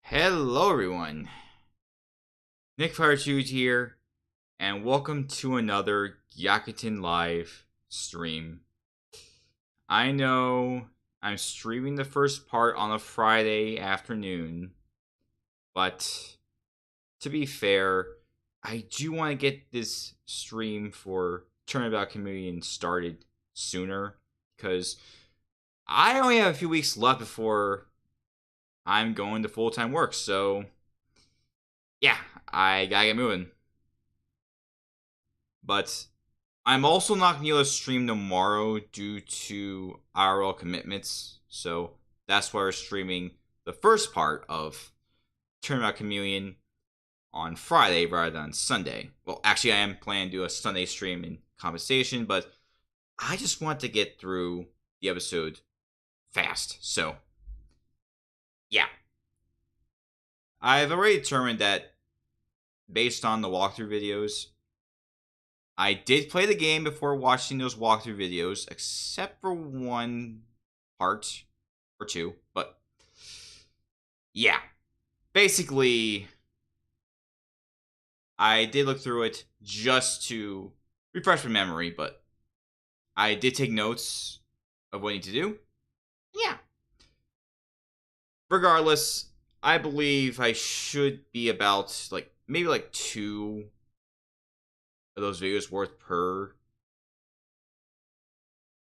Hello everyone, NICK54222 here, and welcome to another Gyakuten live stream. I know I'm streaming the first part on a Friday afternoon, but to be fair, I do want to get this stream for Turnabout Chameleon started sooner, because I only have a few weeks left before I'm going to full-time work, so yeah, I gotta get moving. But I'm also not gonna be able to stream tomorrow due to IRL commitments, so that's why we're streaming the first part of Turnabout Chameleon on Friday rather than Sunday. Well, actually, I am planning to do a Sunday stream in compensation, but I just want to get through the episode fast, so yeah. I've already determined that based on the walkthrough videos, I did play the game before watching those walkthrough videos, except for one part or two, but yeah. Basically, I did look through it just to refresh my memory, but I did take notes of what I need to do. Yeah. Regardless, I believe I should be about, maybe 2 of those videos worth per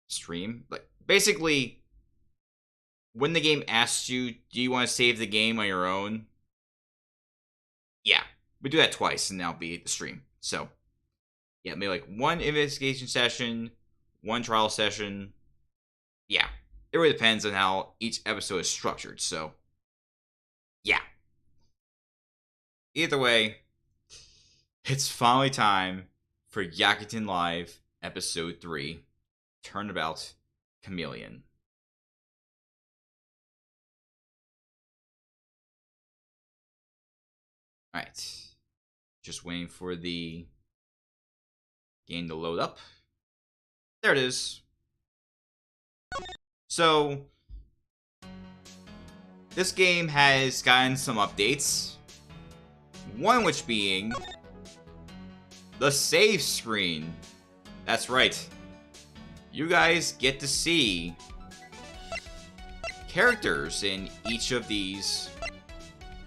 stream. Basically, when the game asks you, do you want to save the game on your own? Yeah, we do that twice, and that'll be the stream. So, yeah, maybe one investigation session, one trial session. Yeah, it really depends on how each episode is structured. So, yeah. Either way, it's finally time for Gyakuten Live Episode 3, Turnabout Chameleon. Alright. Just waiting for the game to load up. There it is. So, this game has gotten some updates. One which being the save screen. That's right. You guys get to see characters in each of these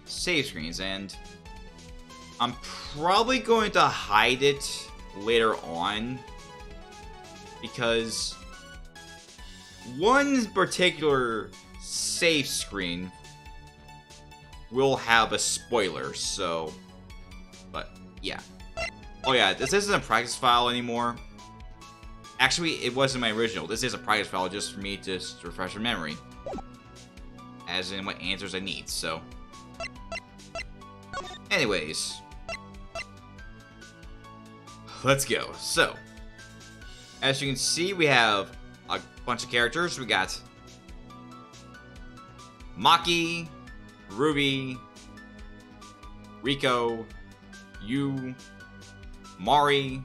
save screens, and I'm probably going to hide it later on because one particular save screen will have a spoiler, so, but yeah. Oh yeah, this isn't a practice file anymore. Actually, it wasn't my original. This is a practice file just for me to refresh my memory, as in what answers I need, so. Anyways, let's go. So, as you can see, we have a bunch of characters. We got Maki, Ruby, Rico, Yu, Mari,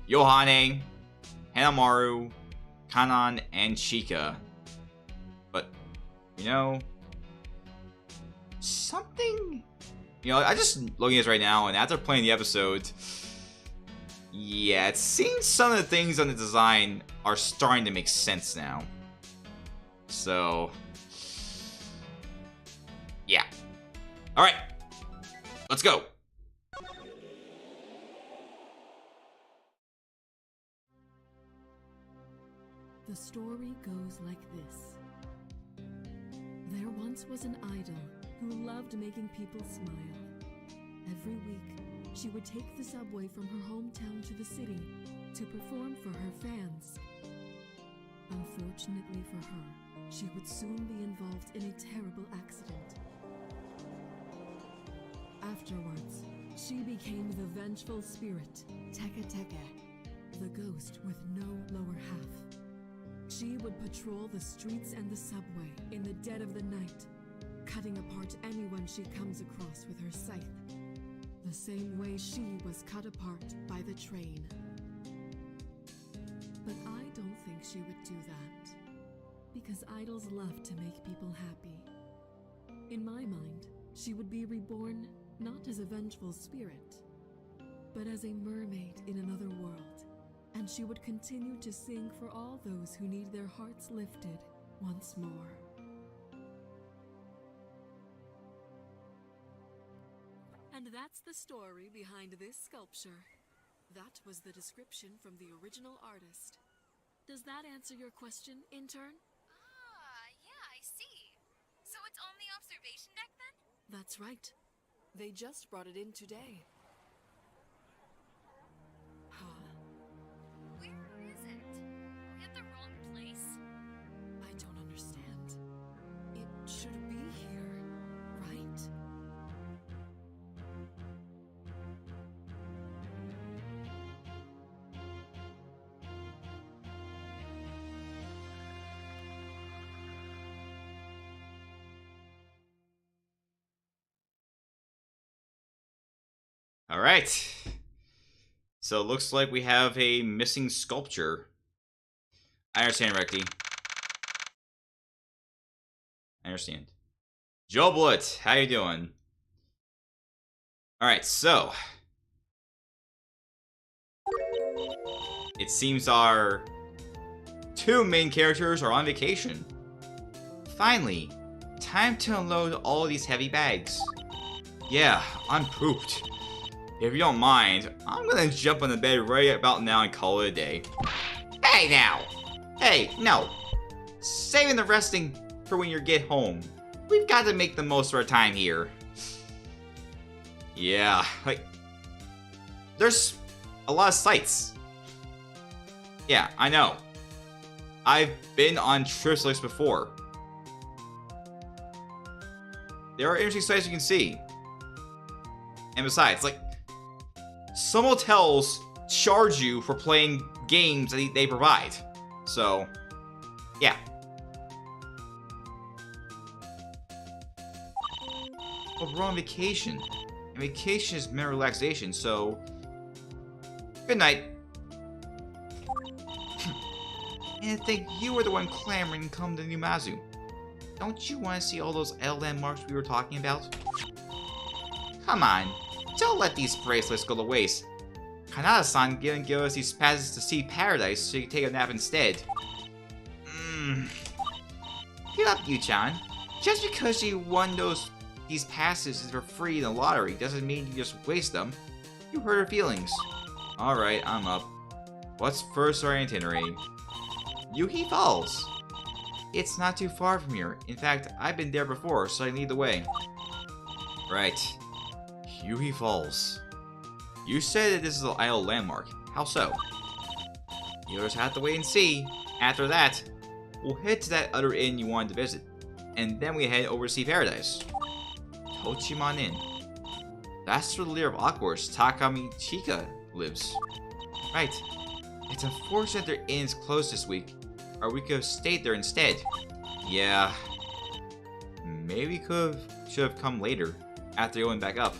Yohane, Hanamaru, Kanan, and Chika. But, something... I just looking at this right now, and after playing the episode, yeah, it seems some of the things on the design are starting to make sense now. So, yeah. Alright, let's go. The story goes like this. There once was an idol who loved making people smile. Every week, she would take the subway from her hometown to the city to perform for her fans. Unfortunately for her, she would soon be involved in a terrible accident. Afterwards, she became the vengeful spirit, Takasaki, the ghost with no lower half. She would patrol the streets and the subway in the dead of the night, cutting apart anyone she comes across with her scythe, the same way she was cut apart by the train. But I don't think she would do that, because idols love to make people happy. In my mind, she would be reborn not as a vengeful spirit, but as a mermaid in another world, and she would continue to sing for all those who need their hearts lifted once more. And that's the story behind this sculpture. That was the description from the original artist. Does that answer your question, intern? Yeah, I see. So it's on the observation deck then? That's right. They just brought it in today. Huh? Where is it? Are we at the wrong place? I don't understand. It should be here, right? All right. So it looks like we have a missing sculpture. I understand, Reki. I understand. Joe Blitz, how you doing? All right, so it seems our two main characters are on vacation. Finally, time to unload all these heavy bags. Yeah, I'm pooped. If you don't mind, I'm gonna jump on the bed right about now and call it a day. Hey now! Hey, no. Saving the resting for when you get home. We've got to make the most of our time here. Yeah, like, there's a lot of sites. Yeah, I know. I've been on trips like this before. There are interesting sites you can see. And besides, like, some hotels charge you for playing games that they provide. So, yeah. But we're on vacation. And vacation is mental relaxation, so... Good night. And I think you were the one clamoring to come to New Mazu. Don't you want to see all those landmarks we were talking about? Come on. Don't let these bracelets go to waste. Kanata-san didn't give us these passes to see paradise so you can take a nap instead. Get up, Yu-chan. Just because you won these passes for free in the lottery doesn't mean you just waste them. You hurt her feelings. Alright, I'm up. What's first on our itinerary? Yuhi Falls. It's not too far from here. In fact, I've been there before, so I lead the way. Right. Yuhi Falls. You said that this is an idle landmark. How so? You just have to wait and see. After that, we'll head to that other inn you wanted to visit. And then we head over to see Paradise. Tochimon Inn. That's where the leader of Awkward's Takami Chika lives. Right. It's unfortunate their inn is closed this week, or we could have stayed there instead. Yeah. Maybe we should have come later, after going back up.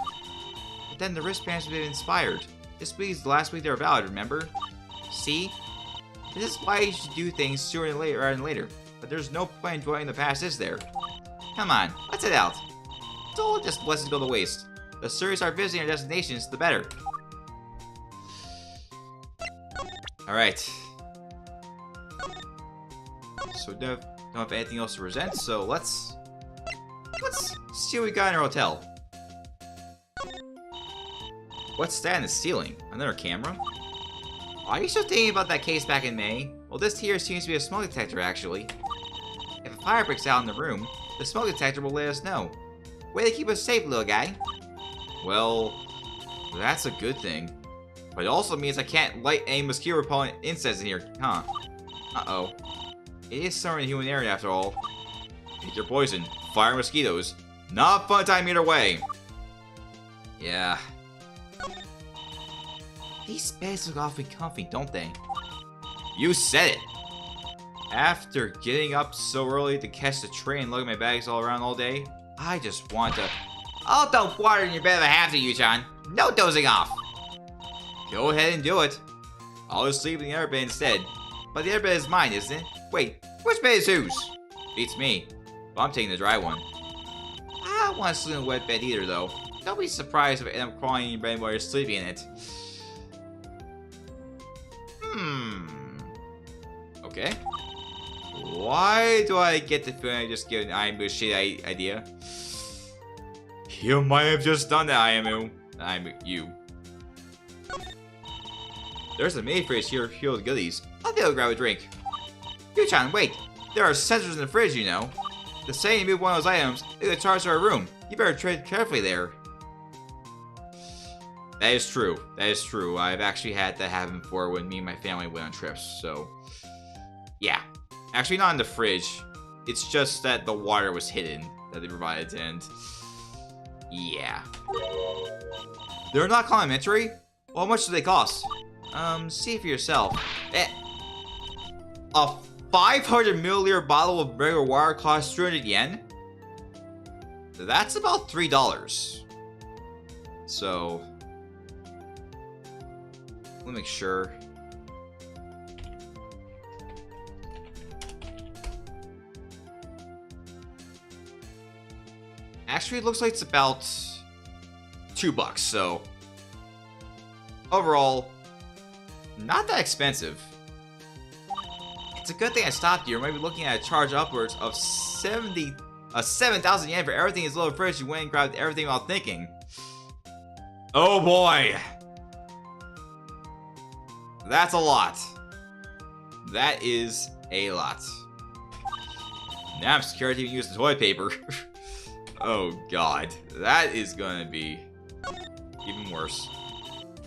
But then the wristbands would have been inspired. This week's the last week they're valid, remember? See? This is why you should do things sooner rather than later. But there's no point in dwelling in the past, is there? Come on, let's head out. Don't just let it go to waste. The sooner we start visiting our destinations, the better. Alright. So don't have anything else to present, so let's see what we got in our hotel. What's that in the ceiling? Another camera? Are you still thinking about that case back in May? Well, this here seems to be a smoke detector, actually. If a fire breaks out in the room, the smoke detector will let us know. Way to keep us safe, little guy. Well, that's a good thing. But it also means I can't light any mosquito-repellent incense in here, huh? Uh-oh. It is summer in the human area, after all. Pick your poison. Fire mosquitoes. Not a fun time either way. Yeah. These beds look awfully comfy, don't they? You said it! After getting up so early to catch the train and lugging my bags all around all day, I just want to... I'll dump water in your bed if I have to, Yu-chan. No dozing off! Go ahead and do it. I'll just sleep in the other bed instead. But the other bed is mine, isn't it? Wait, which bed is whose? Beats me. But I'm taking the dry one. not want to sleep in a wet bed either, though. Don't be surprised if I end up crawling in your bed while you're sleeping in it. Okay. Why do I get the feeling I just gave an IMU a shitty idea? You might have just done that, IMU. You. There's a mini fridge here filled with goodies. I'll be able to grab a drink. Yu-chan, wait. There are sensors in the fridge, you know. The second you move one of those items, it will charge our room. You better tread carefully there. That is true. That is true. I've actually had that happen before when me and my family went on trips, so... yeah. Actually, not in the fridge. It's just that the water was hidden that they provided, and... yeah. They're not complimentary? Well, how much do they cost? See for yourself. A 500 milliliter bottle of regular water costs 200 yen? That's about $3. So... let me make sure. Actually, it looks like it's about $2, so overall, not that expensive. It's a good thing I stopped here. You might be looking at a charge upwards of 7,000 yen for everything in this little fridge. You went and grabbed everything without thinking. Oh boy. That's a lot. That is a lot. Now I'm scared to even use the toilet paper. Oh god. That is gonna be even worse.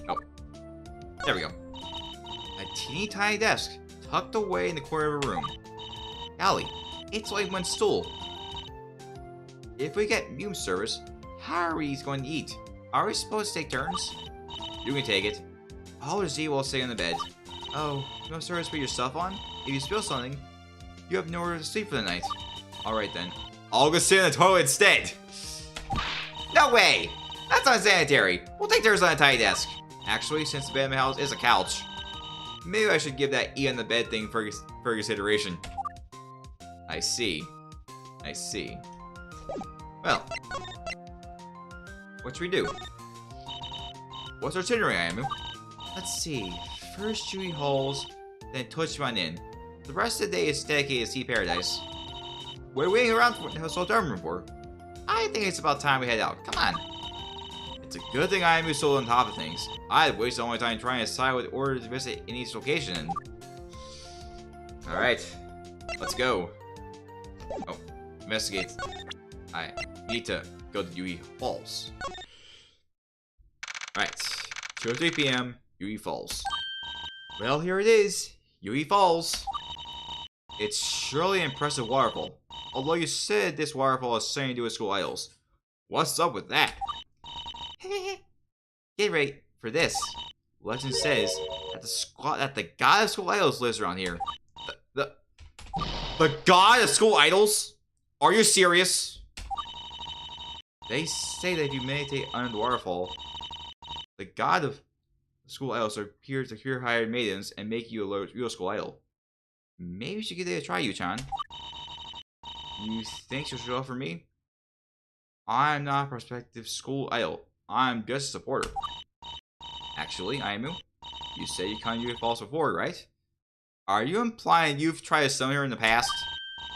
Oh. There we go. A teeny tiny desk tucked away in the corner of a room. Golly, it's only one stool. If we get room service, how are we going to eat? Are we supposed to take turns? You can take it. I'll Z while staying on the bed. Oh, no service for yourself on? If you spill something, you have nowhere to sleep for the night. Alright then. I'll go sit in the toilet instead. No way! That's unsanitary. We'll take turns on a tiny desk. Actually, since the bed in my house is a couch, maybe I should give that E on the bed thing for consideration. I see. I see. Well. What should we do? What's our itinerary, Ayamu? Let's see. First Chewy Halls, then Tochiman Inn. The rest of the day is dedicated to Sea Paradise. What are we waiting around for the hotel room for? I think it's about time we head out. Come on. It's a good thing I am so on top of things. I'd waste all my time trying to decide what order to visit in each location. Alright. Let's go. Oh, investigate. I need to go to Yui Falls. Alright. 2:03 p.m. Yui Falls. Well, here it is. Yui Falls. It's surely an impressive waterfall. Although you said this waterfall has something to do with school idols. What's up with that? Get ready for this. Legend says that the god of school idols lives around here. The god of school idols? Are you serious? They say that if you meditate under the waterfall, the god of school idols appears to cure hired maidens and make you a real school idol. Maybe you should give it a try, Yu-chan. You think she'll show up for me? I'm not a prospective school idol. I'm just a supporter. Actually, Ayamu, you say you kind of false before, right? Are you implying you've tried to summon her in the past?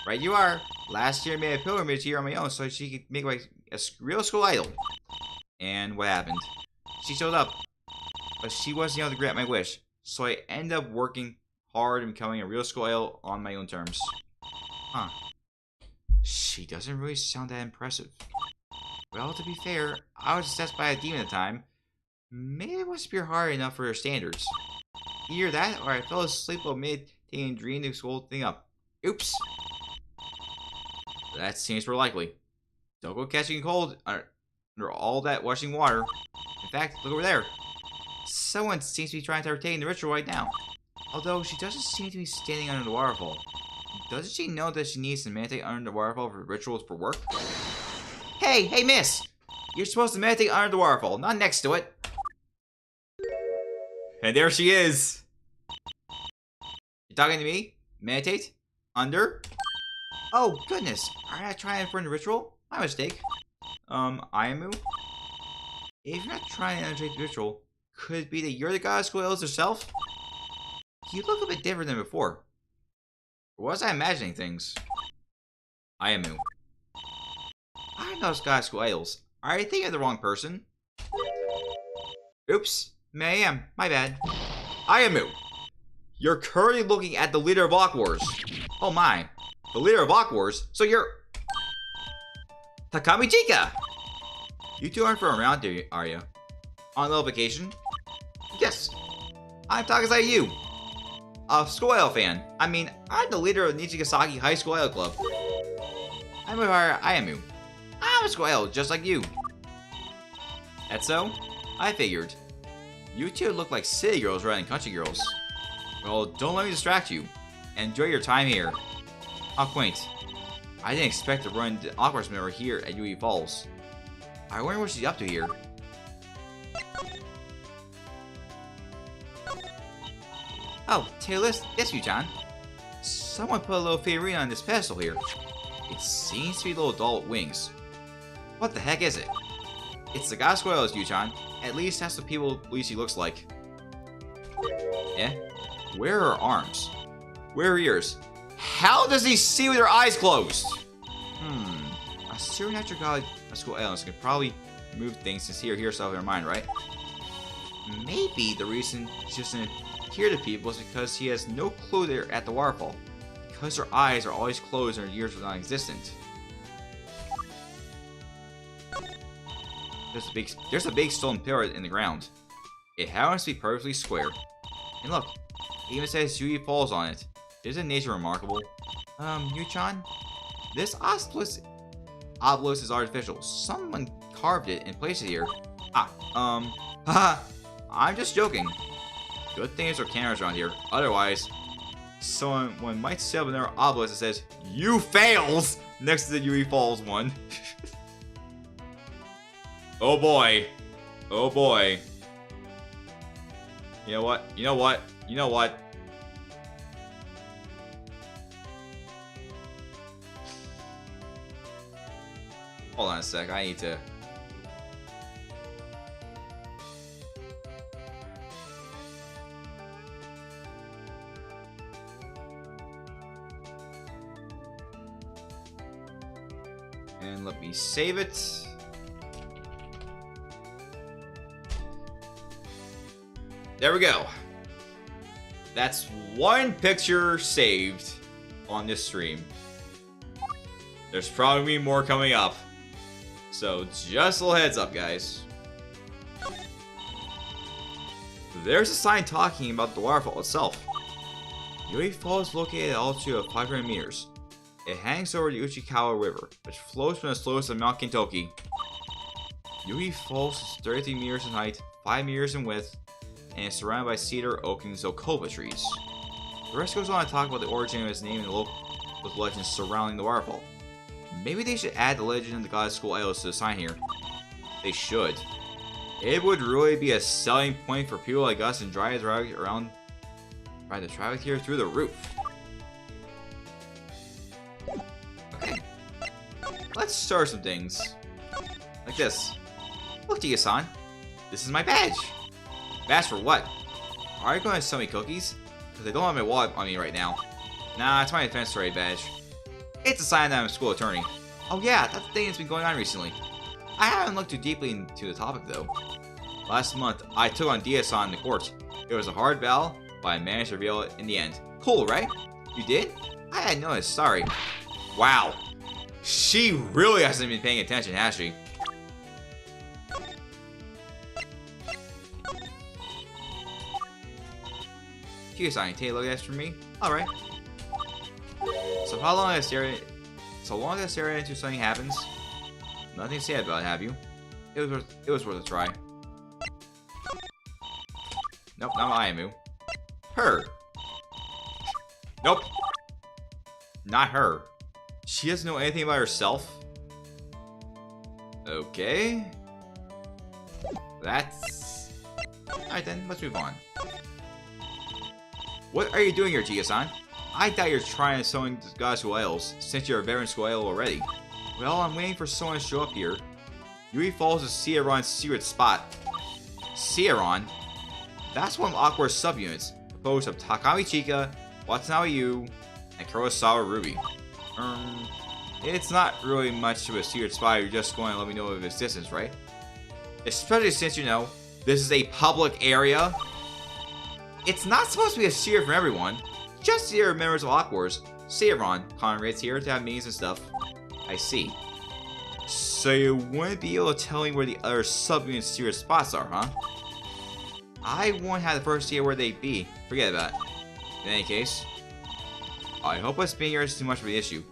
Right, you are. Last year I made a pilgrimage here on my own so she could make a real school idol. And what happened? She showed up, but she wasn't able to grant my wish, so I ended up working hard and becoming a real school idol on my own terms. Huh. She doesn't really sound that impressive. Well, to be fair, I was possessed by a demon at the time. Maybe I wasn't pure hard enough for her standards. Either that, or I fell asleep while meditating and dreamed this whole thing up. Oops. That seems more likely. Don't go catching cold under all that washing water. In fact, look over there. Someone seems to be trying to entertain the ritual right now. Although she doesn't seem to be standing under the waterfall. Doesn't she know that she needs to meditate under the waterfall for rituals for work? Hey, miss! You're supposed to meditate under the waterfall, not next to it. And there she is. You talking to me? Meditate? Under? Oh, goodness. Are you trying for the ritual? My mistake. Ayamu? If you're not trying to energetic the ritual, could it be that you're the goddess school elves herself? You look a bit different than before. Or was I imagining things? Ayamu. I know it's goddess school elves. I think you're the wrong person. Oops. I am. My bad. Ayamu! You're currently looking at the leader of Awkwars. Oh my. The leader of Awkwars? So you're... Takami Chika! You two aren't from around here, are you? On a little vacation? Yes. I'm Takasaki you. A school idol fan. I mean, I'm the leader of Takasaki High School Idol Club. I'm with Ayamu. I'm a school idol just like you. That's so? I figured. You two look like city girls rather than country girls. Well, don't let me distract you. Enjoy your time here. How quaint. I didn't expect to run into Awkward's member here at UE Falls. I wonder what she's up to here. Oh, Taylor, yes, you-chan. Someone put a little figurine on this pedestal here. It seems to be a little doll with wings. What the heck is it? It's the goddess Squirrel, you-chan. At least that's what people believe she looks like. Eh? Where are her arms? Where are her ears? How does he see with her eyes closed? A supernatural god of school elements can probably move things since he or herself in her mind, right? Maybe the reason she doesn't appear to people is because he has no clue they're at the waterfall. Because her eyes are always closed and her ears are non-existent. There's a big stone pillar in the ground. It happens to be perfectly square. And look, it even says UE Falls on it. Isn't nature remarkable? Yu-chan? This obelisk is artificial. Someone carved it and placed it here. Haha, I'm just joking. Good thing there are cameras around here. Otherwise, someone might set up another obelisk that says, "You fails!" next to the UE Falls one. Oh boy. Oh boy. You know what? You know what? You know what? Hold on a sec, I need to... And let me save it. There we go. That's one picture saved on this stream. There's probably more coming up. So just a little heads up, guys. There's a sign talking about the waterfall itself. Yui Falls is located at an altitude of 500 meters. It hangs over the Uchikawa River, which flows from the slopes of Mount Kintoki. Yui Falls is 33 meters in height, 5 meters in width, and is surrounded by cedar, oak, and zokoba trees. The rest goes on to talk about the origin of its name and the local legends surrounding the waterfall. Maybe they should add the legend of the goddess school idols to the sign here. They should. It would really be a selling point for people like us and try to travel here through the roof. Okay. Let's start some things. Like this. Look, Tia-san. This is my badge. Badge for what? Are you going to sell me cookies? Because I don't have my wallet on me right now. Nah, it's my defense rate badge. It's a sign that I'm a school attorney. Oh yeah, that's the thing that's been going on recently. I haven't looked too deeply into the topic though. Last month, I took on Dia-san in the court. It was a hard battle, but I managed to reveal it in the end. Cool, right? You did? I hadn't noticed, sorry. Wow. She really hasn't been paying attention, has she? Kia-san, you take a look at this for me? Alright. So how long has stare into something happens? Nothing to say about it, have you? It was worth a try. Nope, not Ayamu. Her. Nope. Not her. She doesn't know anything about herself. Okay. That's... Alright then, let's move on. What are you doing here, Chika-san? I thought you were trying to summon the goddess school idols, since you're a veteran school idol already. Well, I'm waiting for someone to show up here. Yui follows to Sierron's secret spot. Sierron? That's one of Aqua's subunits, composed of Takami Chika, Watanabe Yu, and Kurosawa Ruby. It's not really much of a secret spot, you're just going to let me know of its distance, right? Especially since, you know, this is a public area. It's not supposed to be a secret from everyone. Just here members of Aqua's. Sierron congregates here to have meetings and stuff. I see. So you wouldn't be able to tell me where the other subunit secret spots are, huh? I won't have the first idea where they'd be. Forget about it. In any case, I hope us being here is too much of an issue.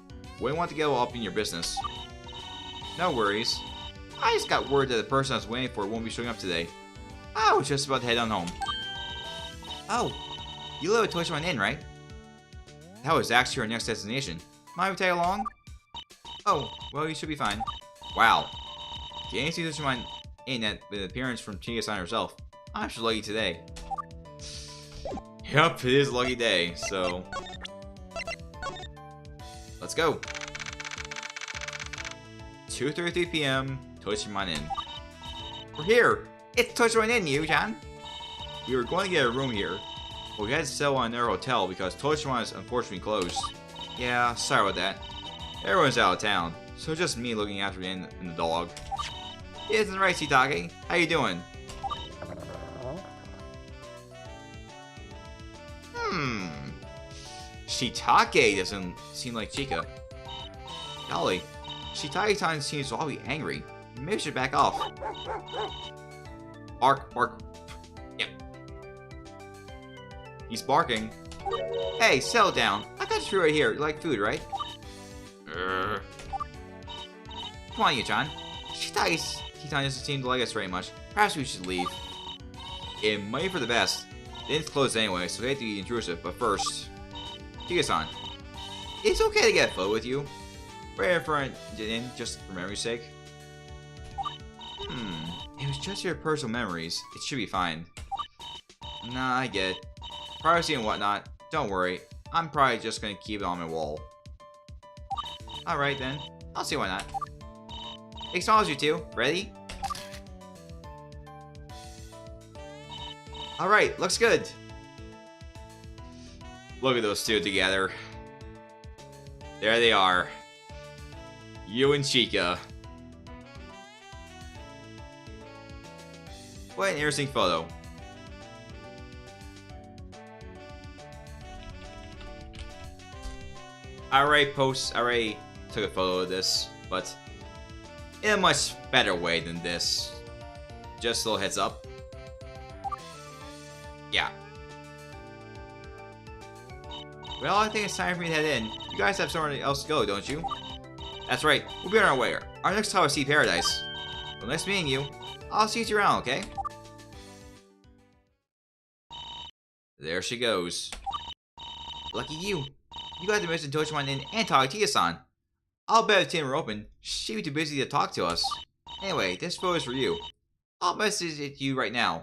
Wouldn't want to get all up in your business. No worries. I just got word that the person I was waiting for won't be showing up today. I was just about to head on home. Oh, you live at Toshimon Inn, right? That was actually our next destination. Mind we tag along? Oh, well, you should be fine. Wow. Getting to Toshimon Inn with an appearance from Chika-san herself. I'm just lucky today. Yup, it is a lucky day, so... Let's go. 2:33 p.m. Toshimon Inn. We're here! It's Toshimon Inn, Yu-chan! We were going to get a room here, but we had to settle on their hotel because Toshimon is unfortunately closed. Yeah, sorry about that. Everyone's out of town, so just me looking after the inn and the dog. Isn't right, Shitake? How you doing? Shitake doesn't seem like Chika. Golly, Shitake-san seems awfully angry. Maybe we should back off. Bark, bark. Yep. He's barking. Hey, settle down. I got you right here. You like food, right? Come on, Yu-chan. Shitake-san doesn't seem to like us very much. Perhaps we should leave. It might be for the best. The inn's closed anyway, so they hate to be intrusive, but first... Chika-san, it's okay to get a photo with you. Right in front of the inn, just for memory's sake. It was just your personal memories. It should be fine. Nah, I get it. Privacy and whatnot. Don't worry. I'm probably just gonna keep it on my wall. Alright then. I'll see why not. Acknowledge you two. Ready? Alright, looks good. Look at those two together. There they are. You and Chika. What an interesting photo. I already took a photo of this, but in a much better way than this. Just a little heads up. Yeah. Well, I think it's time for me to head in. You guys have somewhere else to go, don't you? That's right. We'll be on our way. Our next stop is Sea Paradise. Well, nice meeting you. I'll see you around, okay? There she goes. Lucky you. You got the message to Toshimon Inn and Takasaki-san. I'll bet if Tim were open, she'd be too busy to talk to us. Anyway, this photo is for you. I'll message it to you right now.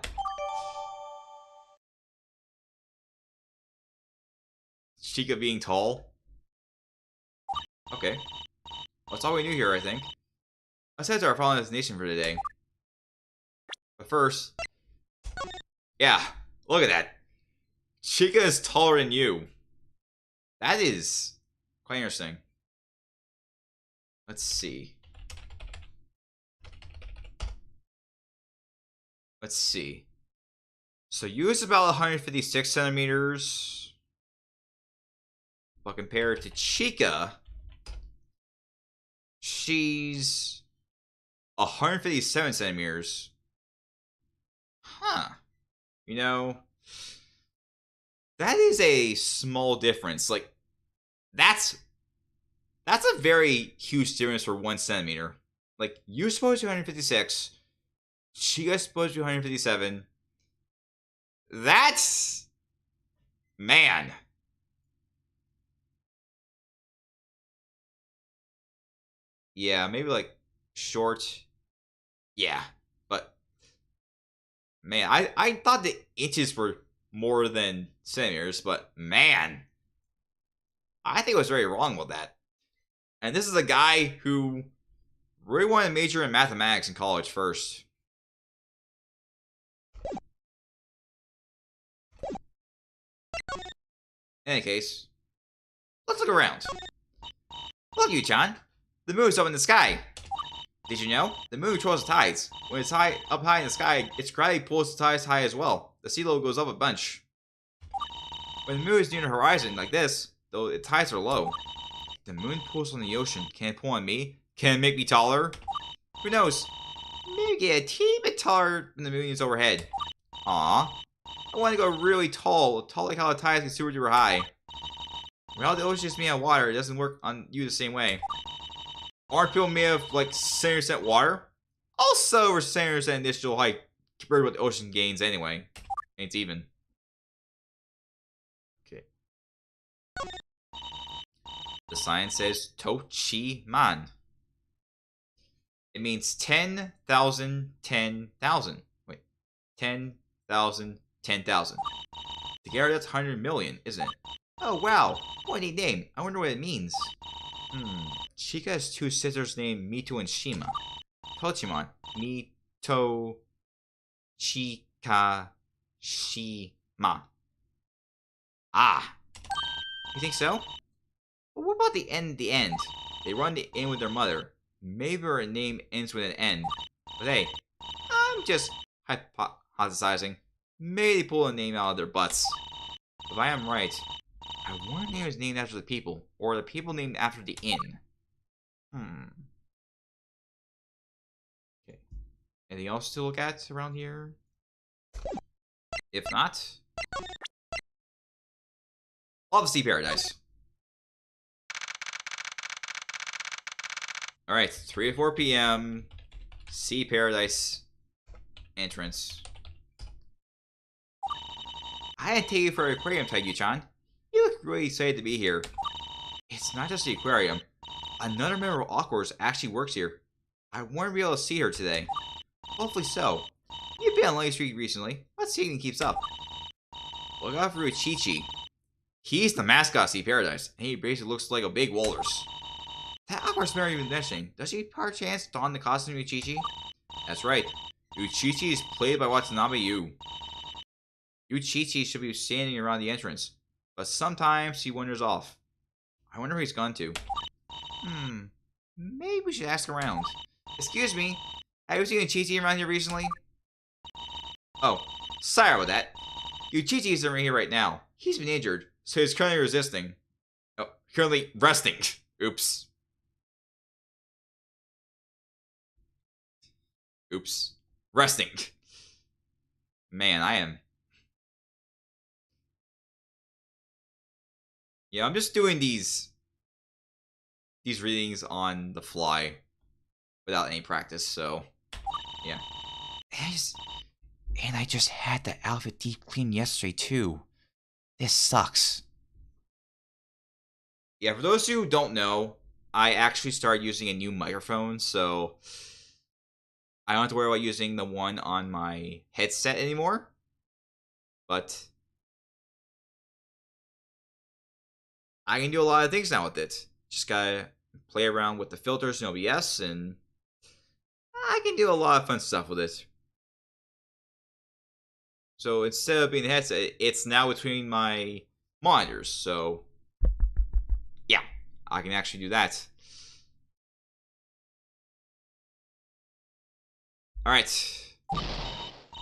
Chika being tall? Okay. That's all we knew here, I think. Let's head to our final destination for today. But first... Yeah, look at that. Chika is taller than you. That is quite interesting. Let's see. Let's see. So you is about 156 centimeters. But compared to Chika, she's 157 centimeters. Huh. You know, that is a small difference. Like, that's a very huge difference for 1 centimeter. Like, you're supposed to be 156. Chika's supposed to be 157. That's... Man. Yeah, maybe like short. Yeah, but man, I thought the inches were more than centimeters, but man, I think I was very wrong with that. And this is a guy who Really wanted to major in mathematics in college first. In any case, let's look around. Look, Yu-chan. The moon's up in the sky. Did you know? The moon controls the tides. When it's up high in the sky, its gravity pulls the tides high as well. The sea level goes up a bunch. When the moon is near the horizon, like this, though the tides are low. The moon pulls on the ocean. Can it pull on me? Can it make me taller? Who knows? Maybe get a teeny bit taller when the moon is overhead. Aww. I want to go really tall like how the tides get super duper high. Well, the ocean is made of water. It doesn't work on you the same way. Aren't people made of like 70% water? Also, over 70% initial height compared to what the ocean gains anyway. It's even. Okay. The sign says Tochi-man. It means 10,000, 10,000. Wait. 10,000, 10,000. Together that's 100 million, isn't it? Oh wow, what a neat name. I wonder what it means. Chika has two sisters named Mito and Shima. Tochiman, Mito, Chika, Shima. Ah, you think so? But what about the end? They run the end with their mother. Maybe her name ends with an N. But hey, I'm just hypothesizing. Maybe they pull a name out of their butts. If I am right, I wonder if the name is named after the people, or the people named after the inn. Okay. Anything else to look at around here? If not, Love Sea Paradise. Alright, 3 to 4 p.m. Sea Paradise entrance. I didn't take you for an aquarium type, Yu-chan. You look really excited to be here. It's not just the aquarium. Another member of Awkward's actually works here. I want to be able to see her today. Hopefully so. You've been on Light Street recently. Let's see if he keeps up. Look out for Uchichi. He's the mascot of Sea Paradise, and he basically looks like a big walrus. That Awkward's not even mentioning. Does he par chance don the costume of Uchichi? That's right. Uchichi is played by Watanabe Yu. Uchichi should be standing around the entrance, but sometimes he wanders off. I wonder where he's gone to. Maybe we should ask around. Excuse me, have you seen Uchichi around here recently? Oh, sorry about that. Uchichi isn't here right now. He's been injured, so he's currently resisting. Oh, currently resting. Oops. Oops. Resting. Man, I am. Yeah, I'm just doing these readings on the fly without any practice, so yeah. And I just had the outfit deep clean yesterday too. This sucks. Yeah, for those of you who don't know, I actually started using a new microphone, so I don't have to worry about using the one on my headset anymore. But I can do a lot of things now with it. Just gotta play around with the filters in OBS, and I can do a lot of fun stuff with it. So instead of being the headset, it's now between my monitors. So yeah, I can actually do that. Alright.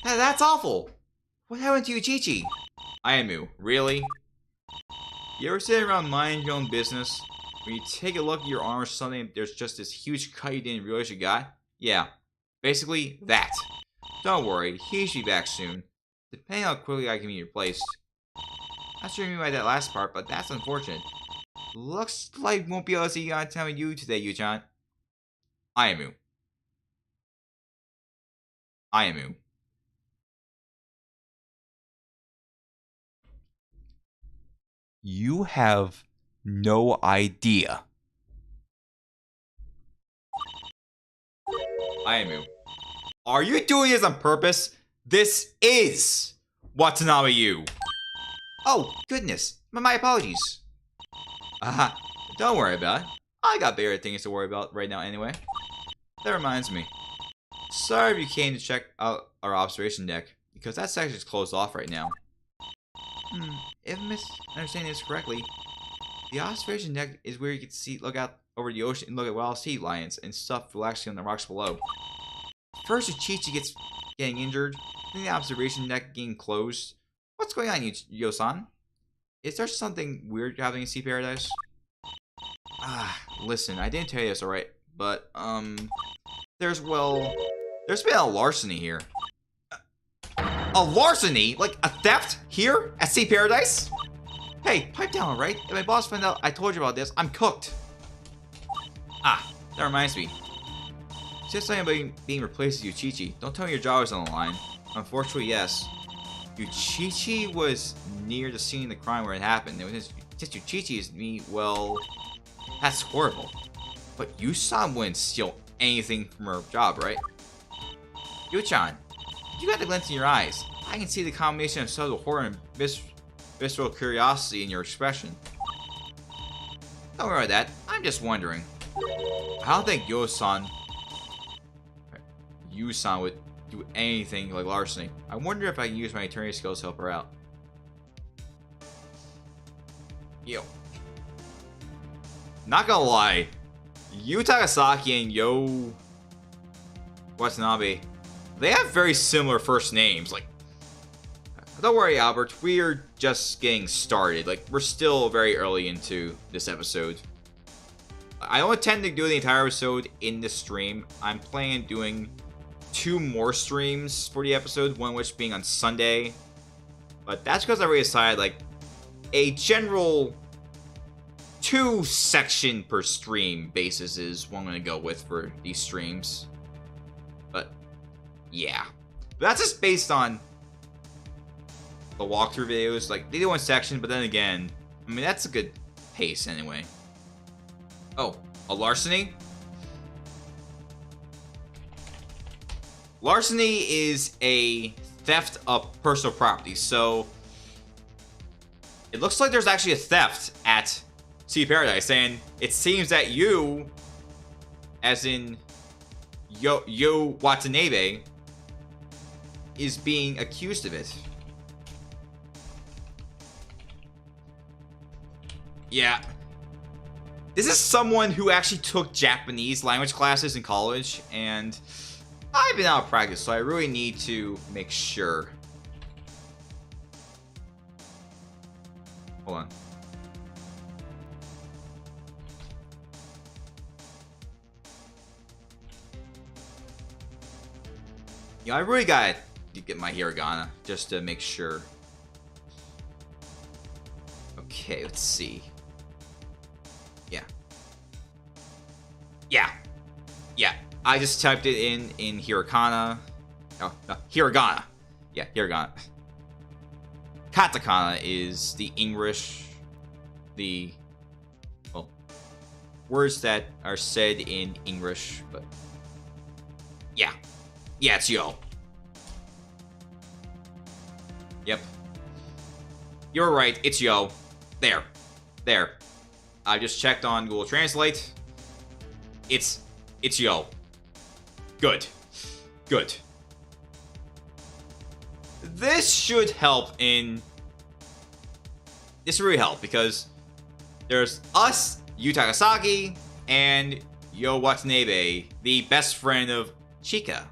That's awful. What happened to Uchichi? Ayamu, really? You ever sit around minding your own business? When you take a look at your arm or something, there's just this huge cut you didn't realize you got? Yeah, basically that. Don't worry, he should be back soon. Depending on how quickly I can be replaced. Not sure what you mean by that last part, but that's unfortunate. Looks like we won't be able to see you on time with you today, Yu-chan. Ayamu. Ayamu. You have no idea. Ayamu. Are you doing this on purpose? This is Watanabe Yu. Oh, goodness. My apologies. Don't worry about it. I got bigger things to worry about right now anyway. That reminds me. Sorry if you came to check out our observation deck, because that section is closed off right now. If I'm understanding this correctly, the observation deck is where you can see, look out over the ocean and look at wild sea lions and stuff relaxing on the rocks below. First, Chichi gets getting injured, then the observation deck getting closed. What's going on, Yo-san? Is there something weird happening in Sea Paradise? Listen, I didn't tell you this, alright? But, there's been a larceny here. A larceny? Like, a theft? Here? At Sea Paradise? Hey, pipe down, alright? If my boss finds out I told you about this, I'm cooked. That reminds me. Just anybody being replaced with Yuchichi. Don't tell me your job is on the line. Unfortunately, yes. Yuchichi was near the scene of the crime where it happened. Since Yuchichi is me, well, that's horrible. But Yusan wouldn't steal anything from her job, right? Yu-chan, you got the glint in your eyes. I can see the combination of subtle horror and visceral curiosity in your expression. Don't worry about that. I'm just wondering. I don't think Yusan would do anything like larceny. I wonder if I can use my attorney skills to help her out. Yo. Not gonna lie. Yu Takasaki and Yo Watanabe, they have very similar first names. Like, don't worry, Albert. We're just getting started. Like, we're still very early into this episode. I don't intend to do the entire episode in this stream. I'm planning on doing 2 more streams for the episode, one of which being on Sunday. But that's because I already decided, like, a general 2 section per stream basis is what I'm going to go with for these streams. But, yeah. But that's just based on the walkthrough videos. Like, they do 1 section, but then again, I mean, that's a good pace anyway. Oh, a larceny? Larceny is a theft of personal property, so it looks like there's actually a theft at Sea Paradise, and it seems that you, as in Yo Watanabe, is being accused of it. Yeah. This is someone who actually took Japanese language classes in college, and I've been out of practice, so I really need to make sure. Hold on. Yeah, I really gotta get my hiragana just to make sure. Okay, let's see. Yeah. I just typed it in hiragana. Oh, no, hiragana. Yeah, hiragana. Katakana is the English, words that are said in English, but yeah, it's yo. Yep. You're right, it's yo. There. I just checked on Google Translate. It's yo. Good. This should help this really help because there's us, Yu Takasaki, and Yo Watanabe, the best friend of Chika.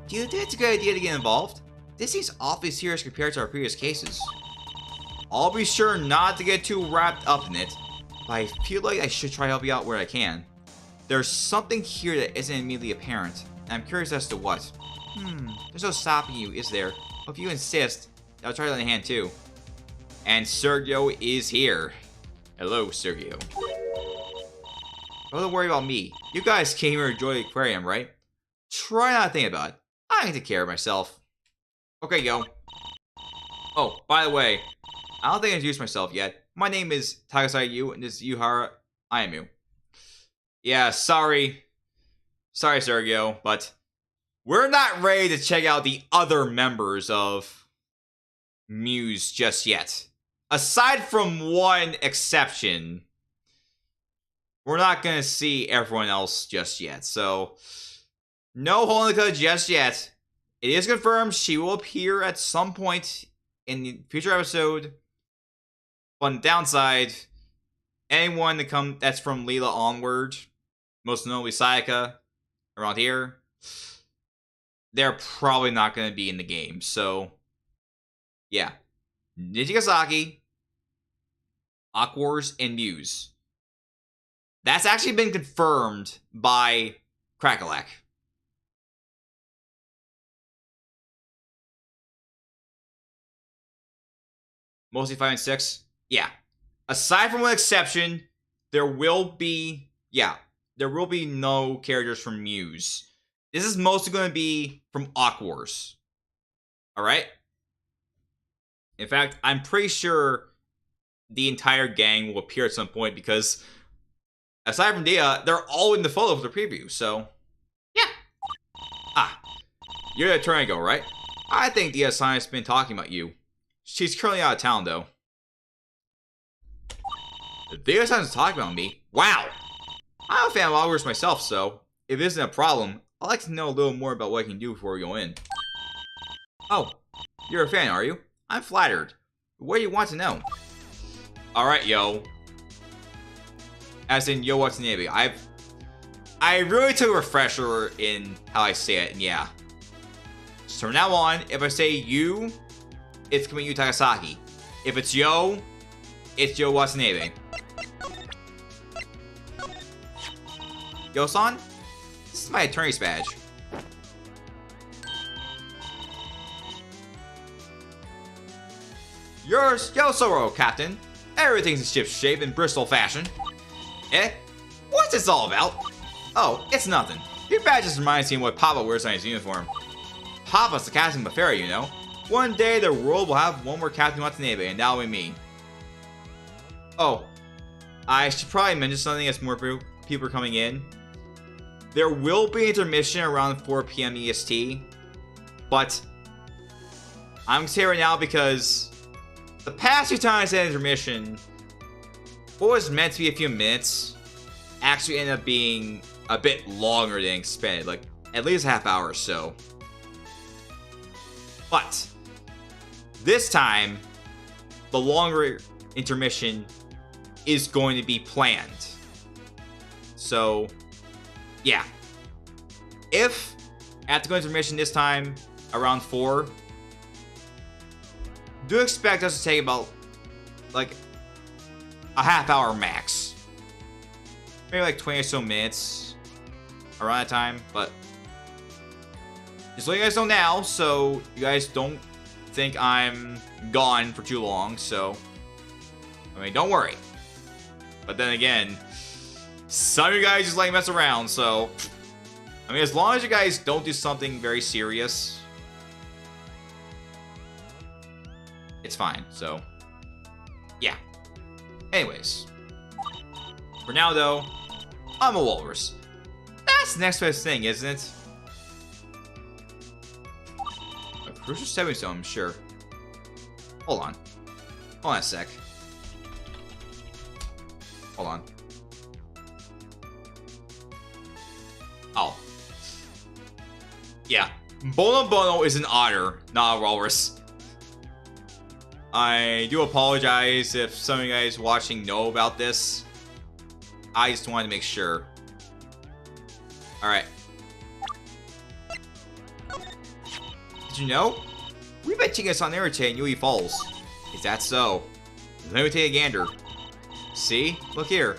Do you think it's a good idea to get involved? This seems awfully serious compared to our previous cases. I'll be sure not to get too wrapped up in it, but I feel like I should try to help you out where I can. There's something here that isn't immediately apparent, and I'm curious as to what. There's no stopping you, is there? But if you insist, I'll try to lend a hand too. And Sergio is here. Hello, Sergio. Don't worry about me. You guys came here to enjoy the aquarium, right? Try not to think about it. I can take care of myself. Okay, yo. Oh, by the way, I don't think I introduced myself yet. My name is Takasaki Yu, and this is Yuhara Ayamu. Yeah, sorry, Sergio, but we're not ready to check out the other members of Muse just yet. Aside from one exception, we're not gonna see everyone else just yet. So no Honika just yet. It is confirmed she will appear at some point in the future episode. But on the downside, anyone that's from Leela onward, most notably Sayaka, around here, they're probably not going to be in the game. So, yeah. Takasaki, Aquars, and Muse. That's actually been confirmed by Crackalack. Mostly 5 and 6? Yeah. Aside from one exception, there will be no characters from Muse. This is mostly going to be from Aquars. Alright? In fact, I'm pretty sure the entire gang will appear at some point because aside from Dia, they're all in the photo for the preview, so yeah. Ah, you're the Turnabout, right? I think Dia-san's been talking about you. She's currently out of town, though. Dia-san's talking about me? Wow! I'm a fan of Augurs myself, so if it isn't a problem, I'd like to know a little more about what I can do before we go in. Oh, you're a fan, are you? I'm flattered. What do you want to know? Alright, yo. As in, yo, what's name? I really took a refresher in how I say it, and yeah. So from now on, if I say you, it's coming you Takasaki. If it's yo, it's yo Watanabe. Yo-san? This is my attorney's badge. Yours, Yo-Soro, Captain. Everything's in ship shape in Bristol fashion. Eh? What's this all about? Oh, it's nothing. Your badge just reminds me of what Papa wears on his uniform. Papa's the Captain of a ferry, you know. One day the world will have one more Captain Watanabe, and that'll be me. Oh, I should probably mention something as more people are coming in. There will be intermission around 4 PM EST, but I'm gonna say right now because the past few times I had intermission, what was meant to be a few minutes actually ended up being a bit longer than expected, like at least a half hour or so. But this time, the longer intermission is going to be planned. So, yeah. If I have to go intermission this time around 4, do expect us to take about like a half hour max. Maybe like 20 or so minutes around that time, but just let you guys know now so you guys don't think I'm gone for too long. So, I mean, don't worry. But then again, some of you guys just like mess around, so I mean, as long as you guys don't do something very serious, it's fine. So, yeah. Anyways, for now though, I'm a walrus. That's the next best thing, isn't it? A crucial stepping stone, I'm sure. Hold on. Hold on a sec. Hold on. Oh. Yeah. Bono Bono is an otter, not a walrus. I do apologize if some of you guys watching know about this. I just wanted to make sure. Alright. Did you know? We bet Chika's on Irritate in Yui Falls. Is that so? Let me take a gander. See? Look here.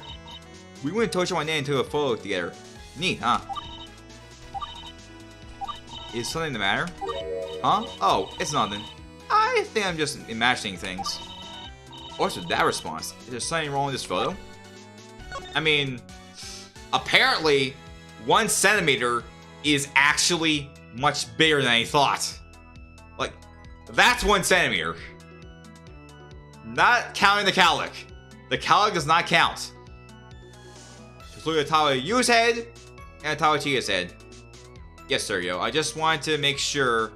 We went to Tocho and took a photo together. Neat, huh? Is something the matter? Huh? Oh, it's nothing. I think I'm just imagining things. What's with that response? Is there something wrong with this photo? I mean, apparently 1 centimeter is actually much bigger than I thought. Like, that's 1 centimeter. Not counting the cowlick. The cowlick does not count. Just look at the top of Yu's head and the top of Chika's head. Yes, sir, yo. I just wanted to make sure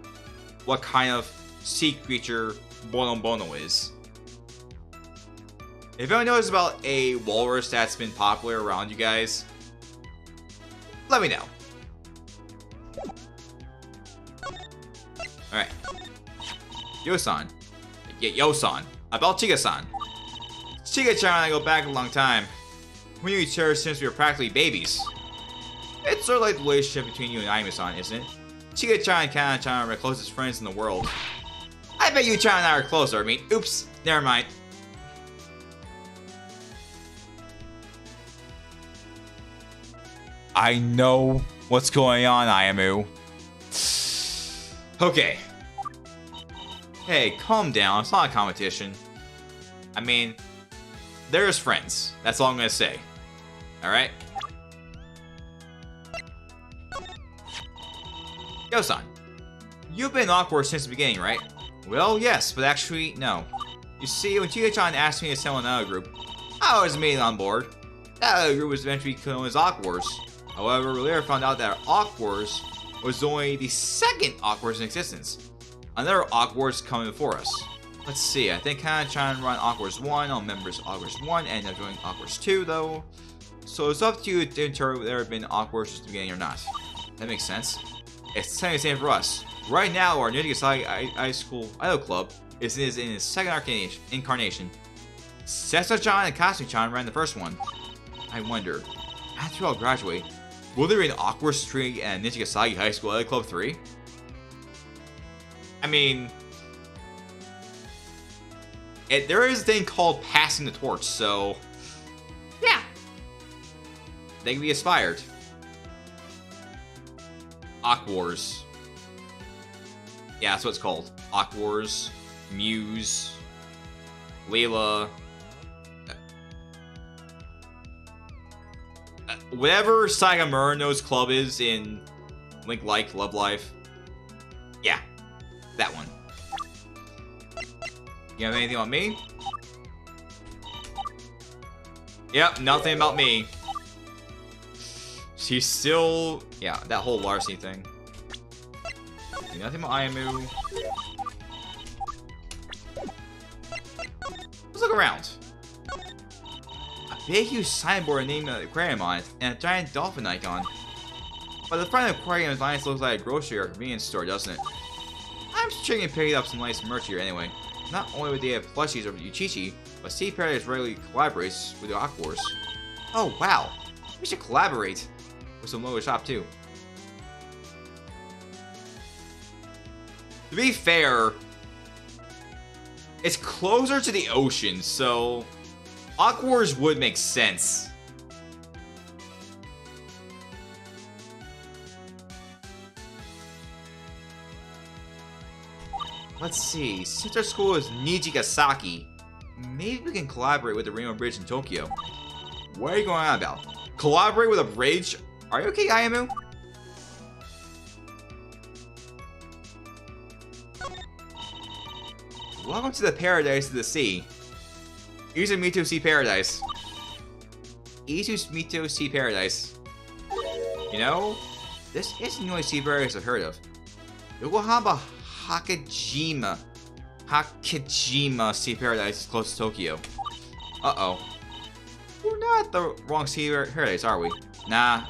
what kind of sea creature Bono Bono is. If anyone knows about a walrus that's been popular around you guys, let me know. Alright. Yo-san. Yeah, Yo-san. About Chika-san. Chika-chan and I go back a long time. We knew each other since we were practically babies. It's sort of like the relationship between you and Ayame-san, isn't it? Chika-chan and Kana-chan are my closest friends in the world. I bet you Chan and I are closer. I mean, oops, never mind. I know what's going on, Ayamu. Okay. Hey, calm down. It's not a competition. I mean, there's friends. That's all I'm gonna say. Alright? Yo-san, you've been awkward since the beginning, right? Well, yes, but actually, no. You see, when Chika-chan asked me to sell another group, I was made on board. That other group was eventually known as Awkwars. However, we later found out that Awkwars was only the second Awkwars in existence. Another Awkwars coming before us. Let's see, I think Kana-chan run Awkwars 1, all members of Awkwars 1, and now joining Awkwars 2, though. So it's up to you to determine whether there have been Awkwars since the beginning or not. That makes sense. It's the same for us. Right now, our Nakasaki High School Idol Club is in its second incarnation. Setsu-chan and Kasumi-chan ran the first one. I wonder, after all graduate, will there be an awkward streak and Nakasaki High School Idol Club 3? I mean, there is a thing called passing the torch, so yeah, they can be inspired. Awkwars. Yeah, that's what it's called. Awkwars, Muse, Layla. Whatever Sagamurano's club is in Link Like Love Life. Yeah, that one. You have anything on me? Yep, nothing about me. She's still... yeah, that whole Larceny thing. Nothing about Ayamu. Let's look around. A big huge signboard named the aquarium on it, and a giant dolphin icon. But the front of the aquarium's lines looks like a grocery or convenience store, doesn't it? I'm sure you can pick up some nice merch here anyway. Not only would they have plushies of Yuchichi, but Sea Paradise regularly collaborates with the Awkwars. Oh wow, we should collaborate with some lower shop too. To be fair, it's closer to the ocean, so Awkwars would make sense. Let's see, since our school is Takasaki, maybe we can collaborate with the Rainbow Bridge in Tokyo. What are you going on about? Collaborate with a bridge? Are you okay, Ayamu? Welcome to the paradise of the sea. Izumito Sea Paradise. Izumito Sea Paradise. You know, this isn't the only sea paradise I've heard of. Yokohama Hakajima Sea Paradise is close to Tokyo. Uh-oh. We're not at the wrong sea paradise, are we? Nah.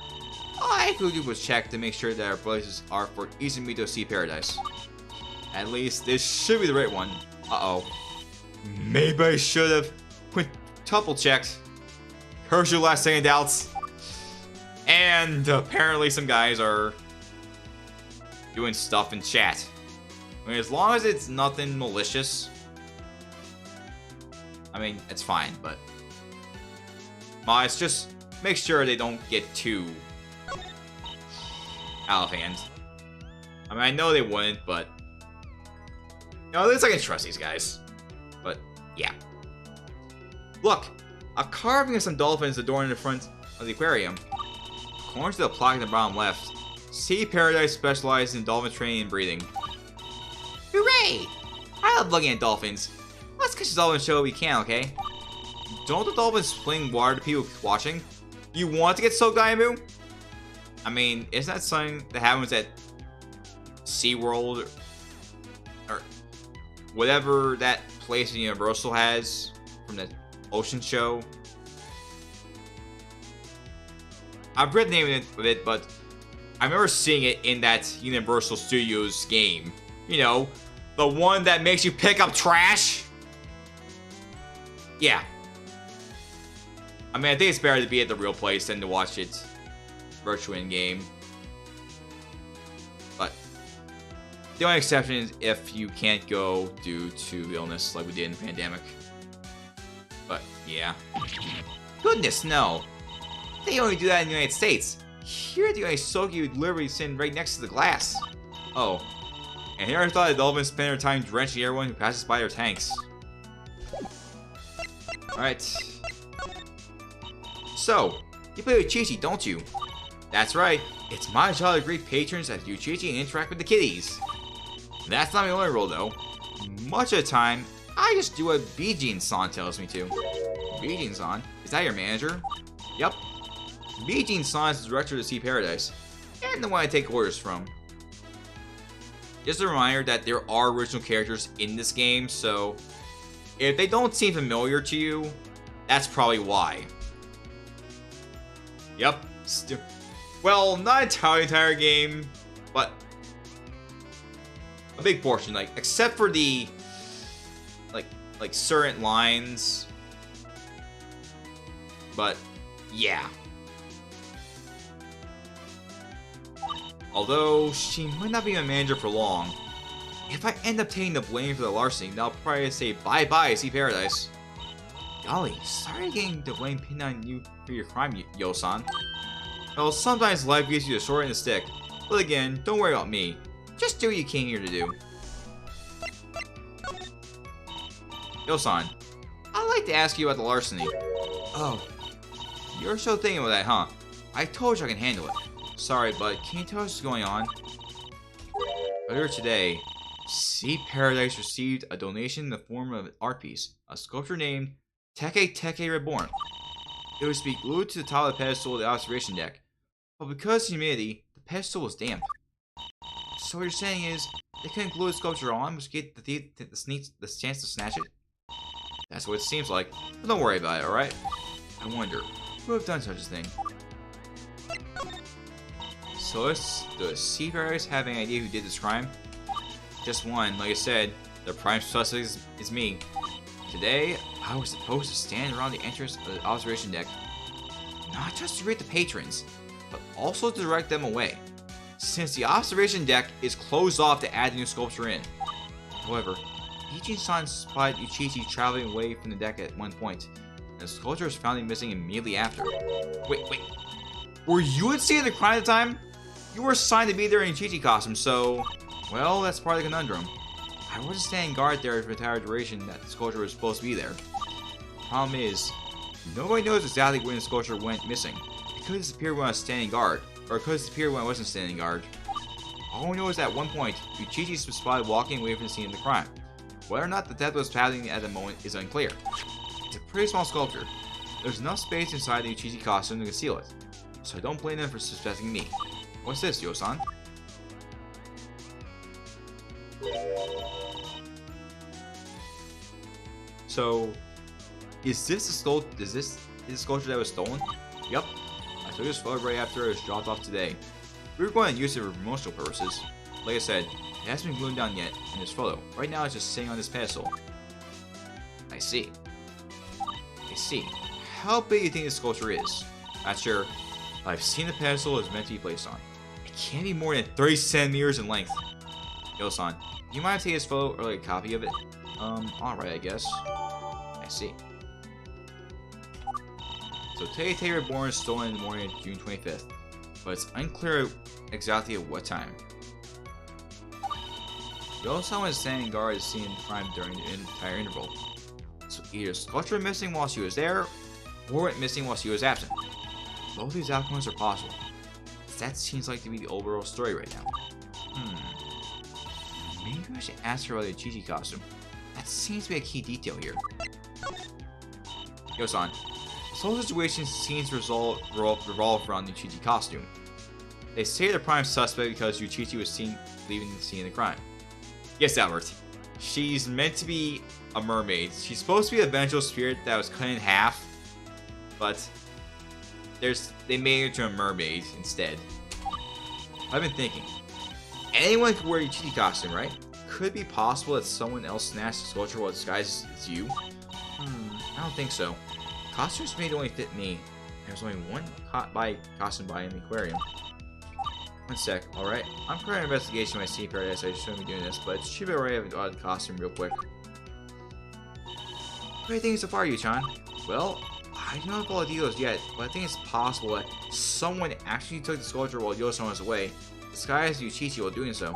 All I have to do was check to make sure that our places are for Izumito Sea Paradise. At least this should be the right one. Uh-oh. Maybe I should have quintuple checked. Curse your last second doubts. And apparently some guys are doing stuff in chat. I mean, as long as it's nothing malicious, I mean, it's fine, but it's just make sure they don't get too out of hand. I mean, I know they wouldn't, but you know, at least I can trust these guys. But yeah. Look, a carving of some dolphins adorning the front of the aquarium. According to the plaque in the bottom left, Sea Paradise specializes in dolphin training and breeding. Hooray! I love looking at dolphins. Let's catch a dolphin show we can, okay? Don't the dolphins fling water to people watching? You want to get soaked, Ayamu? I mean, isn't that something that happens at SeaWorld or whatever that place in Universal has from the Ocean Show. I've read the name of it, but I remember seeing it in that Universal Studios game. You know, the one that makes you pick up trash. Yeah. I mean, I think it's better to be at the real place than to watch it virtually in game. But the only exception is if you can't go due to illness like we did in the pandemic. But yeah. Goodness no. They only do that in the United States. Here the only Soki would literally sitting right next to the glass. Oh. And here I thought the dolphins spend their time drenching everyone who passes by their tanks. Alright. So, you play with Chi-Chi, don't you? That's right. It's my job to greet patrons as you Chi-Chi and interact with the kitties. That's not my only role though. Much of the time, I just do what Bijin-san tells me to. Bijin-san? Is that your manager? Yep. Bijin-san is the director of the Sea Paradise, and the one I take orders from. Just a reminder that there are original characters in this game, so if they don't seem familiar to you, that's probably why. Yep. Well, not entirely entire game, but a big portion, like except for the like certain lines. But yeah. Although she might not be my manager for long. If I end up taking the blame for the larceny, then I'll probably say bye-bye, Sea Paradise. Golly, sorry getting the blame pinned on you for your crime, Yo-san. Well, sometimes life gives you the short end of the stick. But again, don't worry about me. Just do what you came here to do. Yo-san, I'd like to ask you about the larceny. Oh, you're still thinking about that, huh? I told you I can handle it. Sorry, but can you tell us what's going on? Earlier today, Sea Paradise received a donation in the form of an art piece, a sculpture named Teke Reborn. It was to be glued to the top of the pedestal of the observation deck, but because of humidity, the pedestal was damp. So what you're saying is, they couldn't glue the sculpture on, but get the chance to snatch it? That's what it seems like, but don't worry about it, alright? I wonder, who would have done such a thing? So does Sea Paradise have any idea who did this crime? Just one, like I said, the prime suspect is me. Today, I was supposed to stand around the entrance of the observation deck, not just to greet the patrons, but also to direct them away, since the observation deck is closed off to add a new sculpture in. However, Ichi-san spotted Uchichi traveling away from the deck at one point, and the sculpture was found missing immediately after. Wait. Were you at scene of the crime at the time? You were assigned to be there in Chi-Chi costume, so... Well, that's part of the conundrum. I wasn't standing guard there for the entire duration that the sculpture was supposed to be there. The problem is, nobody knows exactly when the sculpture went missing. It could have disappeared when I was standing guard, or it could have disappeared when I wasn't standing guard. All we know is that at one point, Uchichi was spotted walking away from the scene of the crime. Whether or not the death was happening at the moment is unclear. It's a pretty small sculpture. There's enough space inside the Uchichi costume to conceal it, so I don't blame them for suspecting me. What's this, Yo-san? So, is this the sculpture that was stolen? Yep. I took this photo right after it was dropped off today. We were going to use it for promotional purposes. Like I said, it hasn't been glued down yet in this photo. Right now it's just sitting on this pedestal. I see. How big do you think this sculpture is? Not sure, but I've seen the pedestal it's meant to be placed on. It can't be more than 30 centimeters in length. Yo-san, you mind taking this photo or like a copy of it? Alright, I guess. I see. So Teke Reborn is stolen in the morning of June 25th, but it's unclear exactly at what time. Yo-san was standing guard at seeing the crime during the entire interval. So either sculpture went missing while she was there, or went missing while she was absent. Both these outcomes are possible. That seems like to be the overall story right now. Maybe I should ask her about the Chi-Chi costume. That seems to be a key detail here. Yo-san, this whole situation seems to revolve around the Chi-Chi costume. They say the prime suspect because Yuchichi was seen leaving the scene of the crime. Yes, Albert. She's meant to be a mermaid. She's supposed to be a vengeful spirit that was cut in half, but they made her to a mermaid instead. I've been thinking, anyone could wear a Chika costume, right? Could it be possible that someone else snatched the sculpture while disguised as you? I don't think so. Costumes made only fit me. There's only one costume by in the aquarium. One sec, alright. I'm currently an investigation of my sea paradise. I shouldn't be doing this, but should be alright have an odd costume real quick. What do you think so far, Yu-chan? Well, I don't know all the details yet, but I think it's possible that someone actually took the sculpture while Yosan was away, disguised as Yuichi while doing so.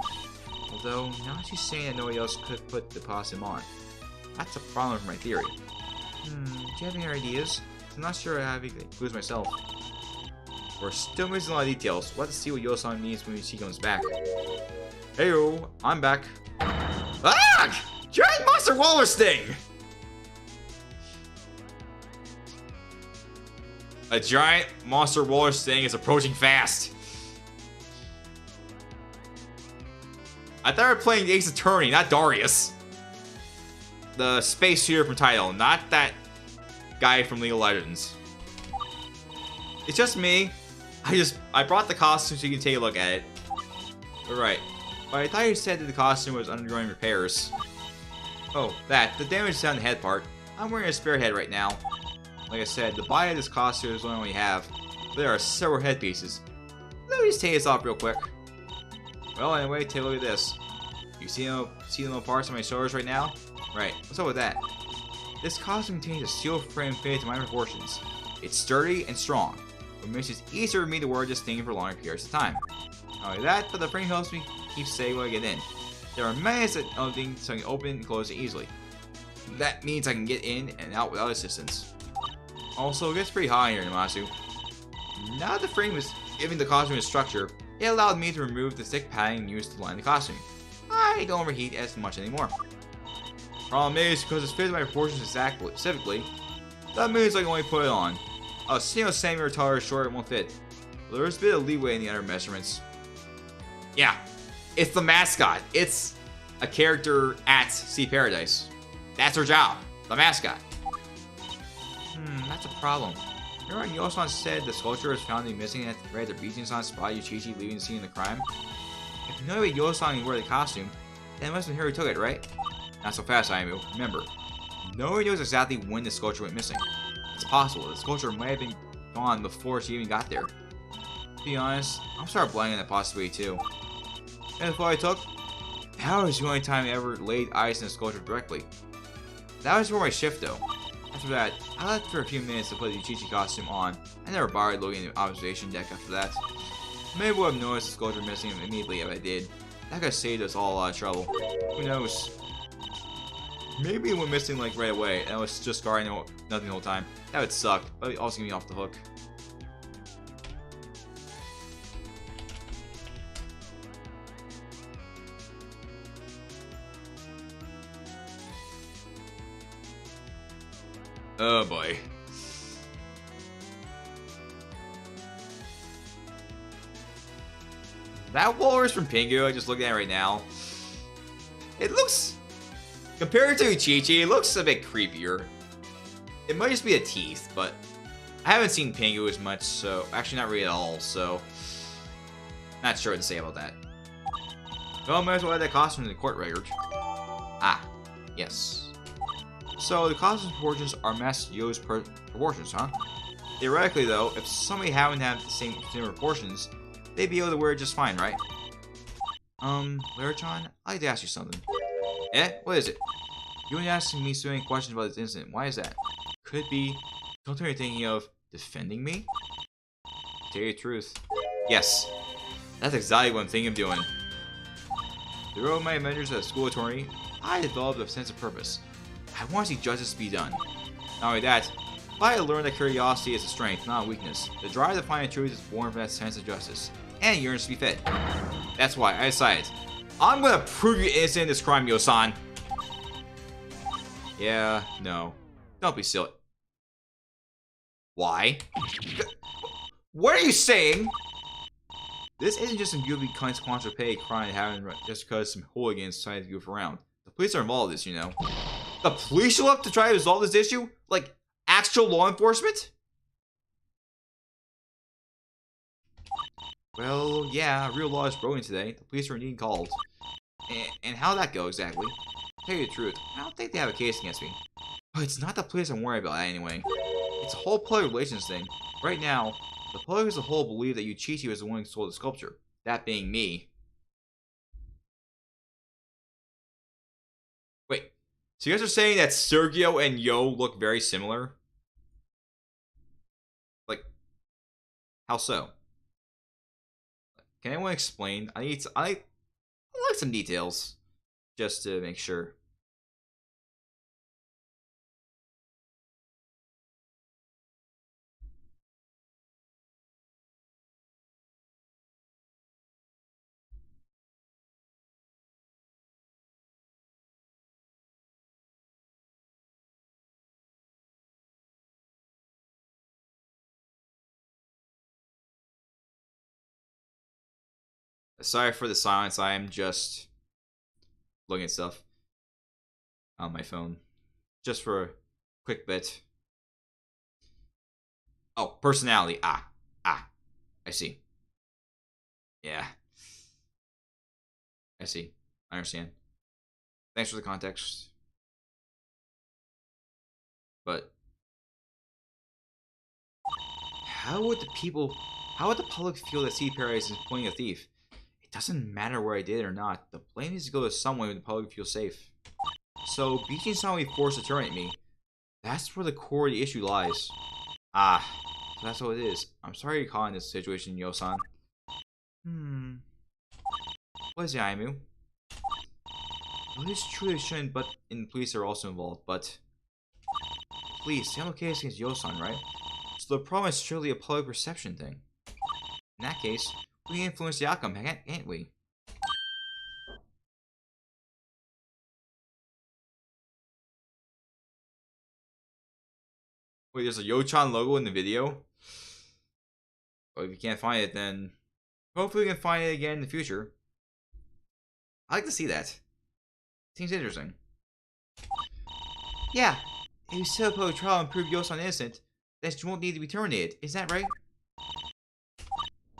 Although, now she's saying that nobody else could put the costume on. That's a problem for my theory. Do you have any ideas? I'm not sure I have any clues myself. We're still missing a lot of details. We'll have to see what Yosan means when she comes back. Heyo, I'm back. Ah! Giant monster waller sting! A giant monster waller sting is approaching fast. I thought we were playing Ace Attorney, not Darius. The space shooter from Title, not that guy from League of Legends. It's just me. I brought the costume so you can take a look at it. Alright. But I thought you said that the costume was undergoing repairs. Oh, the damage is on the head part. I'm wearing a spare head right now. Like I said, the body of this costume is the one we have. But there are several headpieces. Let me just take this off real quick. Well, anyway, take a look at this. You see the little parts on my shoulders right now? Right, what's up with that? This costume contains a steel frame fitted to my proportions. It's sturdy and strong, which makes it easier for me to wear this thing for longer periods of time. Not only that, but the frame helps me keep steady when I get in. There are magnets that things so I can open and close it easily. That means I can get in and out without assistance. Also, it gets pretty hot here in Namasu. Now that the frame is giving the costume its structure, it allowed me to remove the thick padding used to line the costume. I don't overheat as much anymore. Problem is, because it's fitted my proportions specifically, that means I can only put it on. A single centimeter taller or shorter won't fit. But there's a bit of leeway in the other measurements. Yeah, it's the mascot. It's a character at Sea Paradise. That's her job, the mascot. That's a problem. Remember when Yosan said the sculpture was found to be missing at the beaching spot Yuichi leaving the scene of the crime? If no way Yosan can wear the costume, then it must have been her who took it, right? Not so fast, Aimu. Remember, no one knows exactly when the sculpture went missing. It's possible the sculpture might have been gone before she even got there. To be honest, I'm starting to blanking that possibility too. And the photo I took, that was the only time I ever laid eyes on the sculpture directly. That was for my shift though. After that, I left for a few minutes to put the Uchichi costume on. I never bothered looking at the observation deck after that. Maybe I would have noticed the sculpture missing immediately if I did. That could have saved us all a lot of trouble. Who knows? Maybe it went missing like right away and I was just guarding nothing the whole time. That would suck, but it would also get me off the hook. Oh boy. That walrus from Pingu I just looked at right now. It looks, compared to Uchichi, it looks a bit creepier. It might just be the teeth, but I haven't seen Pingu as much, so actually not really at all, so not sure what to say about that. Well, might as well add that costume in the court record. Ah, yes. So the costume proportions are Master Yo's proportions, huh? Theoretically though, if somebody happened to have the same proportions, they'd be able to wear it just fine, right? Larachan, I'd like to ask you something. Eh? What is it? You ain't asking me so many questions about this incident. Why is that? Could it be something you're thinking of defending me? To tell you the truth. Yes. That's exactly what I'm thinking of doing. Throughout my adventures as a school attorney, I developed a sense of purpose. I want to see justice be done. Not only that, but I learned that curiosity is a strength, not a weakness. The drive to find the truth is born from that sense of justice, and yearns to be fed. That's why I decided, I'm gonna prove you innocent in this crime, Yosan. Yeah, no. Don't be silly. Why? What are you saying? This isn't just some goofy consequential pay crime happening just because some hooligans decided to goof around. The police are involved in this, you know. The police show up to try to resolve this issue? Like, actual law enforcement? Well, yeah, real law is broken today. The police are indeed called. And how'd that go, exactly? To tell you the truth, I don't think they have a case against me. But it's not the police I'm worried about anyway. It's a whole public relations thing. Right now, the public as a whole believe that Yuichi was the one who stole the sculpture. That being me. Wait, so you guys are saying that Sergio and Yo look very similar? Like, how so? Can anyone explain? I like some details, just to make sure. Sorry for the silence. I am just looking at stuff on my phone, just for a quick bit. Oh, personality. I see. Yeah, I see. I understand. Thanks for the context. But how would the public feel that Sea Paradise is pointing a thief? It doesn't matter where I did it or not. The blame needs to go to someone where the public feels safe. So, Beijing's not be forced to terminate me. That's where the core of the issue lies. Ah, so that's what it is. I'm sorry you're caught in this situation, Yo-san. What is it, Aimu? Well, it is true they shouldn't, but the police are also involved, but... Please, they have no case against Yo-san, right? So the problem is surely a public perception thing. In that case, we can influence the outcome, can't we? Wait, there's a Yo-chan logo in the video? Well, if you can't find it, then hopefully we can find it again in the future. I'd like to see that. Seems interesting. Yeah, if you set up a trial and prove Yo-san innocent, then she won't need to be terminated. Is that right?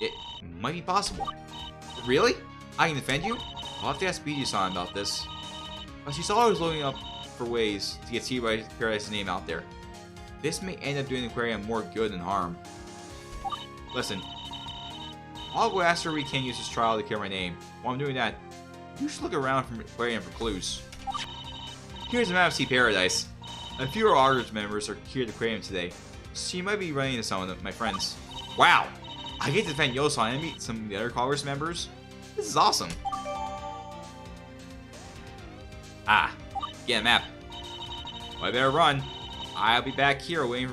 It might be possible. Really? I can defend you? I'll have to ask Biji-san about this. But she's always looking up for ways to get Sea Paradise's name out there. This may end up doing the aquarium more good than harm. Listen, I'll go ask her we can use this trial to clear my name. While I'm doing that, you should look around from the aquarium for clues. Here's a map of Sea Paradise. A few of our audience members are here at the aquarium today, so you might be running into some of my friends. Wow! I get to defend Yo-san and meet some of the other Congress members. This is awesome. Get a map. Well, I better run. I'll be back here waiting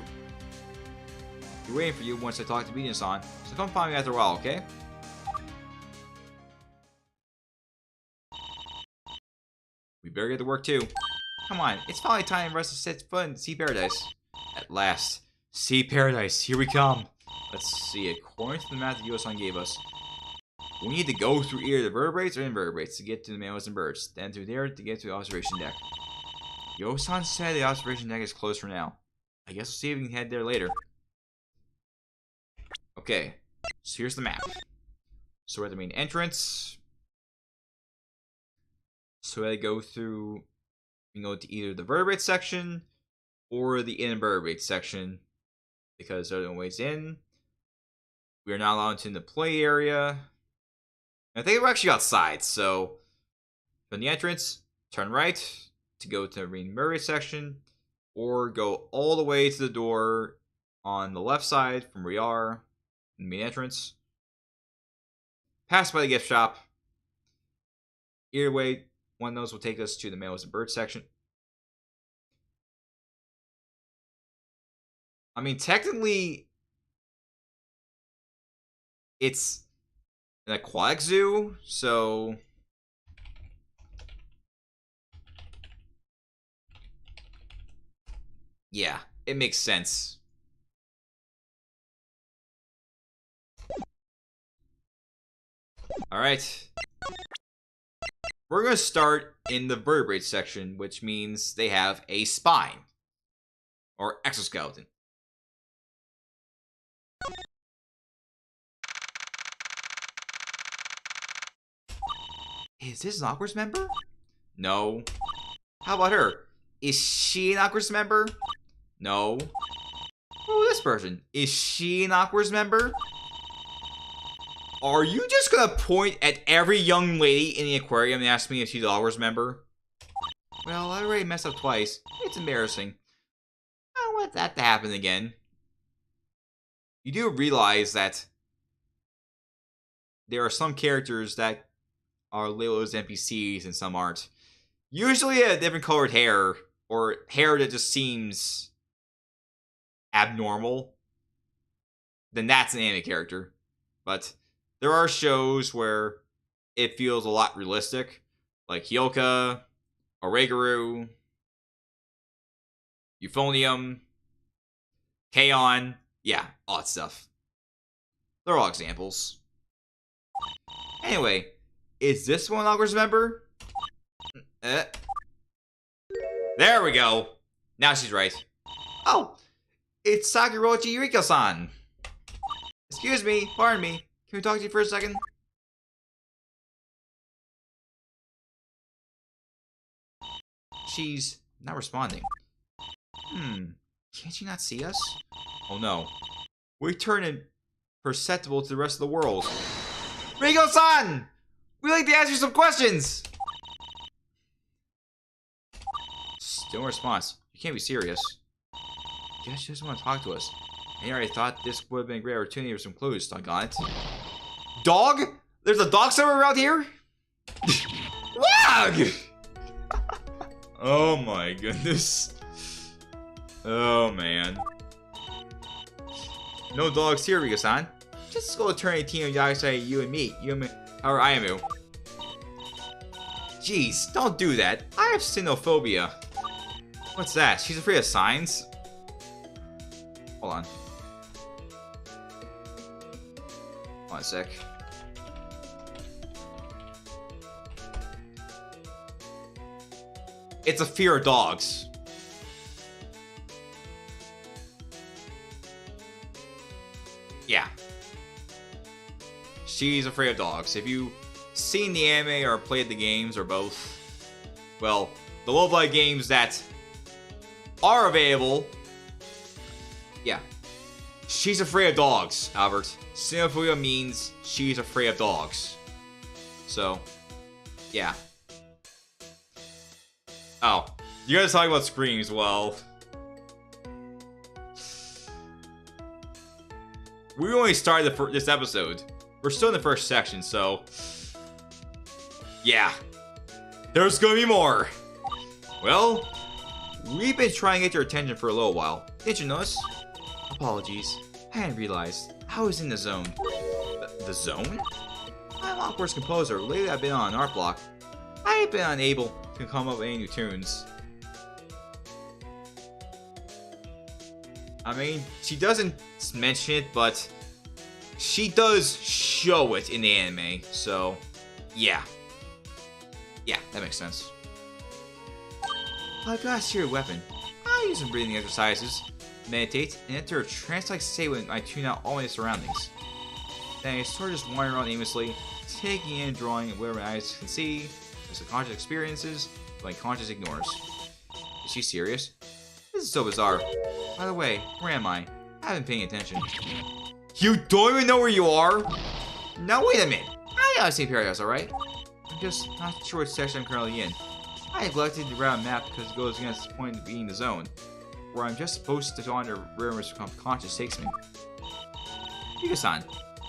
for you once I talk to Biji-san. So come find me after a while, okay? We better get to work too. Come on, it's finally time for us to set foot in Sea Paradise. At last. Sea Paradise, here we come. Let's see, according to the map that Yo-san gave us, we need to go through either the vertebrates or invertebrates to get to the mammals and birds, then through there to get to the observation deck. Yo-san said the observation deck is closed for now. I guess we'll see if we can head there later. Okay, so here's the map. So we're at the main entrance. So I go through, you can go to either the vertebrate section or the invertebrate section, because they're the only ways in. We are not allowed into the play area. I think we're actually outside, so from the entrance, turn right to go to the invertebrate section, or go all the way to the door on the left side from where we are in the main entrance. Pass by the gift shop. Either way, one of those will take us to the mammals and birds section. I mean, technically, it's an aquatic zoo, so yeah, it makes sense. Alright. We're going to start in the vertebrate section, which means they have a spine. Or exoskeleton. Is this an Awkward member? No. How about her? Is she an Awkward member? No. Oh, this person. Is she an Awkward member? Are you just gonna point at every young lady in the aquarium and ask me if she's an Awkward member? Well, I already messed up twice. It's embarrassing. I don't want that to happen again. You do realize that there are some characters that are labeled as NPCs and some aren't. Usually a different colored hair, or hair that just seems abnormal, then that's an anime character. But there are shows where it feels a lot realistic, like Hyoka, Oreguru, Euphonium, K-On! Yeah, all that stuff. They're all examples. Anyway, is this one Awkward member? There we go. Now she's right. Oh, it's Sakurochi Yuriko-san. Excuse me, pardon me. Can we talk to you for a second? She's not responding. Can't she not see us? Oh no. We turn imperceptible to the rest of the world. Rigo-san! We'd like to ask you some questions! Still no response. You can't be serious. Guess she doesn't want to talk to us. I already thought this would have been a great opportunity for some clues. Doggone it. Dog? There's a dog somewhere around here? Wag! Oh my goodness. Oh man. No dogs here, Rigo-san. Just go turn a team of Yakusai, you and me. Or Ayamu. Jeez, don't do that. I have cynophobia. What's that? She's afraid of signs? Hold on. Hold on a sec. It's a fear of dogs. Yeah. She's afraid of dogs. If you've seen the anime or played the games or both, well, the Love Live games that are available, yeah. She's afraid of dogs, Albert. Cynophobia means she's afraid of dogs. So, yeah. Oh, you guys talking about screams? Well, we only started this episode. We're still in the first section, so yeah, there's gonna be more. Well, we've been trying to get your attention for a little while. Didn't you notice? Apologies, I hadn't realized. I was in the zone. The zone? I'm Awkward's composer. Lately I've been on an art block. I've been unable to come up with any new tunes. I mean, she doesn't mention it, but she does show it in the anime, so yeah. Yeah, that makes sense. I've got a secret weapon. I use some breathing exercises, meditate, and enter a trance-like state when I tune out all my surroundings. Then I sort of just wander around aimlessly, taking in and drawing whatever my eyes can see, my subconscious experiences, but my conscious ignores. Is she serious? This is so bizarre. By the way, where am I? I haven't been paying attention. You don't even know where you are? Now wait a minute. I gotta see Paradise, alright? I'm just not sure which section I'm currently in. I neglected to grab a map because it goes against the point of being the zone, where I'm just supposed to wander wherever my subconscious takes me. Yuka-san,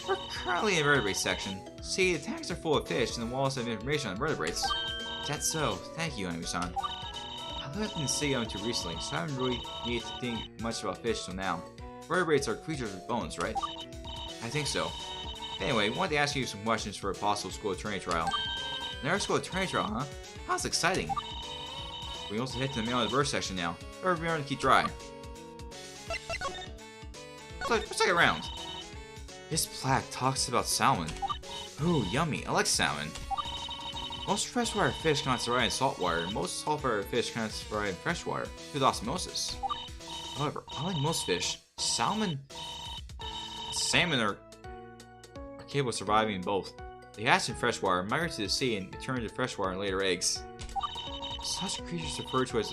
we're currently in the vertebrate section. See, the tanks are full of fish and the walls have information on vertebrates. That's so. Thank you, Anu-san. I lived in the city until recently, so I haven't really needed to think much about fish till now. Vertebrates are creatures with bones, right? I think so. Anyway, I wanted to ask you some questions for a possible school attorney trial. Another school attorney trial, huh? How's exciting. We also head to the mail of the bird section now. Or we are to keep dry. Let's take it around. This plaque talks about salmon. Ooh, yummy. I like salmon. Most freshwater fish cannot survive in saltwater. Most saltwater fish cannot survive in freshwater due to osmosis. However, unlike most fish, salmon are capable of surviving in both. They hatch in freshwater, migrate to the sea, and return to freshwater and lay their eggs. Such creatures are referred to as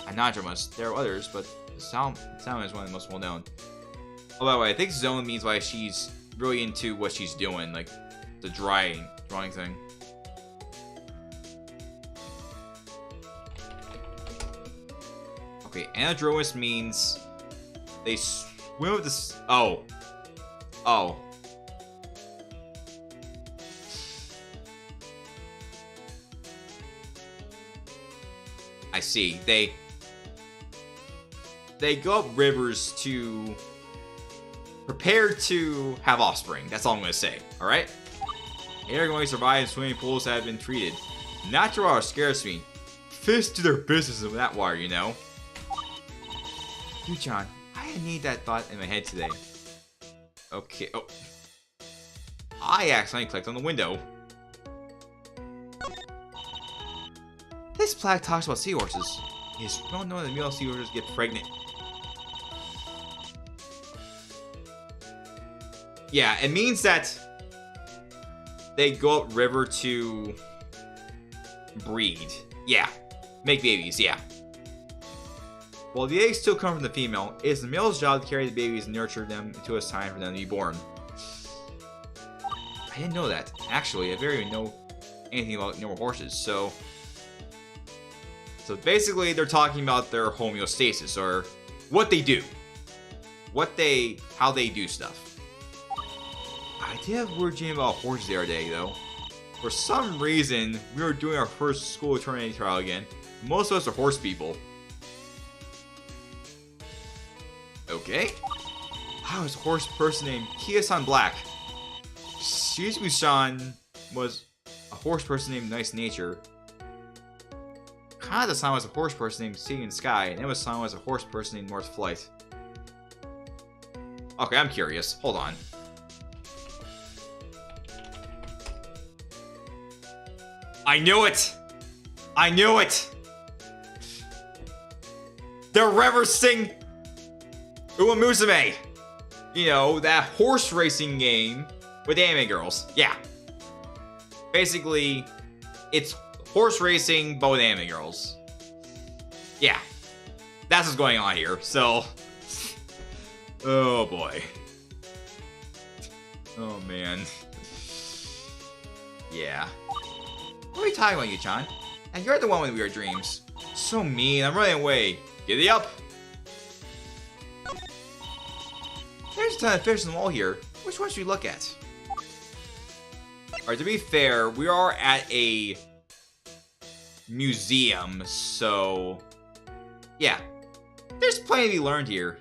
anadromous. There are others, but the salmon is one of the most well known. Oh, by the way, I think zone means why she's really into what she's doing, like the drawing thing. Okay, anadromous means they swim with this. Oh. I see. They go up rivers to prepare to have offspring. That's all I'm gonna say. All right. They are going to survive in swimming pools that have been treated. Natural water scares me. Fish do their business in that water, you know. Yu-chan, I need that thought in my head today. Okay. Oh. I accidentally clicked on the window. This plaque talks about seahorses. It is well known that male seahorses get pregnant. Yeah, it means that they go up river to breed. Yeah, make babies, yeah. While the eggs still come from the female, it is the male's job to carry the babies and nurture them until it's time for them to be born. I didn't know that. Actually, I barely know anything about normal horses, so basically they're talking about their homeostasis, or what they do. How they do stuff. I did have a weird dream about horses the other day, though. For some reason, we were doing our first school eternity trial again. Most of us are horse people. Okay. I was a horse person named Kia-san Black. Shizuku-san was a horse person named Nice Nature. Kanada-san was a horse person named Sea and Sky, and Emma-san was a horse person named North Flight. Okay, I'm curious. Hold on. I knew it! I knew it! They're referencing Uemusume! You know, that horse racing game with anime girls. Yeah. Basically, it's horse racing but with anime girls. Yeah. That's what's going on here, so... Oh boy. Oh man. Yeah. What are you talking about, Yu-chan? And you're the one with weird dreams. So mean, I'm running away. Giddy up! There's a ton of fish in the wall here. Which one should we look at? Alright, to be fair, we are at a museum, so... Yeah. There's plenty to be learned here.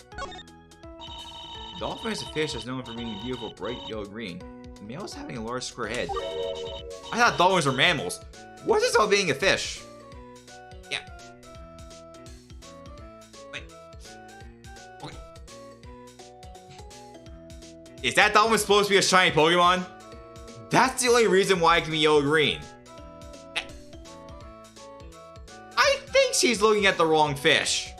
Dolphin is a fish that's known for being beautiful, bright yellow-green. The male is having a large square head. I thought dolphins were mammals. What's this about being a fish? Yeah. Wait. Okay. Is that dolphin supposed to be a shiny Pokemon? That's the only reason why it can be yellow-green. I think she's looking at the wrong fish.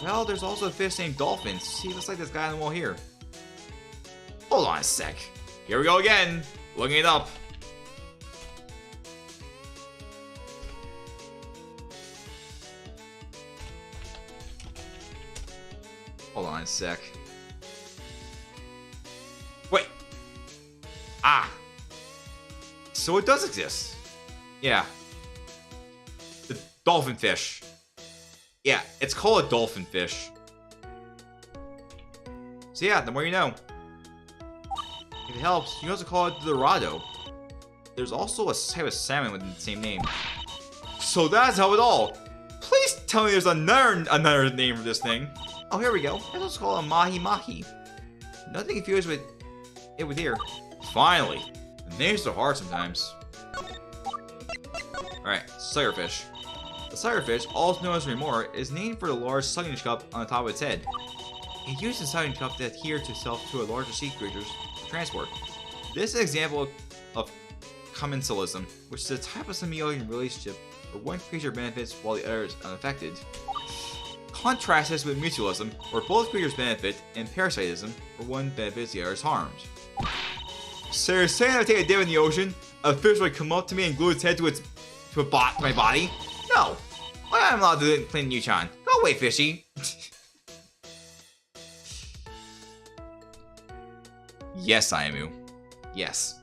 Well, there's also a fish named Dolphin. See, looks like this guy on the wall here. Hold on a sec. Here we go again. Looking it up. Hold on a sec. Wait. Ah. So it does exist. Yeah. The dolphin fish. Yeah, it's called a dolphin fish. So yeah, the more you know. If it helps, you can also call it the Dorado. There's also a type of salmon with the same name. So that's how it all. Please tell me there's another name for this thing. Oh, here we go. Let's also call it a Mahi Mahi. Nothing confused with it with here. Finally. The names are hard sometimes. Alright, suckerfish. The suckerfish, also known as remora, is named for the large suction cup on the top of its head. It uses the suction cup to adhere to itself to a larger sea creature's transport. This is an example of commensalism, which is a type of symbiotic relationship where one creature benefits while the other is unaffected. Contrast this with mutualism, where both creatures benefit, and parasitism, where one benefits, the other is harmed. So you're saying I take a dip in the ocean, a fish would come up to me and glue its head to my body? No. Why am I allowed to do it in Clinton Yuchan? Go away, fishy. Yes, Ayamu. Yes.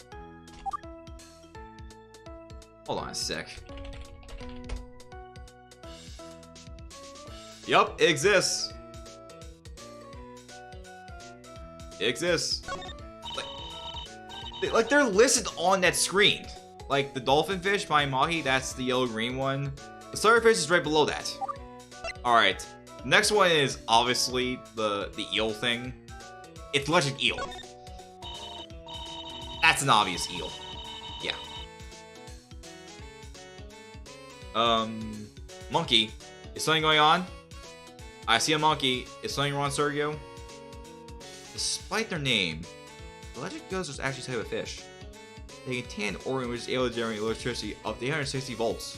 Hold on a sec. Yup, it exists. It exists. Like they're listed on that screen. Like the dolphin fish by Mahi, that's the yellow green one. The starfish is right below that. Alright. Next one is obviously the eel thing. It's electric eel. That's an obvious eel. Yeah. Monkey. Is something going on? I see a monkey. Is something wrong, Sergio? Despite their name, electric eels are actually a type of fish. They contain an organ which is able to generate electricity up to 860 volts.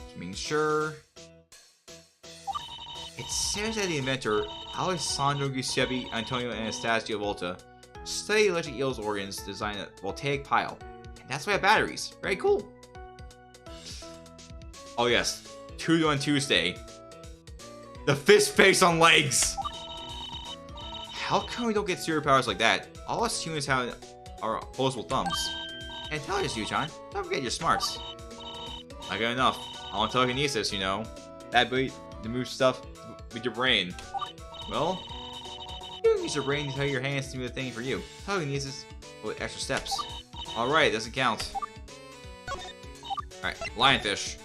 Just making sure. It says that the inventor, Alessandro Giuseppe Antonio Anastasio Volta, studied electric eel's organs to design a voltaic pile. And that's why I have batteries. Very cool. Oh yes, 2 on Tuesday. The fist face on legs! How come we don't get superpowers like that? All us humans have are opposable thumbs. And intelligence, Yuchan. Don't forget your smarts. Not good enough. I want telekinesis, you know. That ability to move stuff with your brain. Well, you can use your brain to tell your hands to do the thing for you. Telekinesis with extra steps. Alright, doesn't count. Alright, lionfish.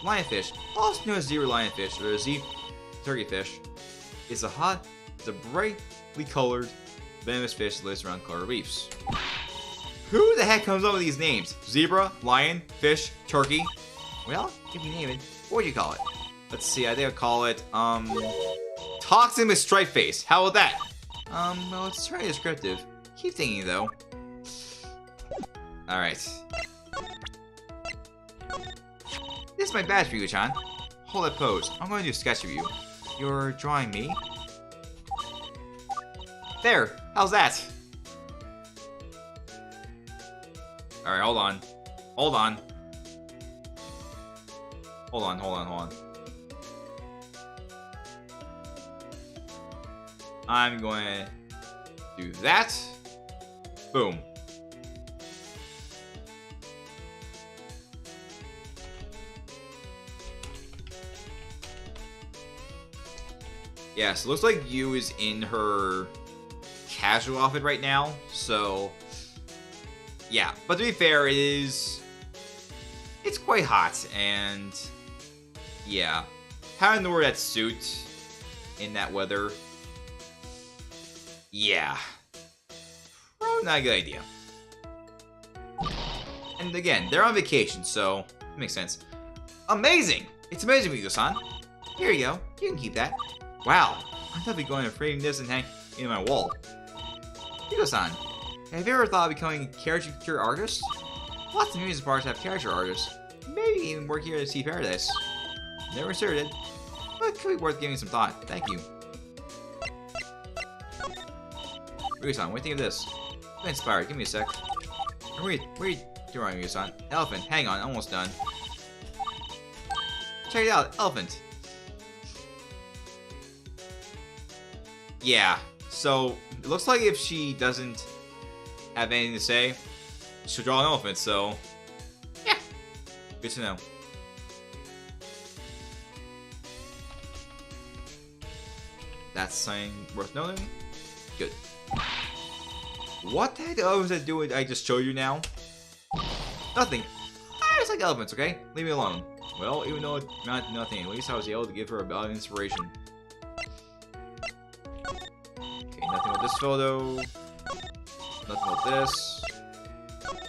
Lionfish, also known as zebra lionfish or Z turkeyfish, is a brightly colored, venomous fish that lives around coral reefs. Who the heck comes up with these names? Zebra, lion, fish, turkey? Well, if you name it, what would you call it? Let's see, I think I'll call it, Toxin with Stripe Face. How about that? Well, it's very descriptive. Keep thinking, though. Alright. This is my badge for you, Chan. Hold that pose. I'm going to do a sketch of you. You're drawing me? There! How's that? Alright, hold on. Hold on. Hold on, hold on, hold on. I'm going to do that. Boom. Yeah, so it looks like Yu is in her casual outfit right now, so yeah. But to be fair, it's quite hot, and yeah, having to wear that suit in that weather, yeah, probably not a good idea. And again, they're on vacation, so it makes sense. Amazing! It's amazing, Migo-san. Here you go. You can keep that. Wow, I thought I'd be going to frame this and hang in my wall. Migo-san, have you ever thought of becoming a caricature artist? Lots of amusement parks have caricature artists. Maybe even work here to see paradise. Never considered it, but it could be worth giving some thought. Thank you. Migo-san, what do you think of this? I'm inspired. Give me a sec. Where are you doing, Migo-san? Elephant. Hang on, almost done. Check it out, elephant. Yeah, so it looks like if she doesn't have anything to say, she'll draw an elephant, so yeah, good to know. That's something worth noting. Good. What the heck was I doing? I just showed you now? Nothing. I just like elephants, okay? Leave me alone. Well, even though it's not nothing, at least I was able to give her a bit of inspiration. Nothing with this photo. Nothing with this.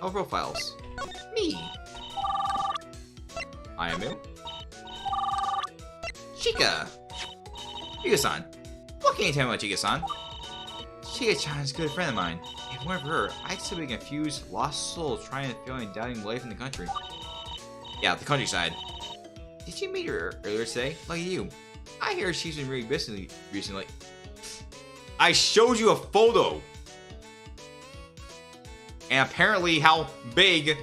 Oh, profiles. Me. Ayamu. Chika. Chika-san. What can you tell me about Chika-san? Chika-chan's a good friend of mine. If it weren't for her, I'd still be a confused, lost soul trying to feel and doubting life in the country. Yeah, the countryside. Did you meet her earlier today? Like you. I hear she's been really busy recently. I showed you a photo. And apparently how big,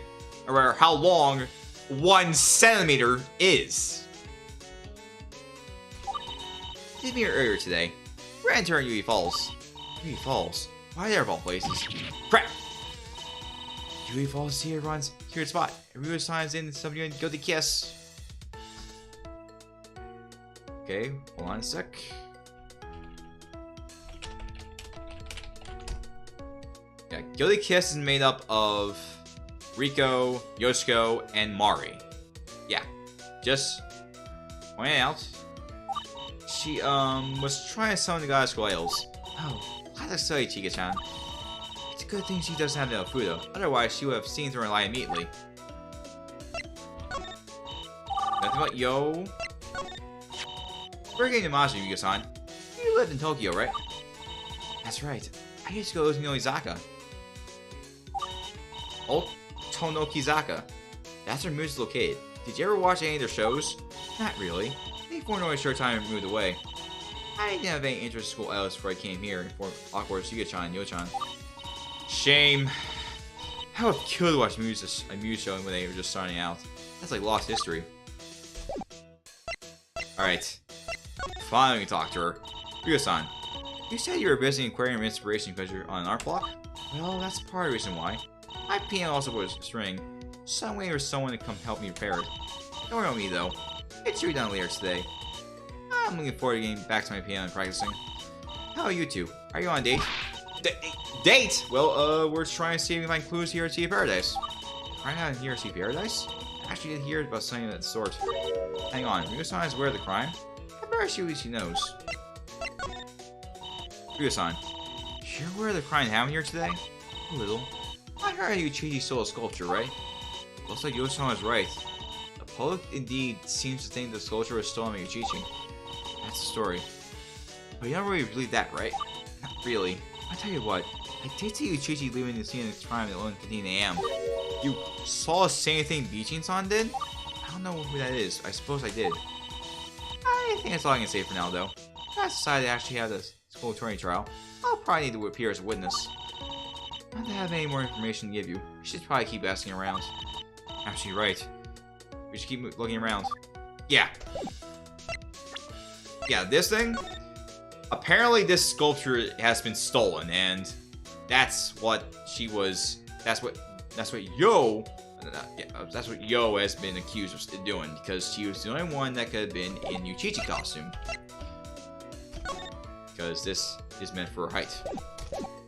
or how long, 1 centimeter is. Did meet her earlier today. We're entering UV Falls. UV Falls? Why are there of all places? Crap! UV Falls here runs here spot. Everyone signs in, somebody go to kiss. Okay, hold on a sec. Yeah, Guilty Kiss is made up of Rico, Yoshiko, and Mari. Yeah, just pointing out. She was trying to summon the goddess Goyles. Oh, glad to tell you, Chika-chan. It's a good thing she doesn't have enough food though. Otherwise, she would have seen through her line immediately. Nothing about Yo. We're getting to Mazu, Yuga-san. You live in Tokyo, right? That's right. I used to go to Nozaka. Oh, Tonokizaka. That's where Moose is located. Did you ever watch any of their shows? Not really. They formed only a short time and moved away. I didn't have any interest in school else before I came here and formed awkward Yuga-chan and Yo-chan. Shame. I would have killed to watch a Muse show when they were just starting out. That's like lost history. Alright. Finally, we can talk to her. Yuga-san, you said you were busy acquiring inspiration because you're on an art block? Well, that's part of the reason why. My piano also was a string. Some way for someone to come help me repair it. Don't worry about me though. It should be done later today. I'm looking forward to getting back to my piano and practicing. How are you two? Are you on a date? Date? Well, we're trying to see if we can find clues here at Sea Paradise. Trying out here at Sea Paradise? I actually did hear about something of that sort. Hang on, Ryuga-san is aware of the crime? I better see what she knows. Ryuga-san, you're aware of the crime happening here today? A little. I heard you Yuichi stole a sculpture, right? Looks like Yo-san is right. The public indeed seems to think the sculpture was stolen by Yuichi. That's the story. But you don't really believe that, right? Not really. I tell you what, I did see Yuichi leaving the scene of the crime at 11:15 AM. You saw the same thing Beijing-san did? I don't know who that is. I suppose I did. I think that's all I can say for now, though. If I decide to actually have the school attorney trial, I'll probably need to appear as a witness. Not to have any more information to give you. We should probably keep asking around. Actually, right. We should keep looking around. Yeah. Yeah, this thing? Apparently this sculpture has been stolen, and that's what she was... That's what Yo... that's what Yo has been accused of doing, because she was the only one that could have been in Yuichi costume. Because this is meant for her height.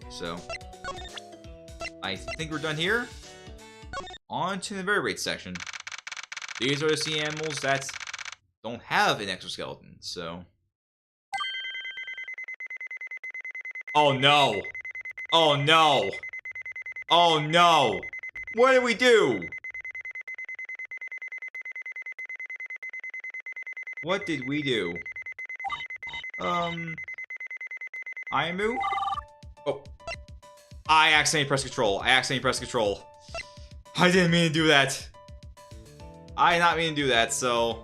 So... I think we're done here. On to the vertebrate section. These are the sea animals that don't have an exoskeleton, so... Oh no! Oh no! Oh no! What did we do? What did we do? Aimu? Oh. I accidentally pressed control. I didn't mean to do that. I did not mean to do that, so...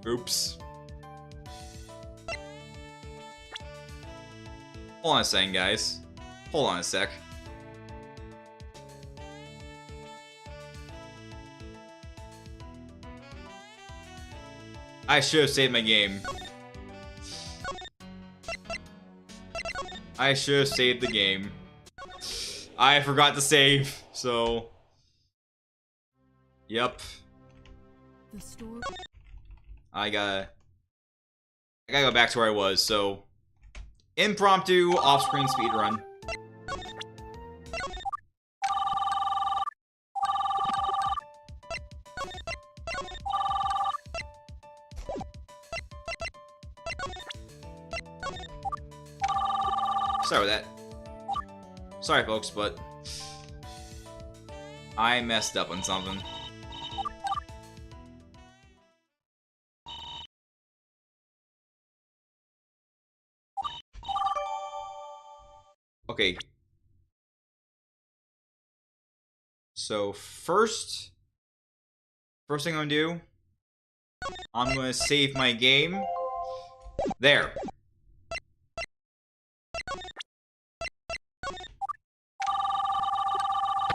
Oops. Hold on a second, guys. Hold on a sec. I should have saved my game. I should have saved the game. I forgot to save, so... Yep. The store. I gotta go back to where I was, so... Impromptu off-screen speedrun. Sorry with that. Sorry, folks, but I messed up on something. Okay. So first thing I'm gonna do, I'm gonna save my game. There.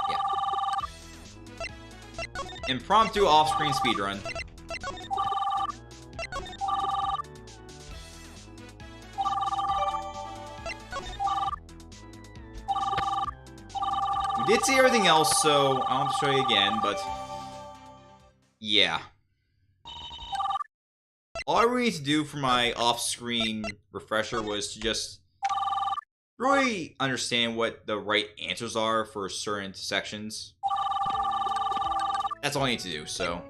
Yeah. Impromptu off-screen speedrun. We did see everything else, so I don't have to show you again, but yeah. All I really need to do for my off-screen refresher was to just really understand what the right answers are for certain sections. That's all I need to do, so.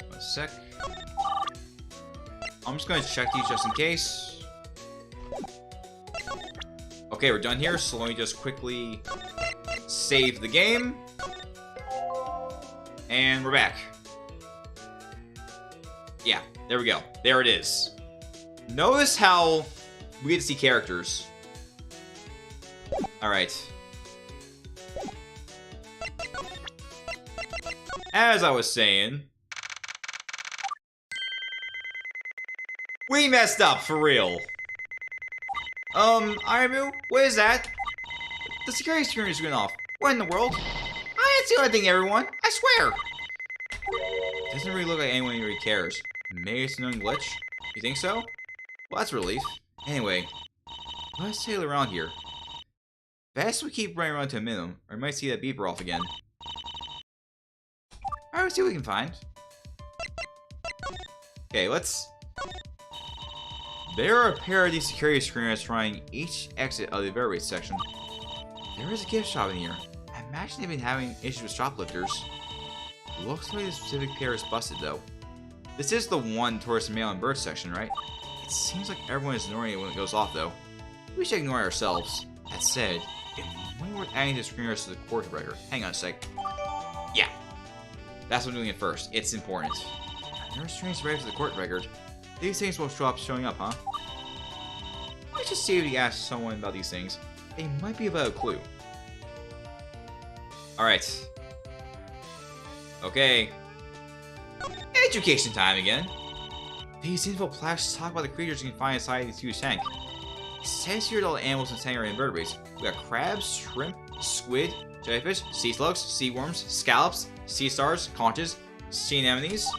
One sec. I'm just gonna check these just in case. Okay, we're done here, so let me just quickly save the game. And we're back. Yeah, there we go. There it is. Notice how we get to see characters. Alright. As I was saying, we messed up, for real. Aramu, what is that? The security screen is going off. What in the world? I didn't see anything, everyone. I swear. Doesn't really look like anyone really cares. Maybe it's an annoying glitch. You think so? Well, that's a relief. Anyway, let's sail around here. Best we keep running around to a minimum, or we might see that beeper off again. Alright, let's see what we can find. Okay, let's... There are a pair of these security screeners trying each exit of the vertebrate section. There is a gift shop in here. I imagine they've been having issues with shoplifters. Looks like the specific pair is busted though. This is the one towards the mail and bird section, right? It seems like everyone is ignoring it when it goes off though. We should ignore it ourselves. That said, it might be worth adding the screeners to the court record. Hang on a sec. Yeah. That's what I'm doing it first. It's important. There are screeners ready for the court record. These things will show up showing up, huh? Let's just see if we ask someone about these things. They might be about a clue. Alright. Okay. Education time again. These info plaques talk about the creatures you can find inside this huge tank. It says here that all the animals in the tank are invertebrates. We got crabs, shrimp, squid, jellyfish, sea slugs, sea worms, scallops, sea stars, conches, sea anemones.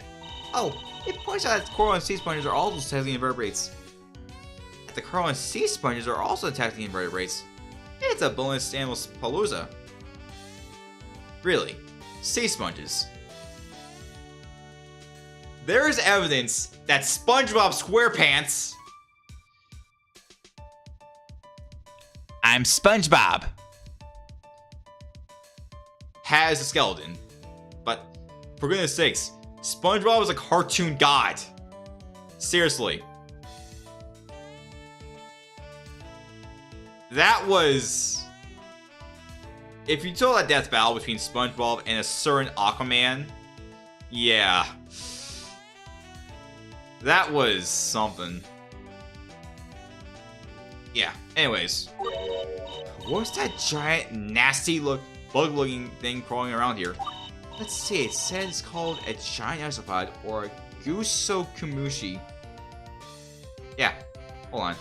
Oh, it points out that coral and sea sponges are also technically invertebrates. That the coral and sea sponges are also technically invertebrates. It's a bonus animals palooza. Really, sea sponges. There is evidence that SpongeBob SquarePants. I'm SpongeBob. Has a skeleton. But, for goodness sakes, SpongeBob is a cartoon god. Seriously. That was... If you saw that death battle between SpongeBob and a certain Aquaman, yeah. That was something. Yeah, anyways. What's that giant, nasty bug-looking thing crawling around here? Let's see, it says it's called a giant isopod or a Gusokumushi. Yeah, hold on.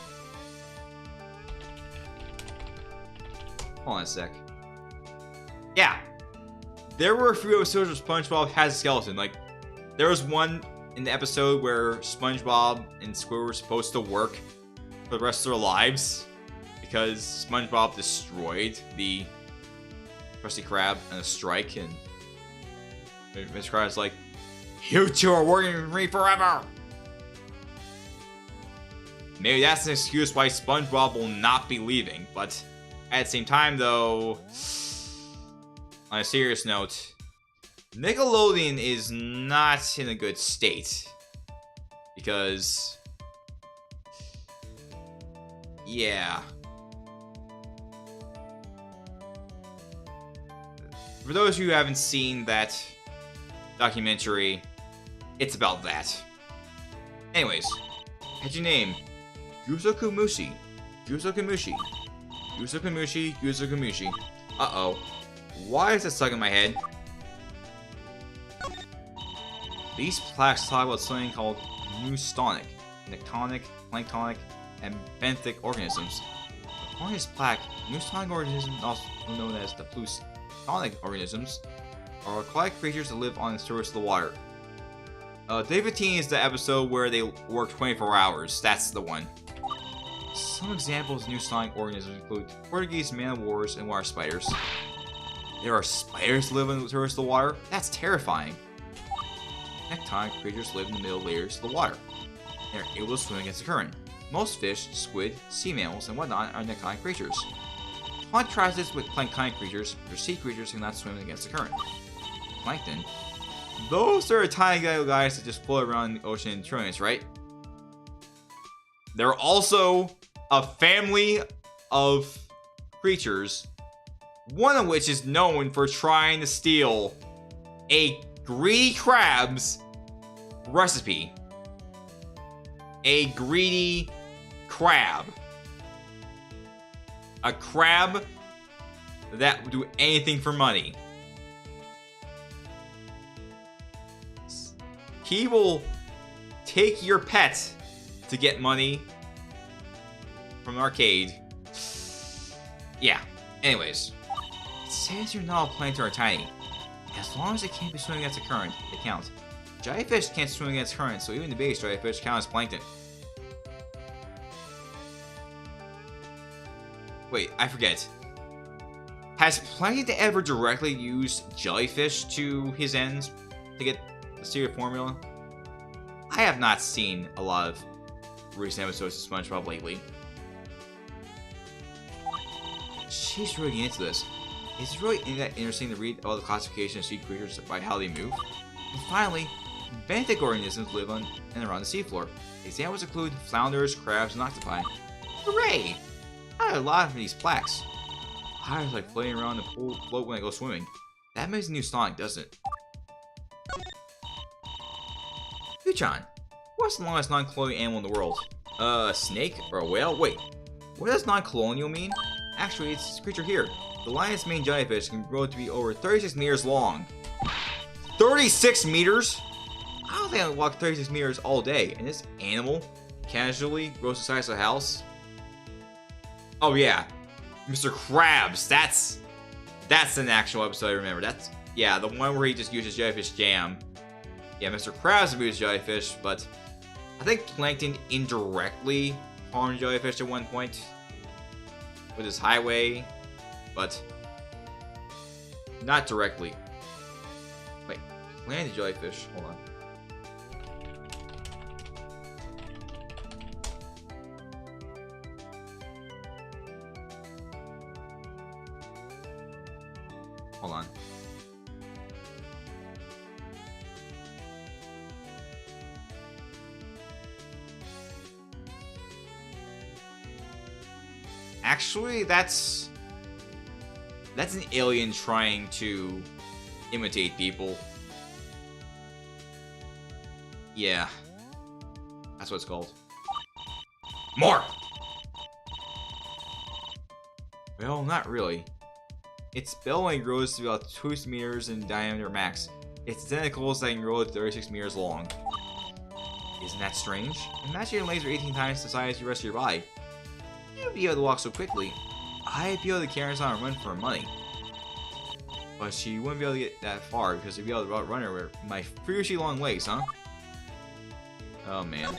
Hold on a sec. Yeah, there were a few episodes where SpongeBob has a skeleton. Like, there was one in the episode where SpongeBob and Squidward were supposed to work for the rest of their lives because SpongeBob destroyed the Krusty Krab in a strike, and Mr. Krabs like, "You two are working with me forever." Maybe that's an excuse why SpongeBob will not be leaving, but at the same time, though, on a serious note, Nickelodeon is not in a good state because, yeah, For those of you who haven't seen that documentary, it's about that. Anyways, catchy name. Yuzokumushi. Yuzokumushi. Yuzokumushi. Yuzokumushi. Uh-oh. Why is it stuck in my head? These plaques talk about something called neustonic, nectonic, planktonic, and benthic organisms. According to this plaque, neustonic organisms, also known as the plutonic organisms, are aquatic creatures that live on the surface of the water. Day 15 is the episode where they work 24 hours. That's the one. Some examples of neustonic organisms include Portuguese man-o'-wars and water spiders. There are spiders that live on the surface of the water? That's terrifying. Nectonic creatures live in the middle layers of the water. They are able to swim against the current. Most fish, squid, sea mammals, and whatnot are nectonic creatures. Contrast this with planktonic creatures, which are sea creatures who cannot swim against the current. Plankton. Those are tiny little guys that just float around the ocean in trillions, right? They're also a family of creatures, one of which is known for trying to steal a greedy crab's recipe. A greedy crab. A crab that would do anything for money. He will take your pet to get money from an arcade. Yeah. Anyways. It says you're not a plankton or tiny. As long as it can't be swimming against the current, it counts. Jellyfish can't swim against current, so even the biggest jellyfish count as plankton. Wait, I forget. Has Plankton ever directly used jellyfish to his ends to get the secret formula? I have not seen a lot of recent episodes of SpongeBob lately. She's really getting into this. It's really interesting to read about the classification of sea creatures by how they move. And finally, benthic organisms live on and around the seafloor. Examples include flounders, crabs, and octopi. Hooray! I have a lot of these plaques. I was like floating around the pool float when I go swimming. That makes a new sonic, doesn't it? Fuchan, what's the longest non-colonial animal in the world? A snake or a whale? Wait, what does non-colonial mean? Actually, it's this creature here. The lion's mane jellyfish can grow to be over 36 meters long. 36 meters? I don't think I would walk 36 meters all day. And this animal casually grows the size of a house. Oh yeah, Mr. Krabs. That's an actual episode I remember. That's, yeah, the one where he just uses jellyfish jam. Yeah, Mr. Krabs abused jellyfish, but I think Plankton indirectly harmed jellyfish at one point with his highway, but not directly. Wait, landed jellyfish. Hold on. Hold on. Actually, that's an alien trying to imitate people. Yeah. That's what it's called. More! Well, not really. Its bill only grows to about 2 meters in diameter max. Its tentacles that can grow to 36 meters long. Isn't that strange? Imagine your legs are 18 times the size of the rest of your body. You'd be able to walk so quickly. I'd be able to carry on and run for money. But she wouldn't be able to get that far because she'd be able to run her with my freakishly long legs, huh? Oh man.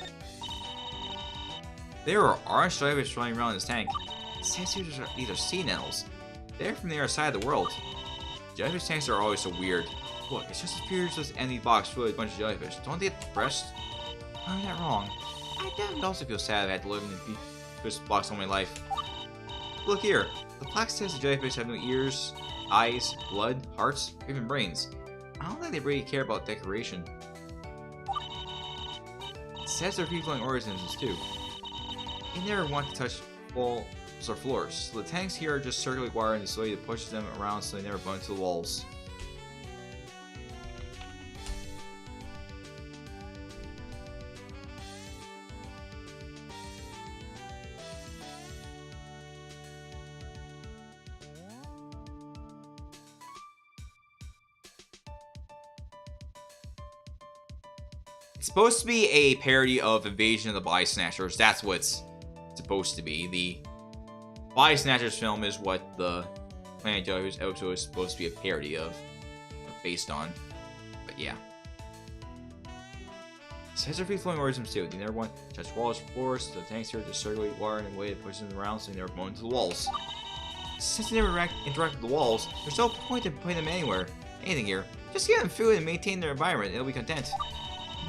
There are orange jellyfish running around in this tank. It says these are sea nettles. They're from the other side of the world. Jellyfish tanks are always so weird. Look, it's just as pure as any box filled with a bunch of jellyfish. Don't they get depressed? I'm not wrong. I definitely also feel sad if I had to live in this box all my life. Look here. The plaque says the jellyfish have no ears, eyes, blood, hearts, or even brains. I don't think they really care about decoration. It says they're free-flowing organisms too. They never want to touch full surface or floors. So the tanks here are just circular wire and the way that pushes them around so they never bump into the walls. It's supposed to be a parody of Invasion of the Body Snatchers. That's what it's supposed to be. The Body Snatchers film is what the Planet Judges episode is supposed to be a parody of, based on. But yeah. Sets are free flowing organisms too. They never want to touch walls or floors. So the tanks here just circulate water in a way that pushes them around so they never bump into the walls. Since they never interact with the walls, there's no point in putting them anywhere. Anything here. Just give them food and maintain their environment. They'll be content.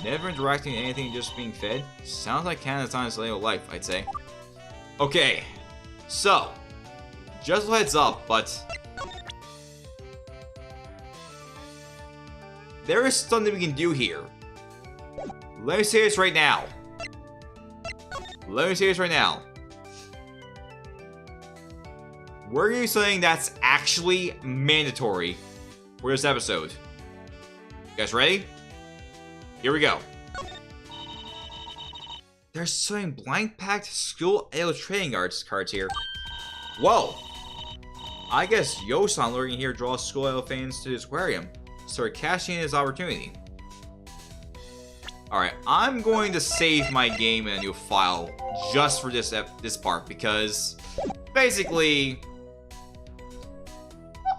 Never interacting with anything, just being fed. Sounds like Canada's on its little life, I'd say. Okay, so just a heads up, but there is something we can do here. Let me say this right now. Let me say this right now. We're gonna do something that's actually mandatory for this episode. You guys ready? Here we go. There's some blank packed school AO trading cards here. Whoa! I guess Yosan lurking here draws school AO fans to his aquarium. So cashing in his opportunity. Alright, I'm going to save my game in a new file just for this part because basically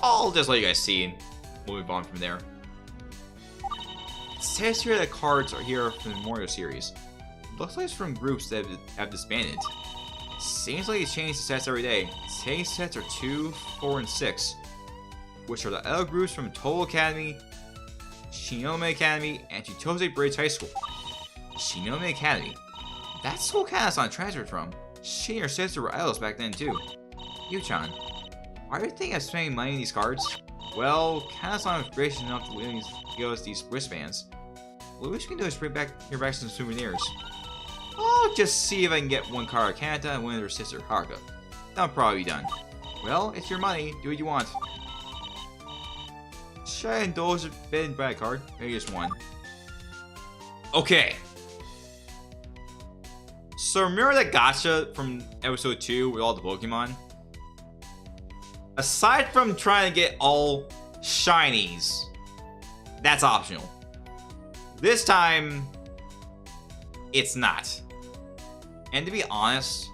I'll just let you guys see and we'll move on from there. It says here that cards are here from the Memorial Series. Looks like it's from groups that have disbanded. Seems like it's changed the sets every day. Today's sets are 2, 4, and 6, which are the L groups from Total Academy, Shinome Academy, and Chitose Bridge High School. Shinome Academy. That's school Kanasan transferred from. She and her sister were idols back then too. Yu-chan, why do you think I'm spending money on these cards? Well, Kanasan was gracious enough to give us these wristbands. What we can do is bring back some souvenirs. I'll just see if I can get one card of Kanata and one of her sister, Haruka. That'll probably be done. Well, it's your money. Do what you want. Should I indulge a bit and buy a card? Maybe just one. Okay. So remember that gacha from episode 2 with all the Pokemon? Aside from trying to get all shinies, that's optional. This time, it's not. And to be honest,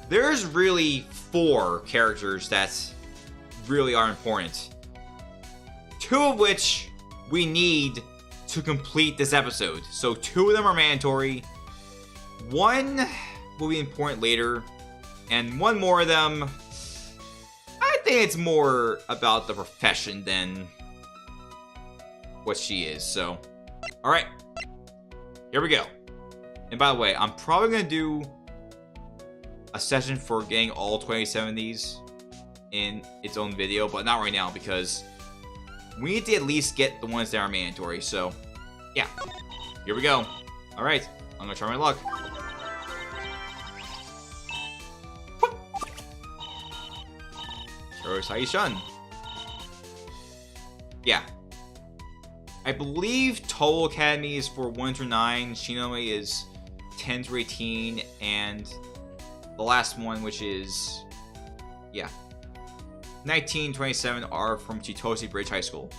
there's really 4 characters that really are important. 2 of which we need to complete this episode. So 2 of them are mandatory. 1 will be important later. And 1 more of them, I think it's more about the profession than what she is. So, alright. Here we go. And by the way, I'm probably going to do a session for getting all 27 of these in its own video, but not right now because we need to at least get the ones that are mandatory. So, yeah. Here we go. Alright. I'm going to try my luck. Sai-shun. Yeah. I believe Total Academy is for 1 through 9. Shinome is 10 through 18. And the last one, which is, yeah, 19, 27 are from Chitose Bridge High School.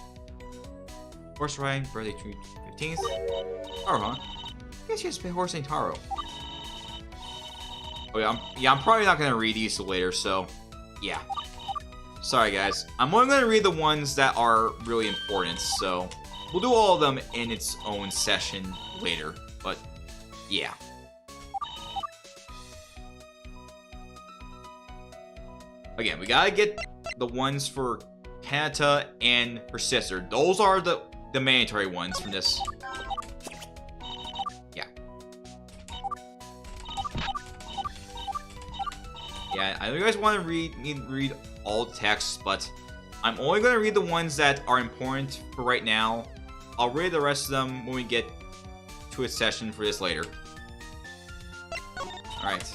Horse riding, birthday 15th. Taro, huh? I guess you have to pay horse named Taro. Oh yeah, I'm probably not gonna read these till later, so yeah. Sorry guys. I'm only gonna read the ones that are really important, so we'll do all of them in its own session later. But yeah. Again, we gotta get the ones for Kanata and her sister. Those are the mandatory ones from this. Yeah. Yeah, I know you guys want to read all the texts, but I'm only going to read the ones that are important for right now. I'll read the rest of them when we get to a session for this later. Alright.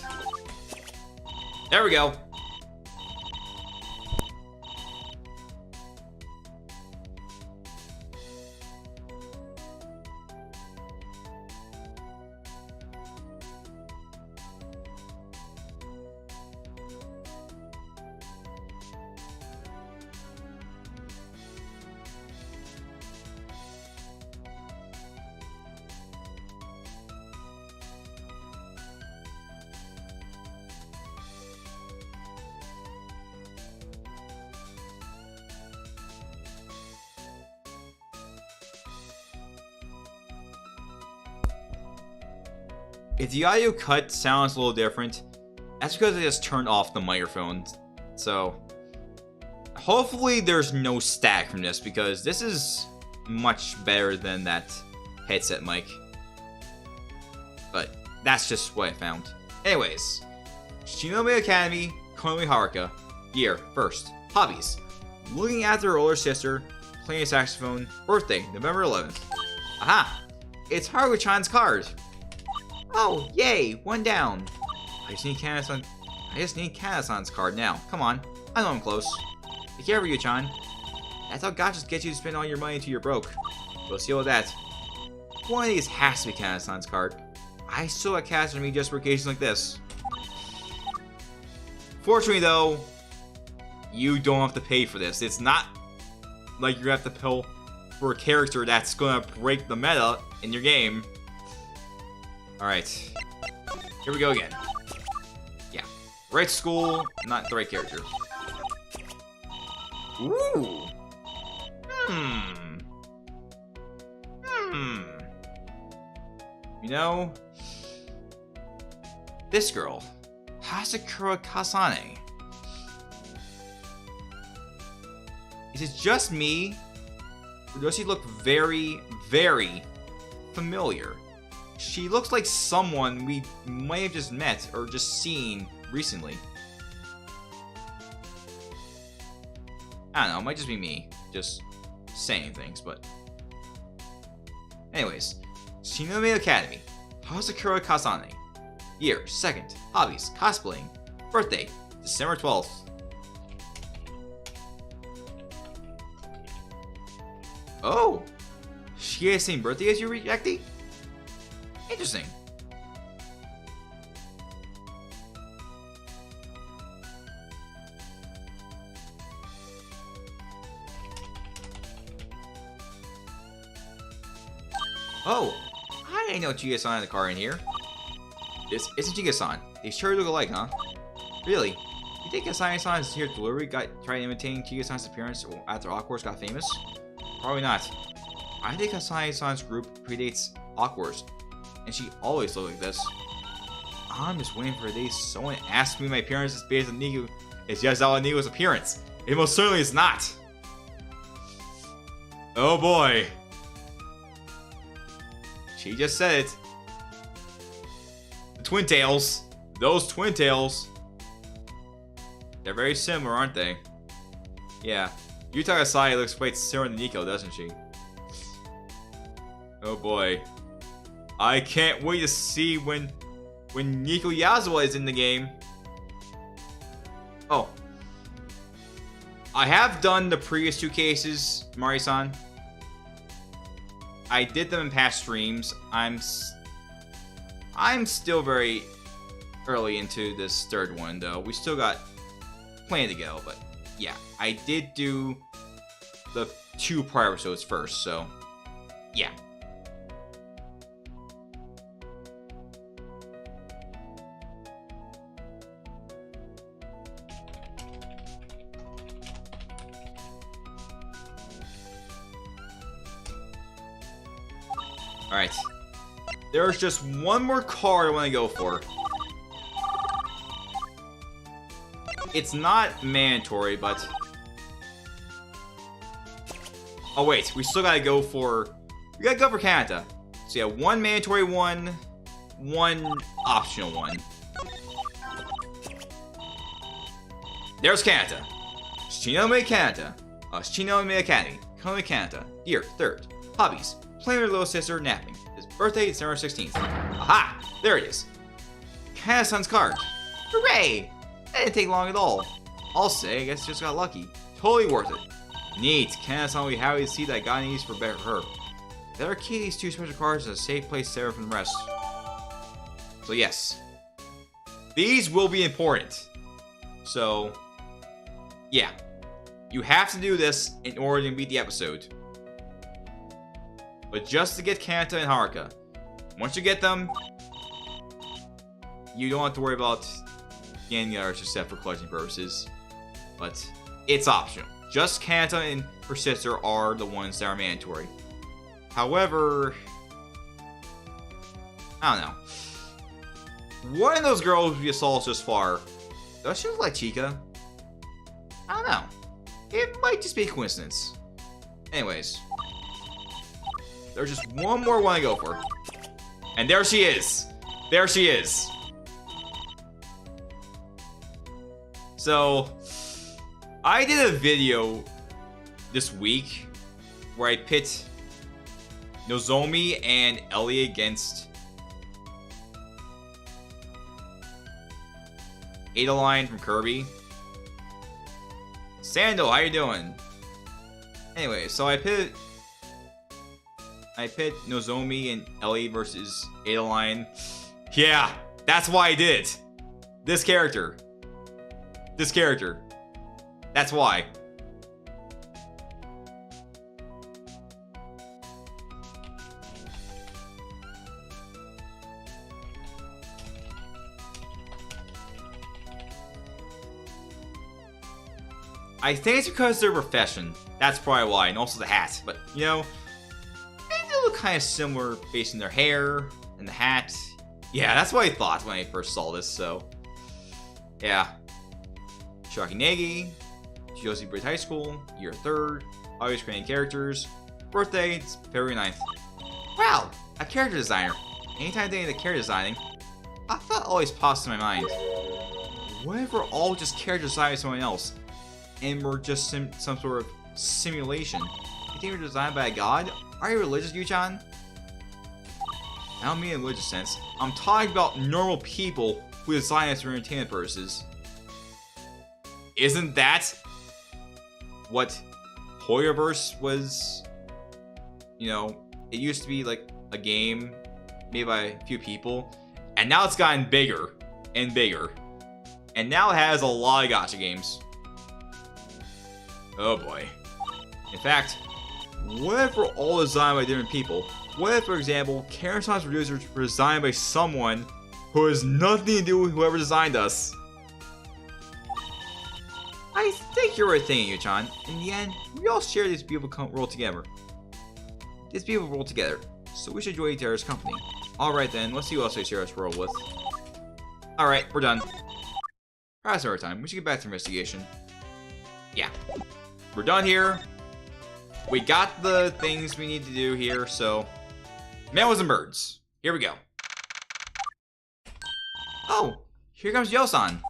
There we go. If the audio cut sounds a little different, that's because I just turned off the microphone. So hopefully there's no static from this, because this is much better than that headset mic. But that's just what I found. Anyways, Shinobi Academy, Konomi Haruka. Year, first. Hobbies. Looking after her older sister, playing a saxophone. Birthday, November 11th. Aha! It's Haruka-chan's card. Oh, yay! One down. I just need Kana-san's card now. Come on. I know I'm close. Take care of you-chan. That's how gotchas get you to spend all your money until you're broke. We'll see all that. One of these has to be Kana-san's card. I still got cash on me just for occasions like this. Fortunately, though, you don't have to pay for this. It's not like you have to pay for a character that's gonna break the meta in your game. Alright. Here we go again. Yeah. Right school, not the right character. Ooh. You know, this girl, Hasakura Kasane. Is it just me, or does she look very, very familiar? She looks like someone we might have just met or just seen recently. I don't know, it might just be me, just saying things, but... Anyways, Shinobi Academy, Hasakura Kasane. Year, second. Hobbies, cosplaying. Birthday, December 12th. Oh! She has the same birthday as you, Reacty? Interesting. Oh! I didn't know Chika-san had a car in here. This isn't Chika-san. They sure look alike, huh? Really? You think Kasane-san is here to delivery tried imitating Chika-san's appearance after Awkward's got famous? Probably not. I think Kasane-san's group predates Awkward's, and she always looked like this. I'm just waiting for a day someone asks me my appearance is based on Niku. It's just on Niku's appearance. It most certainly is not. Oh boy. She just said it. The twin tails. Those twin tails. They're very similar, aren't they? Yeah. Yu Takasaki looks quite similar to Nico, doesn't she? Oh boy. I can't wait to see when Nico Yazawa is in the game. Oh. I have done the previous two cases, Mari-san. I did them in past streams. I'm still very early into this third one, though. We still got plenty to go, but yeah, I did do the 2 prior episodes first, so yeah. Alright. There's just one more card I want to go for. It's not mandatory, but... Oh wait, we still gotta go for... We gotta go for Kanata. So yeah, 1 mandatory one, 1 optional one. There's Kanata. Shinobi Kanata. Shinobi Academy. Konomi Kanata. Year, 3rd. Hobbies. Playing with her little sister, napping. His birthday, December 16th. Aha! There it is. Kana-san's card. Hooray! That didn't take long at all. I'll say, I guess just got lucky. Totally worth it. Neat. Kana-san will be happy to see that I got these for better her. Better keep these 2 special cards in a safe place separate from the rest. So yes. These will be important. So, yeah. You have to do this in order to beat the episode. But just to get Kanata and Haruka. Once you get them, you don't have to worry about getting the others except for collecting purposes. But it's optional. Just Kanata and her sister are the ones that are mandatory. However, I don't know. one of those girls we saw just far, does she look like Chika? I don't know. It might just be a coincidence. Anyways, there's just one more one to go for. And there she is. There she is. So, I did a video this week where I pit Nozomi and Ellie against Adeline from Kirby. Sandal, how you doing? Anyway, so I pit Nozomi and Ellie versus Adeline. Yeah, that's why I did it. This character. That's why. I think it's because of their profession. That's probably why, and also the hat. But, you know, they look kind of similar based on their hair and the hat. Yeah, that's what I thought when I first saw this, so. Yeah. Shakinegi, Josie Bridge High School, year 3rd, always creating characters. Birthday, it's February 9th. Wow, a character designer. Anytime I think of character designing, a thought always pops in my mind. What if we're all just character designing someone else? And we're just some sort of simulation. You think we're designed by a god? Are you religious, Yuchan? I don't mean in a religious sense. I'm talking about normal people who design us for entertainment purposes. Isn't that what Hoyoverse was? You know, it used to be like a game made by a few people, and now it's gotten bigger and bigger. And now it has a lot of gacha games. Oh boy. In fact, what if we're all designed by different people? What if, for example, Karen-san's producers were designed by someone who has nothing to do with whoever designed us? I think you're right thinking, Yuchan. In the end, we all share these people roll together. So we should enjoy each other's company. Alright then, let's see who else we share this world with. Alright, we're done. That's our time. We should get back to investigation. Yeah. We're done here. We got the things we need to do here, so... Mammals and birds. Here we go. Oh, here comes Yosan.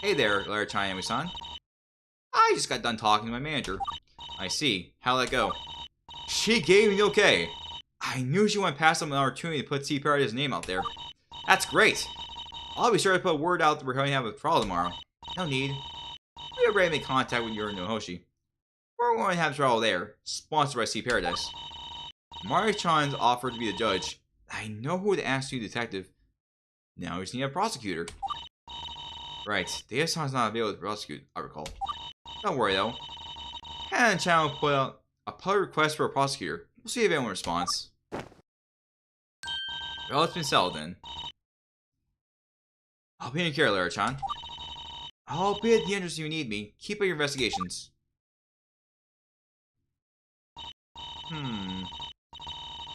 Hey there, Larachan Yami-san. I just got done talking to my manager. I see. How'd that go? She gave me the okay. I knew she wouldn't pass up an opportunity to put Sea Paradise's name out there. That's great. I'll be sure to put word out that we're going to have a trial tomorrow. No need. We already made contact with your Nohoshi. We're going to have a trial there, sponsored by Sea Paradise. Mari-chan's offered to be the judge. I know who to ask you, detective. Now we just need a prosecutor. Right, Dea-san's not available to prosecute, I recall. Don't worry though. Hana-chan will put out a public request for a prosecutor. We'll see if anyone responds. Well, it's been settled then. I'll be in care, Lara-chan. I'll be at the entrance if you need me. Keep up your investigations.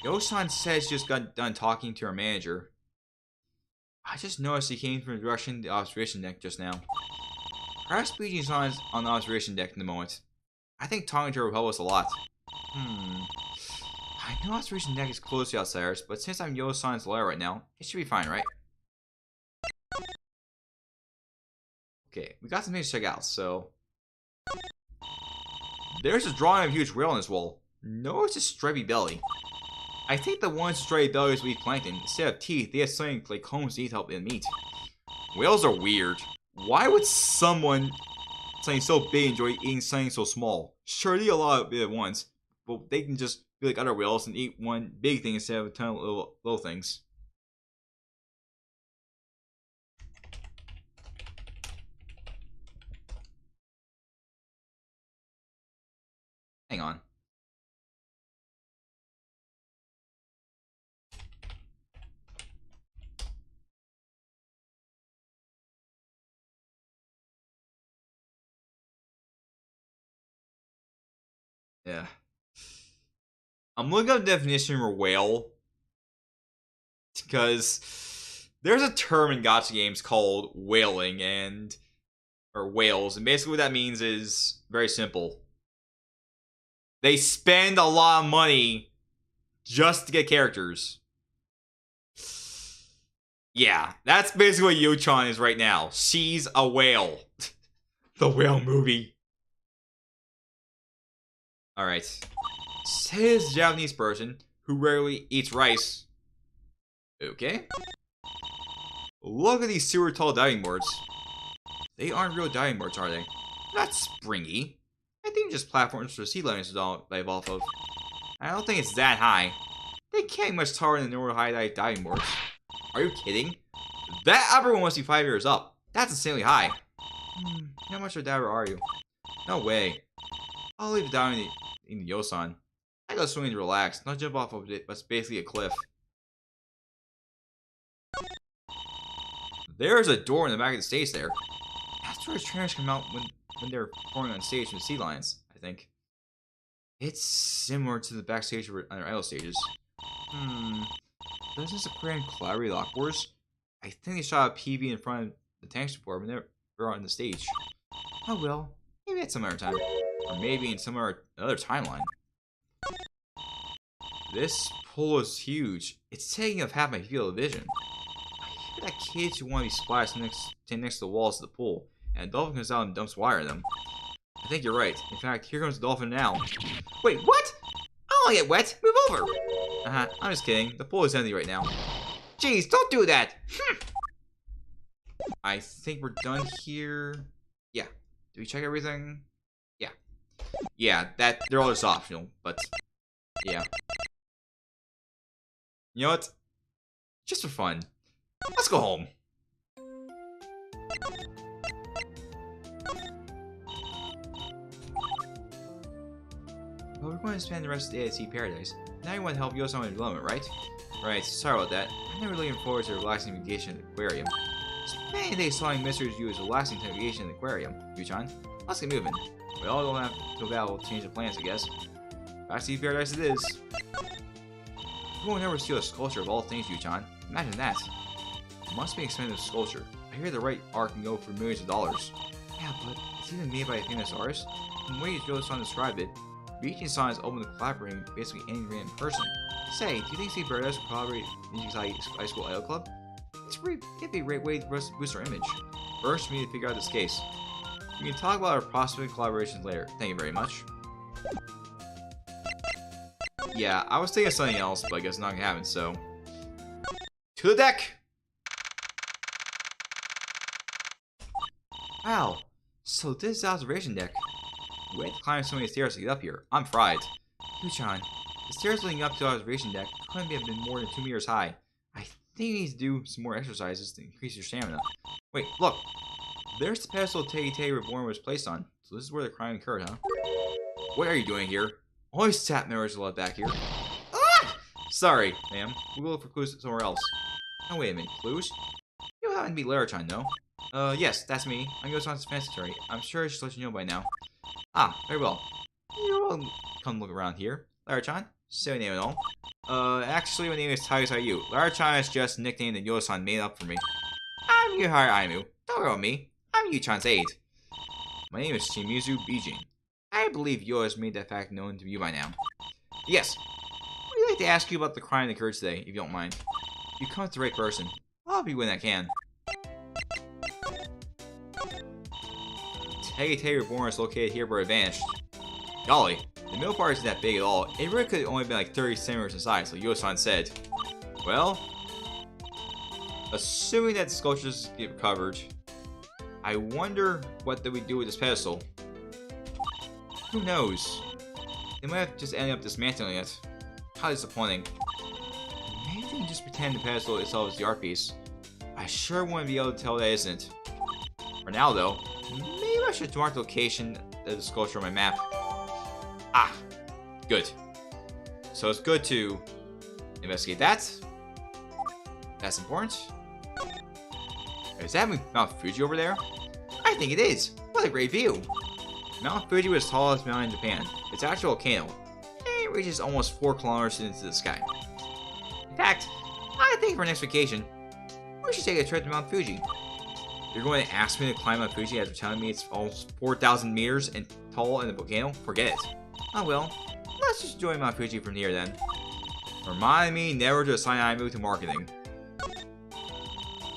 Yosan says she just got done talking to her manager. I just noticed he came from the direction of the observation deck just now. Perhaps Luigi's on the observation deck in the moment. I think talking to her will help us a lot. I know observation deck is close to outsiders, but since I'm Yosan's lawyer right now, it should be fine, right? Okay, we got some things to check out, so... There's a drawing of a huge whale on this wall. Notice his stripy belly. I think the ones with stripy bellies will eat plankton. Instead of teeth, they have something like combs to eat help in meat. Whales are weird. Why would something so big enjoy eating something so small? Sure, they eat a lot of it at once, but they can just be like other whales and eat one big thing instead of a ton of little things. Hang on. Yeah. I'm looking up the definition for whale. because there's a term in gacha games called whaling or whales, and basically what that means is very simple. They spend a lot of money just to get characters. Yeah, that's basically what Yo-chan is right now. She's a whale. The whale movie. Alright. Says a Japanese person who rarely eats rice. Okay. Look at these super tall diving boards. They aren't real diving boards, are they? Not springy. I think just platforms for sea lions to dive off of. I don't think it's that high. They can't be much taller than normal high dive diving boards. Are you kidding? That upper one must be 5 years up. That's insanely high. How much of a diver are you? No way. I'll leave it down in the Yosan. I go swimming to relax, not jump off of it, but it's basically a cliff. There's a door in the back of the stage there. That's where trainers come out when they're performing on stage with sea lions, I think. It's similar to the backstage on our idol stages. Does this aquarium collaborate Lock Wars? I think they shot a PV in front of the tanks before when they were on the stage. Oh well, maybe at some other time. Or maybe in some other timeline. This pool is huge. It's taking up half my field of vision. I hear that kids who want to be splashed stand next to the walls of the pool, and a dolphin comes out and dumps water at them. I think you're right. In fact, here comes the dolphin now. Wait, what? I don't get wet. Move over. I'm just kidding. The pool is empty right now. Jeez, don't do that. I think we're done here. Yeah. Did we check everything? Yeah. Yeah, they're all just optional, but yeah. You know what? Just for fun. Let's go home. Well, we're going to spend the rest of the day at Sea Paradise. Now you want to help Yosan with development, right? Right, sorry about that. I'm never looking forward to a relaxing vacation at the aquarium. Spending a day solving mysteries you is a relaxing vacation at the aquarium, Yu-chan. Let's get moving. We all don't have to battle change the plans, I guess. Back to Sea Paradise it is. You won't ever steal a sculpture of all things, Yu-chan. Imagine that. It must be an expensive sculpture. I hear the right art can go for millions of dollars. Yeah, but it's even made by a famous artist. From the way Yosan described it, Ryuji-san is open to collaborating with basically any random person. Say, do you think Sea Paradise will collaborate with Takasaki High School Idol Club? It'd be a great way for us to boost our image. First, we need to figure out this case. We can talk about our possible collaborations later. Thank you very much. Yeah, I was thinking of something else, but I guess not gonna happen, so... To the deck! Wow, so this is the observation deck. We had to climb so many stairs to get up here. I'm fried. Yu-chan, the stairs leading up to the observation deck couldn't have been more than 2 meters high. I think you need to do some more exercises to increase your stamina. Wait, look! There's the pedestal Tay Reborn was placed on, so this is where the crime occurred, huh? What are you doing here? Always stat members allowed back here. Ah! Sorry, ma'am. We'll look for clues somewhere else. Oh, wait a minute. Clues? You don't happen to be Lara-chan, no? Yes, that's me. I'm Yosan's dispensary. I'm sure I should let you know by now. Ah, very well. You're welcome. Come look around here. Lara-chan? Say my name and all. Actually, my name is Takasaki. Lara-chan is just a nickname that Yosan made up for me. I'm Yuhara Aimu. Don't worry about me. I'm Yu-chan's aide. My name is Shimizu Bijin. I believe Yo has made that fact known to you by now. Yes. We'd like to ask you about the crime that occurred today, if you don't mind. You come to the right person. I'll help you when I can. Tay Reborn is located here where it vanished. Golly, the middle part isn't that big at all. It really could have only been like 30 centimeters in size, like Yosan said. Well, assuming that the sculptures get recovered, I wonder what did we do with this pedestal. Who knows? They might have just ended up dismantling it. How disappointing. Maybe they can just pretend the pedestal itself is the art piece. I sure wouldn't be able to tell that isn't. For now though, maybe I should mark the location of the sculpture on my map. Ah, good. So it's good to investigate that. That's important. Is that Mount Fuji over there? I think it is. What a great view. Mount Fuji was the tallest mountain in Japan. It's actually a volcano. It reaches almost 4 kilometers into the sky. In fact, I think for our next vacation, we should take a trip to Mount Fuji. You're going to ask me to climb Mount Fuji after telling me it's almost 4,000 meters and tall in the volcano? Forget it. Oh well, let's just enjoy Mount Fuji from here then. Remind me never to assign I move to marketing.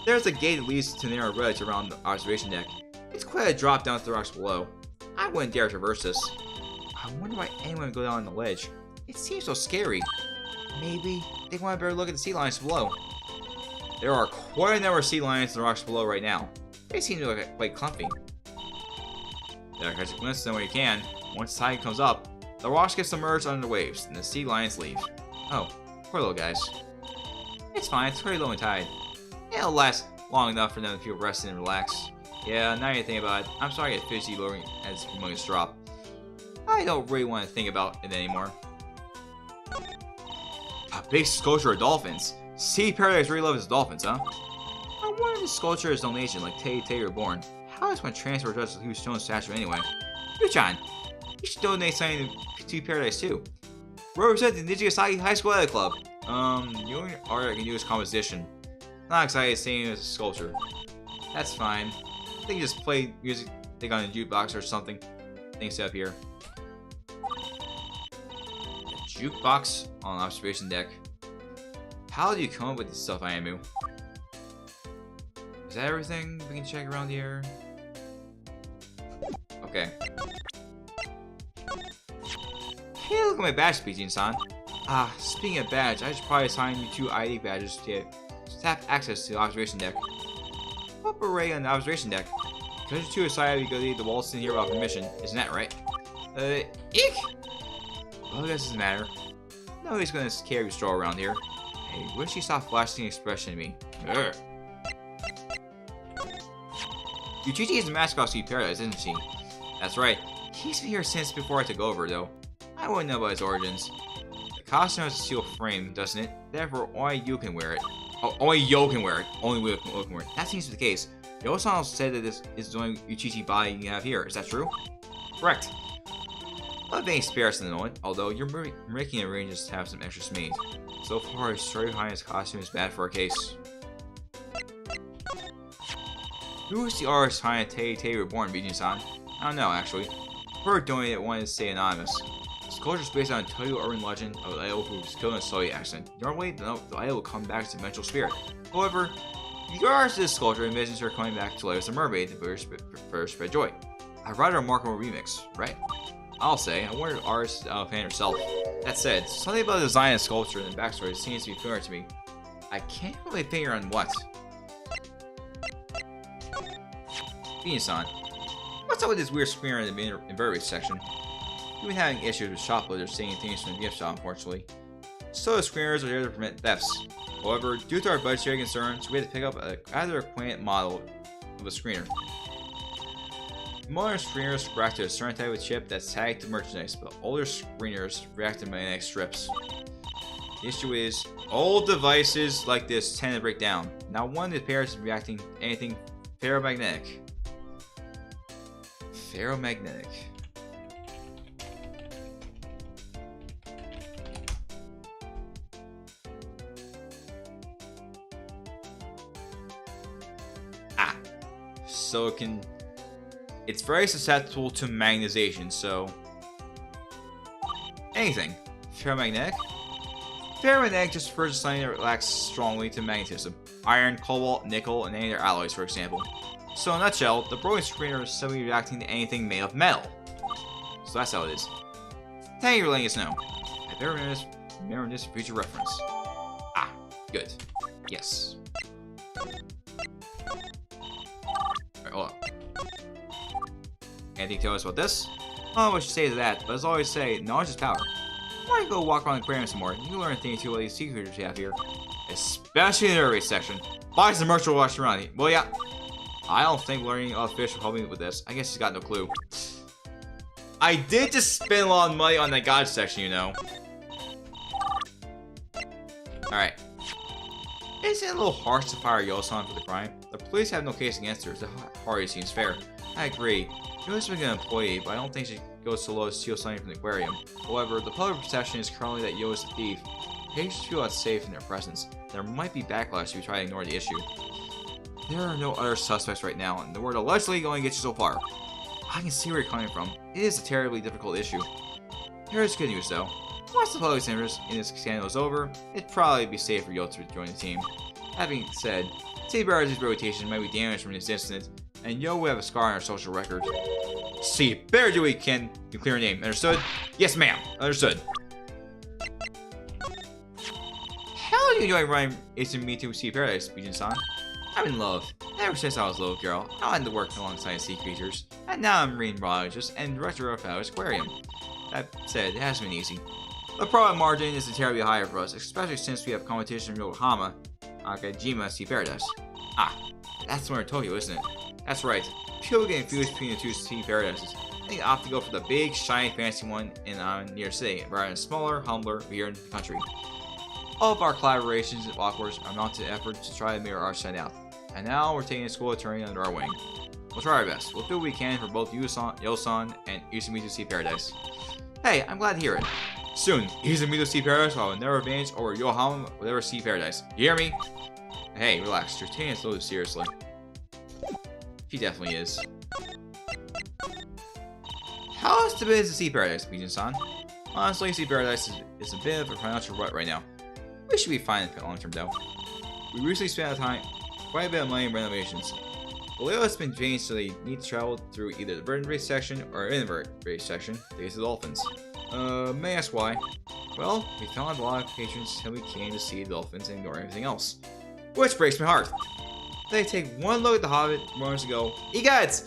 There's a gate that leads to narrow roads around the observation deck. It's quite a drop down to the rocks below. I wouldn't dare traverse this. I wonder why anyone would go down on the ledge. It seems so scary. Maybe they want a better look at the sea lions below. There are quite a number of sea lions in the rocks below right now. They seem to look quite comfy. There, catch a glimpse of them when you can. Once the tide comes up, the rocks get submerged under the waves, and the sea lions leave. Oh, poor little guys. It's fine, it's pretty low in tide. It'll last long enough for them to feel rested and relaxed. Yeah, now you think about it, I'm starting to get fishy lowering as humongous drop. I don't really want to think about it anymore. A big sculpture of dolphins. Sea Paradise really loves dolphins, huh? I wonder if this sculpture is donation like Tay Reborn. How does one transfer just a huge stone statue anyway? Yu-chan, you should donate something to Sea Paradise too. Represent the Takasaki High School Athletic Club. The only art I can do is composition. Not excited seeing it as a sculpture. That's fine. I think just play music, think on a jukebox or something. Things up here. A jukebox on an observation deck. How do you come up with this stuff, Ayamu? Is that everything we can check around here? Okay. Hey, look at my badge, Pigeon-san. Speaking of badge, I should probably assign you 2 ID badges to have access to the observation deck. Up array on the observation deck. Because you 2 decided to go leave the waltz in here without permission, isn't that right? Eek! Well, I guess it doesn't matter. Nobody's gonna carry straw around here. I wish he stopped flashing expression at me. Urgh. Yuchichi is the mascot of Sea Paradise, isn't she? That's right. He's been here since before I took over, though. I wouldn't know about his origins. The costume has a steel frame, doesn't it? Therefore, only you can wear it. Oh, only Yo can wear it. Only Yo can wear it. That seems to be the case. Yo-san said that this is the only Yuchichi body you have here. Is that true? Correct. Not being sparse in the moment, although you're making arrangements to have some extras made. So far, his story behind his costume is bad for our case. Who is the artist behind Tay Reborn, Bijin-san? I don't know, actually. Heard donated wanted to stay anonymous. This culture is based on a Toyo urban legend of an idol who was killed in a Soviet accident. Normally, the idol will come back as a mental spirit. However, the artist of this sculpture envisions her coming back to life as a mermaid to spread joy. A rather remarkable remix, right? I'll say, I wonder if the artist is a fan herself. That said, something about the design and sculpture and the backstory seems to be familiar to me. I can't put my finger on what. Bean-san, what's up with this weird screener in the invertebrate section? You've been having issues with shoplifters stealing things from the gift shop, unfortunately. So the screeners are here to prevent thefts. However, due to our budgetary concerns, we had to pick up a rather quaint model of a screener. Modern screeners react to a certain type of chip that's tagged to merchandise, but older screeners react to magnetic strips. The issue is, old devices like this tend to break down. Now one of the pairs is reacting to anything ferromagnetic. Ferromagnetic. So it's very susceptible to magnetization, so anything. Ferromagnetic? Ferromagnetic just refers to something that reacts strongly to magnetism. Iron, cobalt, nickel, and any other alloys, for example. So in a nutshell, the broken screener is simply reacting to anything made of metal. So that's how it is. Thank you for letting us know. I better remember this for future reference. Good. Yes. Alright, hold on. Anything to tell us about this? Oh, what should say to that, but as I always say, knowledge is power. Why don't you go walk around the aquarium some more? You can learn a thing or two about these sea creatures you have here. Especially in the air section. Buy some merch or watch around. Well, yeah. I don't think learning about fish will help me with this. I guess he's got no clue. I did just spend a lot of money on that God section, you know. Alright. Isn't it a little harsh to fire Yo-san for the crime? The police have no case against her, so Hari seems fair. I agree. Yo's been an employee, but I don't think she goes so low as steal something from the aquarium. However, the public perception is currently that Yo is a thief. Patients feel unsafe in their presence. There might be backlash if you try to ignore the issue. There are no other suspects right now, and the word allegedly only gets you so far. I can see where you're coming from. It is a terribly difficult issue. Here is good news, though. Once the public's interest in this scandal is over, it'd probably be safe for Yo to join the team. That being said, Sea Paradise' reputation might be damaged from this incident, and Yo will have a scar on our social record. See, better do what you can to clear your name. Understood? Yes, ma'am. Understood. How do you enjoy running Isn't Me to Sea Paradise, Bijin-san? I'm in love. Ever since I was a little girl, I wanted to work alongside sea creatures, and now I'm marine biologist and director of our aquarium. That said, it hasn't been easy. The profit margin isn't terribly high for us, especially since we have competition in Yokohama, Akajima Sea Paradise. Ah, that's the one in Tokyo, isn't it? That's right. People get confused between the two sea paradises. They opt to go for the big, shiny, fancy one in near city, rather than smaller, humbler, here in the country. All of our collaborations and walkworks are mounted efforts to try to mirror our set out. And now we're taking a school attorney under our wing. We'll try our best. We'll do what we can for both Yo-san and Izumi Sea Paradise. Hey, I'm glad to hear it. Soon, Izumi Sea Paradise will have never advantage over Yokohama whatever Sea Paradise. You hear me? Hey, relax. You're taking this a little seriously. He definitely is. How is the business of Sea Paradise, Bijin-san? Honestly, Sea Paradise is a bit of a financial rut right now. We should be fine in the long term, though. We recently spent quite a bit of money in renovations. The layout has been changed so they need to travel through either the vertebrate section or invertebrate section to get to the dolphins. May I ask why? Well, we found a lot of patrons who came to see the dolphins and ignore everything else. Which breaks my heart. They take one look at the Hobbit moments ago. Egots!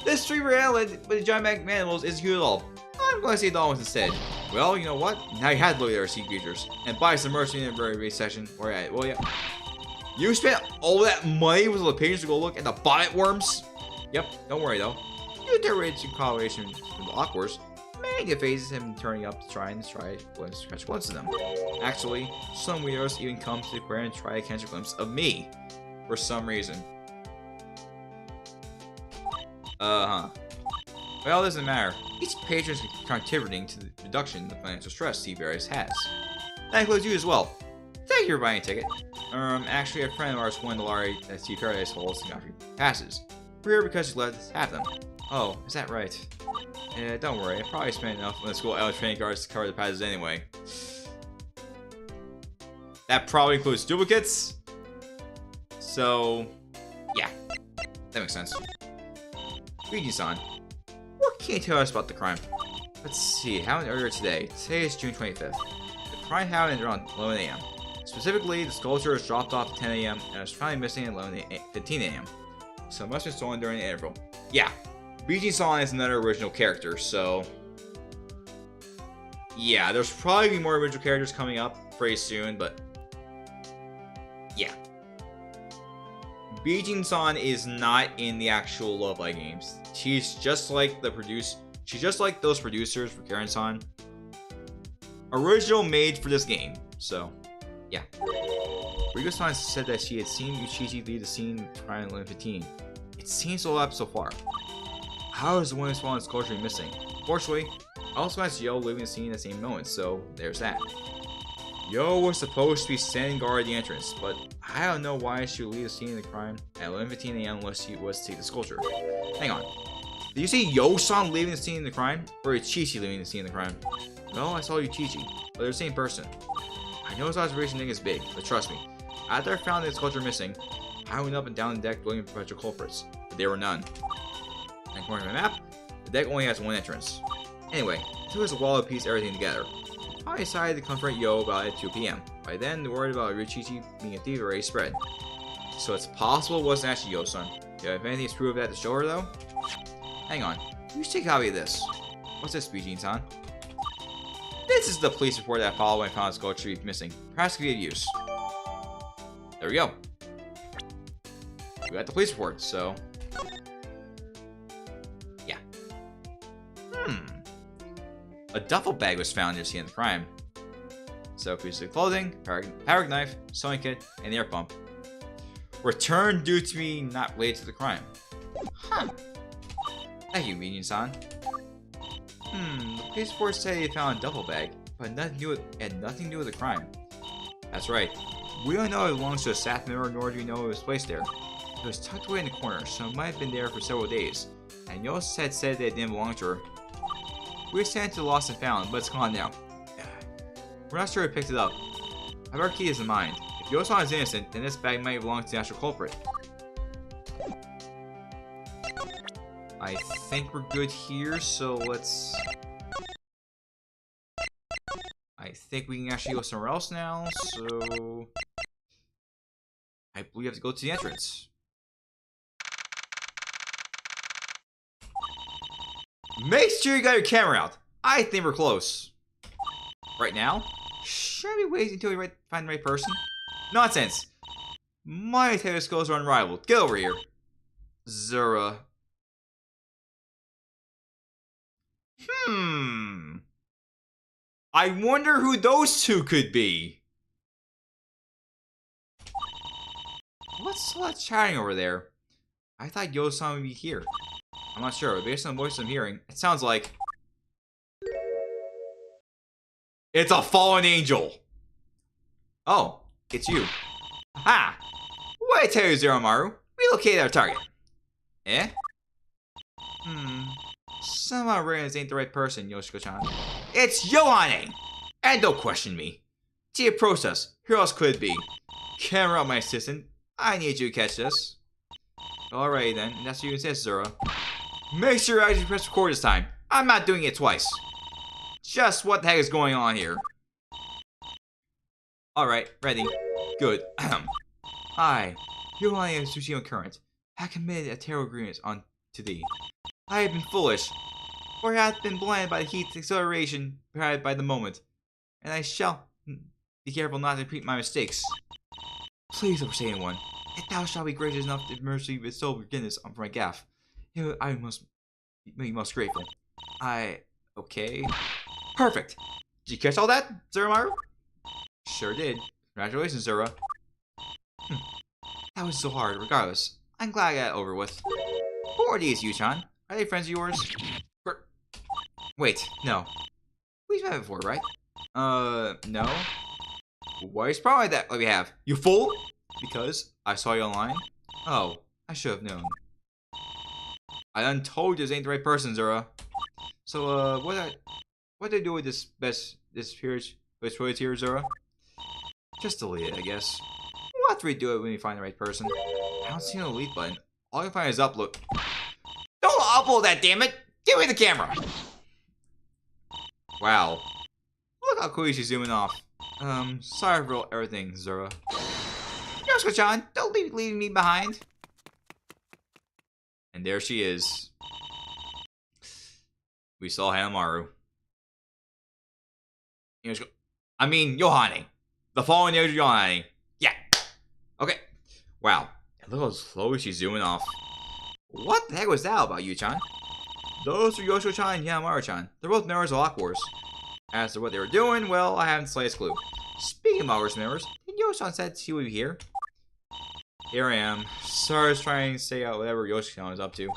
This streamer island with the giant magnet animals isn't cute at all. I'm going to see dolphins instead. Well, you know what? Now you had to look at our sea creatures and buy some merch in the invertebrate section. Or yeah, well, yeah. You spent all that money with the patrons to go look at the bonnet worms? Yep, don't worry though. You derate in collaboration with the Awkwards. Many faces have been turning up to try to catch a glimpse of them. Actually, some weirdos even come to the aquarium and try to catch a glimpse of me. For some reason. Well, it doesn't matter. Each patron is contributing to the reduction in the financial stress Sea Paradise has. That includes you as well. Thank you for buying a ticket. Actually, a friend of ours won the lottery at Sea Paradise holds the country passes. We're here because you let us have them. Oh, is that right? Don't worry. I probably spent enough on the school elder training guards to cover the passes anyway. That probably includes duplicates. So, yeah. That makes sense. Luigi-san, what can you tell us about the crime? Let's see, it happened earlier today. Today is June 25th. The crime happened around 11 AM. Specifically, the sculpture was dropped off at 10 AM and was finally missing at 15 AM. So it must have been stolen during the interval. Yeah, Luigi-san is another original character, so... yeah, there's probably more original characters coming up pretty soon, but... yeah. Bijin-san is not in the actual Love Live games. She's just like those producers for Karen-san. Original made for this game. So, yeah. Rigo-san said that she had seen Uchichi lead the scene prior to 11:15. It seems so up so far. How is the one who's fallen sculpture missing? Fortunately, I also asked Yo leaving the scene at the same moment, so there's that. Yo was supposed to be standing guard at the entrance, but I don't know why she would leave the scene of the crime at 11:15 AM unless she was to take the sculpture. Hang on. Did you see Yo-san leaving the scene of the crime? Or Uchichi leaving the scene of the crime? No, I saw Uchichi, but they're the same person. I know this observation thing is big, but trust me. After I found the sculpture missing, I went up and down the deck looking for potential culprits, but there were none. And according to my map, the deck only has one entrance. Anyway, it took us a while to piece everything together. I decided to comfort Yo about it at 2 PM. By then, the word about Richichi being a thief already spread. So it's possible it wasn't actually Yo-san. Do you have anything to prove that to show her, though? Hang on. You should take a copy of this. What's this, Bijin-san? This is the police report that I followed when I found sculpture missing. Perhaps it could be of use. There we go. We got the police report, so... yeah. A duffel bag was found near the scene of the crime. So, pieces of clothing, power knife, sewing kit, and the air pump. Returned due to be not related to the crime. Huh. Thank you, Minion-san. The police report said they found a duffel bag, but had nothing to do with the crime. That's right. We don't know it belongs to a staff member, nor do we know it was placed there. It was tucked away in the corner, so it might have been there for several days. And Yost said that it didn't belong to her. We sent it to Lost and Found, but it's gone now. We're not sure who picked it up. I have our keys in mind. If Yosan is innocent, then this bag might belong to the actual culprit. I think we're good here, so let's... I think we can actually go somewhere else now, so... I believe we have to go to the entrance. Make sure you got your camera out. I think we're close. Right now? Should I be waiting until we find the right person? Nonsense! My detective skills are unrivaled. Get over here. Zura. I wonder who those two could be. What's all that chatting over there? I thought Yo-san would be here. I'm not sure, but based on the voice I'm hearing, it sounds like... It's a fallen angel! Oh, it's you. Ha! What did I tell you, Zeromaru? We located our target. Eh? Somehow Reyes ain't the right person, Yoshiko-chan. It's Yohane! And don't question me. See a process. Who else could it be? Camera up, my assistant. I need you to catch this. Alright then, and that's what you insist, Zura. Make sure I actually press record this time. I'm not doing it twice. Just what the heck is going on here? Alright, ready. Good. I, Yohane of Tsushima Current, have committed a terrible agreement on to thee. I have been foolish, or have been blinded by the heat and acceleration provided by the moment, and I shall be careful not to repeat my mistakes. Please don't forsake anyone. If thou shalt be gracious enough to mercy bestow forgiveness for my gaffe, I must be most grateful. Okay. Perfect. Did you catch all that, Zuramaru? Sure did. Congratulations, Zura. That was so hard, regardless. I'm glad I got it over with. Who are these, Yu-chan? Are they friends of yours? Wait, no. We've met before, right? No. What is probably that we have? You fool! Because I saw you online? Oh, I should have known. I done told you this ain't the right person, Zura. So, what do I do with this spirit here, Zura? Just delete it, I guess. We'll have to redo it when we find the right person. I don't see no delete button. All I can find is upload. Don't upload that, damn it! Give me the camera! Wow. Look how cool she's zooming off. Sorry for everything, Zura. Yoshiko-chan, don't leave me behind. And there she is. We saw Hanamaru. Yohane. The fallen angel Yohane. Yeah. Okay. Wow. And look how slowly she's zooming off. What the heck was that about, Yu-chan? Those are Yoshiko-chan and Hanamaru-chan. They're both members of Lock Wars. As to what they were doing, well, I haven't the slightest clue. Speaking of Lock Wars members, did Yoshiko-chan said he would be here? Here I am. Sorry, I was trying to say out whatever Yoshiko-chan was up to.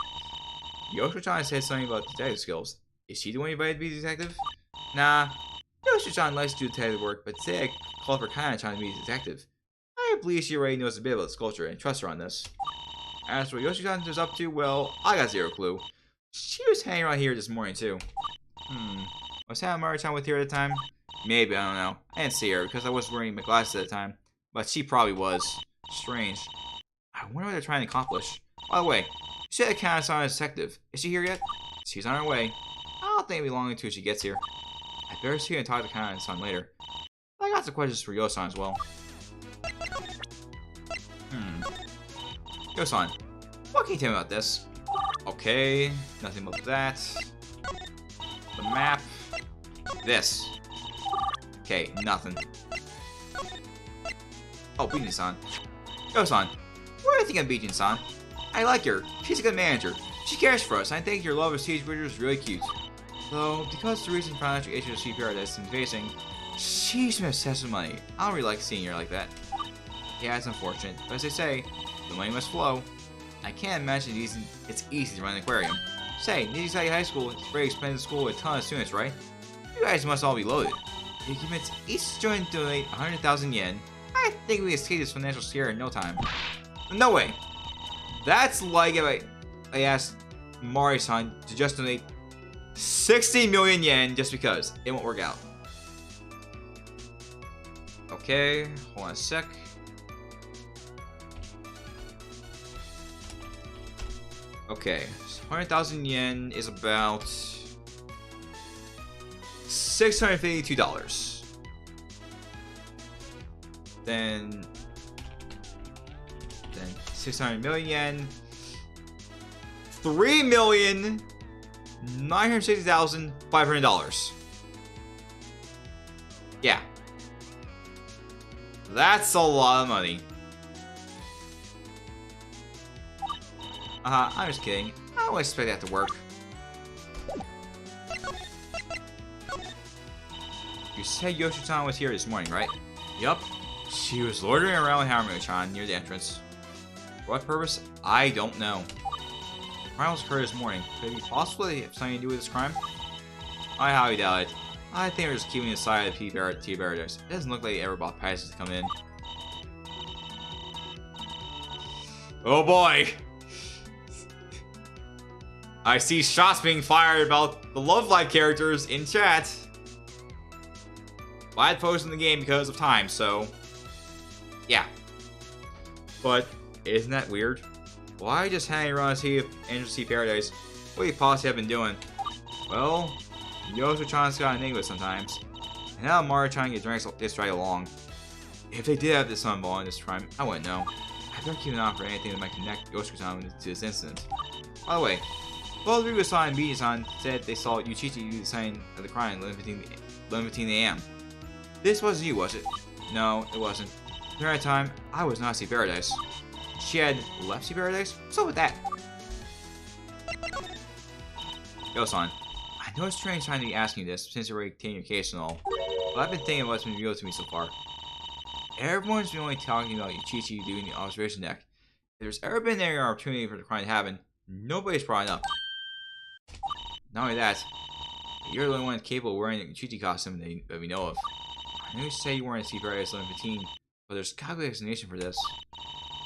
Yoshiko-chan said something about detective skills. Is she the one invited to be a detective? Nah. Yoshiko-chan likes to do detective work, but today I called for Kana-chan to be a detective. I believe she already knows a bit about this culture and trust her on this. As for what Yoshiko-chan was up to, well, I got zero clue. She was hanging around here this morning too. Was Hanamaru-chan with her at the time? Maybe, I don't know. I didn't see her because I wasn't wearing my glasses at the time. But she probably was. Strange. I wonder what they're trying to accomplish. By the way, you said Kana-san is a detective. Is she here yet? She's on her way. I don't think it'll be long until she gets here. I better see her and talk to Kana-san later. I got some questions for Yo-san as well. Yo-san, what can you tell me about this? Okay, nothing about that. The map. This. Okay, nothing. Oh, Bijin-san. Yo-san, what do you think of Bijin-san? I like her. She's a good manager. She cares for us, and I think your love of Siege Bridger is really cute. Though, because of the recent financial issues she Paradise is facing, she's been obsessed with money. I don't really like seeing her like that. Yeah, it's unfortunate, but as they say, the money must flow. I can't imagine it's easy to run an aquarium. Say, Nijisaki High School is a very expensive school with a ton of students, right? You guys must all be loaded. He commits each joint donate 100,000 yen. I think we escape this financial scare in no time. No way. That's like if I asked Mari-san to just donate 60 million yen just because. It won't work out. Okay, hold on a sec. Okay, so 100,000 yen is about $652. Then 600 million yen. 3,960,500. Yeah. That's a lot of money. I'm just kidding. I don't expect that to work. You said Yoshi-chan was here this morning, right? Yup. She was loitering around with Harume-chan near the entrance. For what purpose? I don't know. The crime was occurred this morning. Could it be possible they have something to do with this crime? I highly doubt it. I think they're just keeping it aside of Tea Paradise. It doesn't look like they ever bought passes to come in. Oh boy! I see shots being fired about the Love Live characters in chat. I had posted in the game because of time, so yeah. But isn't that weird? Why just hanging around to see if Tea Paradise? What do you possibly have been doing? Well, Yoshi-chan's got an English sometimes, and now Mari-chan gets this right along. If they did have this son involved in this crime, I wouldn't know. I better keep an eye for anything that might connect Yoshi-chan to this incident. By the way, both Ryuga-san and Biji-san said they saw Yuichi do the sign of the crime at 11:15 a.m. This wasn't you, was it? No, it wasn't. During that time, I was not at Tea Paradise. She had left Tea Paradise? What's up with that? Yo-san, I know it's strange trying to be asking you this since you're already taking your case and all, but I've been thinking of what's been revealed to me so far. Everyone's been only talking about Yuichi doing the observation deck. If there's ever been any opportunity for the crime to happen, nobody's brought it up. Not only that, you're the only one capable of wearing the Yuichi costume that we know of. I know you say you weren't at Tea Paradise 11:15, but there's a calculated explanation for this.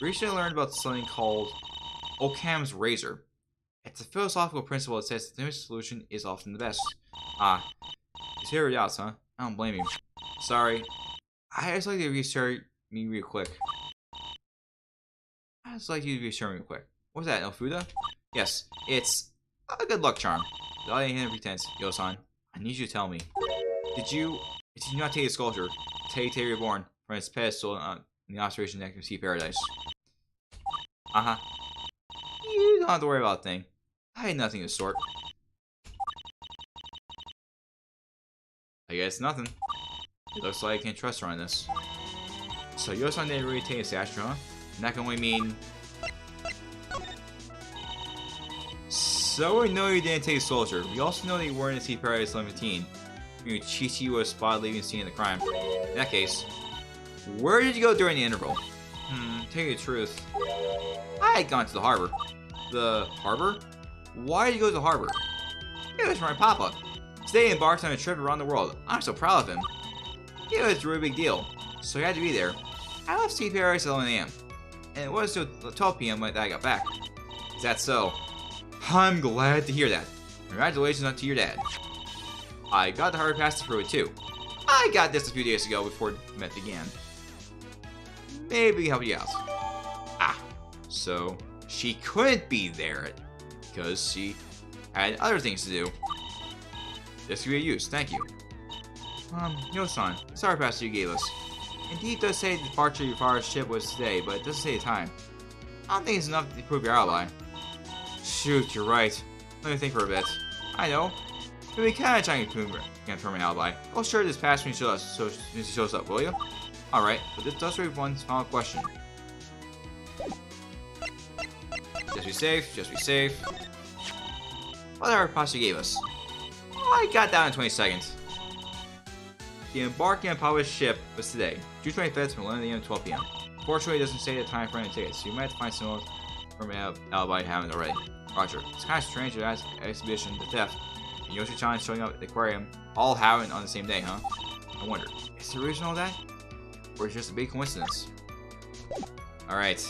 Recently learned about something called Occam's razor. It's a philosophical principle that says the simplest solution is often the best. Ah, you hear it out, huh? I don't blame you. Sorry. I just like you to reassure me real quick. What's that, Elfuda? Yes, it's a good luck charm. Without any hidden pretense, Yo-san, I need you to tell me. Did you not take the sculpture, Tay Reborn, from its pedestal on the observation deck of Tea Paradise? Uh-huh. You don't have to worry about a thing. I had nothing of the sort. I guess nothing. It looks like I can trust her on this. So Yo-san didn't really take a statue, huh? And that can only mean... So we know you didn't take a soldier. We also know that you weren't in Tea Paradise 11:15. Yuichi was spotted leaving the scene of the crime. In that case, where did you go during the interval? Tell you the truth, I had gone to the harbor. The harbor? Why did you go to the harbor? It was for my papa. Today he embarked on a trip around the world. I'm so proud of him. It was a really big deal, so he had to be there. I left Tea Paradise at 11 a.m. and it wasn't until 12 p.m. that I got back. Is that so? I'm glad to hear that. Congratulations to your dad. I got the hard pass to prove it too. I got this a few days ago before the event began. Maybe help you out. Ah, so she couldn't be there because she had other things to do. This could be a use, thank you. Yo-san, this hard pass you gave us. Indeed, it does say the departure of your father's ship was today, but it doesn't say the time. I don't think it's enough to prove your alibi. Shoot, you're right. Let me think for a bit. I know. It'll be kind of trying to confirm an alibi. I'll share this past when he shows up, will you? Alright, but this does raise one final question. Just be safe, just be safe. What other pass you gave us? Oh, I got that in 20 seconds. The embarking on Papa's ship was today, June 25th from 11 a.m. to 12 p.m. Fortunately, it doesn't say the time for any tickets, so you might have to find someone from an alibi you haven't already. Roger. It's kind of strange that exhibition, the theft, and Yoshi-chan showing up at the aquarium all happened on the same day, huh? I wonder, is there a reason all that? Or is it just a big coincidence? Alright.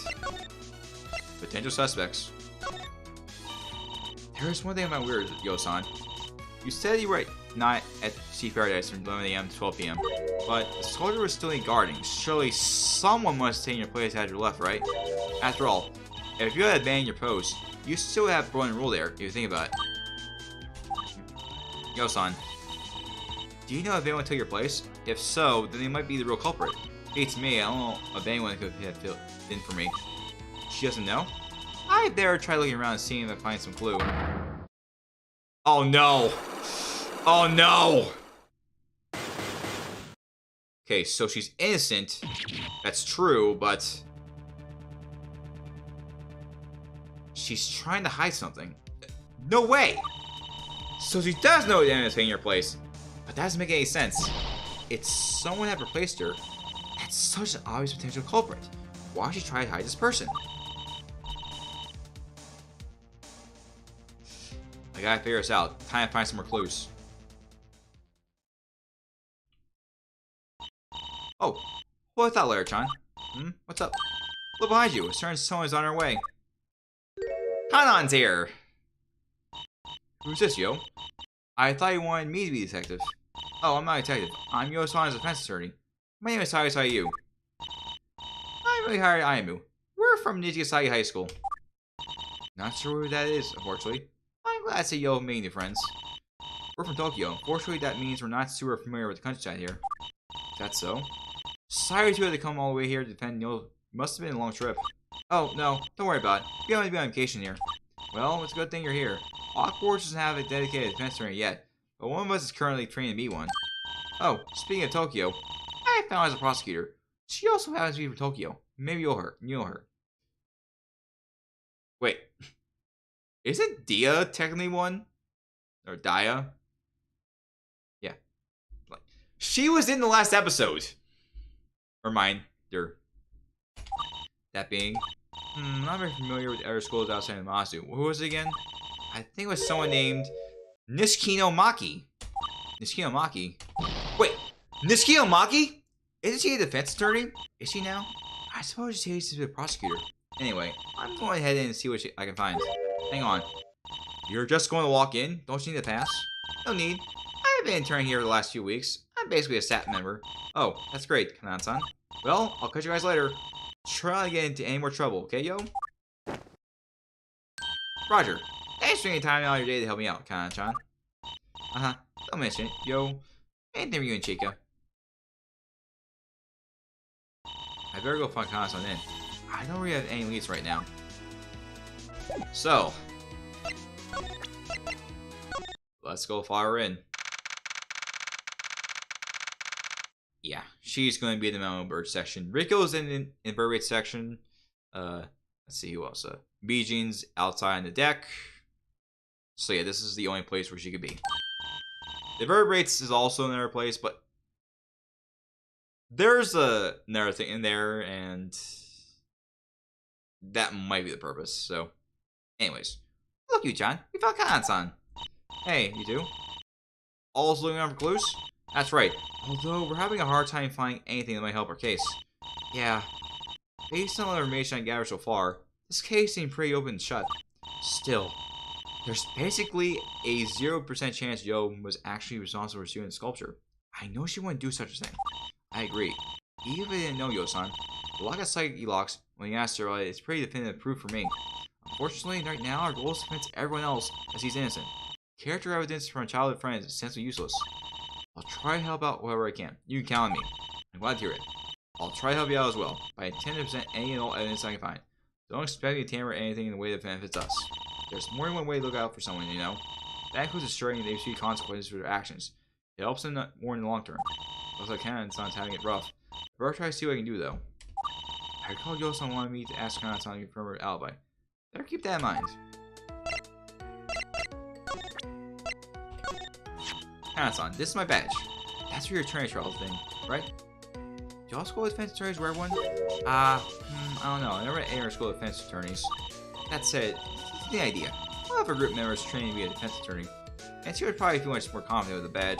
Potential suspects. There's one thing about weird, Yo-san. You said you were not at Sea Paradise from 11 AM to 12 PM, but the soldier was still guarding. Surely someone must have taken your place had you left, right? After all, if you had abandoned your post, you still have broken rule there, if you think about it. Yo-san, do you know if anyone took your place? If so, then they might be the real culprit. Beats me, I don't know if anyone could have filled in for me. She doesn't know? I better try looking around and seeing if I find some clue. Oh no! Oh no! Okay, so she's innocent. That's true, but she's trying to hide something. No way! So she does know Anna's taking her place, but that doesn't make any sense. It's someone that replaced her. That's such an obvious potential culprit. Why would she try to hide this person? I gotta figure this out. Time to find some more clues. Oh, what's that, Larry-chan? What's up? Look behind you. It turns someone's on her way. Hanan's here. Who's this, yo? I thought you wanted me to be a detective. Oh, I'm not a detective. I'm Yo-san's defense attorney. My name is Takasaki Yu. I'm really hired Ayamu. We're from Takasaki High School. Not sure who that is, unfortunately. I'm glad to see you meeting new friends. We're from Tokyo. Fortunately, that means we're not super familiar with the countryside here. Is that so? Sorry to have to come all the way here to defend Yo. Must have been a long trip. Oh, no. Don't worry about it. We don't have to be on vacation here. Well, it's a good thing you're here. Hogwarts doesn't have a dedicated defense attorney yet, but one of us is currently training to be one. Oh, speaking of Tokyo, I found as a prosecutor. She also happens to be from Tokyo. Maybe you know her. Wait. Isn't Dia technically one? Or Dia? Yeah. She was in the last episode. Reminder. That being, I'm not very familiar with other schools outside of Masu. Who was it again? I think it was someone named Nishikino Maki. Nishikino Maki? Wait, Nishikino Maki? Isn't she a defense attorney? Is she now? I suppose she's a prosecutor. Anyway, I'm going to head in and see what I can find. Hang on. You're just going to walk in? Don't you need a pass? No need. I've been interning here the last few weeks. I'm basically a staff member. Oh, that's great, Kanan-san. Well, I'll catch you guys later. Try not to get into any more trouble, okay, yo? Roger. Thanks for taking time out of your day to help me out, Kanan-chan. Don't mention it, yo. Anything for you and Chika. I better go find Kanan-san in. I don't really have any leads right now. So, let's go follow her in. Yeah, she's going to be in the Mountain Bird section. Riko's in the bird rate section. Let's see who else. Bijin's outside on the deck. So yeah, this is the only place where she could be. The bird rates is also another place, but there's another thing in there, and that might be the purpose. So, anyways, look, you John, we found Kanan-san. Hey, you two. All's looking around for clues? That's right. Although we're having a hard time finding anything that might help our case. Yeah. Based on the information I gathered so far, this case seemed pretty open and shut. Still, there's basically a 0% chance Yo was actually responsible for doing the sculpture. I know she wouldn't do such a thing. I agree. Even if I didn't know Yo-san, the lack of psychic e-locks when you asked her about it is pretty definitive proof for me. Unfortunately, right now our goal is to convince everyone else that he's innocent. Character evidence from childhood friends is essentially useless. I'll try to help out wherever I can. You can count on me. I'm glad to hear it. I'll try to help you out as well, by intending to present any and all evidence I can find. Don't expect me to tamper anything in the way that benefits us. There's more than one way to look out for someone, you know. That includes assuring they see consequences for their actions. It helps them more in the long term. Also, Kanan-san's having it rough. I better try to see what I can do, though. I recall Yo-san wanted me to ask Kanan-san to confirm her alibi. Better keep that in mind. Kanan-san, this is my badge. That's for your attorney trial thing, right? Do y'all school defense attorneys wear one? I don't know. I never enter school defense attorneys. That said, it's the idea. I'll have a group members training to be a defense attorney, and she would probably feel much more confident with a badge.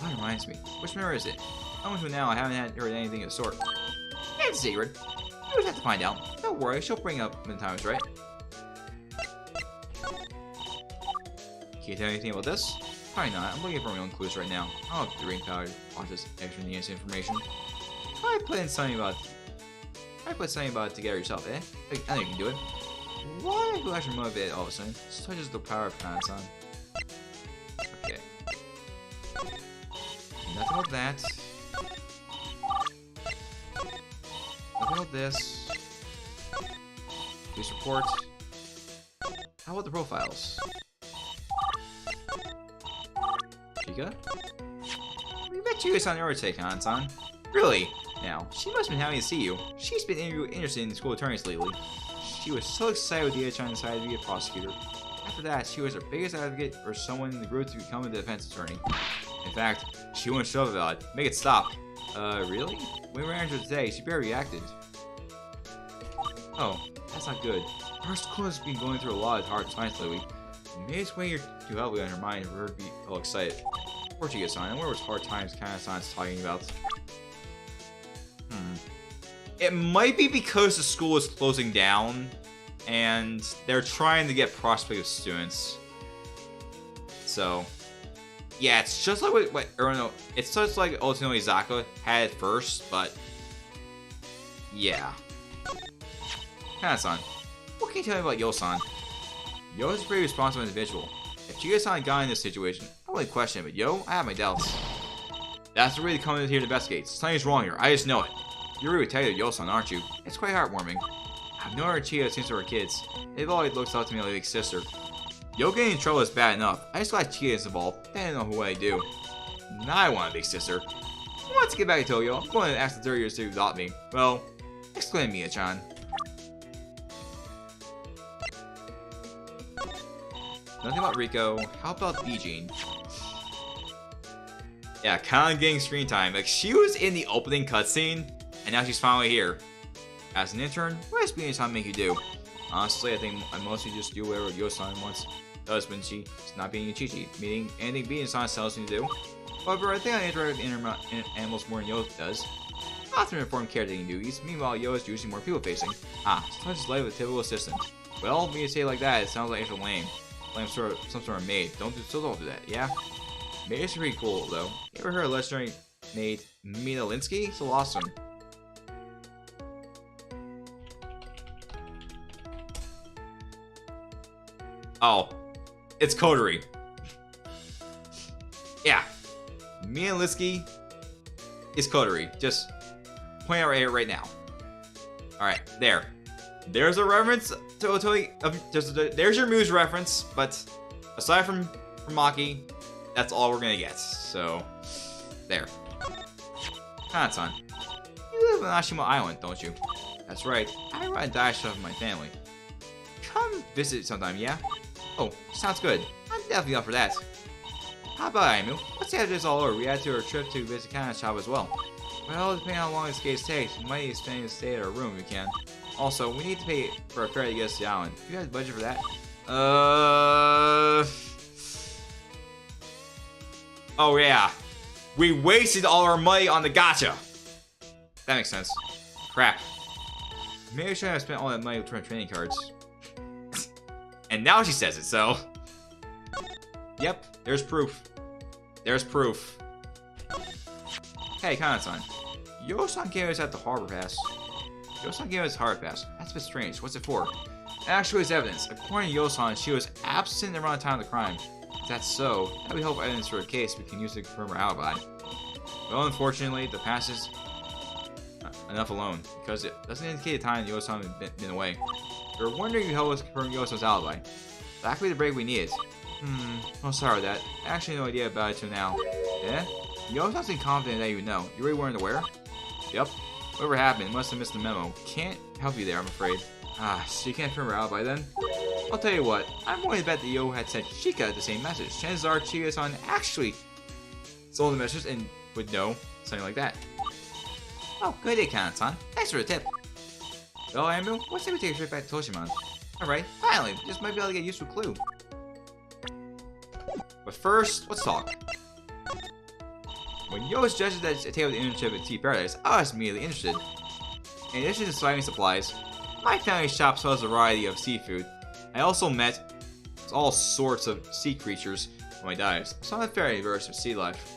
That reminds me. Which mirror is it? Up until now, I haven't heard anything of the sort. It's a secret. You just have to find out. Don't worry, she'll bring up when the time is right. Can you tell me anything about this? Probably not. I'm looking for my own clues right now. I don't have the ring power to watch this extra news information. Try putting something about it together yourself, eh? I know you can do it. Why do I actually motivate all of a sudden? Such as the power of Kana-san. Okay. Nothing about that. Nothing about this. Police report. How about the profiles? Chika? We met Chika-san earlier, Kana-san. Really? Now, she must have been happy to see you. She's been interested in school attorneys lately. She was so excited with the Ida-chan decided to be a prosecutor. After that, she was her biggest advocate for someone in the group to become a defense attorney. In fact, she wouldn't shove about it. Make it stop. Really? When we ran into her today, she barely reacted. Oh, that's not good. Our school has been going through a lot of hard times lately. Maybe it's weighing too heavily on her mind for her to be all excited. Poor Chika-san, I wonder what hard times Kana-san's talking about. It might be because the school is closing down, and they're trying to get prospective students. So, yeah, it's just like it's just like Otsuno Izaka had at first, but yeah. Kana-san, what can you tell me about Yo-san? Yo is a pretty responsible individual. If Chika-san got in this situation, I wouldn't question it, but Yo, I have my doubts. That's really coming in here to investigate. Something's wrong here. I just know it. You're really tired of Yo-san, aren't you? It's quite heartwarming. I've known her and Chika since we were kids. They've always looked up to me like a big sister. Yo getting in trouble is bad enough. I just got Chika is involved. They don't know what I do. Now I want a big sister. Once I get back to Tokyo, I'm going to ask the 30 years to adopt me. Well, exclaim Mia-chan. Nothing about Rico. How about Bijin? Yeah, kind of getting screen time. Like, she was in the opening cutscene, and now she's finally here. As an intern, what does Bijin-san make you do? Honestly, I think I mostly just do whatever Yo-san wants. Does when she's not being a chichi, meaning anything Bijin-san tells me to do. However, I think I interact with animals more than Yo does. Often perform caretaking duties, meanwhile Yo is usually more people-facing. Such is life with a typical assistant. Well, when you say it like that, it sounds like extra lame. Like some sort of maid. Don't do that, yeah? Maid is pretty cool, though. You ever heard of legendary maid Mina Linsky? So awesome. Oh, it's Coterie. Yeah, Mina Linsky is Coterie. Just point out right now. All right, there. There's a reference to Otoi. There's your Muse reference, but aside from Maki, that's all we're gonna get. So, there. Kana-san, you live on Ashima Island, don't you? That's right. I ride dash of my family. Come visit sometime, yeah? Oh, sounds good. I'm definitely up for that. How about Aimu? Let's say after this all over, we add to our trip to visit Kana's shop as well. Well, depending on how long this case takes, we might need to spend a stay at our room if we can. Also, we need to pay for a ferry to get us to the island. Do you have a budget for that? Oh yeah. We wasted all our money on the gacha. That makes sense. Crap. Maybe I shouldn't have spent all that money to training cards. And now she says it, so... Yep, there's proof. There's proof. Hey, Kana-san. Yo-san gave us at the harbor pass. Yo-san gave us harbor pass. That's a bit strange. What's it for? Actually, it's evidence. According to Yo-san, she was absent around the time of the crime. If that's so, that would help evidence for a case we can use to confirm her alibi. Well, unfortunately, the pass is enough alone, because it doesn't indicate the time Yo-san has been away. We were wondering if you help us confirm Yo-san's alibi. Exactly the break we needed. Oh, sorry about that. I actually have no idea about it till now. Yeah? Yo-san's confident that you would know. You really weren't aware? Yep. Whatever happened, must have missed the memo. Can't help you there, I'm afraid. So you can't confirm her alibi then? I'll tell you what, I'm willing to bet that Yo had sent Chika the same message. Chances are Chika-san actually saw the message and would know something like that. Oh, good day, Kana-san. Thanks for the tip. Well, Aimu, what's if we take a trip back to Toshiman? Alright, finally, this might be able to get a useful clue. But first, let's talk. When Yo suggested that I take up the internship at Tea Paradise, I was immediately interested. In addition to surviving supplies, my family shop sells a variety of seafood. I also met all sorts of sea creatures on my dives, so I'm a very diverse of sea life.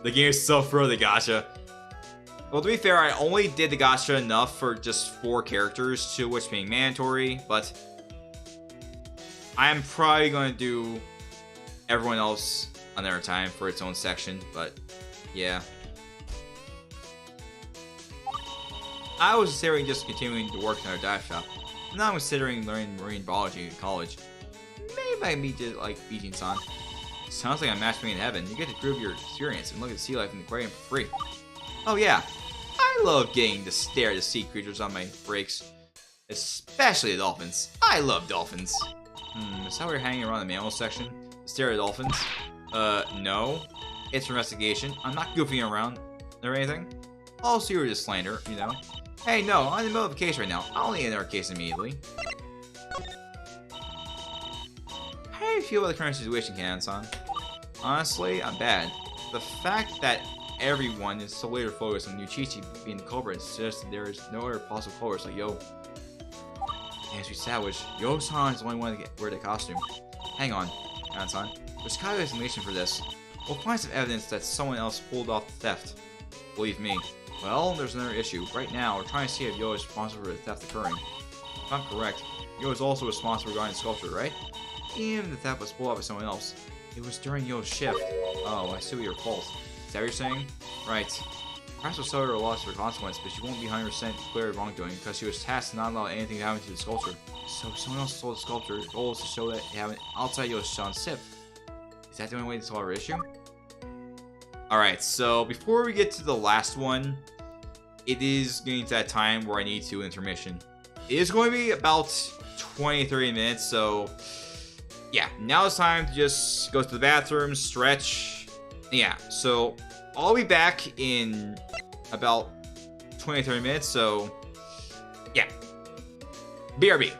The game is so pro the gacha. Well, to be fair, I only did the gacha enough for just 4 characters, 2 of which being mandatory, but I'm probably going to do everyone else another time for its own section, but yeah. I was considering just continuing to work in our dive shop. Now I'm considering learning marine biology in college. Maybe I meet to like Bijin-san. Sounds like I'm match made in heaven. You get to prove your experience and look at sea life in the aquarium for free. Oh yeah, I love getting to stare at the sea creatures on my breaks. Especially the dolphins. I love dolphins. Is that where you're hanging around the mammal section? Stare at dolphins? No. It's for investigation. I'm not goofing around or anything. All serious slander, you know. Hey, no, I'm in the middle of a case right now. I'll end our case immediately. How do you feel about the current situation, Kanan-san? Honestly, I'm bad. The fact that everyone is so later focused on Yuchichi being the culprit suggests that there is no other possible culprits like Yo. As we established, Yo-san is the only one to wear the costume. Hang on, Kanan-san. There's kind of explanation for this. We'll find some evidence that someone else pulled off the theft. Believe me. Well, there's another issue. Right now, we're trying to see if Yo is responsible for the theft occurring. If I'm correct, Yo is also responsible regarding the sculpture, right? Even if the theft was pulled off by someone else, it was during Yo's shift. Oh, I see what your fault. Is that what you're saying? Right. Perhaps we'll sell her a loss for consequence, but she won't be 100% clear of wrongdoing because she was tasked to not allow anything to happen to the sculpture. So if someone else stole the sculpture, the goal is to show that they have an outside Yo-san's sip. Is that the only way to solve our issue? Alright, so before we get to the last one, it is getting to that time where I need to intermission. It is going to be about 20-30 minutes, so yeah, now it's time to just go to the bathroom, stretch. Yeah, so I'll be back in about 20-30 minutes, so yeah. BRB.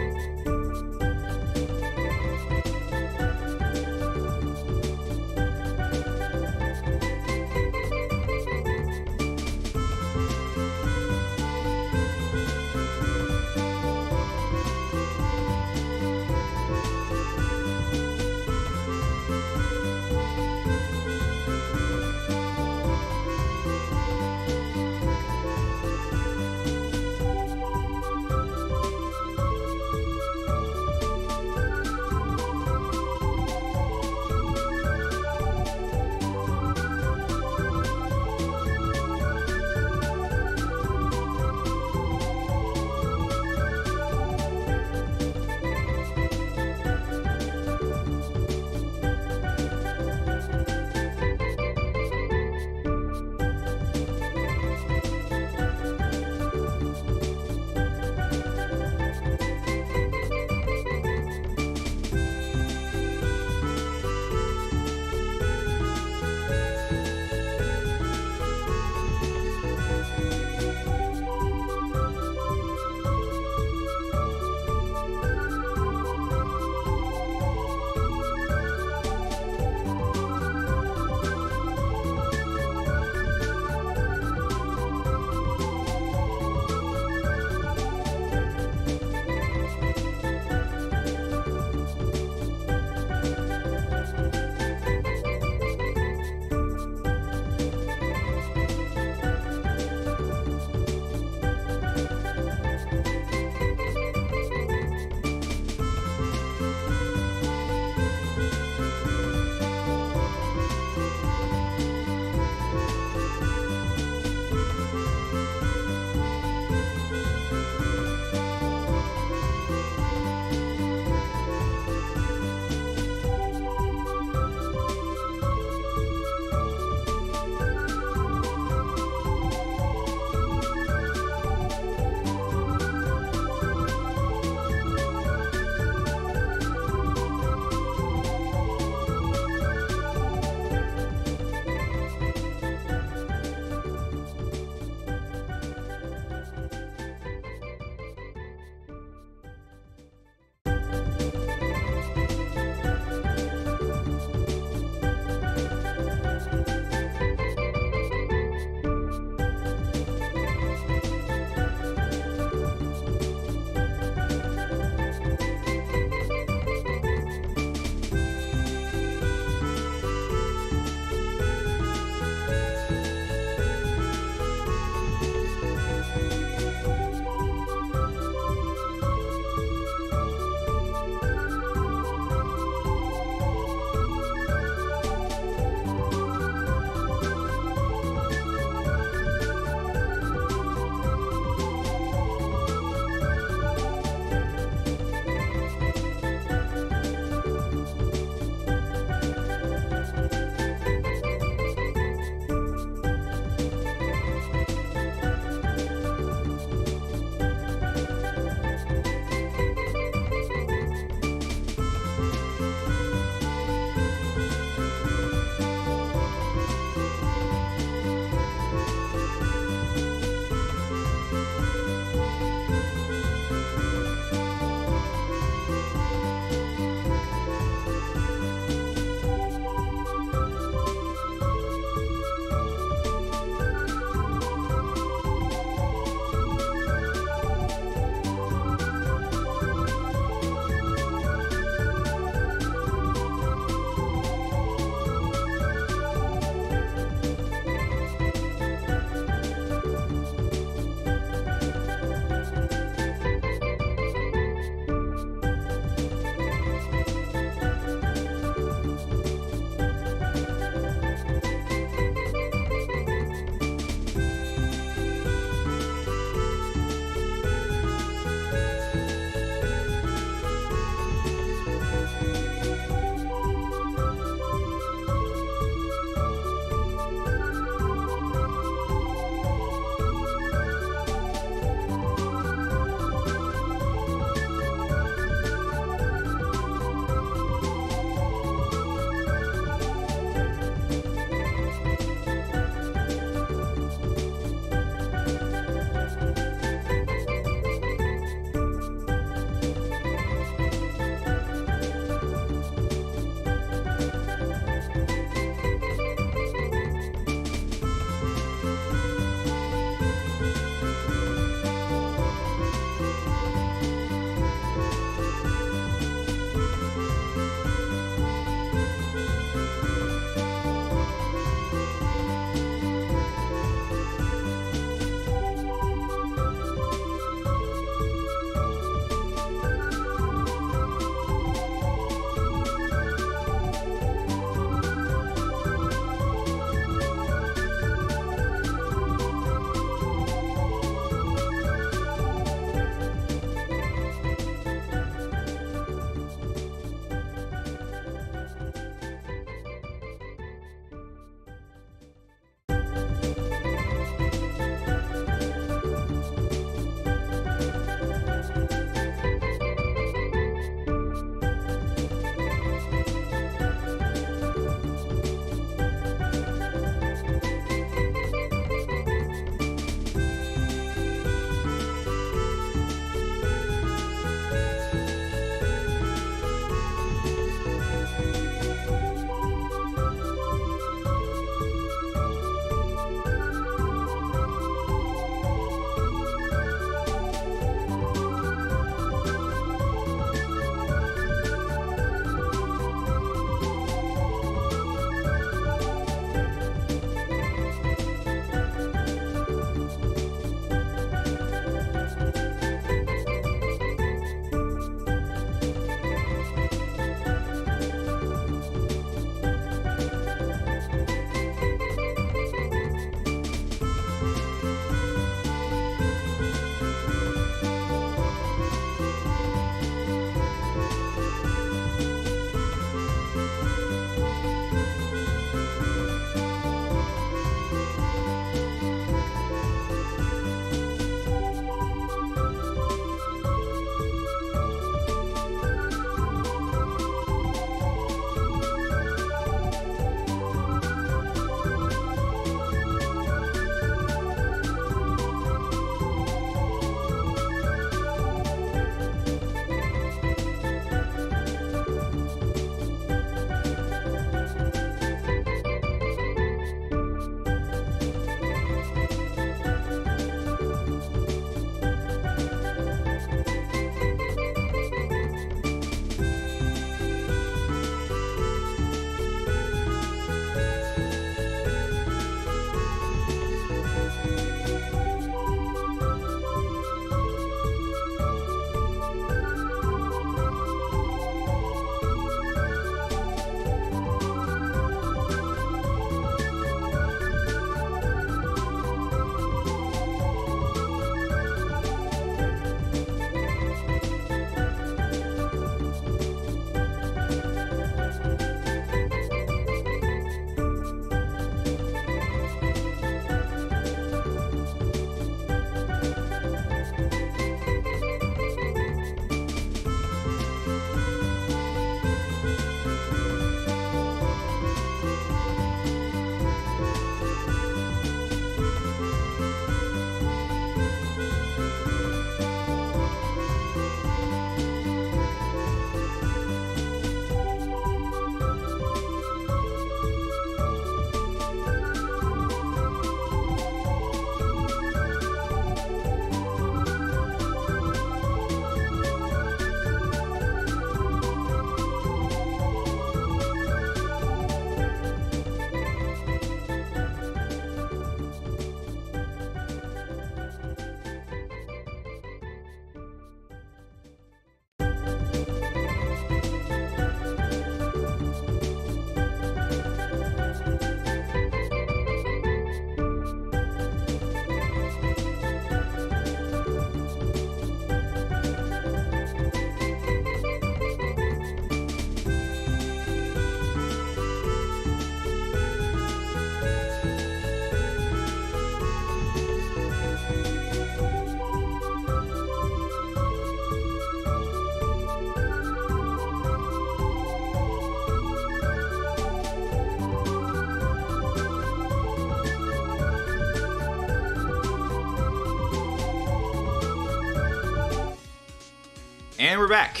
And we're back.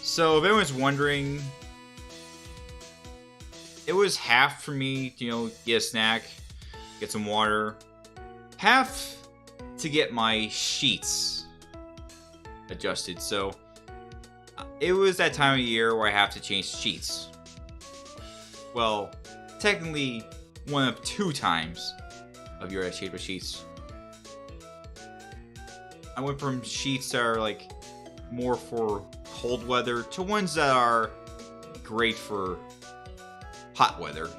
So if anyone's wondering, it was half for me to, get a snack, get some water. Half to get my sheets adjusted. So it was that time of year where I have to change sheets. Well, technically one of 2 times of year I change my sheets. I went from sheets that are like more for cold weather to ones that are great for hot weather.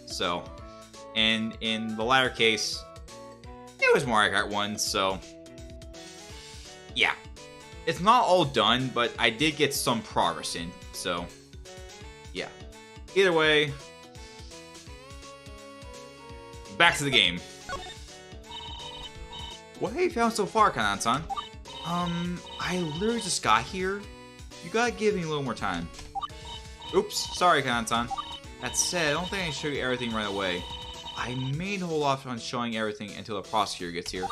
So, and in the latter case, it was Mario Kart 1, so yeah. It's not all done, but I did get some progress in, so yeah. Either way, back to the game. What have you found so far, Kanan-san? I literally just got here. You gotta give me a little more time. Oops, sorry, Kanan-san. That said, I don't think I can show you everything right away. I may hold off on showing everything until the prosecutor gets here.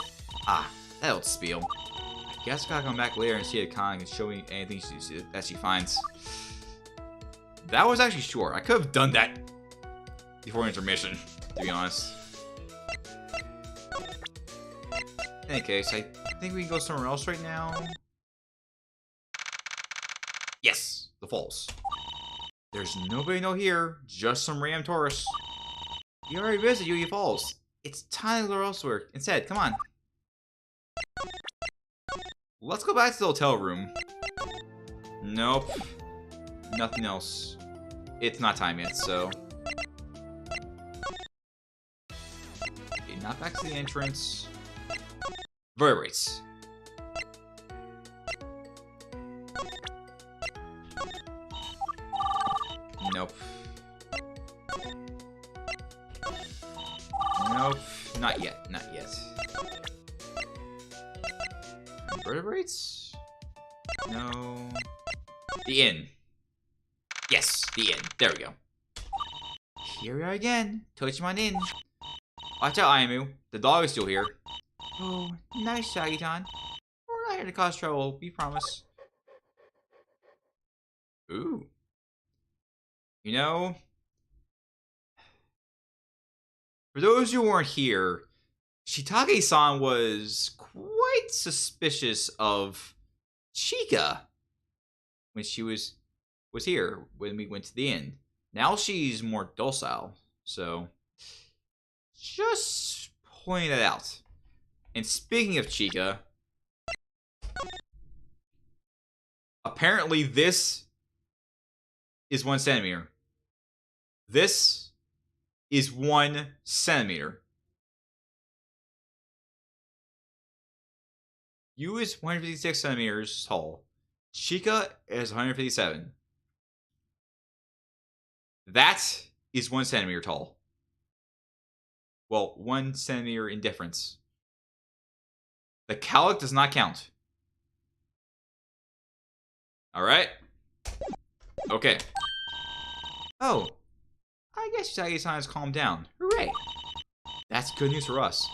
Ah, that old spiel. I guess I gotta come back later and see if Kanan can show me anything that she finds. That was actually short. I could have done that before intermission, to be honest. In any case, I think we can go somewhere else right now. Yes, the falls. There's nobody know here, just some random tourists. You already visited Yugi Falls. It's tiny little elsewhere. Instead, come on. Let's go back to the hotel room. Nope. Nothing else. It's not time yet, so. Okay, not back to the entrance. Vertebrates. Nope. Nope. Not yet. Not yet. Vertebrates? No. The inn. Yes, the inn. There we go. Here we are again. Tochimon Inn. Watch out, Ayumu. The dog is still here. Oh, nice, Shaggy-tan. We're not here to cause trouble, we promise. Ooh. You know, for those who weren't here, Shiitake-san was quite suspicious of Chika when she was here when we went to the inn. Now she's more docile, so just pointing that out. And speaking of Chika, apparently this is 1 centimeter. This is 1 centimeter. Yu is 156 centimeters tall. Chika is 157. That is 1 centimeter tall. Well, 1 centimeter in difference. The calic does not count. Alright? Okay. Oh. I guess Usagi-san has calmed down. Hooray! That's good news for us.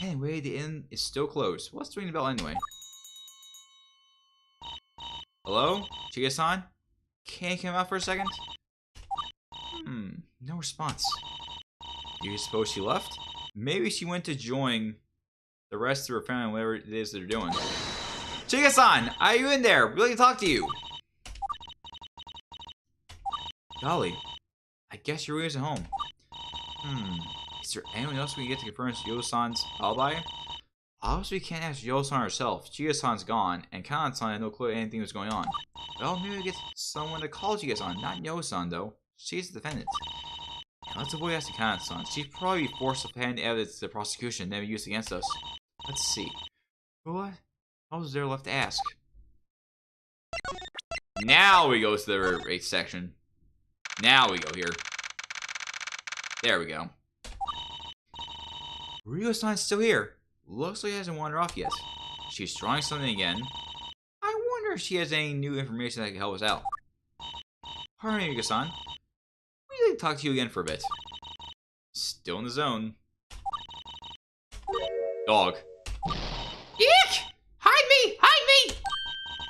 Anyway, the inn is still closed. What's ringing the bell anyway? Hello? Chika-san? Can you come out for a second? No response. Do you suppose she left? Maybe she went to join the rest of her family, whatever it is they're doing. Chika-san! Are you in there? We'd like to talk to you! Golly. I guess you're always at home. Is there anyone else we can get to confirm Yo-san's alibi? Obviously, we can't ask Yo-san herself. Chika-san's gone, and Kanan-san had no clue anything was going on. Well, maybe we get someone to call Chika-san, not Yo-san, though. She's the defendant. And let's avoid asking Kanan-san. She'd probably be forced to hand evidence to the prosecution, then be used against us. Let's see. What else is there left to ask? Now we go to the race section. Now we go here. There we go. Ryo-san's still here. Looks like he hasn't wandered off yet. She's drawing something again. I wonder if she has any new information that can help us out. Pardon me, Ryo-san. We'd like to talk to you again for a bit. Still in the zone. Dog. Eek! Hide me! Hide me!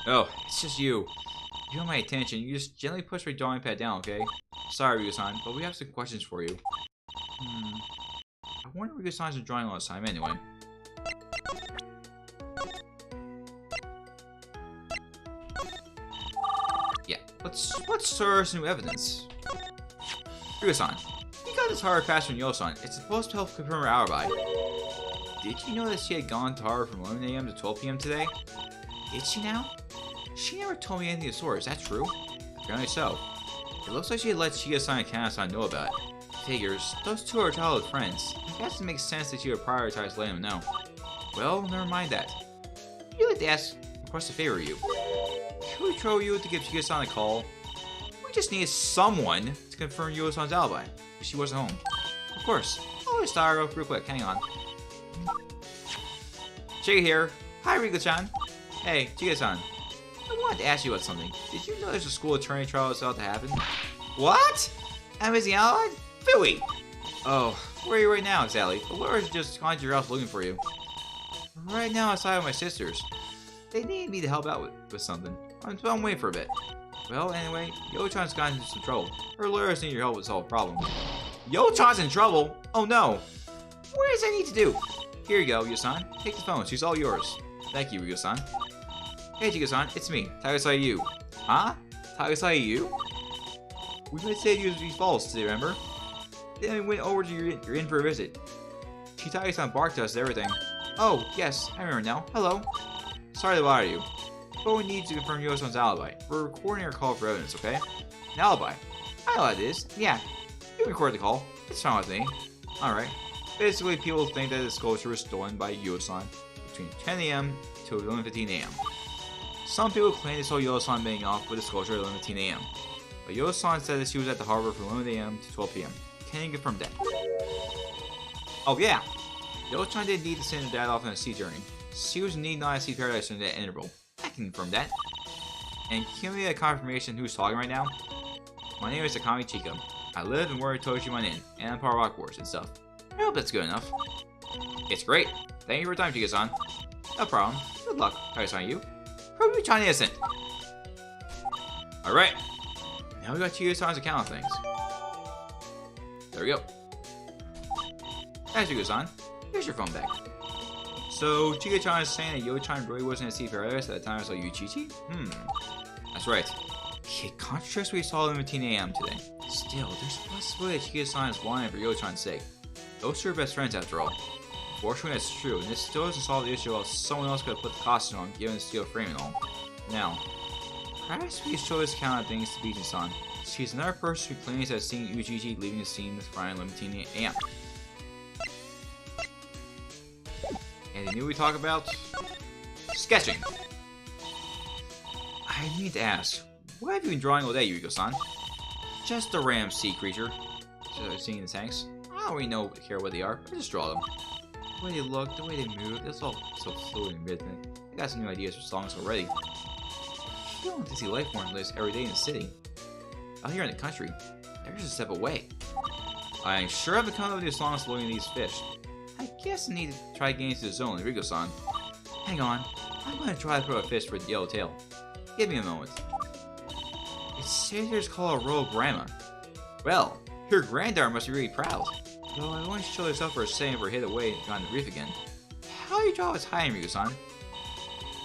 Oh, it's just you. You want my attention, you just gently push my drawing pad down, okay? Sorry, Ryuga-san, but we have some questions for you. I wonder if Ryuga-san's been drawing all this time anyway. Yeah, let's source new evidence. Ryuga-san, you got this hard pass from Yo-san. It's supposed to help confirm her alibi. Did you know that she had gone to Harbor from 11 AM to 12 PM today? Did she now? She never told me anything of the sort. Is that true? Apparently so. It looks like she had let Chika-san and Kana-san know about it. Figures. Those two are childhood friends. I guess it makes sense that she would prioritize letting them know. Well, never mind that. I'd like to request a favor of you. Can we throw you to give Chika-san a call? We just need someone to confirm Yuo-san's alibi, if she wasn't home. Of course. I'll just start real quick. Hang on. Chika here. Hi, Rigo-chan. Hey, Chika-san. I wanted to ask you about something. Did you know there's a school attorney trial that's about to happen? What? I'm missing out on? Phooey! Oh, where are you right now, Sally? The lawyers just gone to your house looking for you. Right now, outside with my sisters. They need me to help out with something. I'm waiting for a bit. Well, anyway, Yo-chan's gotten into some trouble. Her lawyers need your help to solve a problem. Yo-chan's in trouble? Oh no! What does I need to do? Here you go, Yo-san. Take the phone. She's all yours. Thank you, Ryuga-san. Hey, Chika-san. It's me, Takasaki you. Huh? Takasaki you? We might say you to be false today, remember? Then we went over to your in for a visit. Chitagi-san barked at us and everything. Oh, yes, I remember now. Hello. Sorry to bother you. But we need to confirm Yo-san's alibi. We're recording our call for evidence, okay? An alibi. I know what it is. Yeah. You record the call. It's fine with me. Alright. Basically, people think that the sculpture was stolen by Yo-san between 10 AM to 11:15 AM. Some people claim they saw Yo-san being off with the sculpture at 11:15 AM. But Yo-san said that she was at the harbor from 11 AM to 12 PM. Can you confirm that? Oh yeah! Yo-chan didn't need to send her dad off on a sea journey. She was indeed not at Sea Paradise in that interval. I can confirm that. And can we get a confirmation who's talking right now? My name is Akami Chika. I live and work at Toshimanin, and I'm part of Rock Wars and stuff. I hope that's good enough. It's great. Thank you for your time, Chika-san. No problem. Good luck. Takasaki you. Prove me Chinese innocent. Alright. Now we got Chika-san's account of things. There we go. Thanks, Chika-san. Here's your phone back. So, Chika-chan is saying that Yo-chan really wasn't at Sea Paradise at the time I saw Yuichichi? That's right. It contradicts what we saw at 11:15 AM today. Still, there's a possibility that Chika-san is lying for Yo-chan's sake. Those two are best friends after all. Fortunately, that's true, and this still doesn't solve the issue of someone else could have put the costume on, given the steel frame and all. Now, perhaps we can show this account of things to Beijing-san. She's another person who claims to have seen Yuichichi leaving the scene with Ryan 11:15 AM. And the new we talk about? Sketching. I need to ask, what have you been drawing all day, Yuriko-san? Just a random sea creature. Seeing the tanks? I don't really care what they are. I just draw them. The way they look, the way they move, it's all so fluid and rhythmic. I got some new ideas for songs already. You don't want to see life forms like this every day in the city. Out here in the country, they're just a step away. I'm sure I've become with these songs looking at these fish. I guess I need to try getting into the zone, Rigo-san. Hang on, I'm going to try to throw a fish for the yellow tail. Give me a moment. It says here's called a royal grandma. Well, your granddaughter must be really proud. Though I only showed this up for a second for hit away and got in the reef again. How do you draw this high, Rigo-san?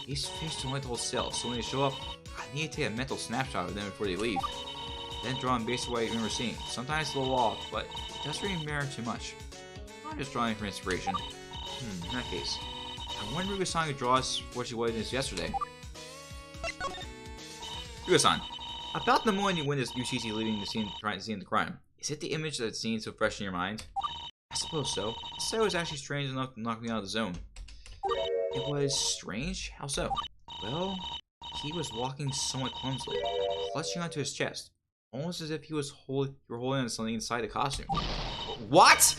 These fish don't like to hold still, so when they show up, I need to take a mental snapshot of them before they leave. Then draw them based on what I remember seeing. Sometimes it's a little off, but it doesn't really matter too much. I'm just drawing for inspiration. In that case, I wonder if Rigo-san could draw us what she was yesterday. Rigo-san, about the moment you witnessed Yuichichi leaving the scene, trying to see the crime, is it the image that's seen so fresh in your mind? I suppose so. The sight was actually strange enough to knock me out of the zone. It was strange? How so? Well, he was walking somewhat clumsily, clutching onto his chest, almost as if he was holding on something inside the costume. What?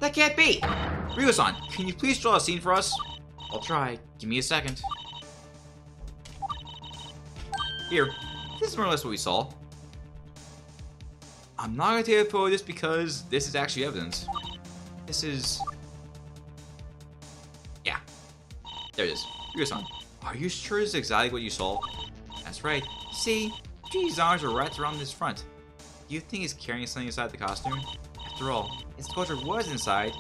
That can't be! Rigo-san, can you please draw a scene for us? I'll try. Give me a second. Here. This is more or less what we saw. I'm not going to take a photo of this because this is actually evidence. This is... Yeah. There it is. Rigo-san, Are you sure this is exactly what you saw? That's right. See, these arms are wrapped around this front. Do you think he's carrying something inside the costume? After all, if the sculpture was inside,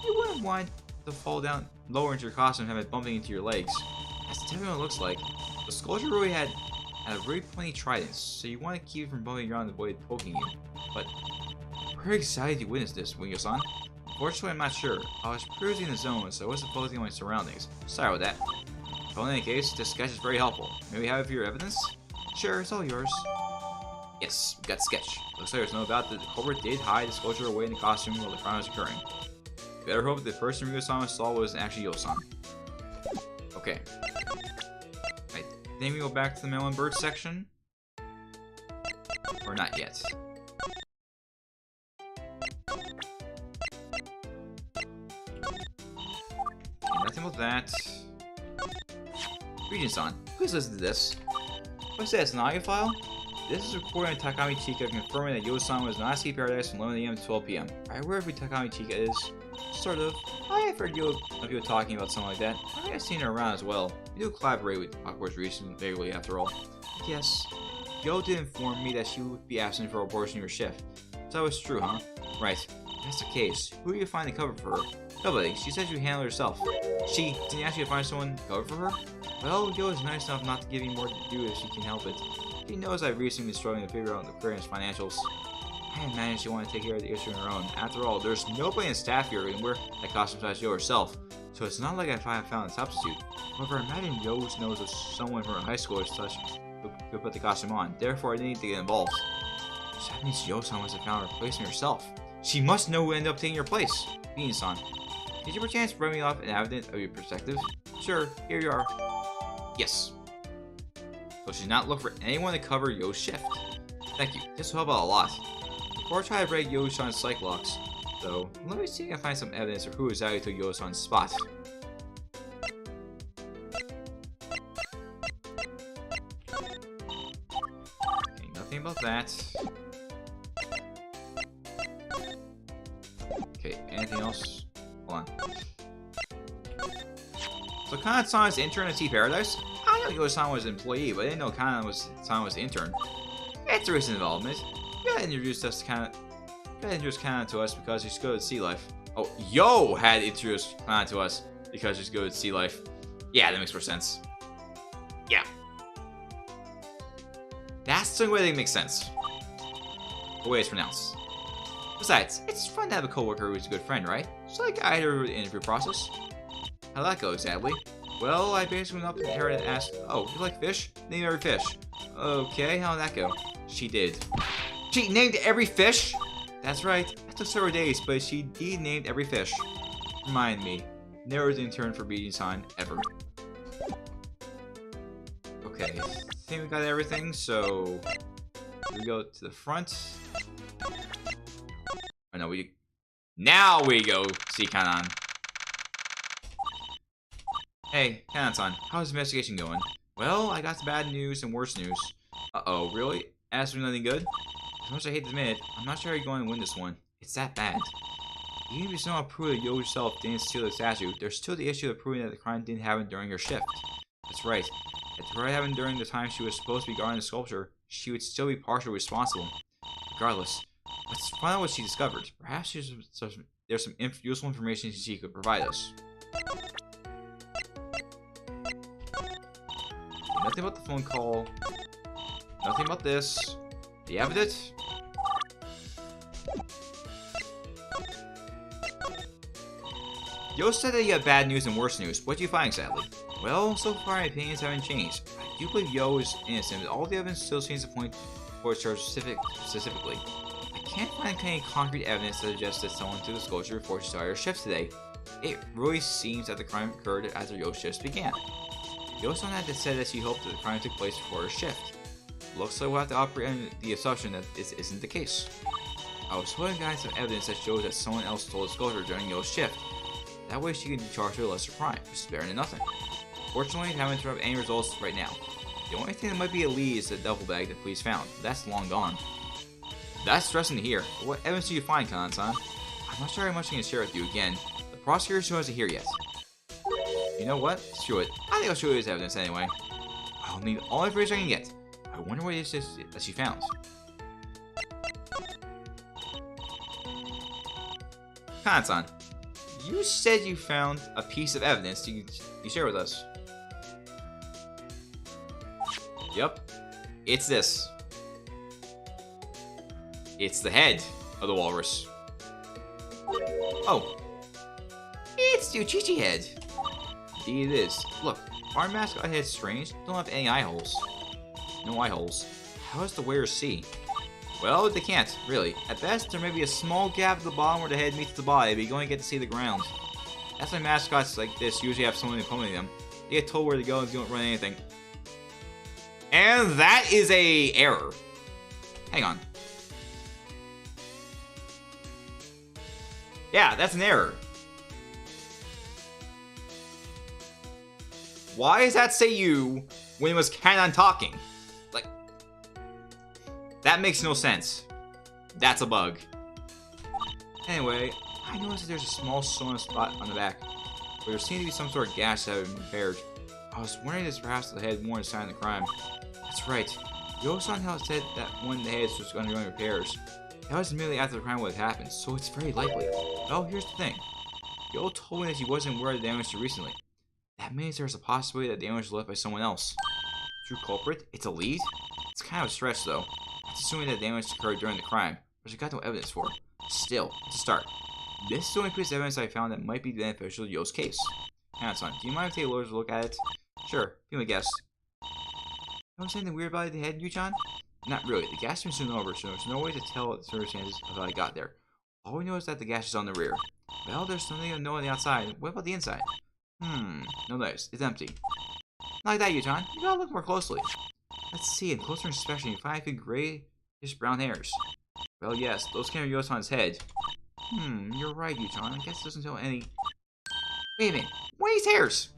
you wouldn't want to fall down lower into your costume and have it bumping into your legs. That's definitely what it looks like. The sculpture really had a very pointy trident, so you want to keep it from bumping around and avoid poking you. But we're excited to witness this, Wingo-san. Unfortunately, I'm not sure. I was cruising the zone, so I wasn't focusing on my surroundings. Sorry about that. But in any case, this sketch is very helpful. May we have it for your evidence? Sure, it's all yours. Yes, we got the sketch. Looks like there's no doubt that the culprit did hide the sculpture away in the costume while the crime was occurring. We better hope the person Ryuga-san saw was actually Yo-san. Okay. Right, then we go back to the melon bird section. Or not yet. Okay, nothing about that. Regent-san, please listen to this. What's this, an audio file? This is recording on Takami Chika confirming that Yo-san was not at Paradise from 11 AM to 12 PM. Are you aware of who Takami Chika is? Sort of. I have heard of you talking about something like that. I think I've seen her around as well. You do collaborate with Awkward's recently, after all. Yes. Yo did inform me that she would be absent for a portion of your shift. So that was true, huh? Right. If that's the case, who do you find to cover for her? Nobody. She said she would handle it herself. She didn't actually find someone to cover for her? Well, Yo is nice enough not to give me more to do if she can help it. She knows I've recently been struggling to figure out the Aquarium's financials. I imagine she wanted to take care of the issue on her own. After all, there's nobody in staff here who can wear that costume besides Yo herself, so it's not like I found a substitute. However, I imagine Yo knows of someone from her high school or such who put the costume on. Therefore, I need to get involved. So that means Yo-san must have found a replacement herself. She must know who ended up taking her place. Bean-san, did you perchance bring me off an evidence of your perspective? Sure, here you are. Yes. So she's not looking for anyone to cover Yo's shift. Thank you. This will help out a lot. Before I try to break Yo-san's psych locks, though, let me see if I can find some evidence of who exactly took Yo-san's spot. Okay, nothing about that. Okay, anything else? Hold on. So Kana-san is intern at Paradise? I know Yo-san was an employee, but I didn't know Kana-san was the intern. It's a recent development. You gotta introduce Kana to us because he's good at sea life. Oh, Yo had introduced Kana to us because he's good at sea life. Yeah, that makes more sense. Yeah. That's the only way that makes sense. The way it's pronounced. Besides, it's fun to have a coworker who's a good friend, right? So I guide her through the interview process. How'd that go exactly? Well, I basically went up to her and asked, oh, you like fish? Name every fish. Okay, how'd that go? She did. She named every fish? That's right. That took several days, but she indeed named every fish. Remind me, never was an intern for Beijing-san ever. Okay, I think we got everything, so we go to the front. Oh no, now we go see Kanan. Hey, Kanan-san, how's the investigation going? Well, I got some bad news and worse news. Uh-oh, really? As for nothing good? As much as I hate to admit it, I'm not sure how you're going to win this one. It's that bad. Even if you somehow prove that Yo yourself didn't steal the statue, there's still the issue of proving that the crime didn't happen during your shift. That's right. If the crime happened during the time she was supposed to be guarding the sculpture, she would still be partially responsible. Regardless, let's find out what she discovered. Perhaps there's some useful information she could provide us. Nothing about the phone call. Nothing about this. The evidence. Yo said that you have bad news and worse news. What do you find exactly? Well, so far my opinions haven't changed. I do believe Yo is innocent, but all the evidence still seems to point towards her specifically. I can't find any concrete evidence that suggests that someone took the sculpture before she started her shift today. It really seems that the crime occurred after Yo's shifts began. Yo-san had said that she hoped that the crime took place before her shift. Looks like we'll have to operate on the assumption that this isn't the case. I was hoping to find some evidence that shows that someone else stole the sculpture during Yo's shift. That way she can be charged with a lesser crime, which is better than nothing. Fortunately, I haven't turned up any results right now. The only thing that might be a lead is the duffel bag the police found. That's long gone. That's stressing to hear. But what evidence do you find, Kanan-san? I'm not sure how much I can share with you again. The prosecutor still hasn't here yet. You know what? Screw it. I think I'll show you his evidence anyway. I'll need all the information I can get. I wonder what it is that she found. Kan-san, you said you found a piece of evidence you share with us. Yep. It's this. It's the head of the walrus. Oh. It's the Uchichi head. Indeed it is. Look, our mascot head's strange. Don't have any eye holes. No eye holes. How does the wearer see? Well, they can't, really. At best, there may be a small gap at the bottom where the head meets the body, but you only get to see the ground. That's why mascots like this usually have someone accompany them. They get told where to go and don't run anything. And that is a error. Hang on. Yeah, that's an error. Why does that say you when it was Kanon talking? Like, that makes no sense. That's a bug. Anyway, I noticed that there's a small sore spot on the back, but there seems to be some sort of gash that had been repaired. I was wondering if perhaps the head more sign of the crime. That's right. Yo-san said that one of the heads was undergoing repairs. That was immediately after the crime would have happened, so it's very likely. Oh, here's the thing. Yo told me that he wasn't aware of the damage recently. That means there's a possibility that the damage was left by someone else. True culprit? It's a lead? It's kind of a stretch, though. That's assuming that damage occurred during the crime, which I got no evidence for. Still, it's a start. This is the only piece of evidence I found that might be beneficial to Yo's case. Hanson, do you mind if I take a closer look at it? Sure, be my guest. You know something weird about the head, Yu-chan? Not really. The gash has been soon over, so there's no way to tell the circumstances of how I got there. All we know is that the gash is on the rear. Well, there's something to know on the outside. What about the inside? No dice. It's empty. Not like that, Yu-chan. You gotta look more closely. Let's see. In closer inspection, you find a few grayish brown hairs. Well, yes, those came from Yosan's head. You're right, Yu-chan. I guess it doesn't tell any... Wait a minute. What are these hairs?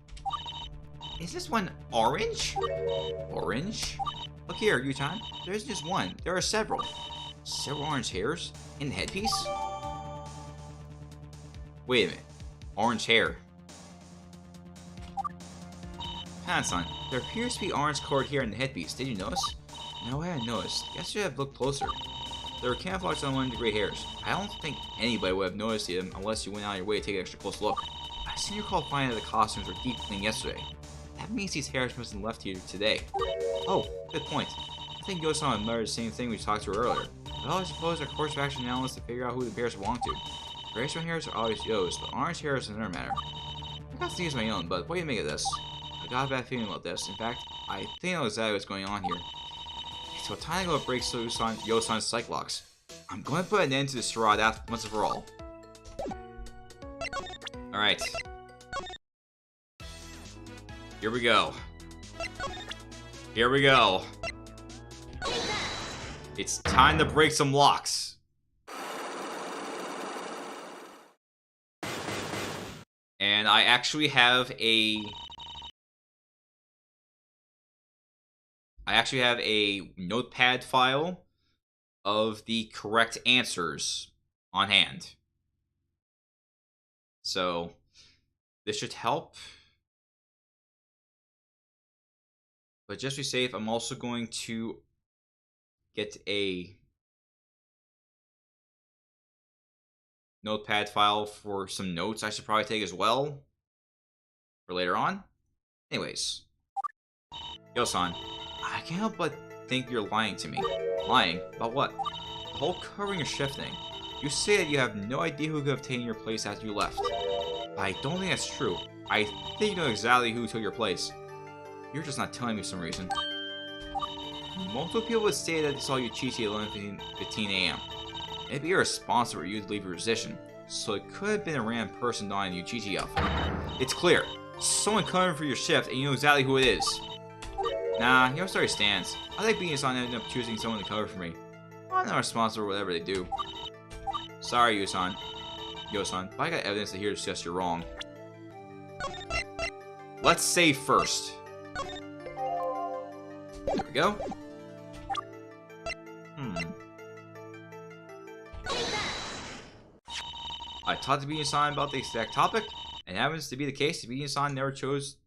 Is this one orange? Orange? Look here, Yu-chan. There isn't just one. There are several. Several orange hairs? In the headpiece? Wait a minute. Orange hair. Hanson, there appears to be orange colored hair in the headpiece. Did you notice? No, I hadn't noticed. Guess I should have looked closer. There were camouflaged on one of the gray hairs. I don't think anybody would have noticed them unless you went out of your way to take an extra close look. I seem to recall finding that the costumes were deep cleaned yesterday. That means these hairs must have been left here today. Oh, good point. I think Yosan admired the same thing we talked to her earlier. Well, I suppose our course of action now is to figure out who the hairs belong to. Grayish brown hairs are always Yo's, but orange hairs is another matter. I got to use my own, but what do you make of this? I got a bad feeling about this. In fact, I think I know exactly what's going on here. So time to go break Yosan's psych locks. I'm going to put an end to this charade once and for all. Alright. Here we go. Here we go. It's time to break some locks. And I actually have a notepad file of the correct answers on hand. So this should help. But just to be safe, I'm also going to get a notepad file for some notes I should probably take as well for later on. Anyways, Yosan, I can't help but think you're lying to me. Lying? About what? The whole covering your shift thing. You say that you have no idea who could have taken your place after you left. I don't think that's true. I think you know exactly who took your place. You're just not telling me for some reason. Multiple people would say that they saw you Uchichi at 11:15 a.m. It'd be irresponsible for you to leave your position, so it could have been a random person donning the Uchichi outfit. It's clear. Someone covering for your shift, and you know exactly who it is. Nah, you know where it stands. I think being on ended up choosing someone to cover for me. I'm not responsible for whatever they do. Sorry, Yosan, but I got evidence that here to suggest you're wrong. Let's save first. There we go. I talked to Yosan about the exact topic, and It happens to be the case that Beijing-san never chose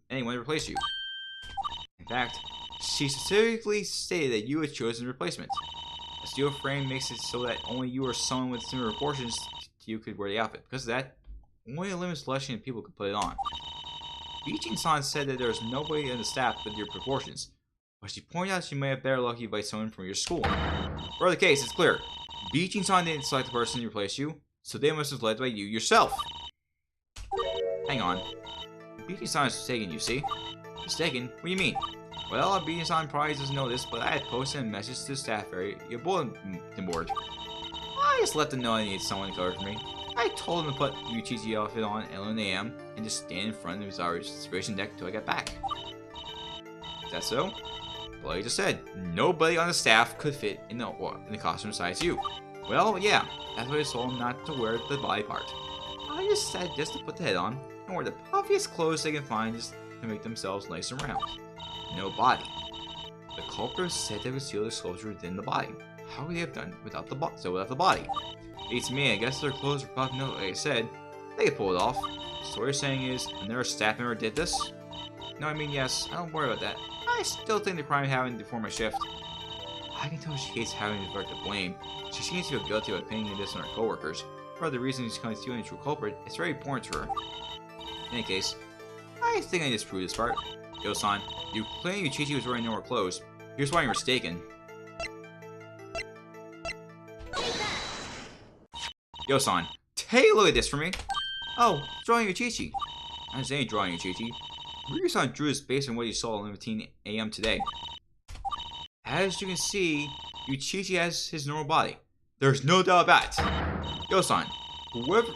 anyone to replace you. In fact, she specifically stated that you had chosen a replacement. A steel frame makes it so that only you or someone with similar proportions to you could wear the outfit. Because of that, only a limited selection of people could put it on. Beijing-san said that there was nobody in the staff with your proportions, but she pointed out she might have better luck if you invite someone from your school. For the case, it's clear. Beijing-san didn't select the person to replace you, so they must have led by you yourself. Hang on. Beijing-san is mistaken, you see? Mistaken? What do you mean? Well, Beijing-san probably doesn't know this, but I had posted a message to the staff area, your bulletin board. I just let them know I needed someone to cover for me. I told them to put Yuichi's outfit on at 11 AM and just stand in front of his observation deck until I got back. Is that so? Well, you just said, nobody on the staff could fit in the costume besides you. Well, yeah, that's why I told them not to wear the body part. I just said just to put the head on and wear the puffiest clothes they can find just to make themselves nice and round. No body. The culprit said they would seal the sculpture within the body. How would they have done without the body? Beats me, I guess their clothes were puffed. No, like I said, they could pull it off. So what you're saying is, another staff member did this? No, I mean, yes, I don't worry about that. I still think the crime happened before my shift. I can tell she hates having to divert the blame. She seems to feel guilty about pinning this on her coworkers. For the reason she's concealing the true culprit, it's very important to her. In any case, I think I disproved this part. Yo-san, you claim Yuichi was wearing normal clothes. Here's why you're mistaken. Yo-san, take a look at this for me. Oh, drawing Yuichi. I didn't say any drawing Yuichi. Ryu-san drew this based on what he saw at 11 AM today. As you can see, Yuichi has his normal body. There's no doubt about it. Yo-san, whoever...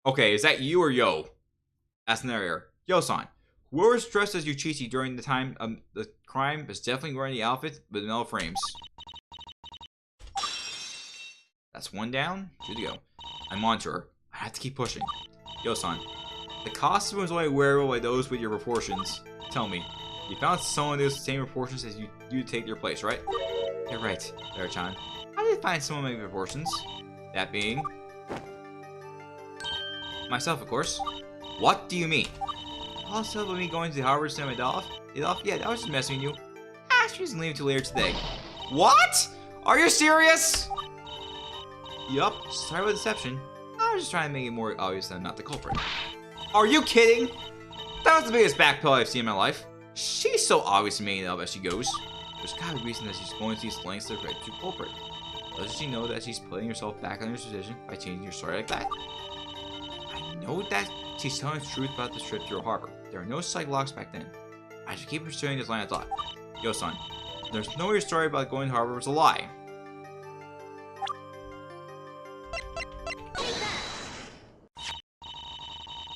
Okay, is that you or Yo? That's an error. Yo-san, whoever's dressed as Yuichi during the time of the crime is definitely wearing the outfit with metal frames. That's one down. Good to go. I'm on to her. I have to keep pushing. Yo-san, the costume was only wearable by those with your proportions. Tell me, you found someone with the same proportions as you do to take your place, right? You're right, Bear-chan. I did find someone with proportions. That being... myself, of course. What do you mean? Also, with me going to the harbor to send my doll off? Yeah, I was just messing with you. She doesn't leave till later today. What? Are you serious? Yup, sorry about the deception. I was just trying to make it more obvious that I'm not the culprit. Are you kidding? That was the biggest backpedal I've seen in my life. She's so obvious to me up as she goes. There's gotta be a reason that she's going to these lengths to red to culprit. Doesn't she know that she's putting herself back on her position by changing her story like that? I know that she's telling the truth about this trip to your harbor. There are no psych locks back then. I should keep pursuing this line of thought. Yo, son, there's no way your story about going to harbor was a lie.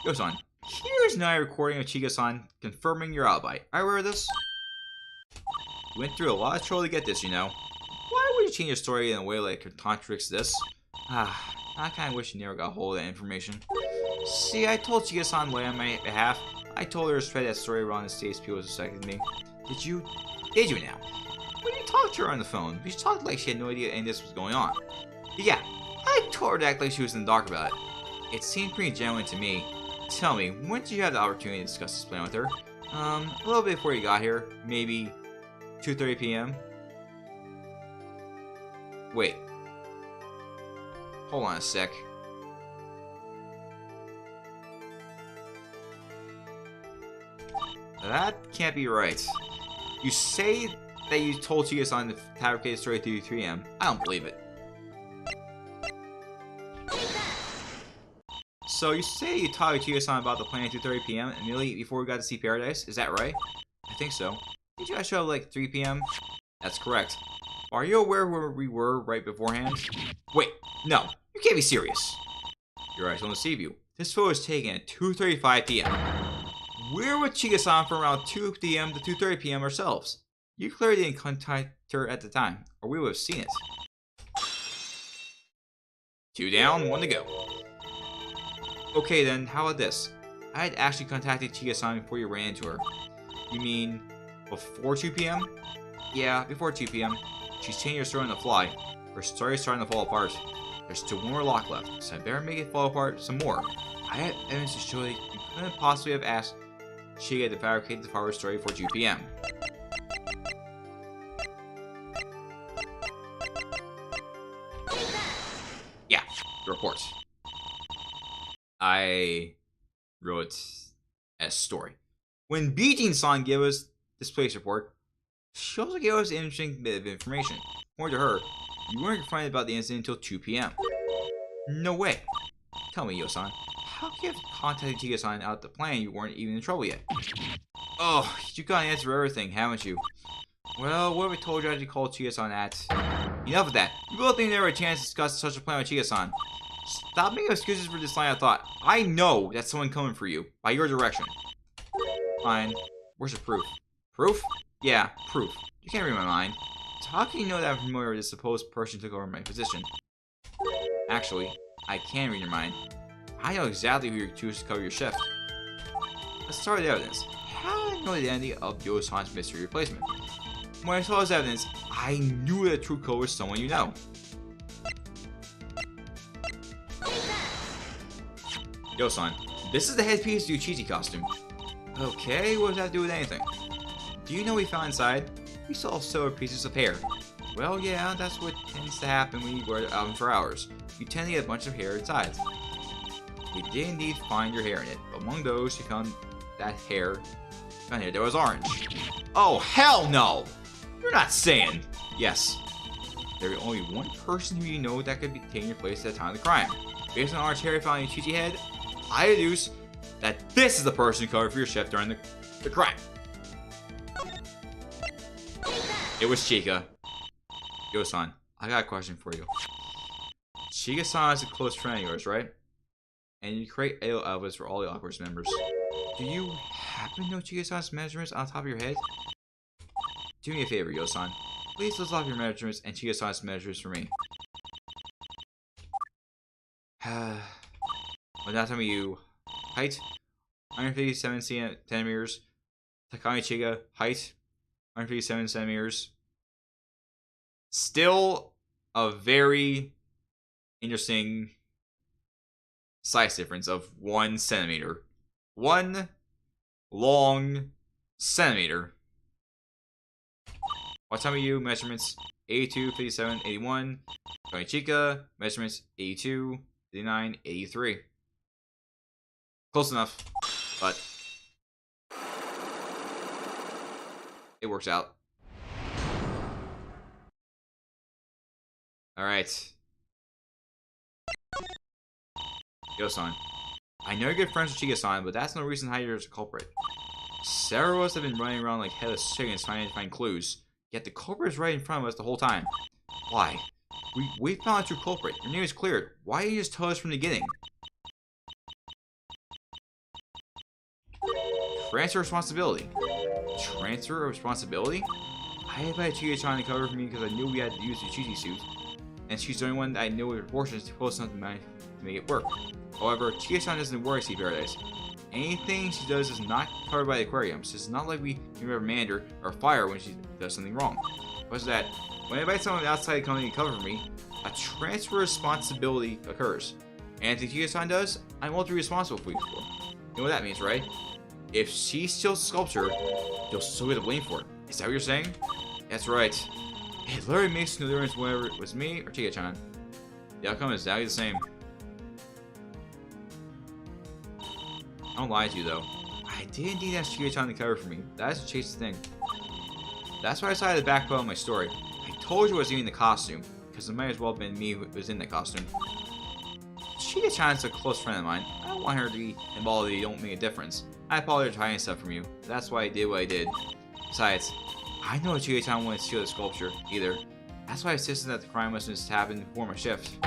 Yo, son, here's now a recording of Chika-san confirming your alibi. Are you aware of this? You went through a lot of trouble to get this, you know. Why would you change your story in a way that contradicts this? I kind of wish you never got hold of that information. See, I told Chika-san way on my behalf. I told her to spread that story around the states people suspected me. Did you? Did you now? When you talked to her on the phone, she talked like she had no idea any of this was going on. Yeah, I told her to act like she was in the dark about it. It seemed pretty genuine to me. Tell me, when did you have the opportunity to discuss this plan with her? A little bit before you got here. Maybe 2:30 p.m. Wait. Hold on a sec. That can't be right. You say that you told Chika-san the fabricated story at 3 a.m. I don't believe it. So you say you talked to Chika-san about the plan at 2:30 p.m. immediately before we got to see Paradise? Is that right? I think so. Did you guys show up like 3 p.m.? That's correct. Are you aware where we were right beforehand? Wait, no, you can't be serious. Your eyes don't deceive you. This photo was taken at 2:35 p.m. We were with Chika-san from around 2 p.m. to 2:30 p.m. ourselves. You clearly didn't contact her at the time, or we would have seen it. 2 down, 1 to go. Okay then, how about this? I had actually contacted Chika-san before you ran into her. You mean before 2 p.m.? Yeah, before 2 p.m. She's changing her story on the fly. Her story is starting to fall apart. There's still one more lock left, so I better make it fall apart some more. I have evidence to show that you couldn't possibly have asked Chika to fabricate the power story for 2 p.m. Yeah, the report. I wrote a story. When Beijing-san gave us this police report, she also gave us an interesting bit of information. According to her, you weren't confronted about the incident until 2 p.m. No way. Tell me, Yo-san, how can you have contacted Chika-san out the plan you weren't even in trouble yet? Oh, you got an answer for everything, haven't you? Well, what if I told you I had to call Chika-san at... Enough of that. You both think there were a chance to discuss such a plan with Chika-san. Stop making excuses for this line of thought. I know that's someone coming for you, by your direction. Fine. Where's the proof? Proof? Yeah, proof. You can't read my mind. So how can you know that I'm familiar with this supposed person who took over my position? Actually, I can read your mind. I know exactly who you choose to cover your shift. Let's start with the evidence. How did I know the identity of Yo-san's mystery replacement? When I saw his evidence, I knew that the true killer was someone you know. Yo-san, this is the headpiece to your Uchichi costume. Okay, what does that have to do with anything? Do you know what we found inside? We saw several pieces of hair. Well, yeah, that's what tends to happen when you wear the album for hours. You tend to get a bunch of hair inside. We did indeed find your hair in it, but among those you found that hair, that was orange. Oh, hell no! You're not saying! Yes. There was only one person who you know that could be taking your place at the time of the crime. Based on orange hair found in your Uchichi head, I deduce that this is the person who covered for your shift during the crime. It was Chika. Yo-san, I got a question for you. Chika-san is a close friend of yours, right? And you create AO outfits for all the Awkward members. Do you happen to know Chika-san's measurements on top of your head? Do me a favor, Yo-san. Please list off your measurements and Chika-san's measurements for me. Well, now tell me you. Height, 157 centimeters. Takasaki Chika, height, 157 centimeters. Still a very interesting size difference of 1 centimeter. 1 long centimeter. What time are you? Measurements 82, 57, 81. Takasaki Chika, measurements 82, 59, 83. Close enough, but it works out. Alright. Yo-san, I know you're good friends with Chika-san, but that's no reason how you're a culprit. Several of us have been running around like headless chickens trying to find clues, yet the culprit is right in front of us the whole time. Why? We found a true culprit. Your name is cleared. Why didn't you just tell us from the beginning? Transfer responsibility. Transfer of responsibility? I had invited Chika-chan to cover for me because I knew we had to use the Uchichi suit, and she's the only one that I knew with proportions to close enough to make it work. However, Chika-chan doesn't work at Sea Paradise. Anything she does is not covered by the aquarium, so it's not like we can reprimand her or fire when she does something wrong. What's that? When I invite someone outside the company to cover for me, a transfer responsibility occurs. Anything Chika-chan does, I'm ultimately responsible for. You know what that means, right? If she steals the sculpture, you'll still get the blame for it. Is that what you're saying? That's right. It literally makes no difference whether it was me or Chika-chan. The outcome is exactly the same. I don't lie to you though. I did indeed ask Chika-chan to cover for me. That is the chase thing. That's why I decided to backpedal on my story. I told you I was eating the costume, because it might as well have been me who was in the costume. Chika-chan is a close friend of mine. I don't want her to be involved if you don't make a difference. I apologize for hiding stuff from you. That's why I did what I did. Besides, I know Chika-chan wouldn't steal the sculpture either. That's why I insisted that the crime must have just happened before my shift.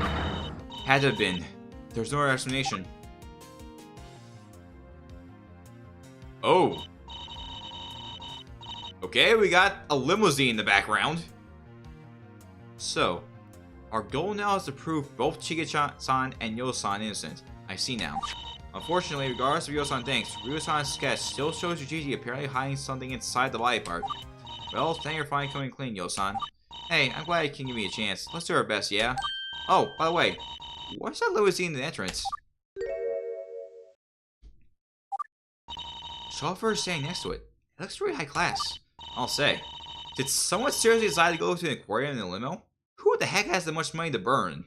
Had to have been. There's no other explanation. Oh. Okay, we got a limousine in the background. So, our goal now is to prove both Chika-san and Yo-san innocent. I see now. Unfortunately, regardless of Yo-san thinks, Ryo-san's sketch still shows Yujiji apparently hiding something inside the body part. Well, thank you for finally coming clean, Yo-san. Hey, I'm glad you can give me a chance. Let's do our best, yeah? Oh, by the way, what's that limousine in the entrance? Chauffeur is standing next to it. It looks really high class. I'll say. Did someone seriously decide to go to an aquarium in a limo? Who the heck has that much money to burn?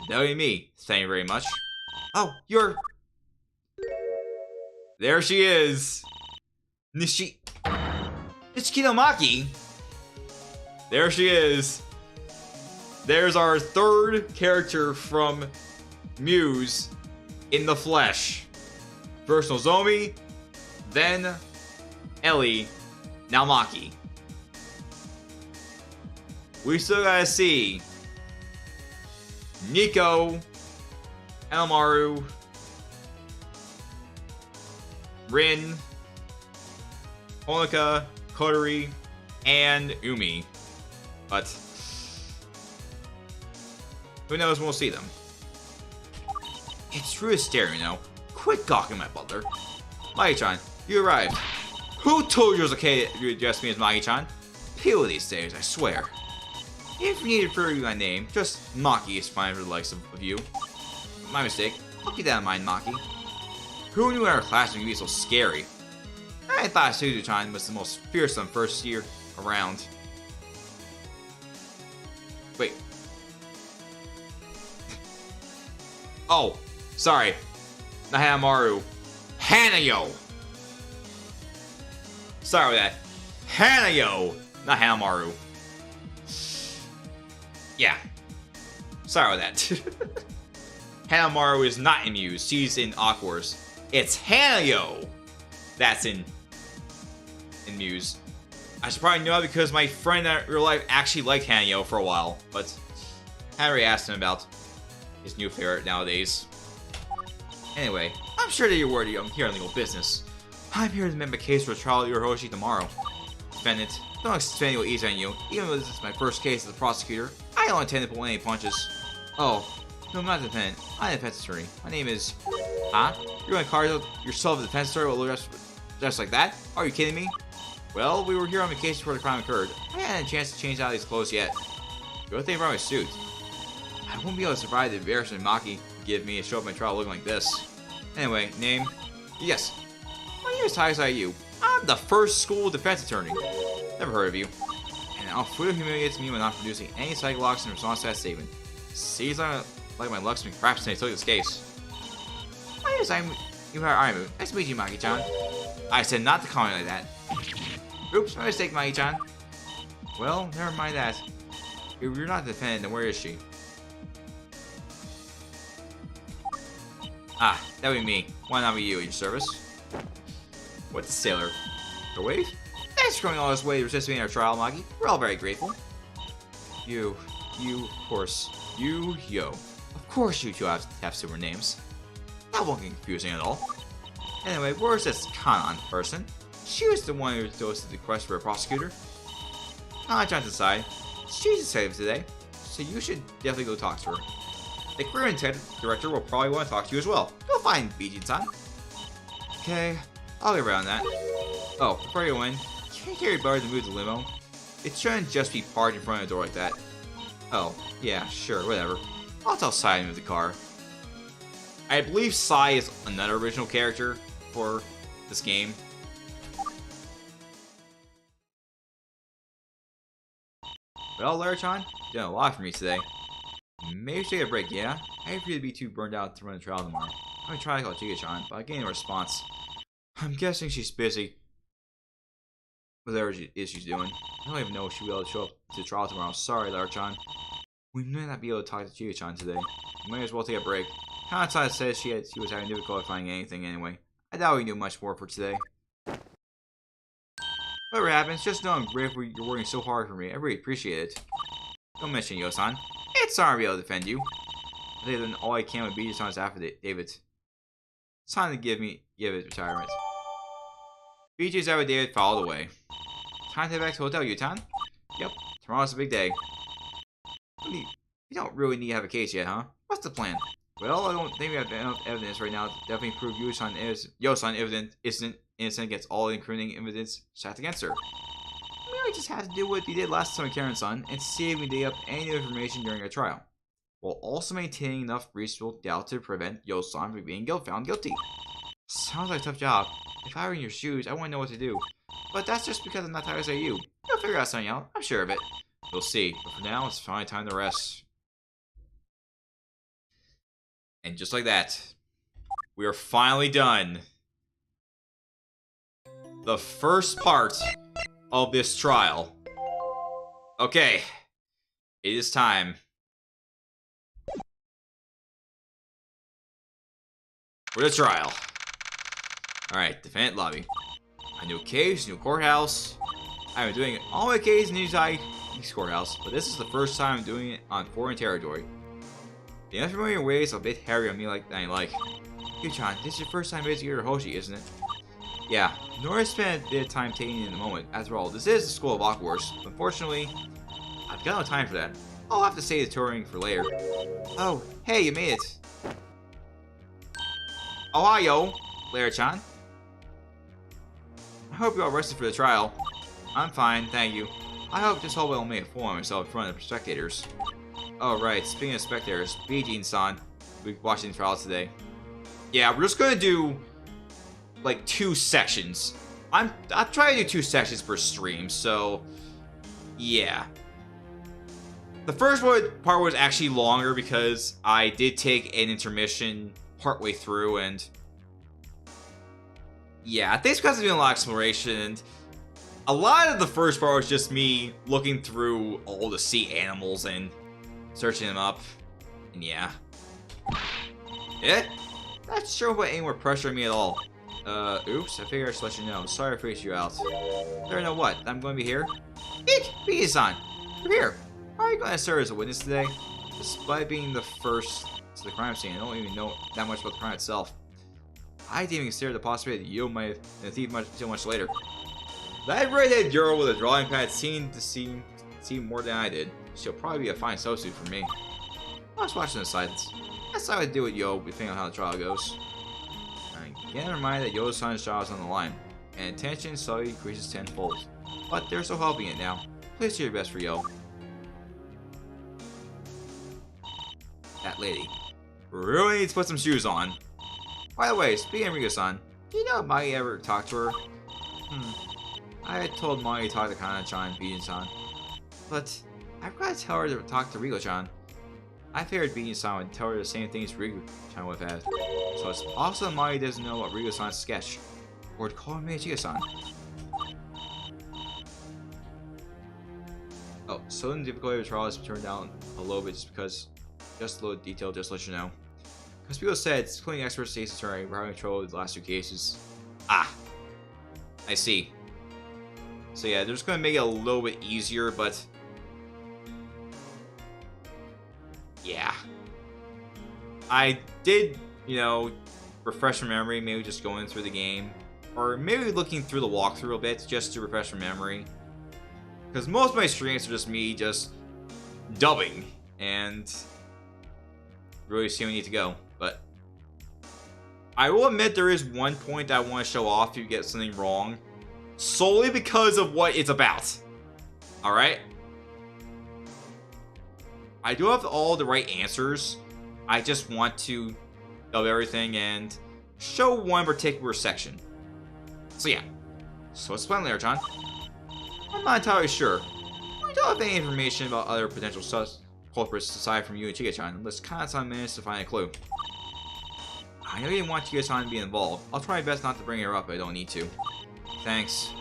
That would be me. Thank you very much. Oh, you're... There she is. Nishiki no Maki. There she is. There's our third character from Muse in the flesh. First Nozomi, then Ellie, now Maki. We still gotta see Nico, Elmaru, Rin, Honoka, Kotori, and Umi. But who knows when we'll see them. It's true hysteria, you know. Quit gawking, my butler. Maki-chan, you arrived. Who told you it was okay to address me as Maki-chan? Peel these days, I swear. If you need to refer to my name, just Maki is fine for the likes of you. My mistake. I'll keep that in mind, Maki. Who knew our class would be so scary? I thought Suzu-chan was the most fearsome first year around. Wait. Oh, sorry. Not Hanamaru. Hanayo! Sorry about that. Hanayo! Not Hanamaru. Yeah. Sorry about that. Hanamaru is not in Muse. She's in Aquars. It's Hanayo! That's in Muse. I should probably know that because my friend in real life actually liked Hanayo for a while, but I haven't really asked him about his new favorite nowadays. Anyway, I'm sure that you're worried I'm here on legal business. I'm here to make a case for a trial at Yorohoshi tomorrow. Defendant, don't expect me to go easy on you. Even though this is my first case as a prosecutor, I don't intend to pull any punches. Oh, no, I'm not the defendant. I'm a defense attorney. My name is... Huh? You're gonna call yourself a defense attorney while just like that? Are you kidding me? Well, we were here on vacation before the crime occurred. I hadn't a chance to change out these clothes yet. Good thing I brought my suit. I won't be able to survive the embarrassment Maki give me to show up my trial looking like this. Anyway, name? Yes. My name is Takasaki Yu. I'm the first school defense attorney. Never heard of you. And I'll further humiliate me when not producing any psychologics in response to that statement. Seems like my luck's been crap since I took this case. My name is Aimu. Nice to meet you, Maki-chan. I said not to call me like that. Oops, my mistake, Maki-chan. Well, never mind that. If you're not the defendant, then where is she? Ah, that would be me. Why not be you at your service? What's the sailor? The wave? Thanks for going all this way to participate in our trial, Maki. We're all very grateful. You, of course. Yo. Of course you two have similar names. That won't get confusing at all. Anyway, where's this Kanan person? She was the one who toasted the request for a prosecutor. Kanan-chan's inside. She's excited today, so you should definitely go talk to her. The career intent director will probably want to talk to you as well. Go find Bijin-san. Okay, I'll get around that. Oh, before you go in, can't carry Butter to move the limo? It shouldn't just be parked in front of the door like that. Oh, yeah, sure, whatever. I'll tell Sai to move the car. I believe Sai is another original character for this game. Well, Lara-chan, you done a lot for me today. Maybe take a break, yeah? I hate for you to be too burned out to run the trial tomorrow. I'm gonna try to call Chika-chan, but I get no response. I'm guessing she's busy. Whatever she's doing. I don't even know if she'll be able to show up to the trial tomorrow. Sorry, Lara-chan. We may not be able to talk to Chika-chan today. We might as well take a break. Kanan says she was having difficulty finding anything anyway. I doubt we knew much more for today. Whatever happens, just know I'm grateful you're working so hard for me. I really appreciate it. Don't mention Yo-san. It's hard to be able to defend you. Other than all I can with Bijin-san's affidavit. It's time to give it retirement. Bijin's affidavit followed away. Time to head back to Hotel Yutan? Yep, tomorrow's a big day. We don't really need to have a case yet, huh? What's the plan? Well, I don't think we have enough evidence right now to definitely prove Yo-san isn't innocent against all the incriminating evidence stacked against her. We just have to do what we did last time with Karen-san and see if we dig up any new information during our trial, while also maintaining enough reasonable doubt to prevent Yo-san from being found guilty. Sounds like a tough job. If I were in your shoes, I wouldn't know what to do. But that's just because I'm not tired as you. You'll figure out something out, I'm sure of it. We'll see, but for now, it's finally time to rest. And just like that, we are finally done. The first part of this trial. Okay, it is time for the trial. Alright, defendant lobby. A new case, new courthouse. I've been doing all my cases in this courthouse, but this is the first time I'm doing it on foreign territory. The unfamiliar ways are a bit hairy on me than I like. Yu-chan, this is your first time visiting your Hoshi, isn't it? Yeah, Nora spent a bit of time taking it in the moment. After all, this is the School of Awkward. Unfortunately, I've got no time for that. I'll have to save the touring for later. Oh, hey, you made it. Ohio, Lair-chan. I hope you're all rested for the trial. I'm fine, thank you. I hope this whole will make a fool of myself in front of the spectators. Oh right, speaking of spectators, Bijin-san, we'll be watching the trial today. Yeah, we're just gonna do like 2 sections. I'm trying to do 2 sections per stream, so yeah. The first part was actually longer because I did take an intermission partway through, and yeah, I think it's because I'm doing a lot of exploration, and a lot of the first part was just me looking through all the sea animals and searching them up, and yeah. Not sure what any more pressure on me at all. Oops, I figured I should let you know. Sorry to freak you out. There, know what? I'm going to be here. Eek! Bijin-san! You're here! Are you going to serve as a witness today? Despite being the first to the crime scene, I don't even know that much about the crime itself. I didn't even consider the possibility that you might have been a thief too much later. That redheaded girl with a drawing pad seemed to see more than I did. She'll probably be a fine substitute for me. I was watching the silence. That's how I do with Yo, depending on how the trial goes. I can't remind that Yo-san's job is on the line, and attention slowly increases tenfold. But they're still helping it now. Please do your best for Yo. That lady really needs to put some shoes on. By the way, speaking of Rigo-san, do you know if Mai ever talked to her? I had told Mai to talk to Kana-chan and Bijin-san, but I've got to tell her to talk to Rigo-chan. I figured Bijin-san would tell her the same things Rigo-chan would have had, so it's possible Mai doesn't know about Rigo-san's sketch, or to call me Chika-san. Oh, so the difficulty of the trial has turned down a little bit just a little detail, just to let you know. Because people said, including expert states attorney, we're having trouble with the last 2 cases. Ah, I see. So yeah, they're just going to make it a little bit easier, but yeah. I did, refresh my memory, maybe just going through the game, or maybe looking through the walkthrough a bit, just to refresh my memory. Because most of my streams are just me just dubbing, and really see where we need to go. But I will admit there is one point I want to show off if you get something wrong, solely because of what it's about. Alright? I do have all the right answers. I just want to dub everything and show one particular section. So yeah. So what's the plan later, John? I'm not entirely sure. We don't have any information about other potential culprits aside from you and Chika-chan, unless Kana-san managed to find a clue. I know you didn't want Chika-chan to be involved. I'll try my best not to bring her up, but I don't need to. Thanks.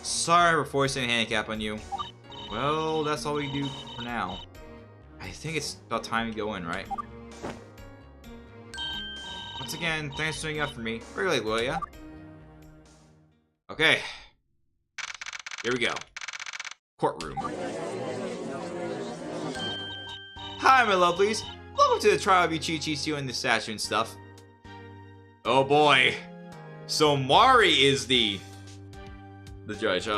Sorry for forcing a handicap on you. Well, that's all we can do for now. I think it's about time to go in, right? Once again, thanks for doing up for me. Really, will ya? Okay. Here we go. Courtroom. Hi, my lovelies. Welcome to the trial of Ichi-Chisu and the statue and stuff. Oh boy. So Mari is the judge.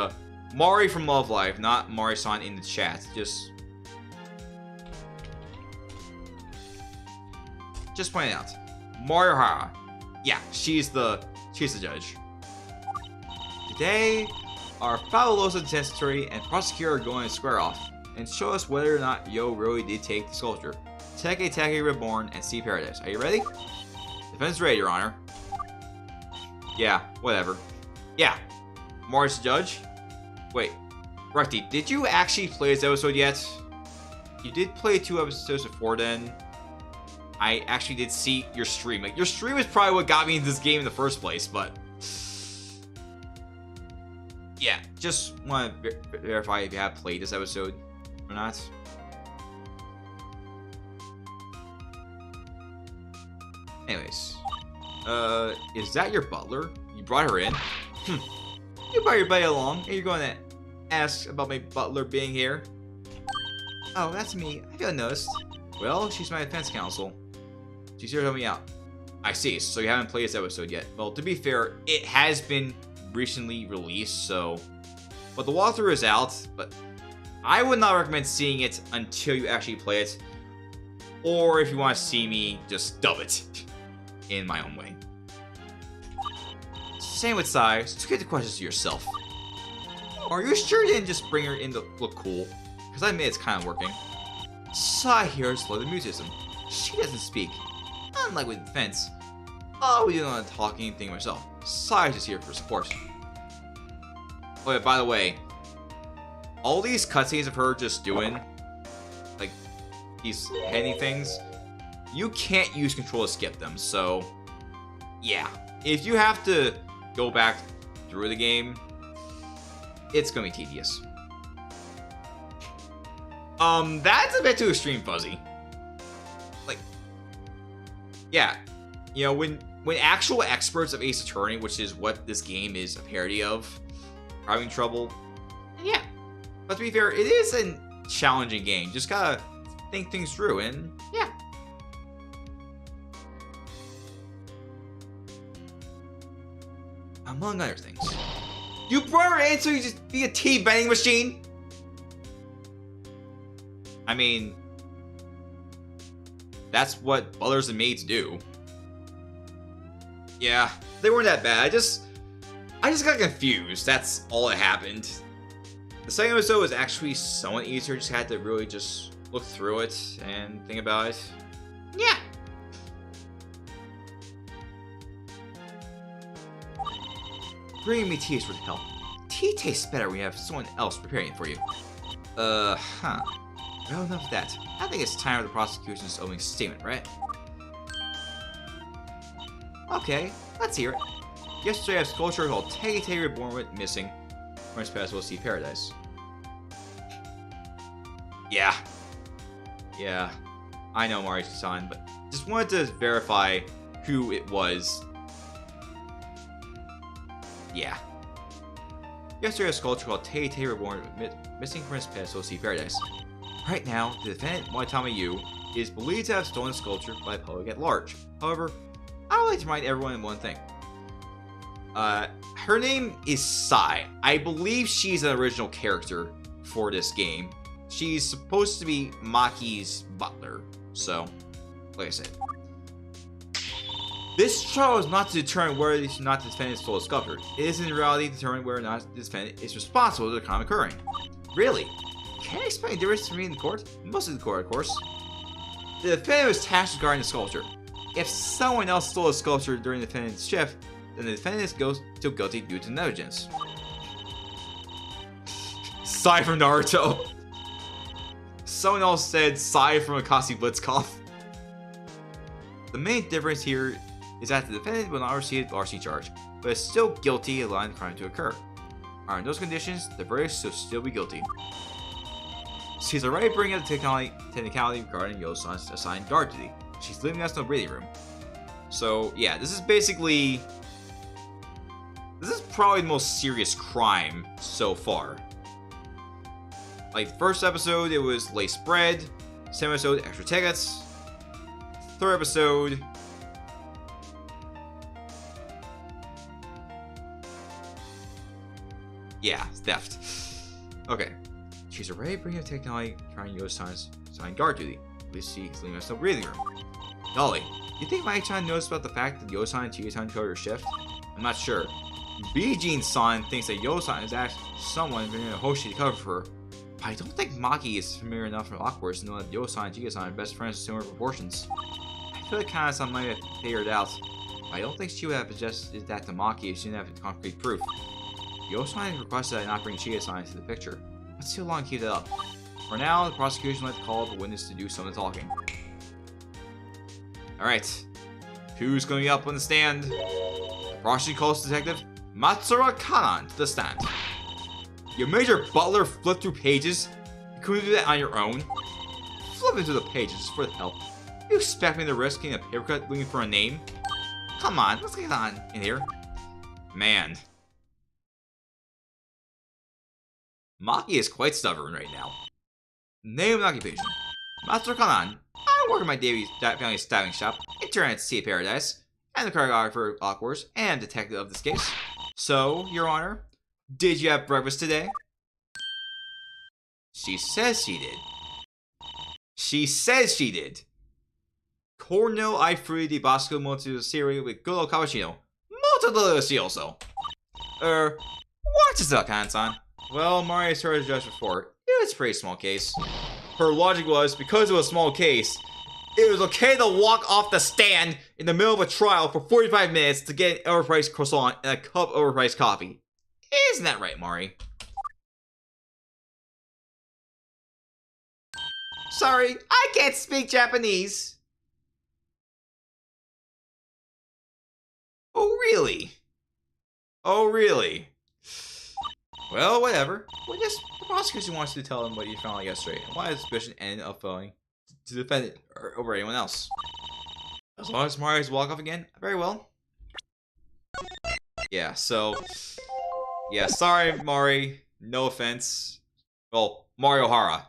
Mari from Love Live, not Mari-san in the chat. Just pointing out. Morihara. Yeah, she's the judge. Today, our fabuloso detective and prosecutor are going to square off and show us whether or not Yo really did take the sculpture. Takasaki Reborn and Sea Paradise. Are you ready? Defense ready, Your Honor. Yeah, whatever. Yeah. Morris Judge? Wait. Recty, did you actually play this episode yet? You did play 2 episodes before then. I actually did see your stream. Like, your stream is probably what got me into this game in the first place, but... yeah, just want to verify if you have played this episode or not. Anyways. Is that your butler? You brought her in? You brought your buddy along, and you're going to ask about my butler being here? Oh, that's me. I feel noticed. Well, she's my defense counsel. She's here to help me out. I see, so you haven't played this episode yet. Well, to be fair, it has been recently released, so... but the walkthrough is out, but I would not recommend seeing it until you actually play it. Or if you want to see me, just dub it in my own way. Same with Sai, so get the questions to yourself. Are you sure you didn't just bring her in to look cool? Because I admit it's kind of working. Sai here is slow to mutism. She doesn't speak. Unlike with defense. Oh, we don't want to talk anything myself. Sai's just here for support. Oh yeah, by the way, all these cutscenes of her just doing, like, these heady things, you can't use control to skip them, so, yeah. If you have to go back through the game, it's gonna be tedious. That's a bit too extreme, Fuzzy. Like, yeah, you know, when actual experts of Ace Attorney, which is what this game is a parody of, are having trouble, yeah. But to be fair, it is a challenging game. Just gotta think things through, and yeah. Among other things. You brought her in so you just be a tea vending machine? I mean, that's what butlers and maids do. Yeah, they weren't that bad. I just got confused. That's all that happened. The second episode was actually somewhat easier. Just had to really just look through it and think about it. Yeah. Bringing me tea is really help. Tea tastes better when you have someone else preparing it for you. Huh. Well, enough of that. I think it's time for the prosecution's opening statement, right? Okay, let's hear it. Yesterday, I have sculpture called Takasaki Reborn with missing from his past Sea Paradise. Yeah. Yeah. I know Mari-san, but just wanted to verify who it was. Yeah. Yesterday, a sculpture called Takasaki Reborn with missing from his past Sea Paradise. Right now, the defendant, Waitama Yu, is believed to have stolen the sculpture by the public at large. However, I would like to remind everyone of one thing. Her name is Sai. I believe she's an original character for this game. She's supposed to be Maki's butler. So, like I said. This trial is not to determine whether or not the defendant stole the sculpture. It is in reality to determine whether or not the defendant is responsible for the crime occurring. Really? Can I explain the difference between the court? Most of the court, of course. The defendant was tasked with guarding the sculpture. If someone else stole the sculpture during the defendant's shift, then the defendant is still guilty due to negligence. Sai from Naruto. Someone else said Sai from Akasi Blitzkopf. The main difference here is that the defendant will not receive a larceny charge, but is still guilty of allowing the crime to occur. Under those conditions, the verdict will still be guilty. She's already bringing up the technicality regarding Yo-san's assigned guard duty. She's leaving us no breathing room. So, yeah, this is basically... this is probably the most serious crime so far. Like, the first episode, it was laced bread. Second episode, extra tickets. Third episode... yeah, theft. Okay. She's already bringing up technology trying Yo-san's assigned guard duty. At least she's leaving us no breathing room. Dolly, you think Mike-chan knows about the fact that Yo-san and Chika-san covered her shift? I'm not sure. Bijin-san thinks that Yo-san is actually someone been in Hoshi to cover for her. But I don't think Maki is familiar enough from Awkward to know that Yo-san and Chika-san are best friends in similar proportions. I feel like Kana-san might have figured it out, but I don't think she would have suggested that to Maki if she didn't have concrete proof. Yo-san requested that I not bring Chika-san into the picture. Let's see how long I keep it up. For now, the prosecution would like to call up a witness to do some of the talking. Alright. Who's going to be up on the stand? The prosecution calls Detective Matsura Kanan to the stand. Your major butler flipped through pages? You couldn't do that on your own? Flipping through the pages for the help. You expect me to risk getting a paper cut looking for a name? Come on, let's get on in here. Man. Maki is quite stubborn right now. Name and occupation. Master Kanan. I work in my family styling shop, intern at Sea Paradise, and the choreographer of Awkward and detective of this case. So, Your Honor, did you have breakfast today? She says she did. She says she did. Corno ai frutti di bosco molto cereal with good old cappuccino. Molto delicioso. Watch this out, Kanan-san. Well, Mari's heard the judge before. It was a pretty small case. Her logic was, because it was a small case, it was okay to walk off the stand in the middle of a trial for 45 minutes to get an overpriced croissant and a cup of overpriced coffee. Isn't that right, Mari? Sorry, I can't speak Japanese. Oh, really? Oh, really? Well, whatever. Well, just the prosecution wants you to tell them what you found out yesterday and why the suspicion ended up falling to defend it over anyone else. As long as Mari's walk off again, very well. Yeah, so... Yeah, sorry, Mari. No offense. Well, Mario Hara.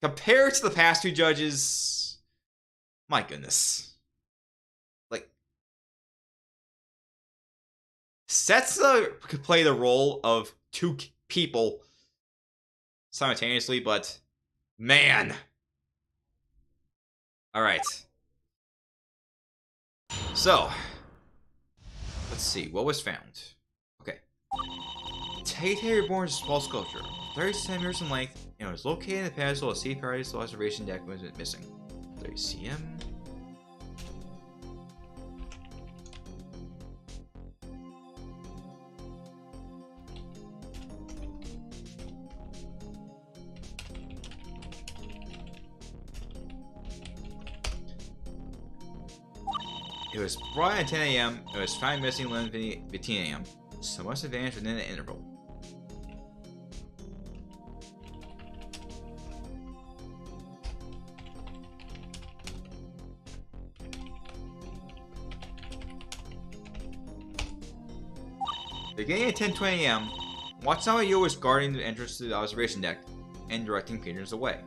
Compared to the past two judges... My goodness. Like... Setsuda could play the role of two people simultaneously, but... Man! Alright. So... Let's see, what was found? Okay. Tate Reborn is a small sculpture, 30 centimeters in length, and it was located in the pedestal of Sea Paradise observation deck when it was missing. 30 cm. It was brought at 10 a.m. It was found missing 11:15 a.m. So must have vanished within the interval. Beginning at 10:20 a.m., Watanabe Yo was guarding the entrance to the observation deck and directing patrons away.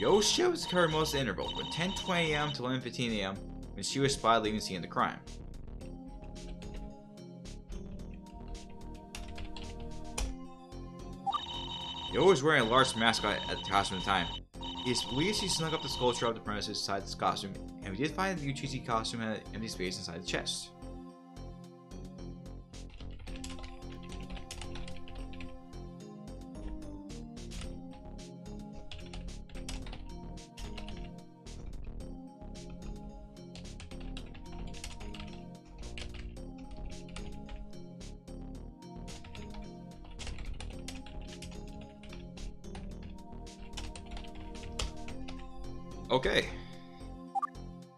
Yo's shift was covered most of the interval, from 10:20 a.m. to 11:15 a.m. when she was spotted leaving the scene of the crime. Yo was wearing a large mascot at the costume at the time. It is believed she snuck up the sculpture of the premises inside this costume, and we did find that the Uchichi costume had an empty space inside the chest. Okay.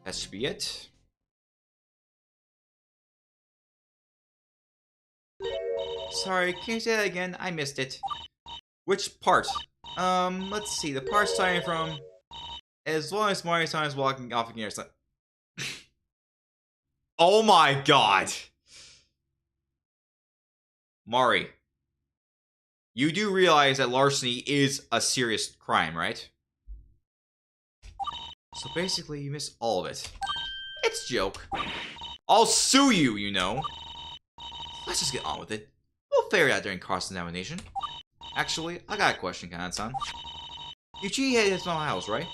That should be it. Sorry, can you say that again? I missed it. Which part? Let's see. The part starting from... As long as Mario-san is walking off again or something. Oh my god! Mari. You do realize that larceny is a serious crime, right? So basically, you missed all of it. It's a joke. I'll sue you, you know. Let's just get on with it. We'll figure it out during cross-examination. Actually, I got a question, Kanan-san. Uchiha has no eye holes, right?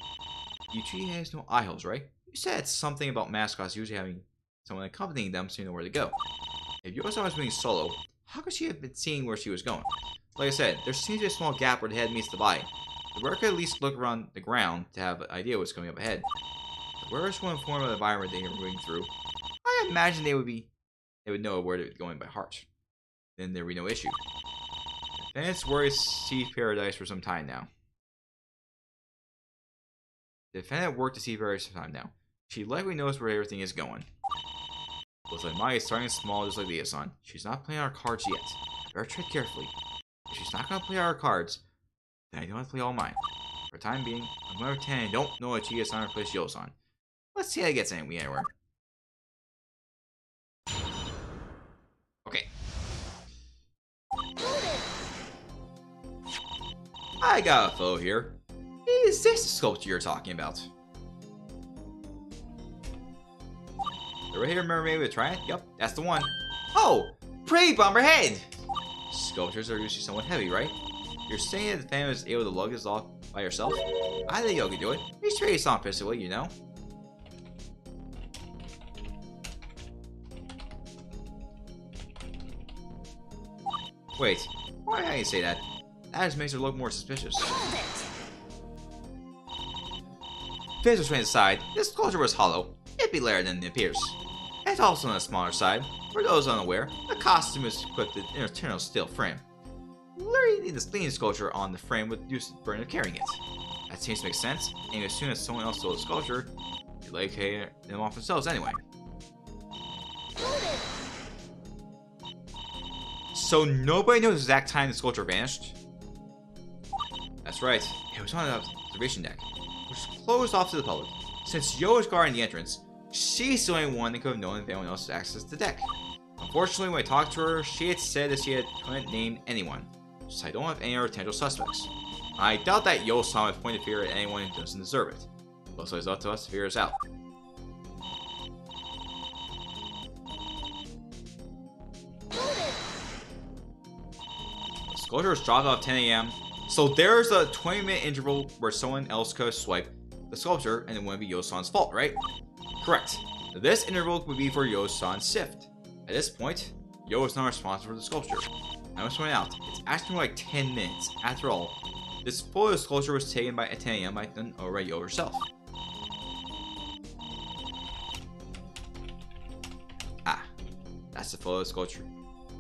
Uchiha has no eye holes, right? You said something about mascots usually having someone accompanying them so you know where to go. If Yosa was moving solo, how could she have been seeing where she was going? Like I said, there seems to be a small gap where the head meets the body. The wearer could at least look around the ground to have an idea what's coming up ahead. The wearers will inform of the environment they are moving through. I imagine they would know where they're going by heart. Then there would be no issue. Defendants worry Sea Paradise for some time now. The defendant worked to Sea Paradise for some time now. She likely knows where everything is going. Looks like Mai is starting small just like Leosan. She's not playing our cards yet. I better tread carefully. If she's not going to play our cards, then I don't have to play all mine. For the time being, I'm going to pretend I don't know that Chika is not replace Yosan. Let's see how it gets anywhere. Okay. I got a fellow here. Is this the sculpture you're talking about? The right here mermaid with a trident? Yep, that's the one. Oh! Pretty bomber head! Sculptures are usually somewhat heavy, right? You're saying that the family was able to lug this off by yourself? I think you could do it. He's pretty strong physically, you know? Wait, why did I say that? That just makes her look more suspicious. Physical train aside, this sculpture was hollow. It'd be lighter than it appears. It's also on the smaller side. For those unaware, the costume is equipped with an internal steel frame. Literally, the cleaning sculpture on the frame would use the burden of carrying it. That seems to make sense, and as soon as someone else stole the sculpture, they'd like carry them off themselves anyway. So nobody knows the exact time the sculpture vanished? That's right, it was on the observation deck, which is closed off to the public. Since Yo is guarding the entrance, she's the only one that could have known if anyone else had access to the deck. Unfortunately, when I talked to her, she had said that she couldn't name anyone, so I don't have any other potential suspects. I doubt that Yo-san would point a finger at anyone who doesn't deserve it. Also, it's up to us to figure this out. The sculpture was dropped off 10 AM, so there's a 20-minute interval where someone else could have swiped the sculpture and it wouldn't be Yo-san's fault, right? Correct. This interval would be for Yo-san's sift. At this point, Yo is not responsible for the sculpture. I must point out, it's actually like 10 minutes. After all, this photo of the sculpture was taken by at 10 AM by Yo herself. Ah, that's the photo of the sculpture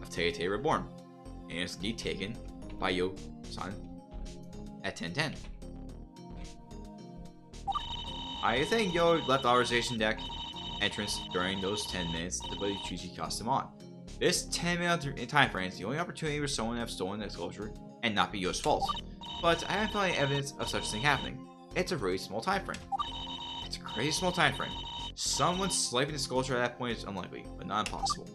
of Tei Reborn, and it's indeed taken by Yo-san at 10:10. I think Yo left the observation deck entrance during those 10 minutes to put the Chuchi costume on. This 10-minute time frame is the only opportunity for someone to have stolen that sculpture and not be Yo's fault. But I haven't found any evidence of such a thing happening. It's a really small time frame. It's a crazy small time frame. Someone swiping the sculpture at that point is unlikely, but not impossible.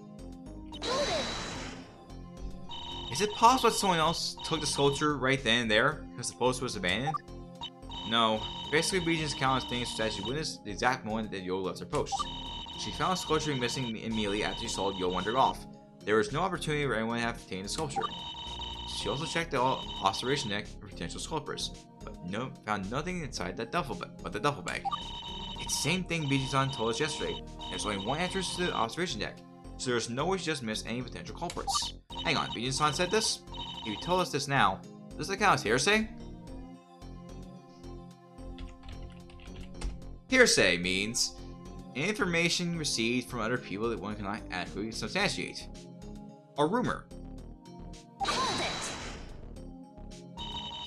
Is it possible that someone else took the sculpture right then and there because the post was abandoned? No. Basically, Regent's account of things that she witnessed the exact moment that Yo left her post. She found the sculpture missing immediately after she saw Yo wander off. There was no opportunity for anyone to have obtained the sculpture. She also checked the observation deck for potential culprits, but found nothing inside that duffel bag. It's the same thing Bijizan told us yesterday. There's only one entrance to the observation deck, so there's no way she just missed any potential culprits. Hang on, Bijizan said this? If you tell us this now, does that count as hearsay? Hearsay means information received from other people that one cannot adequately substantiate. A rumor.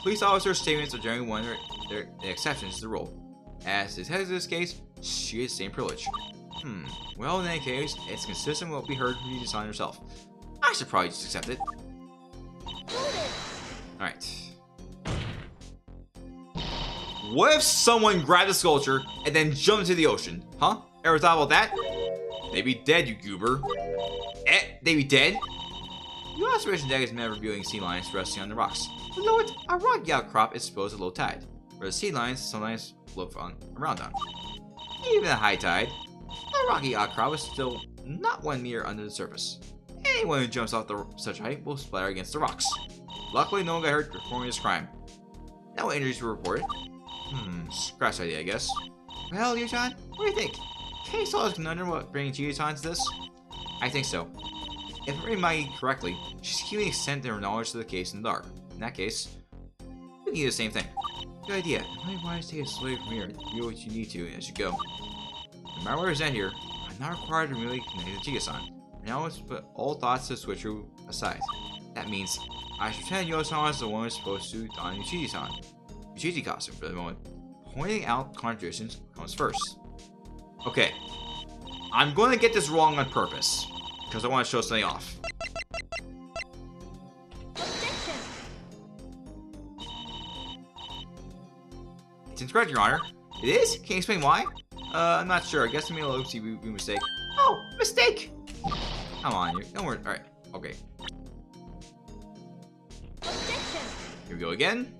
Police officers' statements are generally one of the exceptions to the rule. As is in this case, she has the same privilege. Well, in any case, it's consistent with what we heard from the designer herself. I should probably just accept it. Alright. What if someone grabbed the sculpture and then jumped into the ocean? Huh? Ever thought about that? They'd be dead, you goober. They'd be dead? The observation deck is meant for viewing sea lions resting on the rocks. Below it, a rocky outcrop is exposed at low tide, where the sea lions sometimes float around on. Even at high tide, the rocky outcrop is still not 1 meter under the surface. Anyone who jumps off such height will splatter against the rocks. Luckily, no one got hurt performing this crime. No injuries were reported. Scratch idea, I guess. Well, Yutan, what do you think? Kay saw his conundrum about bringing Gyakuten to this? I think so. If I read Maggie correctly, she's keeping extent her knowledge to the case in the dark. In that case, we need the same thing. Good idea. It might be wise to take a slave from here and do what you need to as you go. No matter where I stand here, I'm not required to really connect to Chika-san. Now let's put all thoughts of switcheroo aside. That means I should pretend Yo-san is the one who's supposed to don Yuichi-san. Yuichi costume for the moment. Pointing out contradictions comes first. Okay. I'm going to get this wrong on purpose. Because I want to show something off. It's incorrect, Your Honor. It is? Can you explain why? I'm not sure. I guess I made a oopsie mistake. Oh, mistake! Come on, don't worry. Alright, okay. Here we go again.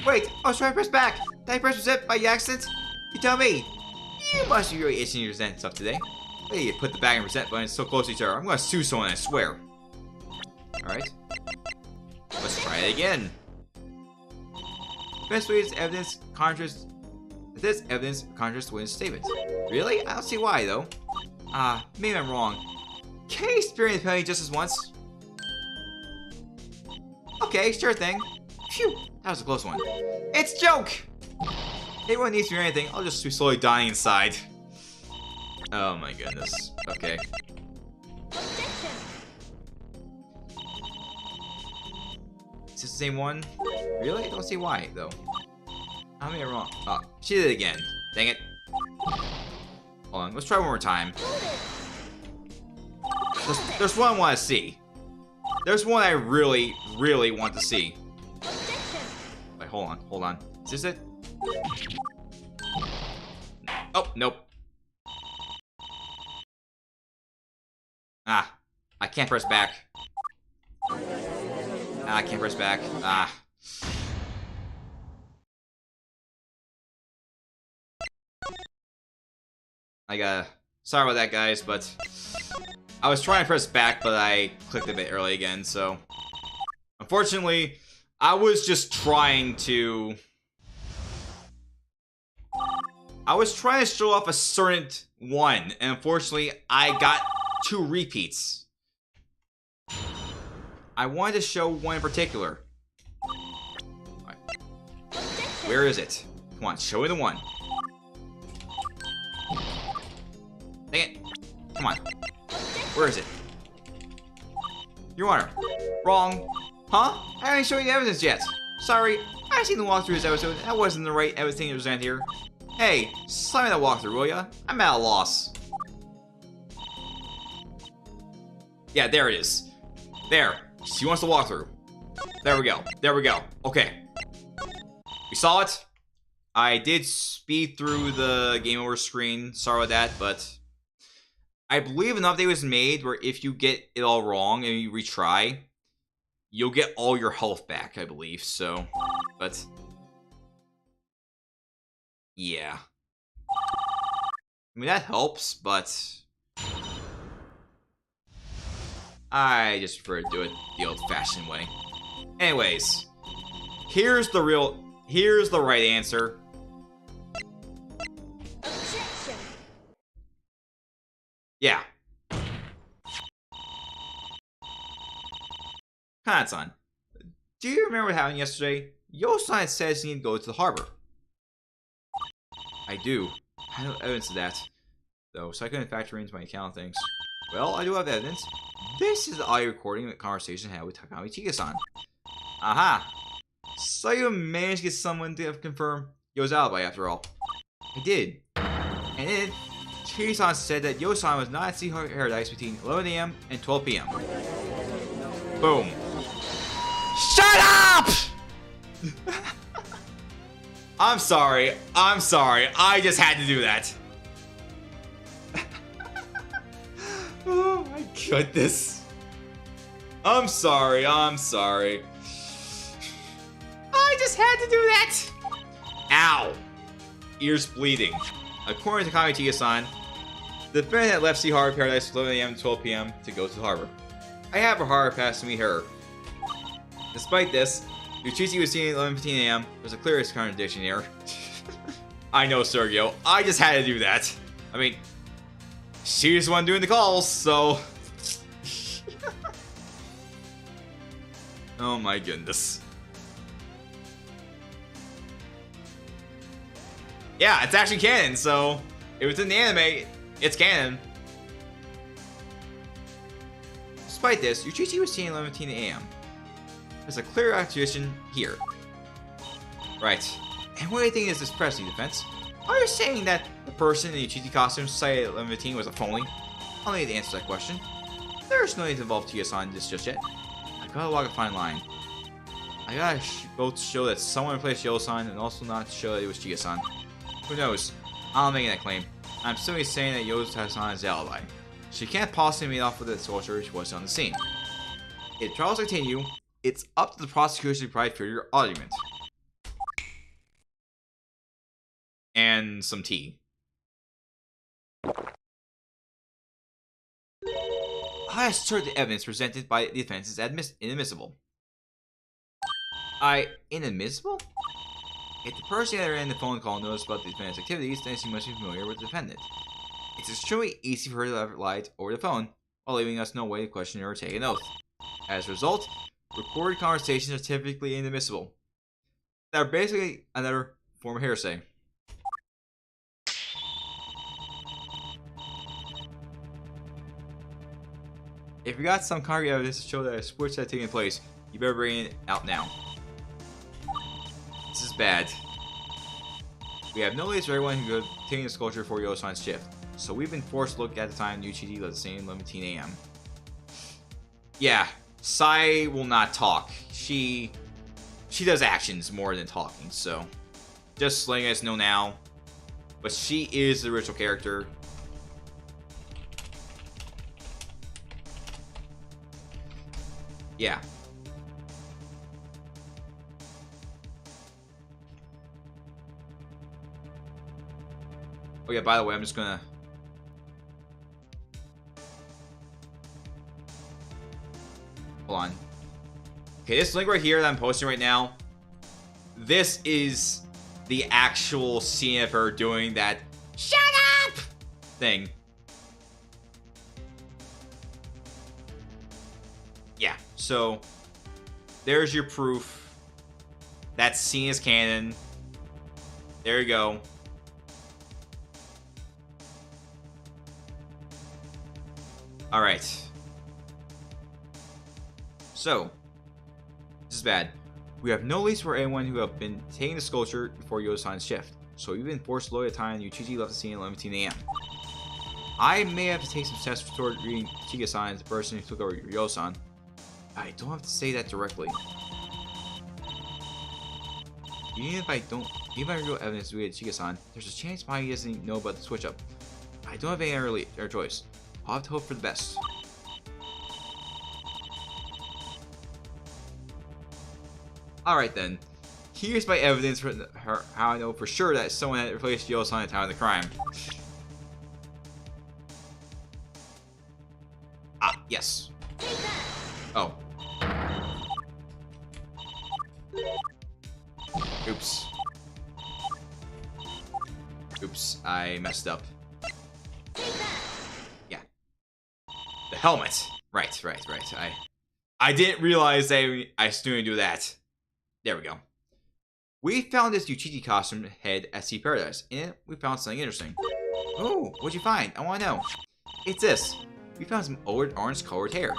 Wait, I was trying to press back. Did I press reset by accident? You tell me. You must be really itching your resent stuff today. Hey, you put the back and reset button so close to each other. I'm gonna sue someone, I swear. Alright. Let's try it again. Best way is evidence contrast. This evidence contrasts witness statement. Really? I don't see why though. Maybe I'm wrong. Can I experience penalty just as once? Okay, sure thing. Phew, that was a close one. It's a joke! If anyone needs to hear anything, I'll just be slowly dying inside. Oh my goodness. Okay. Is this the same one? Really? I don't see why, though. I made it wrong. Oh, she did it again. Dang it. Hold on, let's try one more time. There's one I want to see. There's one I really, really want to see. Wait, hold on. Is this it? Oh, nope. I can't press back. I can't press back. Sorry about that, guys, but I was trying to press back, but I clicked a bit early again, so unfortunately, I was just trying to show off a certain one, and unfortunately, I got 2 repeats. I wanted to show one in particular. Right. Where is it? Come on, show me the one. Dang it. Come on. Where is it? Your Honor. Wrong. Huh? I haven't shown you the evidence yet. Sorry, I've seen the walkthrough this episode. That wasn't the right everything that was in here. Hey, slide me that walkthrough, will ya? I'm at a loss. Yeah, there it is. There. She wants to walk through. There we go. There we go. Okay. We saw it. I did speed through the game over screen. Sorry about that, but I believe an update was made where if you get it all wrong and you retry, you'll get all your health back, I believe. So, but yeah. I mean, that helps, but I just prefer to do it the old-fashioned way. Anyways, here's the right answer. Objection. Yeah. Kana-san, do you remember what happened yesterday? Yo-san says you need to go to the harbor. I do. I have no evidence of that, though, so I couldn't factor into my account things. Well, I do have evidence. This is the audio recording of the conversation I had with Takasaki Chika-san. Aha! So you managed to get someone to confirm Yo's alibi after all. I did. And then, Chika-san said that Yo-san was not at Sea Paradise between 11 AM and 12 PM. Boom. Shut up! I'm sorry. I just had to do that. Oh my goodness. I'm sorry. I just had to do that. Ow. Ears bleeding. According to Takasaki-san, the defendant had left Sea Harbor Paradise at 11 AM to 12 PM to go to the harbor. I have a harbor pass to meet her. Despite this, Yuchichi was seen at 11:15 a.m. There's a clear contradiction here. I know, Sergio. I just had to do that. I mean, she's the one doing the calls, so... Oh my goodness. Yeah, it's actually canon, so... If it's in the anime, it's canon. Despite this, Yuchichi was seen at 11:15 a.m. There's a clear accusation here. Right. And what do you think is this pressing defense? Are you saying that the person in the Yuchichi costume cited at 11:15 was a phony? I'll need to answer that question. There's no need to involve Chika-san in this just yet. I gotta walk a fine line. I gotta both show that someone replaced Yo-san and also not show that it was Chika-san. Who knows? I'm not making that claim. I'm simply saying that Yo-san is the alibi. She can't possibly meet off with the soldier she was on the scene. If trials continue, it's up to the prosecution to provide further argument. And some tea. I assert the evidence presented by the defense is inadmissible. Inadmissible? If the person on the other end of the phone call knows about the defendant's activities, then she must be familiar with the defendant. It's extremely easy for her to have lied over the phone, while leaving us no way to question her or take an oath. As a result, recorded conversations are typically inadmissible. They're basically another form of hearsay. If you got some concrete evidence to show that a sports had taken place, you better bring it out now. This is bad. We have no leads for everyone who could obtain the sculpture for Yo-san's shift, so we've been forced to look at the time Yuchichi left the same 11:15 a.m. Yeah, Sai will not talk. She does actions more than talking, so just letting us know now. But she is the original character. Yeah. Oh yeah, by the way, I'm just gonna... Hold on. Okay, this link right here that I'm posting right now, this is the actual scene of her doing that "shut up" thing. Yeah, so there's your proof. That scene is canon. There you go. Alright. So, this is bad. We have no leads for anyone who have been taking the sculpture before Yo-san's shift, so we've been forced to load the time Yuchichi left the scene at 11:15 a.m. I may have to take some steps toward reading Chika-san as the person who took over Yo-san. I don't have to say that directly. Even if I have real evidence to read Chika-san, there's a chance he doesn't know about the switch up. I don't have any other choice. I'll have to hope for the best. Alright then. Here's my evidence for how I know for sure that someone had replaced Yo-san at the time of the crime. Ah, yes. Oh. Oops. Oops, I messed up. Yeah. The helmet. Right. I didn't realize that I still didn't do that. There we go. We found this Yuchichi costume head at Sea Paradise. In it, we found something interesting. Oh, what'd you find? I want to know. It's this. We found some old orange colored hair.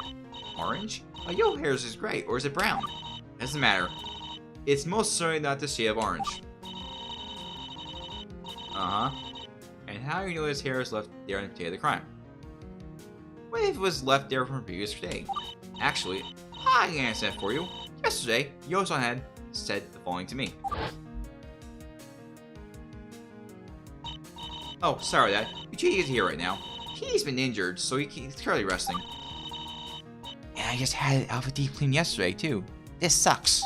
Orange? Yo hair's is gray, or is it brown? Doesn't matter. It's most certainly not the shade of orange. And how do you know his hair is left there on the day of the crime? What if it was left there from the previous day? Actually, I can answer that for you. Yesterday, Yo-san had said the following to me. Oh, sorry that. Yuchichi is here right now. He's been injured, so he's currently resting. And I just had it out of deep clean yesterday, too. This sucks.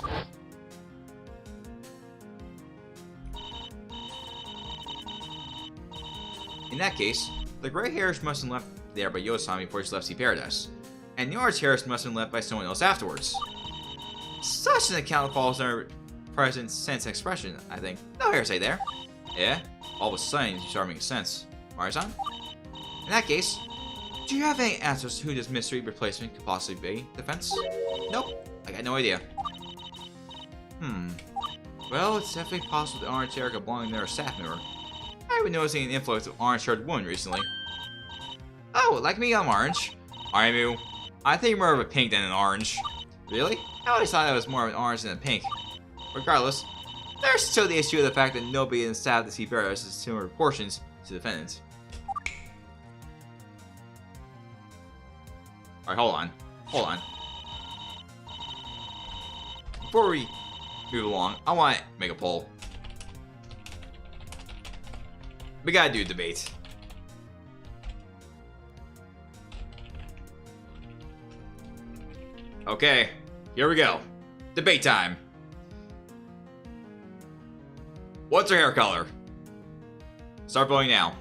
In that case, the gray hairs must have been left there by Yo-san before he left Sea Paradise. And the orange hairs must have been left by someone else afterwards. Such an account falls in our present sense expression, I think. No hearsay there. Yeah? All of a sudden, you start making sense. Marizan? In that case, do you have any answers to who this mystery replacement could possibly be? Defense? Nope. I got no idea. Well, it's definitely possible that Orange Erica belonging there a staff member. I've been noticing an influx of orange-haired women recently. Oh, like me, I'm orange. Arimu, I think you're more of a pink than an orange. Really? I always thought I was more of an orange than a pink. Regardless, there's still the issue of the fact that nobody in the staff to see bearers has similar proportions to defendants. Alright, hold on. Hold on. Before we move along, I want to make a poll. We gotta do a debate. Okay, here we go. Debate time. What's her hair color? Start voting now.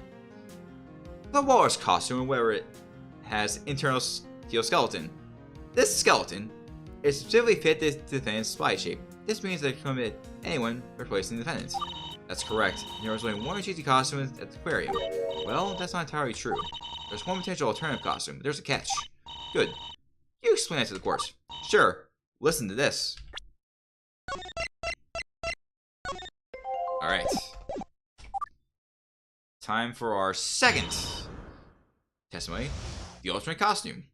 The walrus costume, and whether it has internal steel skeleton. This skeleton is specifically fit to the defendant's body shape. This means that it can commit anyone replacing the defendant. That's correct. There was only one cheesy costume at the aquarium. Well, that's not entirely true. There's one potential alternative costume, but there's a catch. Good. You explain that to the court. Sure. Listen to this. Alright. Time for our second testimony. The alternate costume.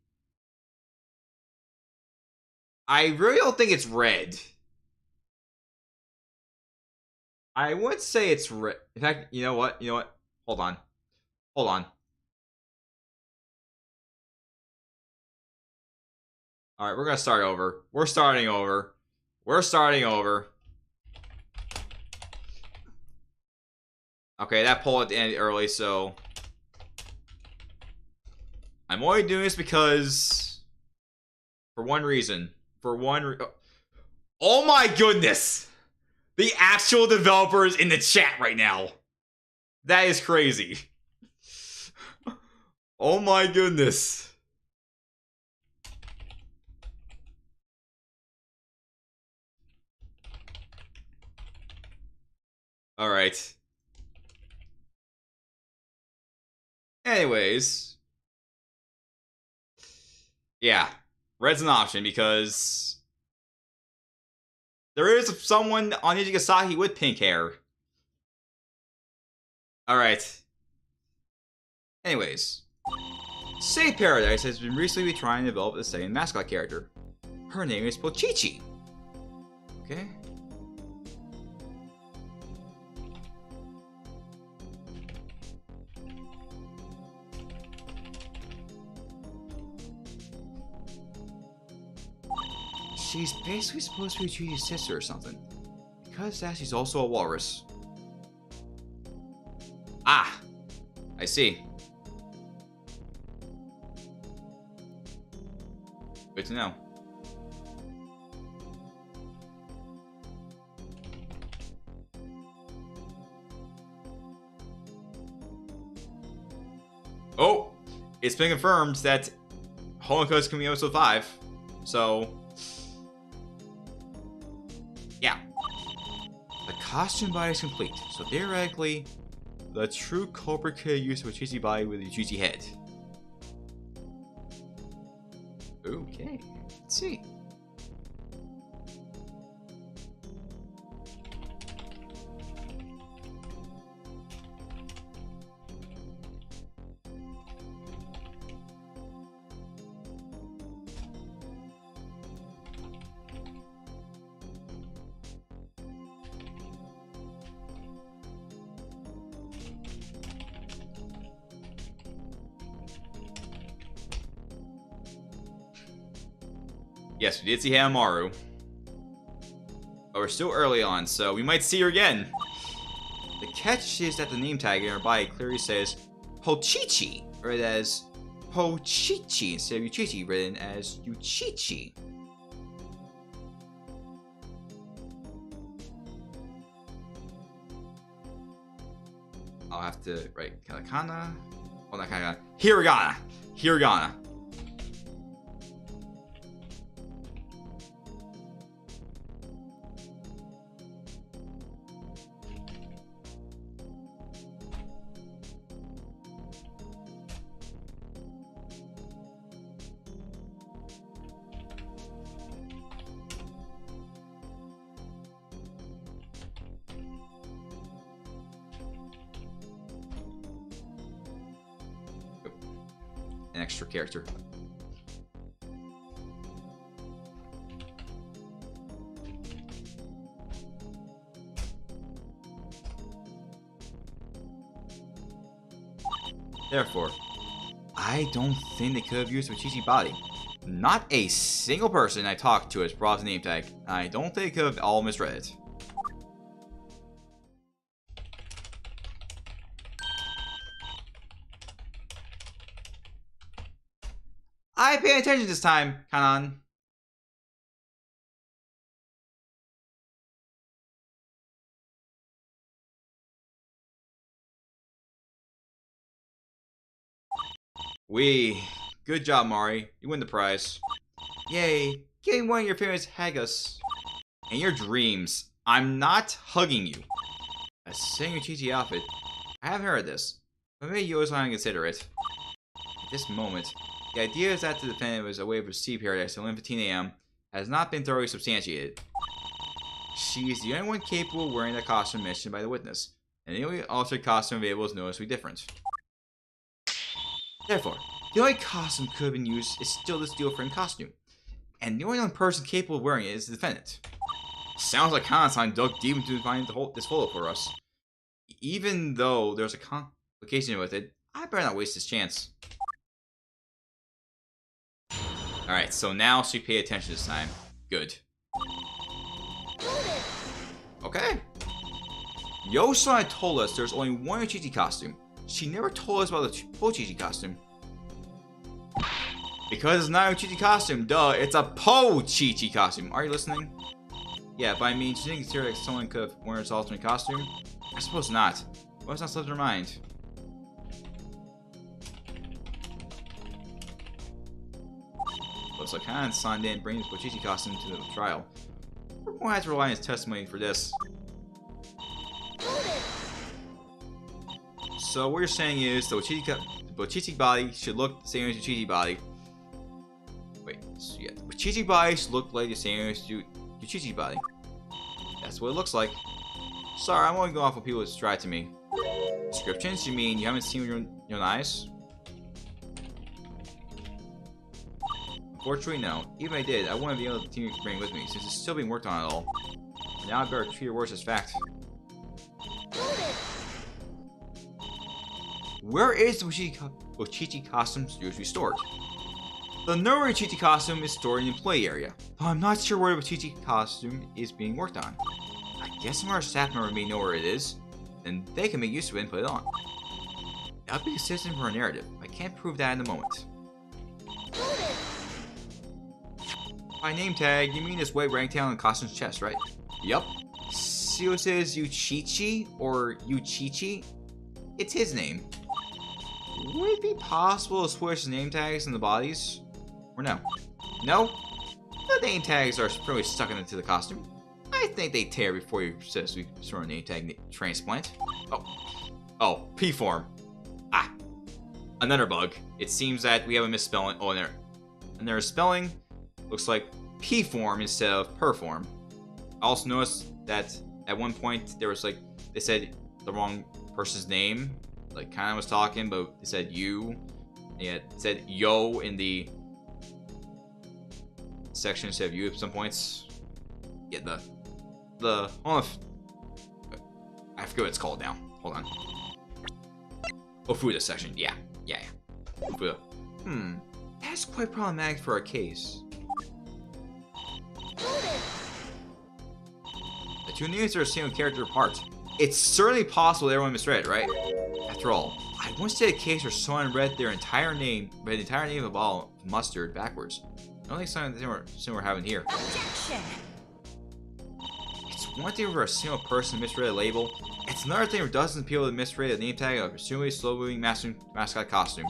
I really don't think it's red. I would say it's red. In fact, you know what? You know what? Hold on. Hold on. Alright, we're gonna start over. We're starting over. We're starting over. Okay, that poll at the end early, so I'm only doing this because for one reason. Oh my goodness! The actual developers in the chat right now. That is crazy. Oh my goodness. Alright. Anyways. Yeah. Red's an option because there is someone on Takasaki with pink hair. Alright. Anyways. Say Paradise has been recently trying to develop a second mascot character. Her name is Pochichi. Okay. She's basically supposed to be Chichi's sister or something. Because that she's also a walrus. Ah! I see. Good to know. Oh! It's been confirmed that Honoka is coming in episode 5. So yeah. The costume body is complete, so theoretically, the true culprit could use a cheesy body with a cheesy head. Okay, let's see. Yes, we did see Hamaru. But we're still early on, so we might see her again. The catch is that the name tag in her body clearly says Pochichi, written as Pochichi instead of Uchichi, written as Uchichi. I'll have to write katakana. Oh, not katakana. Hiragana. Hiragana. an extra character. Therefore, I don't think they could have used Uchichi body. Not a single person I talked to has brought the name tag. I don't think they could have all misread it. I pay attention this time, Kanan. Good job, Mari. You win the prize. Yay. Getting one of your famous Haggis. In your dreams, I'm not hugging you. A Sengoku Chichi outfit. I haven't heard of this, but maybe you always want to consider it. At this moment, the idea is that the defendant was away from Sea Paradise at 11:15 a.m. has not been thoroughly substantiated. She is the only one capable of wearing the costume mentioned by the witness, and the only altered costume available is noticeably different. Therefore, the only costume could have been used is still the steel frame costume, and the only known person capable of wearing it is the defendant. Sounds like Kanan-san dug deep into find this photo for us. Even though there's a complication with it, I better not waste this chance. Alright, so now she pay attention this time. Good. Okay. Yosan told us there's only one Uchichi costume. She never told us about the Pochichi costume. Because it's not a Uchichi costume, duh, it's a Pochichi costume. Are you listening? Yeah, but I mean, she didn't consider that someone could have worn its alternate costume? I suppose not. Why was not slipped her mind? Looks like Kanan-san didn't bring his Pochichi costume to the trial. We're going to have to rely on his testimony for this. So what you're saying is the Uchichi body should look the same as the Uchichi body. Wait, so yeah, the Uchichi body should look like the same as the Uchichi body. That's what it looks like. Sorry, I'm only going off what people describe to me. Descriptions? You mean you haven't seen with your own eyes? Unfortunately, no. Even if I did, I wouldn't be able to bring it with me, since it's still being worked on at all. Now I better treat your words as fact. Where is the Uchichi costume usually stored? The Nori Uchichi costume is stored in the employee area, but I'm not sure where the Uchichi costume is being worked on. I guess some of our staff member may know where it is, and they can make use of it and put it on. That would be consistent for our narrative. I can't prove that in the moment. By name tag, you mean this white ragtail on the costume's chest, right? Yup. See what says Uchichi or Uchichi? It's his name. Would it be possible to switch the name tags in the bodies? Or no? No? The name tags are probably stuck into the costume. I think they tear before you successfully store a name tag transplant. Oh, P-form. Ah. Another bug. It seems that we have a misspelling. Oh, and their spelling looks like P-form instead of per-form. I also noticed that at one point there was like, they said the wrong person's name. Like, kind of was talking, but they said you. Yeah, it said yo in the section instead of you at some points. Yeah, the I forget what it's called now. Hold on. Ofuda section. Yeah. Ofuda. That's quite problematic for our case. The two names are a single character apart. It's certainly possible that everyone misread, right? After all, I once did a case where someone read the entire name of a ball of mustard backwards. I don't think something similar happened here. Objection! It's one thing for a single person misread a label. It's another thing for dozens of people to misread a name tag of a presumably slow-moving mascot costume.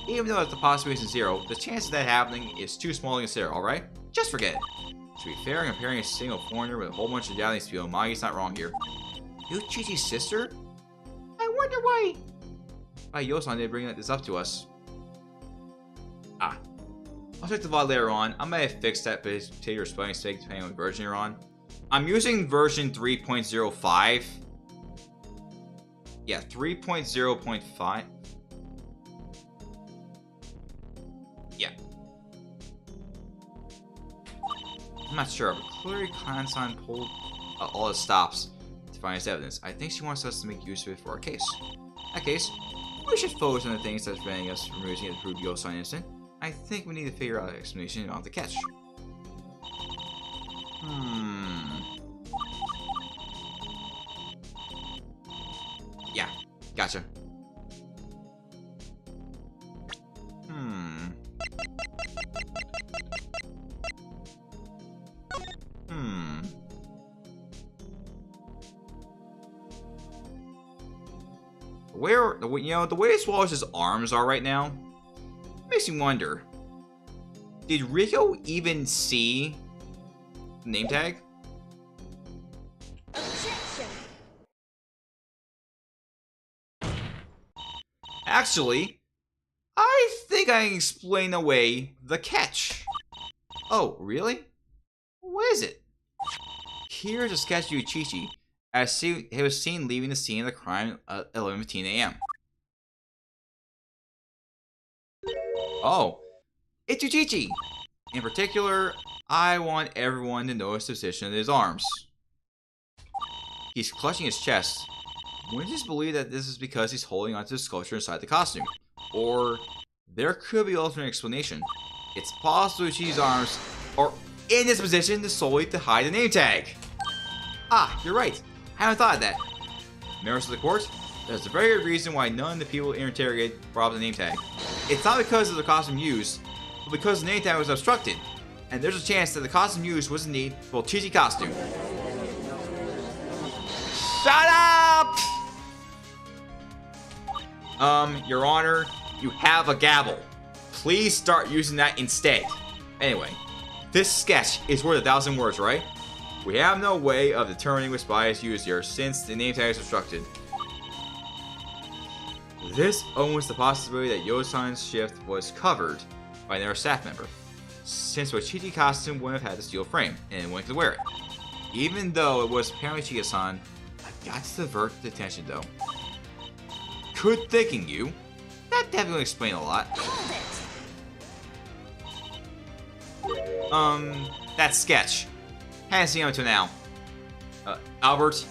Even though the possibility is zero, the chance of that happening is too small to consider, alright? Just forget it. To be fair, comparing a single foreigner with a whole bunch of Japanese people, Magi's not wrong here. Uchichi's sister? I wonder why Yosan didn't bring this up to us. I'll check the VOD later on. I might have fixed that potato or spelling mistake depending on what version you're on. I'm using version 3.05. Yeah, 3.0.5. Yeah. I'm not sure, but clearly Kansan pulled all the stops to find his evidence. I think she wants us to make use of it for our case. In that case, we should focus on the things that's preventing us from using it to prove Yo-san innocent. I think we need to figure out an explanation about the catch. Yeah, gotcha. The way he swallows his arms are right now makes me wonder. Did Rico even see the name tag? Objection. Actually, I think I can explain away the catch. Oh, really? What is it? Here's a sketch of Uchichi as he was seen leaving the scene of the crime at 11:15 a.m. Oh, it's Uchichi! In particular, I want everyone to notice the position of his arms. He's clutching his chest. Wouldn't you believe that this is because he's holding onto the sculpture inside the costume? Or there could be an alternate explanation. It's possible Uchichi's arms are in this position solely to hide the name tag. Ah, you're right. I haven't thought of that. Members of the court, there's a very good reason why none of the people interrogated brought up the name tag. It's not because of the costume used, but because the name tag was obstructed, and there's a chance that the costume used was indeed the Uchichi costume. Shut up! Your Honor, you have a gavel. Please start using that instead. Anyway, this sketch is worth 1,000 words, right? We have no way of determining which spy is used here since the name tag is obstructed. This opens the possibility that Yo-san's shift was covered by another staff member, since the Uchichi costume wouldn't have had the steel frame, and anyone could wear it. Even though it was apparently Chika-san, I've got to divert the attention though. Good thinking, you. That definitely explains a lot. That sketch. Haven't seen it until now. Albert,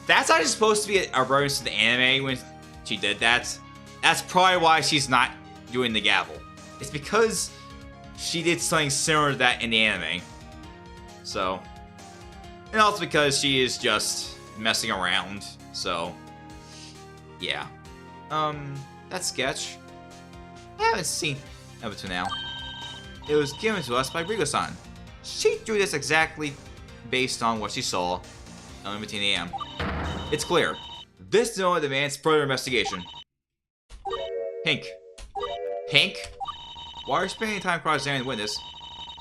that's actually supposed to be a reference to the anime when she did that. That's probably why she's not doing the gavel. It's because she did something similar to that in the anime. So, and also because she is just messing around. So, yeah. That sketch, I haven't seen it up to now. It was given to us by Rigo-san. She drew this exactly based on what she saw at 11:15 a.m. It's clear. This zone demands further investigation. Pink. Pink? While you're spending time cross-examining the witness,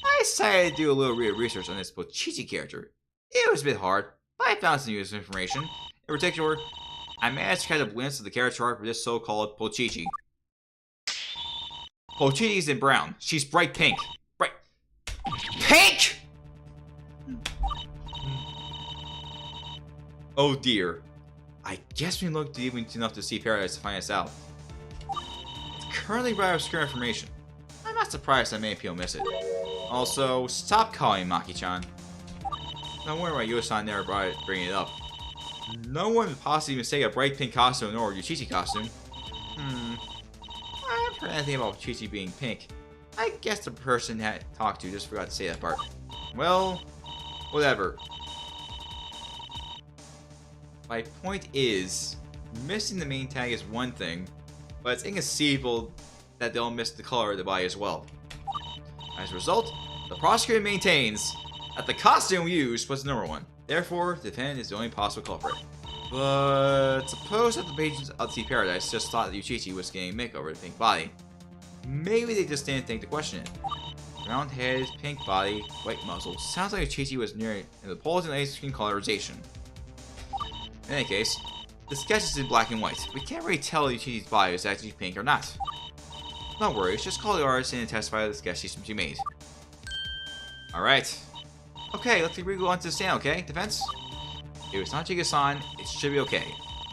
I decided to do a little research on this Pochichi character. It was a bit hard, but I found some useful information. In particular, I managed to catch a glimpse of the character art for this so-called Pochichi. Pochichi is in brown. She's bright pink. Bright pink! Oh dear. I guess we looked deep enough to see Paradise to find us out. It's currently rather obscure information. I'm not surprised that many people miss it. Also, stop calling Maki-chan. Don't worry about Yo-san never bringing it up. No one would possibly mistake a bright pink costume or a Uchichi costume. I haven't heard anything about Uchichi being pink. I guess the person I had talked to just forgot to say that part. Well, whatever. My point is, missing the main tag is one thing, but it's inconceivable that they'll miss the color of the body as well. As a result, the prosecutor maintains that the costume used was the number one. Therefore, the defendant is the only possible culprit. But suppose that the patrons of the Paradise just thought that Uchichi was getting a makeover to pink body. Maybe they just didn't think to question it. Round head, pink body, white muzzle. Sounds like Uchichi was near an Napoleon ice cream colorization. In any case, the sketch is in black and white. We can't really tell if Uchichi's body is actually pink or not. Don't worry, just call the artist in and testify that the sketch she made. Alright. Okay, let's go on to the stand, okay? Defense? If it's not Chika-san, it should be okay.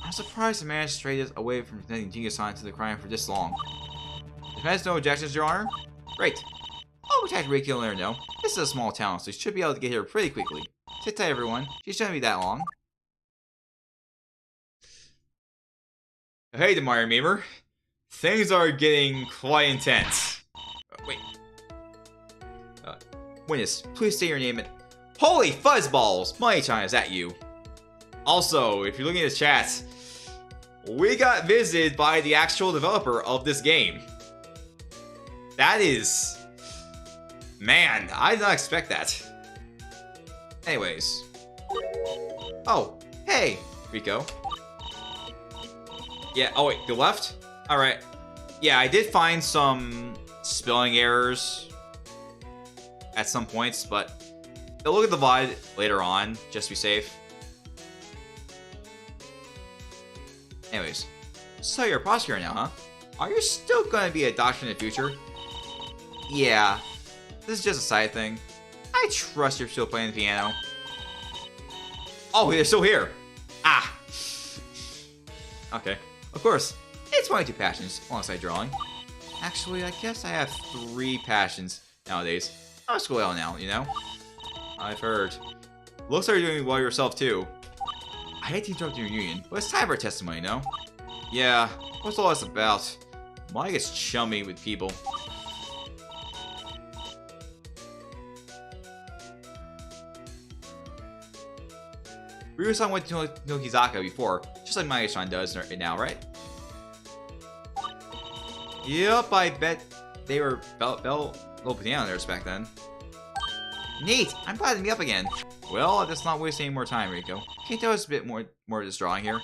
I'm surprised the magistrate is away from presenting Chika-san to the crime for this long. Defense, no objections, Your Honor? Great. I'll protect Ricky and let her know. This is a small town, so she should be able to get here pretty quickly. Sit tight, everyone. She shouldn't be that long. Hey, Demario Memer. Things are getting quite intense. Wait. Witness, please state your name and... Holy fuzzballs! Money-chan, is that you? Also, if you're looking at the chat, we got visited by the actual developer of this game. That is... Man, I did not expect that. Anyways. Oh, hey, Rico. Yeah, oh wait, the left? Alright. Yeah, I did find some spelling errors at some points, but they'll look at the VOD later on, just to be safe. Anyways, so you're a prosecutor now, huh? Are you still gonna be a doctor in the future? Yeah, this is just a side thing. I trust you're still playing the piano. Oh, they're still here. Ah. Okay, of course. It's 22 passions alongside drawing. Actually, I guess I have 3 passions nowadays. I'm school out now, you know? I've heard. Looks like you're doing well yourself, too. I hate to interrupt your reunion, but it's time for a testimony, no? Yeah, what's all this about? Mike gets chummy with people. Ryu-san went to Nokizaka before, just like Maya-san does right now, right? Yep, I bet they were little piano nerds back then. Neat! I'm glad to meet up again. Well, let's not waste any more time, Rico. Can you tell us a bit more of this drawing here?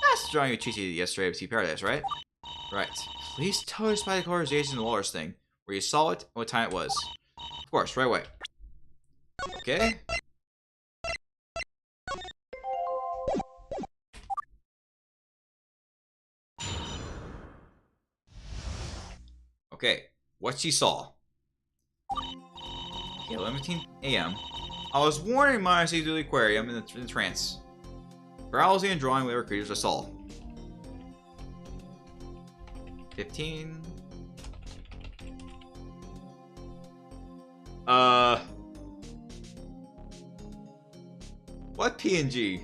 That's the drawing you cheated yesterday of Sea Paradise, right? Right. Please tell us about the colorization of the walrus thing, where you saw it and what time it was. Of course, right away. Okay. Okay, what she saw. Okay, 11:15 a.m. I was warning my eyes to the aquarium in the trance. Browsing and drawing whatever creatures I saw. 15. What PNG?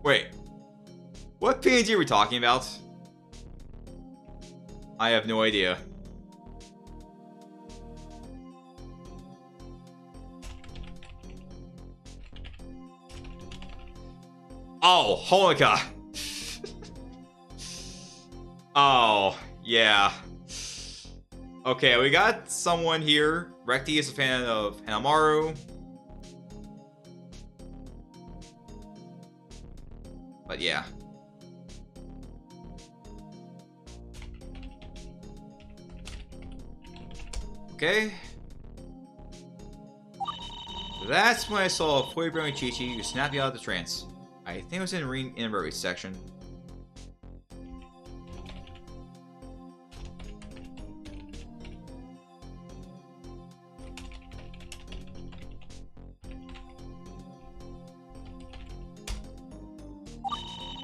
Wait. What PNG are we talking about? I have no idea. Oh, Honika. Oh, yeah. Okay, we got someone here. Recti is a fan of Hanamaru. But yeah. Okay. That's when I saw a fully growing Chi-Chi who snapped me out of the trance. I think it was in the invertebrate section.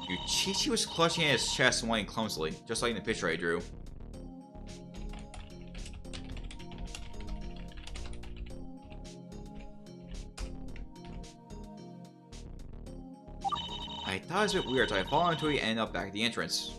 Chi-Chi was clutching at his chest and whining clumsily, just like in the picture I drew. I thought it was a bit weird, so I followed until he ended up back at the entrance.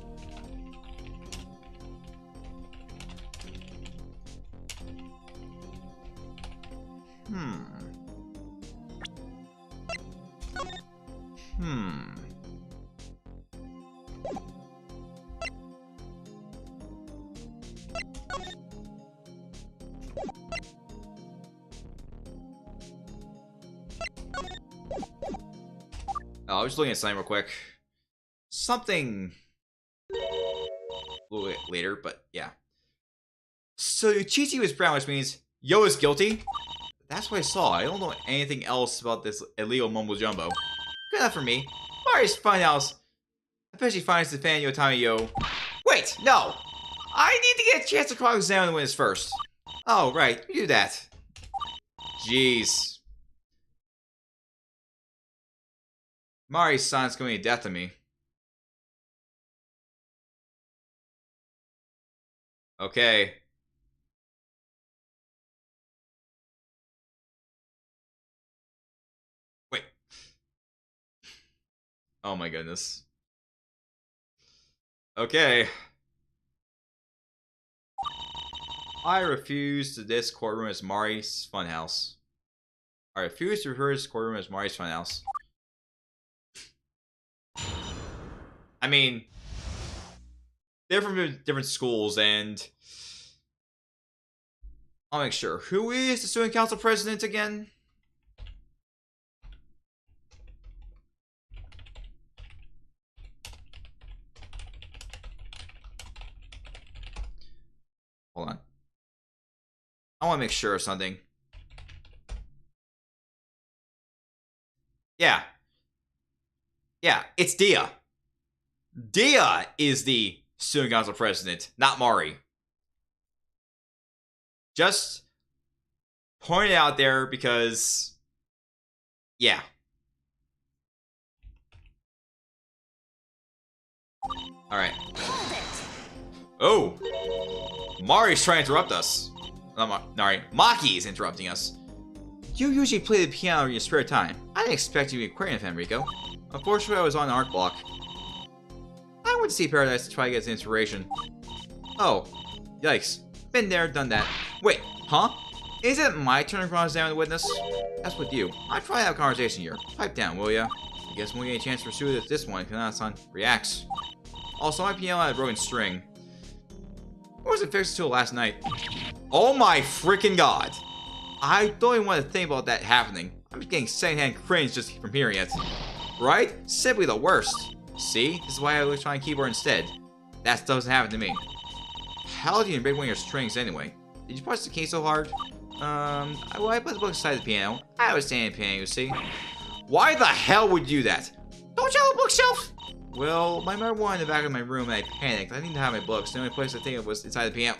I was just looking at something real quick. Something a little bit later, but yeah. So Chi-Chi was brown, which means Yo is guilty. That's what I saw. I don't know anything else about this illegal mumbo jumbo. Good enough for me. Marius find out. I bet she finds the fan Yotami Yo. Wait, no! I need to get a chance to cross-examine the witness first. Oh, right. You do that. Jeez. Mari's son's going to death to me. Okay. Wait. Oh my goodness. Okay. I refuse to this courtroom as Mari's funhouse. I refuse to refer to this courtroom as Mari's funhouse. I mean, they're from different schools, and I'll make sure. Who is the student council president again? Hold on. I want to make sure of something. Yeah. Yeah, it's Dia. Dia is the student council president, not Mari. Just point it out there because, yeah. Alright. Oh! Mari's trying to interrupt us. Sorry, Maki is interrupting us. You usually play the piano in your spare time. I didn't expect you to be aquarium fan, Rico. Unfortunately, I was on an art block. I went to see Paradise to try to get some inspiration. Oh, yikes. Been there, done that. Wait, huh? Is it my turn to cross-examine the witness? That's with you. I'm trying to have a conversation here. Pipe down, will ya? I guess we'll get a chance to pursue this one because Nana-san reacts. Also, my piano had a broken string. It wasn't fixed until last night. Oh my freaking god. I don't even want to think about that happening. I'm just getting secondhand cringe just from hearing it. Right? Simply the worst. See? This is why I was trying to keyboard instead. That doesn't happen to me. How did you break one of your strings anyway? Did you push the key so hard? Well, I put the book beside the piano. I was standing at the piano, you see. Why the hell would you do that? Don't you have a bookshelf? Well, my mother wanted in the back of my room and I panicked. I didn't have my books. The only place I think it was inside the piano.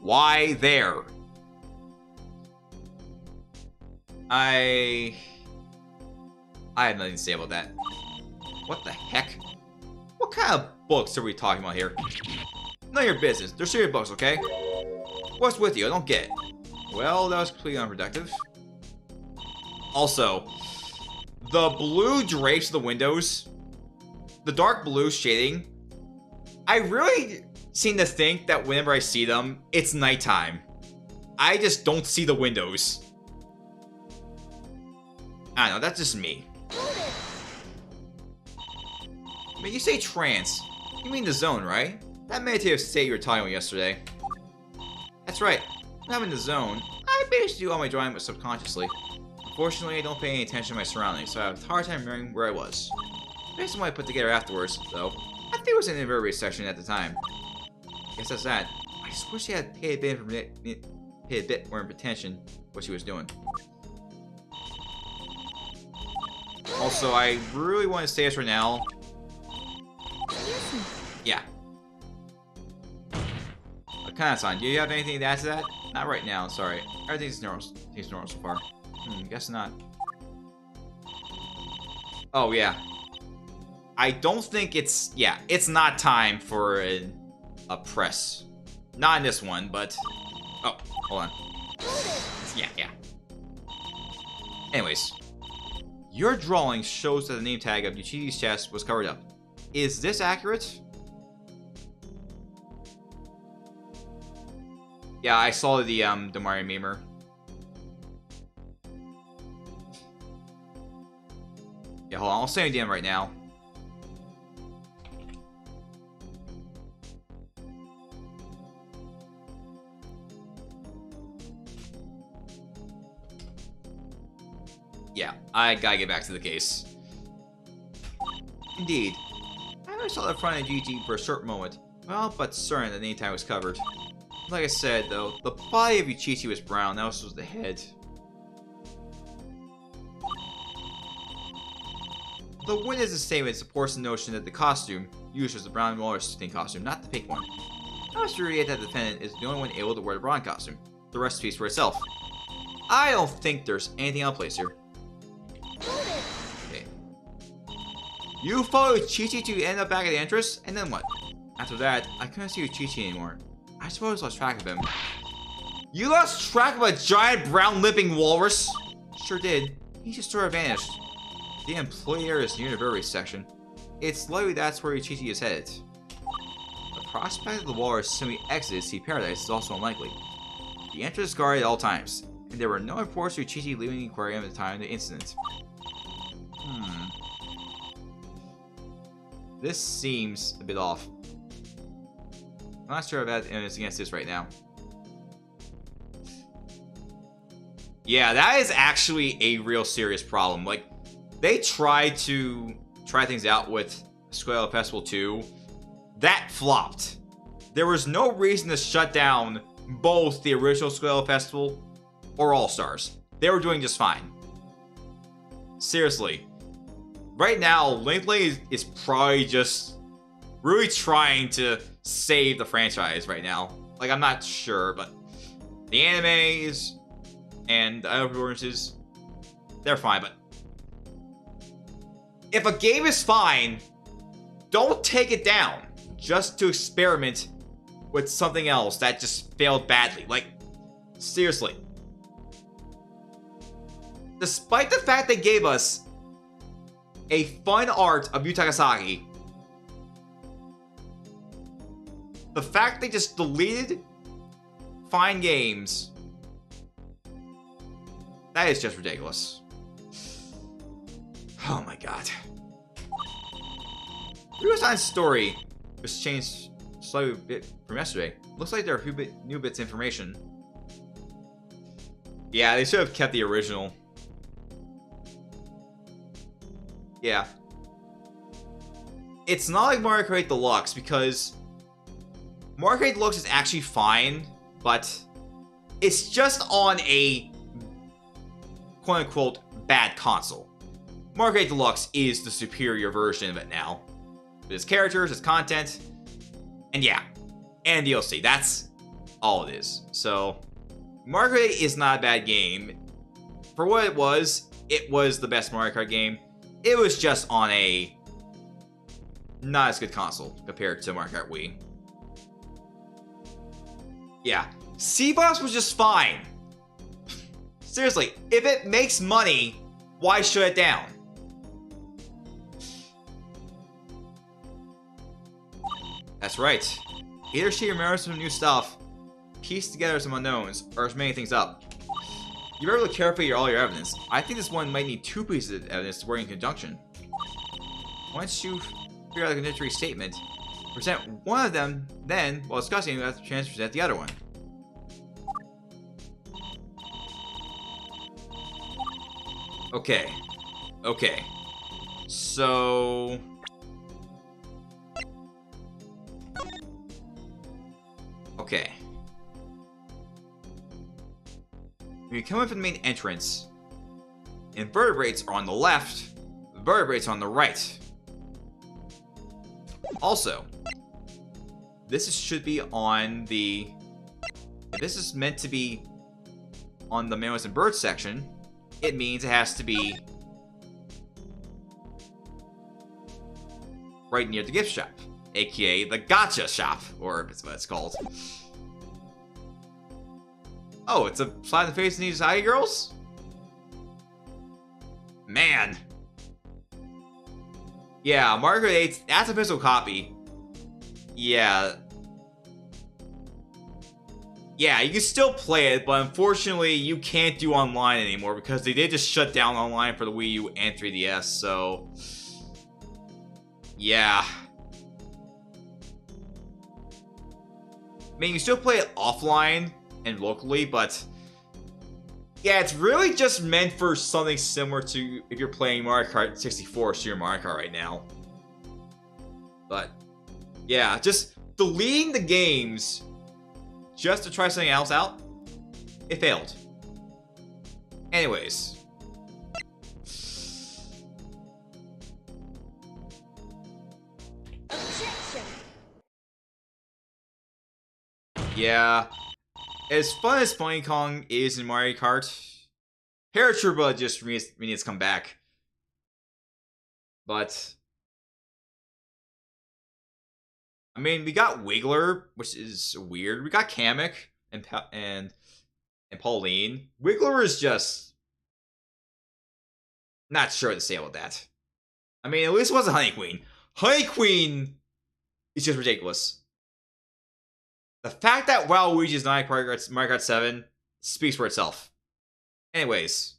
Why there? I have nothing to say about that. What the heck? What kind of books are we talking about here? None of your business. They're serious books, okay? What's with you? I don't get it. Well, that was completely unproductive. Also, the blue drapes of the windows, the dark blue shading, I really seem to think that whenever I see them, it's nighttime. I just don't see the windows. I don't know, that's just me. I mean, you say trance. You mean the zone, right? That meditative state you were talking about yesterday. That's right. When I'm in the zone, I basically do all my drawing but subconsciously. Unfortunately, I don't pay any attention to my surroundings, so I have a hard time remembering where I was. Based on what I put together afterwards, though, I think it was in the invertebrate section at the time. Guess that's that. I just wish I had paid a bit more attention to what she was doing. Also, I really want to say this right now. Yeah. Kana-san, do you have anything to add to that? Not right now, sorry. Everything's normal so far. Guess not. Oh, yeah. I don't think it's... Yeah, it's not time for a press. Not in this one, but... Oh, hold on. Yeah. Anyways. Your drawing shows that the name tag of Yuichi's chest was covered up. Is this accurate? Yeah, I saw the Mario memer. Yeah, hold on, I'll say it again right now. Yeah, I gotta get back to the case. Indeed. I only saw the front of GG for a short moment. Well, but certain that the name tag was covered. Like I said, though, the body of Yuichi was brown, that was the head. The witness's statement supports the notion that the costume used was the brown roller skating costume, not the pink one. I was reiterate that the defendant is the only one able to wear the brown costume. The rest speaks for itself. I don't think there's anything out of place here. Okay. You followed Chi-Chi to end up back at the entrance, and then what? After that, I couldn't see Chi-Chi anymore. I suppose I lost track of him. You lost track of a giant brown-lipping walrus? Sure did. He just sort of vanished. The employee area is near the brewery section. It's likely that's where Chi-Chi is headed. The prospect of the walrus simply exited Sea Paradise is also unlikely. The entrance is guarded at all times, and there were no reports of Chi-Chi leaving the aquarium at the time of the incident. This seems a bit off. I'm not sure about evidence against this right now. Yeah, that is actually a real serious problem. Like, they tried to try things out with Square Festival 2. That flopped. There was no reason to shut down both the original Square Festival or All Stars. They were doing just fine. Seriously. Right now, Linkley is probably just really trying to save the franchise right now. Like, I'm not sure, but the animes and the other performances, they're fine, but if a game is fine, don't take it down just to experiment with something else that just failed badly. Like, seriously. Despite the fact they gave us a fun art of Yu Takasaki, the fact they just deleted fine games, that is just ridiculous. Oh my god. Ryusan's story was changed slightly a bit from yesterday. Looks like there are a few new bits of information. Yeah, they should have kept the original. Yeah. It's not like Mario Kart 8 Deluxe, because Mario Kart 8 Deluxe is actually fine, but it's just on a quote-unquote bad console. Mario Kart 8 Deluxe is the superior version of it now. With its characters, its content, and yeah, and DLC. That's all it is. So, Mario Kart 8 is not a bad game. For what it was the best Mario Kart game. It was just on a not as good console compared to Mario Kart Wii. Yeah, C-Boss was just fine. Seriously, if it makes money, why shut it down? That's right. Either she remembers some new stuff, piece together some unknowns, or is making things up. You better look carefully at all your evidence. I think this one might need two pieces of evidence to work in conjunction. Once you figure out the contradictory statement, present one of them, then, while discussing, you have the chance to present the other one. Okay. Okay. So... okay. When you come in from the main entrance, invertebrates are on the left, vertebrates are on the right. Also, should be on the... if this is meant to be on the mammals and birds section, it means it has to be right near the gift shop, aka the gacha shop, or that's what it's called. Oh, it's a slap in the face of these eye girls? Man. Yeah, Mario Kart 8, that's a physical copy. Yeah. Yeah, you can still play it, but unfortunately you can't do online anymore because they did just shut down online for the Wii U and 3DS, so... yeah. I mean, you can still play it offline and locally, but... yeah, it's really just meant for something similar to if you're playing Mario Kart 64 Super Mario Kart right now. But, yeah, just deleting the games just to try something else out, it failed. Anyways. Objection. Yeah. As fun as Funny Kong is in Mario Kart, Paratroopa just needs to come back. But I mean, we got Wiggler, which is weird. We got Kamek and Pauline. Wiggler is just not sure to say about that. I mean, at least it wasn't Honey Queen. Honey Queen is just ridiculous. The fact that Waluigi's not Mario Kart 7 speaks for itself. Anyways.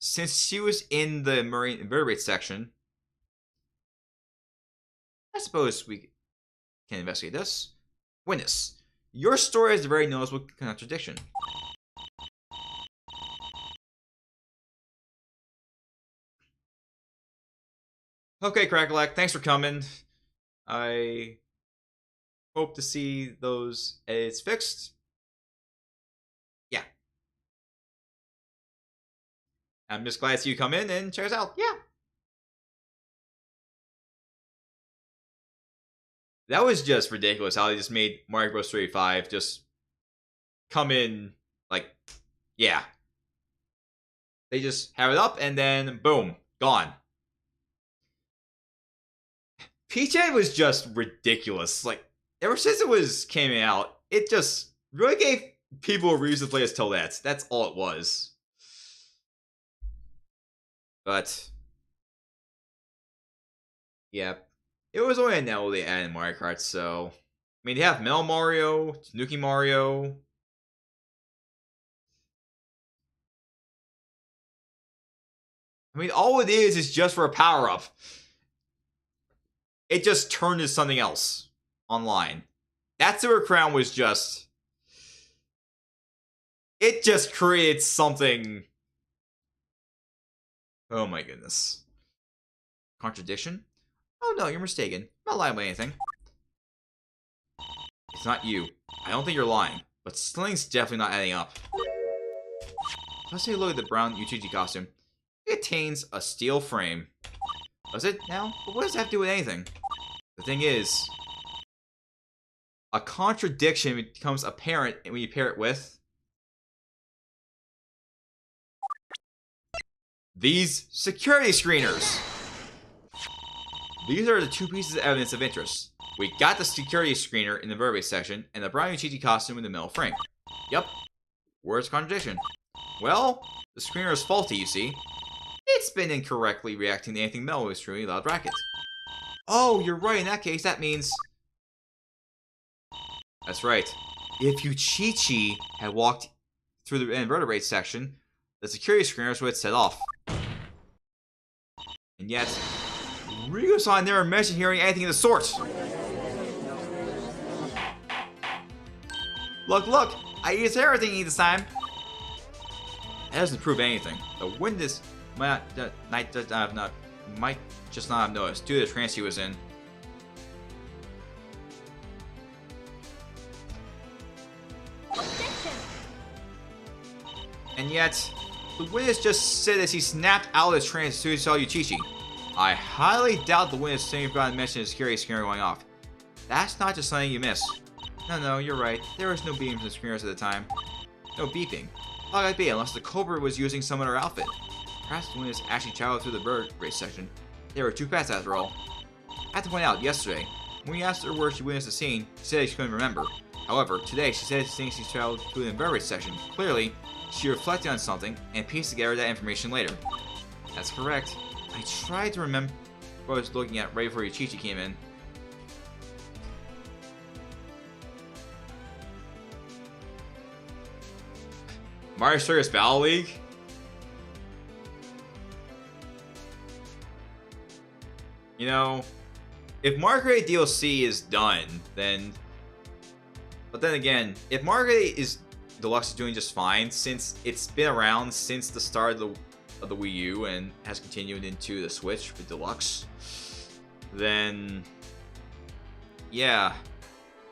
Since she was in the marine invertebrate section, I suppose we can investigate this. Witness. Your story has a very noticeable contradiction. Okay, Crackalack, thanks for coming. I hope to see those edits fixed. Yeah. I'm just glad to see you come in and check us out. Yeah. That was just ridiculous how they just made Mario Bros. 35 just come in, like, yeah. They just have it up and then boom, gone. Peach Egg was just ridiculous. Like, ever since it came out, it just really gave people a reason to play as Toadette. That's all it was. But yeah, it was only now they added Mario Kart, so I mean they have Metal Mario, Tanuki Mario. I mean, all it is just for a power-up. It just turned into something else online. That Silver Crown was just... It just created something... Oh my goodness. Contradiction? Oh no, you're mistaken. I'm not lying about anything. It's not you. I don't think you're lying. But something's definitely not adding up. Let's take a look at the brown Uchichi costume. It contains a steel frame. Does it now? But what does that have to do with anything? The thing is, a contradiction becomes apparent when you pair it with these security screeners. These are the two pieces of evidence of interest. We got the security screener in the vertebrate section, and the brown Uchichi costume in the metal frame. Yep. Where's the contradiction? Well, the screener is faulty, you see. It's been incorrectly reacting to anything metal with extremely loud brackets. Oh, you're right. In that case, that means... That's right. If Uchichi had walked through the invertebrate section, the security screeners would have set off. And yet, Ryusan never mentioned hearing anything of the sort. Look! I used everything this time. That doesn't prove anything. The witness might just not have noticed due to the trance he was in. And yet, the witness just said as he snapped out of the trance as soon as he saw Uchichi. I highly doubt the witness saying forgot to mention his security screener going off. That's not just something you miss. No, you're right. There was no beeping from the screeners at the time. No beeping. How could it be unless the culprit was using some other outfit? Perhaps the witness actually traveled through the bird race section. There were two paths after all. I have to point out, yesterday, when we asked her where she witnessed the scene, she said she couldn't remember. However, today she said she thinks she traveled through the invertebrate section. Clearly, she reflected on something and pieced together that information later. That's correct. I tried to remember what I was looking at right before Uchichi came in. Mario Circus Battle League? You know, if Mario Kart 8 DLC is done, then... But then again, if Mario Kart 8 is Deluxe is doing just fine, since it's been around since the start of the Wii U and has continued into the Switch with Deluxe, then... Yeah.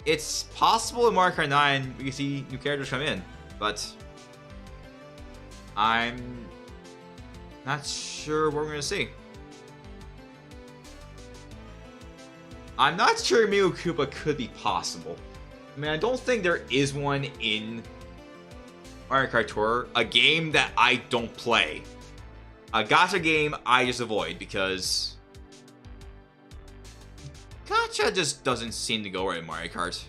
It's possible in Mario Kart 9 we can see new characters come in, but... I'm not sure what we're going to see. I'm not sure Miu Koopa could be possible. I mean, I don't think there is one in Mario Kart Tour, a game that I don't play. A gacha game I just avoid because Gotcha just doesn't seem to go right in Mario Kart.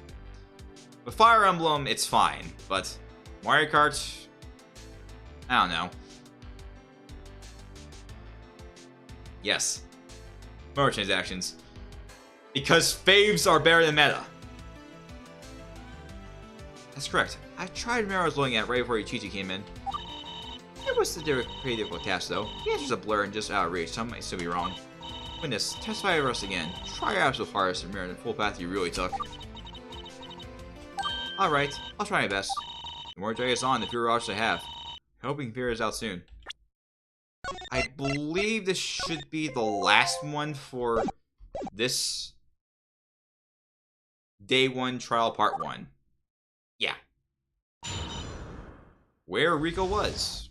With Fire Emblem, it's fine, but Mario Kart, I don't know. Yes. Microtransactions. Because faves are better than meta. That's correct. I tried when I was looking at right before Chika came in. It was a pretty difficult task though. The answer's a blur and just out of reach, so I might still be wrong. Goodness, testify over us again. Try your absolute hardest to mirror the full path you really took. Alright, I'll try my best. The more drag is on, the fewer options I have. I hope we can figure this out soon. I believe this should be the last one for this Day 1 Trial Part 1. Yeah. Where Rico was.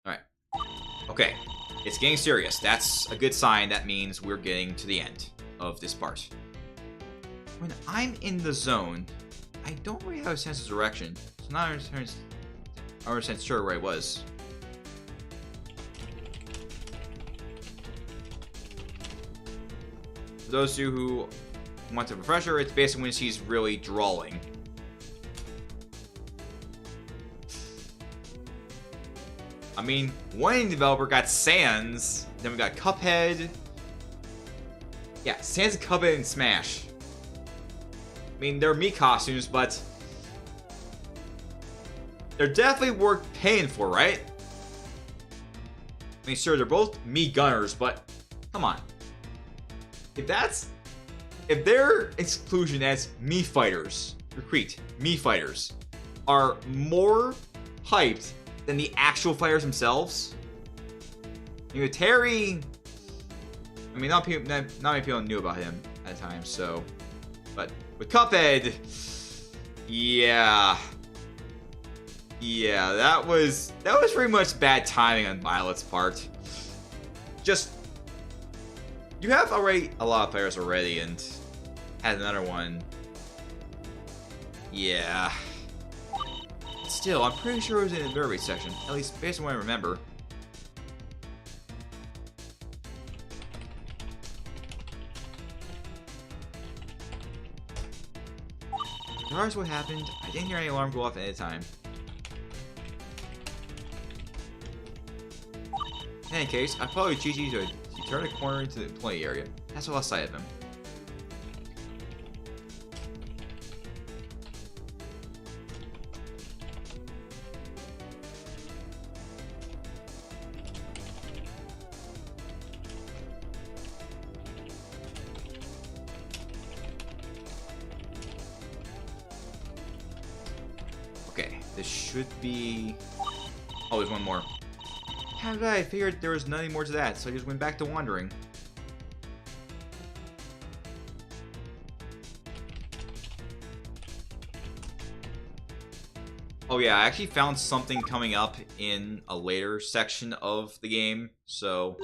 Alright. Okay. It's getting serious. That's a good sign. That means we're getting to the end of this part. When I'm in the zone, I don't really have a sense of direction. So now I'm 100% sure where I was. For those of you who want a refresher, it's basically when she's really drawing. I mean, one developer got Sans, then we got Cuphead. Yeah, Sans, Cuphead, and Smash. I mean, they're Mii costumes, but they're definitely worth paying for, right? I mean, sure, they're both Mii gunners, but come on. If their exclusion as Mii fighters, repeat, Mii fighters, are more hyped than the actual fighters themselves, you know, Terry, I mean, not many people knew about him at the time, so, but with Cuphead, yeah, that was pretty much bad timing on Violet's part. Just, you have already a lot of players already, and had another one. Yeah. Still, I'm pretty sure it was in the Derby section, at least based on what I remember. Regardless of what happened, I didn't hear any alarm go off at any time. In any case, I followed Gigi to turn a corner into the play area. That's the last sight of him. Okay, this should be... Oh, there's one more. How did I figured there was nothing more to that, so I just went back to wandering. Oh yeah, I actually found something coming up in a later section of the game, so...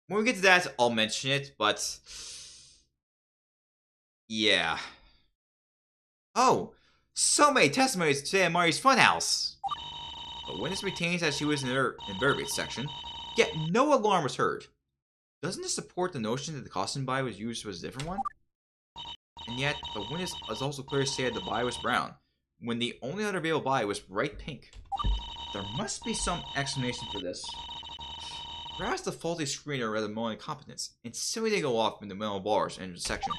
when we get to that, I'll mention it, but... yeah. Oh! So many testimonies today at Mari's Funhouse! The witness maintains that she was in the invertebrate section, yet no alarm was heard. Doesn't this support the notion that the costume buy was used was a different one? And yet, the witness has also clearly stated the buy was brown, when the only other available buy was bright pink. There must be some explanation for this. Perhaps the faulty screener rather more incompetence, and simply didn't go off when the metal bars entered the section.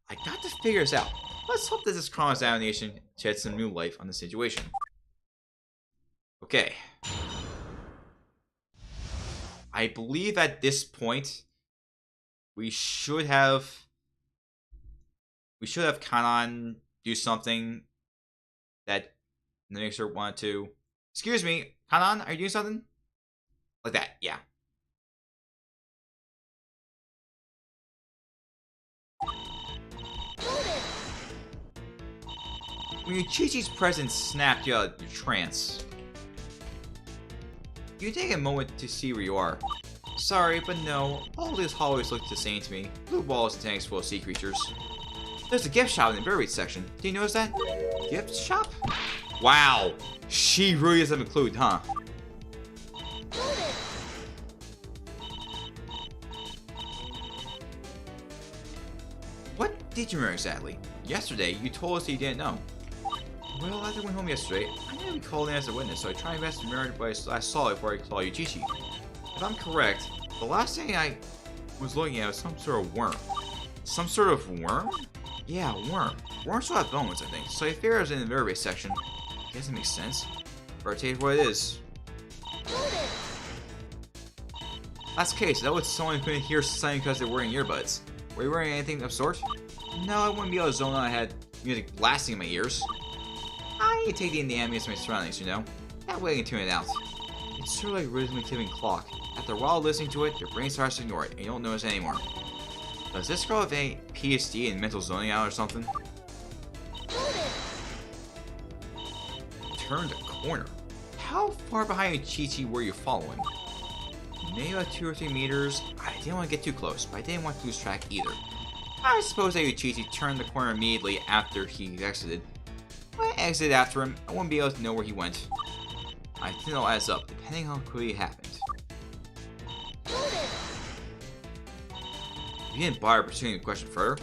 I got to figure this out. Let's hope that this cross-examination sheds some new life on the situation. Okay. I believe at this point we should have Kanan do something that the mixer wanted to. Excuse me, Kanan, are you doing something? Like that, yeah. When Chi-Chi's presence snapped you out of your trance, you take a moment to see where you are. Sorry, but no, all these hallways look the same to me. Blue balls and tanks full of sea creatures. There's a gift shop in the buried section. Did you notice that? Gift shop? Wow, she really doesn't have a clue, huh? did you remember exactly? Yesterday, you told us that you didn't know. Well, after I went home yesterday, I knew we called in as a witness, so I tried my best to remember what I saw before I called you Chichi. If I'm correct, the last thing I was looking at was some sort of worm. Some sort of worm? Yeah, worm. Worms still have bones, I think, so I figured it was in the vertebrae section. I guess it makes sense. But I'll tell you what it is. That's the case. That was someone couldn't hear something because they're wearing earbuds. Were you wearing anything of sort? No, I wouldn't be able to zone out. I had music blasting in my ears. I need to take in the ambience of my surroundings, you know? That way I can tune it out. It's sort of like a rhythmically ticking clock. After a while listening to it, your brain starts to ignore it, and you don't notice it anymore. Does this girl have any PSD and mental zoning out or something? Turned a corner. How far behind Chi-Chi were you following? Maybe about 2 or 3 meters. I didn't want to get too close, but I didn't want to lose track either. I suppose that Chi-Chi turned the corner immediately after he exited. If I exited after him, I wouldn't be able to know where he went. I think it all adds up, depending on how quickly it happened. You didn't bother pursuing the question further.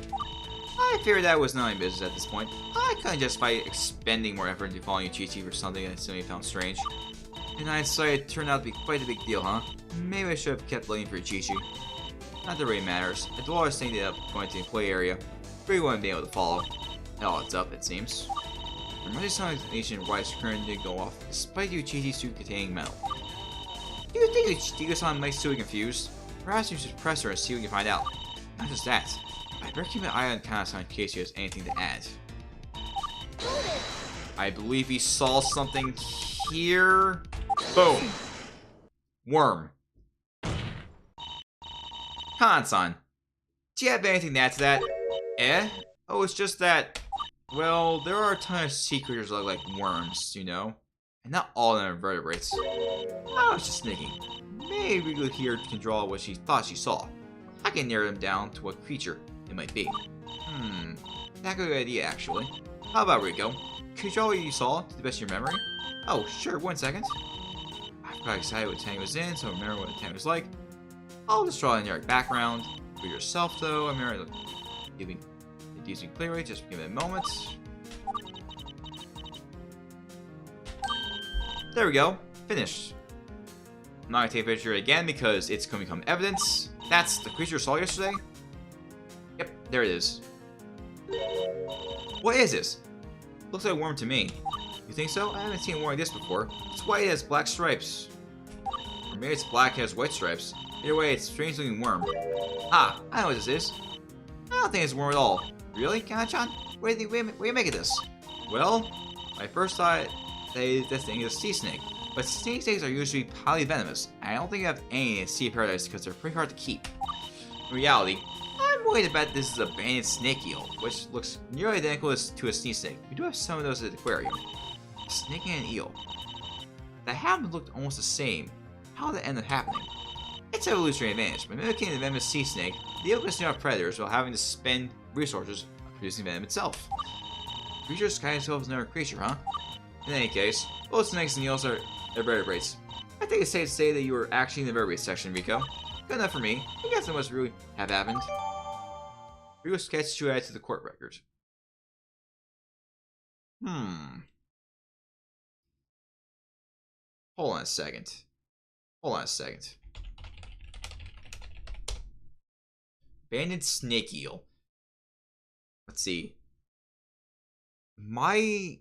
I figured that was none of my business at this point. I couldn't justify expending more effort into following Chi-Chi for something I simply found strange. In hindsight, it turned out to be quite a big deal, huh? Maybe I should have kept looking for Chi-Chi. Not that it really matters. I always think that going to the play area, really wouldn't be able to follow. Hell, it's up, it seems. There must be some explanation why his current didn't go off, despite the Chi-Chi suit containing metal. Do you think Chika-san might still be confused? Perhaps you should press her and see what you can find out. Not just that, I better keep an eye on Takasaki in case he has anything to add. I believe he saw something here. Boom! Worm. Han-san, do you have anything to add to that? Eh? Oh, it's just that, well, there are a ton of sea creatures that look like worms, you know? And not all of them are vertebrates. I was just thinking, maybe we here can draw what she thought she saw. I can narrow them down to what creature it might be. That's a good idea, actually. How about Rico? Could you draw what you saw to the best of your memory? Oh, sure, 1 second. I forgot exactly what tank was in, so I remember what the tank was like. I'll just draw a generic background. For yourself, though, I remember giving a decent play rate, just give it a moment. There we go. Finished. I'm not gonna take a picture again because it's gonna become evidence. That's the creature I saw yesterday? Yep, there it is. What is this? Looks like a worm to me. You think so? I haven't seen a worm like this before. It's white, it has black stripes. Or maybe it's black, it has white stripes. Either way, it's a strange looking worm. Ah, I know what this is. I don't think it's a worm at all. Really, Kana-chan? What do you make of this? Well, I first thought that this thing is a sea snake. But sea snakes are usually polyvenomous, and I don't think I have any in Sea Paradise because they're pretty hard to keep. In reality, I'm willing to bet this is a banded snake eel, which looks nearly identical to a sea snake. We do have some of those at the aquarium. A snake and an eel. That happen looked almost the same. How did that end up happening? It's evolutionary advantage. By mimicking the venomous sea snake, the eel can snare off predators while having to spend resources on producing venom itself. The creature disguises itself as another creature, huh? In any case, both snakes and eels are vertebrates. I think it's safe to say that you were actually in the vertebrate section, Rico. Good enough for me. I guess that must really have happened. Rico sketched to add to the court record. Hold on a second. Banded snake eel. Let's see. My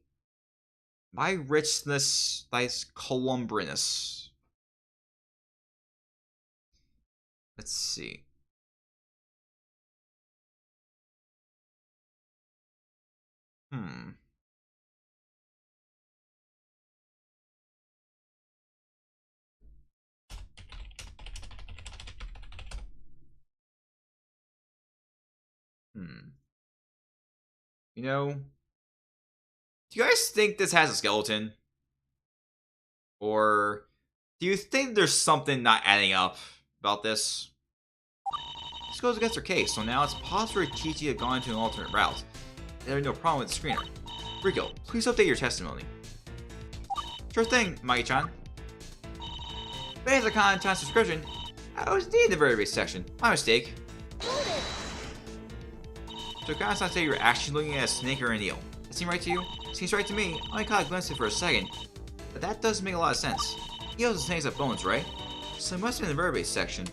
richness lies columbrinous. Let's see. You know, do you guys think this has a skeleton? Or do you think there's something not adding up about this? This goes against her case, so now it's possible Chi-Chi had gone to an alternate route. There's no problem with the screener. Rico, please update your testimony. Sure thing, Maki-chan. Based on Kana-chan's description, I was indeed in the vertebrate section. My mistake. So it kind of sounds like you're actually looking at a snake or an eel. That seem right to you? Seems right to me. I only caught a glimpse of it for a second. But that doesn't make a lot of sense. Eels and snakes have bones, right? So it must be in the vertebrate section.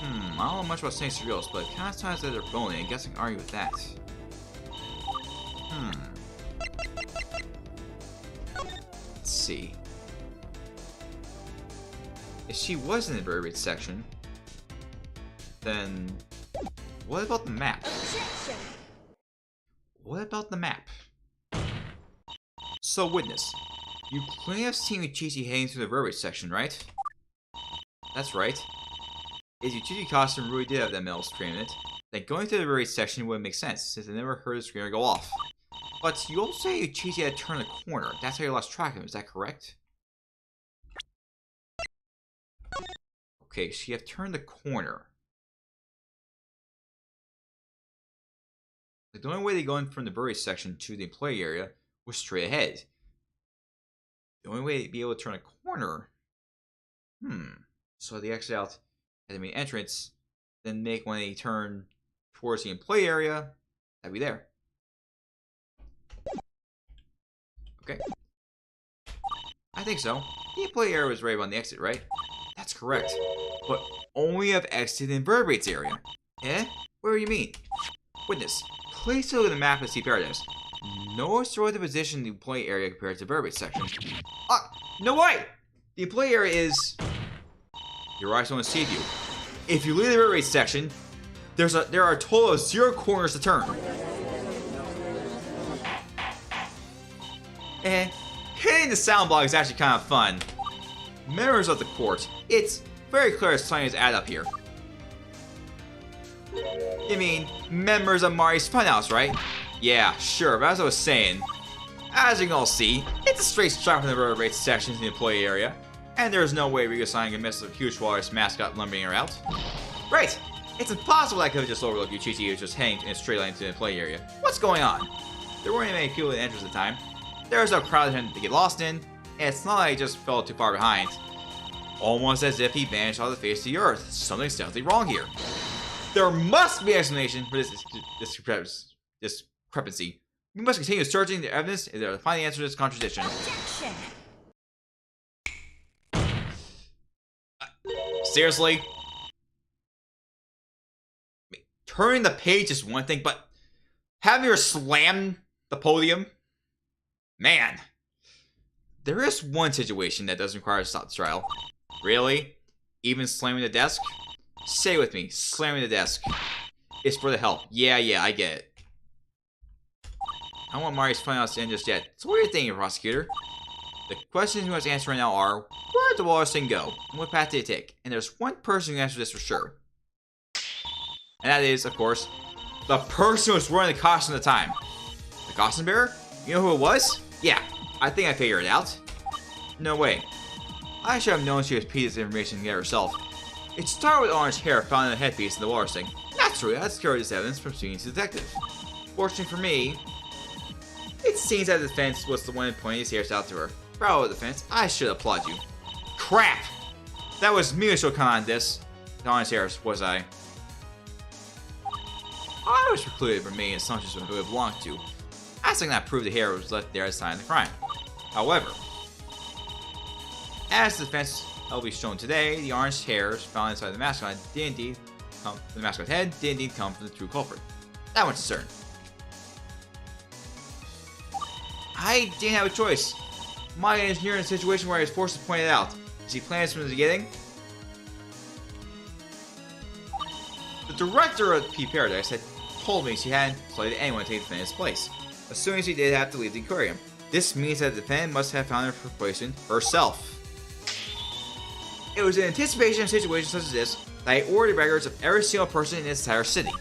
I don't know much about snakes or eels, but it kind of sounds like they're bony. I guess I can argue with that. Let's see. If she was in the vertebrate section, then what about the map? What about the map? So, witness, you clearly have seen Uchichi heading through the vertebrate section, right? That's right. If Uchichi costume really did have that metal screen in it, then going to the vertebrate section would make sense, since I never heard the screamer go off. But you also say Uchichi had turned the corner. That's how you lost track of him, is that correct? Okay, she had turned the corner. The only way they go in from the vertebrate section to the employee area was straight ahead. The only way to be able to turn a corner... So they exit out at the main entrance, then make when they turn towards the employee area, that'd be there. Okay. I think so. The employee area was right on the exit, right? That's correct. But only have exited the invertebrates area. Eh? What do you mean? Witness, please look at the map and see Paradise. Notice the relative position of the employee area compared to the vertebrate section. No way! The employee area is... Your eyes don't deceive you. If you leave the vertebrate section, there are a total of 0 corners to turn. Hitting the sound block is actually kind of fun. Members of the court, it's very clear something is add up here. You mean, members of Mari's Funhouse, right? Yeah, sure, but as I was saying, as you can all see, it's a straight shot from the vertebrate section to the employee area, and there's no way Riga-san can miss a huge walrus mascot lumbering her out. Right! It's impossible I could have just overlooked Uchichi who was just heading in a straight line to the employee area. What's going on? There weren't many people at the entrance at the time. There was no crowd for him to get lost in, and it's not like he just fell too far behind. Almost as if he vanished off the face of the earth. Something's definitely wrong here. There must be an explanation for this discrepancy. We must continue searching the evidence in order to find the answer to this contradiction. Objection. Seriously? Turning the page is one thing, but having her slam the podium? Man. There is one situation that doesn't require a stop the trial. Really? Even slamming the desk? Say it with me, slamming the desk. It's for the help. Yeah, I get it. I don't want Mari's Funhouse to end just yet. So what are you thinking, prosecutor? The questions you must answer right now are, where did the walrus thing go? And what path did it take? And there's one person who can answer this for sure. And that is, of course, the person who was wearing the costume at the time. The costume bearer? You know who it was? Yeah, I think I figured it out. No way. I should have known she was pieced this information together herself. It started with orange hair found in the headpiece in the walrus thing. Naturally, I secured this evidence from speaking to the detective. Fortunately for me, it seems that the defense was the one pointing his hairs out to her. Bravo, defense. I should applaud you. Crap! That was me who should come on this. The orange hairs, was I? I was precluded from making assumptions from who it belonged to. I still cannot prove the hair was left there at the time of the crime. However, as the defense will be shown today, the orange hairs found inside the mascot did indeed come from the mascot's head, did indeed come from the true culprit. That much is certain. I didn't have a choice. My engineer in a situation where I was forced to point it out. Is he planning this from the beginning? The director of P Paradise had told me she hadn't selected anyone to take the defendant's place, assuming she did have to leave the aquarium. This means that the defendant must have found her replacement herself. It was in anticipation of situations such as this that I ordered records of every single person in this entire city.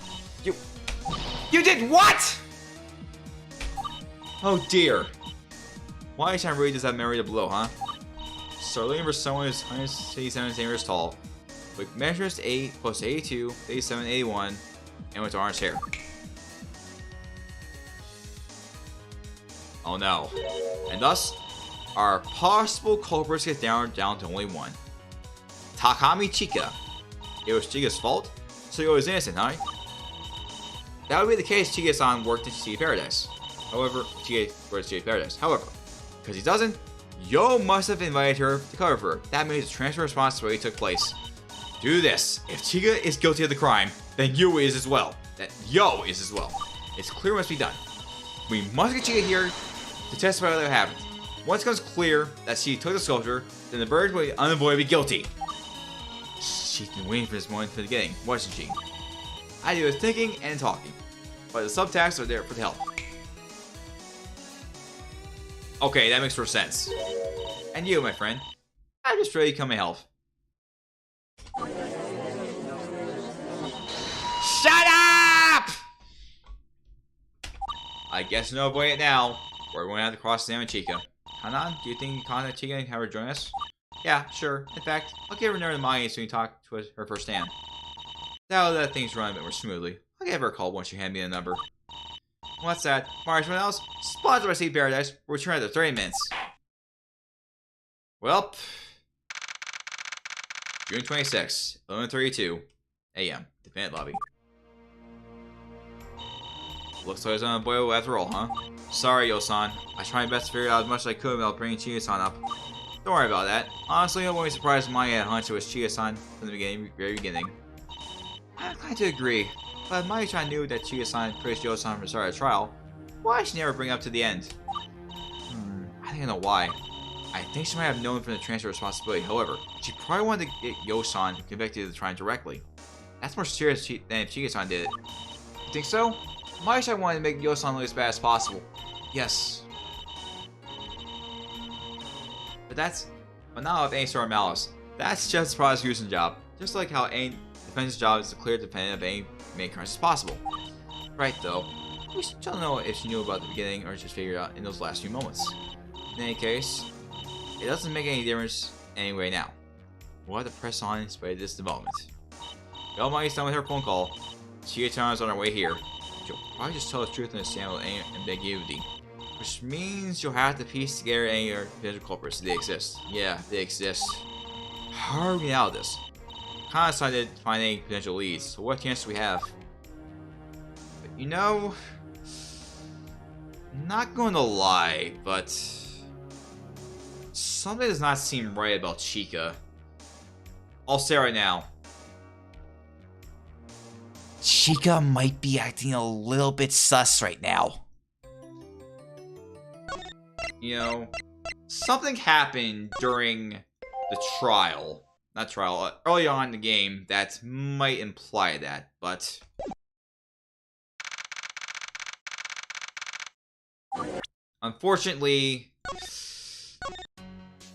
You did what? Oh dear. Why is I really does that memory to blow, huh? So looking for someone who's 187 centimeters tall, with measures 8, close to 82, 87, 81, and with orange hair. Oh no. And thus, our possible culprits get down to only one. Takami Chika. It was Chika's fault, so he was innocent, huh? That would be the case Chika-san worked in Sea Paradise. However, Chika worked in Sea Paradise. However, because he doesn't, Yo must have invited her to cover for her. That means the transfer responsibility took place. Do this. If Chika is guilty of the crime, then Yo is as well. It's clear what must be done. We must get Chika here to testify what happened. Once it becomes clear that she took the sculpture, then the bird will be unavoidably guilty. She's been waiting for this moment from the beginning, wasn't she? I do the thinking and talking, but the subtasks are there for the help. Okay, that makes more sense. And you, my friend, I'm just ready to come and help. Shut up! I guess no avoid it now. We're going to have to cross Sam and Chika. Hanan, do you think you can contact Chika and have her join us? Yeah, sure. In fact, I'll give her a number to Maya so you can talk to her firsthand. That'll let things run a bit more smoothly. I'll give her a call once you hand me the number. What's that? Mars, someone else? Sponsored by Sea Paradise. We'll return after 30 minutes. Well, June 26, 11:32 a.m. Defendant lobby. Looks like I was on a boil after all, huh? Sorry, Yo-san. I tried my best to figure out as much as I could without bringing Chika-san up. Don't worry about that. Honestly, I'm always surprised Maya had a hunch it was Chika-san from the very beginning. I kind of agree. But if Maya-chan knew that Chika-san praised Yo-san from the start of the trial, why did she never bring it up to the end? I think I know why. I think she might have known from the transfer responsibility. However, she probably wanted to get Yo-san convicted of the crime directly. That's more serious than if Chika-san did it. You think so? Maya-chan wanted to make Yo-san look as bad as possible. Yes. But not with any sort of malice. That's just the prosecution's job. Just like how any defense's job is to clear the defendant of any main crimes as possible. Right though, we still don't know if she knew about the beginning or just figured it out in those last few moments. In any case, it doesn't make any difference anyway now. We'll have to press on in spite of this development. Well, Maya's done with her phone call. Chika-chan is on her way here. She'll probably just tell the truth and stand with any ambiguity. Which means you'll have to piece together any other potential culprits. They exist. Yeah, they exist. How are we getting out of this? Kinda decided to find any potential leads, so what chance do we have? But you know, not going to lie, but something does not seem right about Chika. I'll say right now, Chika might be acting a little bit sus right now. You know, something happened during the trial. Not trial, early on in the game that might imply that, but unfortunately,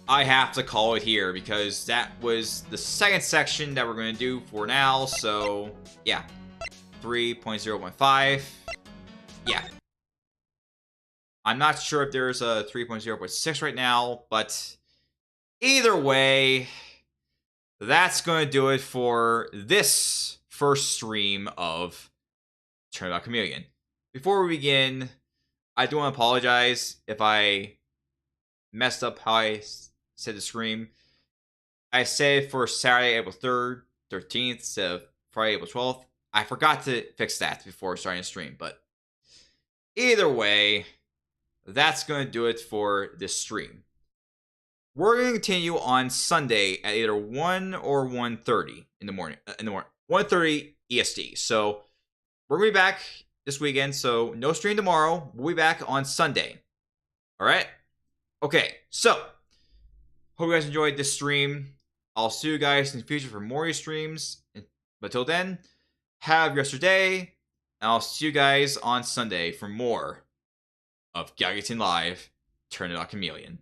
I have to call it here because that was the second section that we're going to do for now, so yeah. 3.0.5. Yeah. I'm not sure if there's a 3.0.6 right now, but either way, that's going to do it for this first stream of Turnabout Chameleon. Before we begin, I do want to apologize if I messed up how I said the stream. I said for Saturday, April 3rd, 13th, instead of Friday, April 12th. I forgot to fix that before starting the stream, but either way, that's going to do it for this stream. We're going to continue on Sunday at either 1 or 1:30 in the morning. 1:30 EST. So we're going to be back this weekend. So no stream tomorrow. We'll be back on Sunday. All right. Okay. So hope you guys enjoyed this stream. I'll see you guys in the future for more streams. But till then, have your day. And I'll see you guys on Sunday for more of Gyakuten Live Turnabout Chameleon.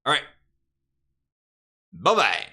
All right. Bye-bye.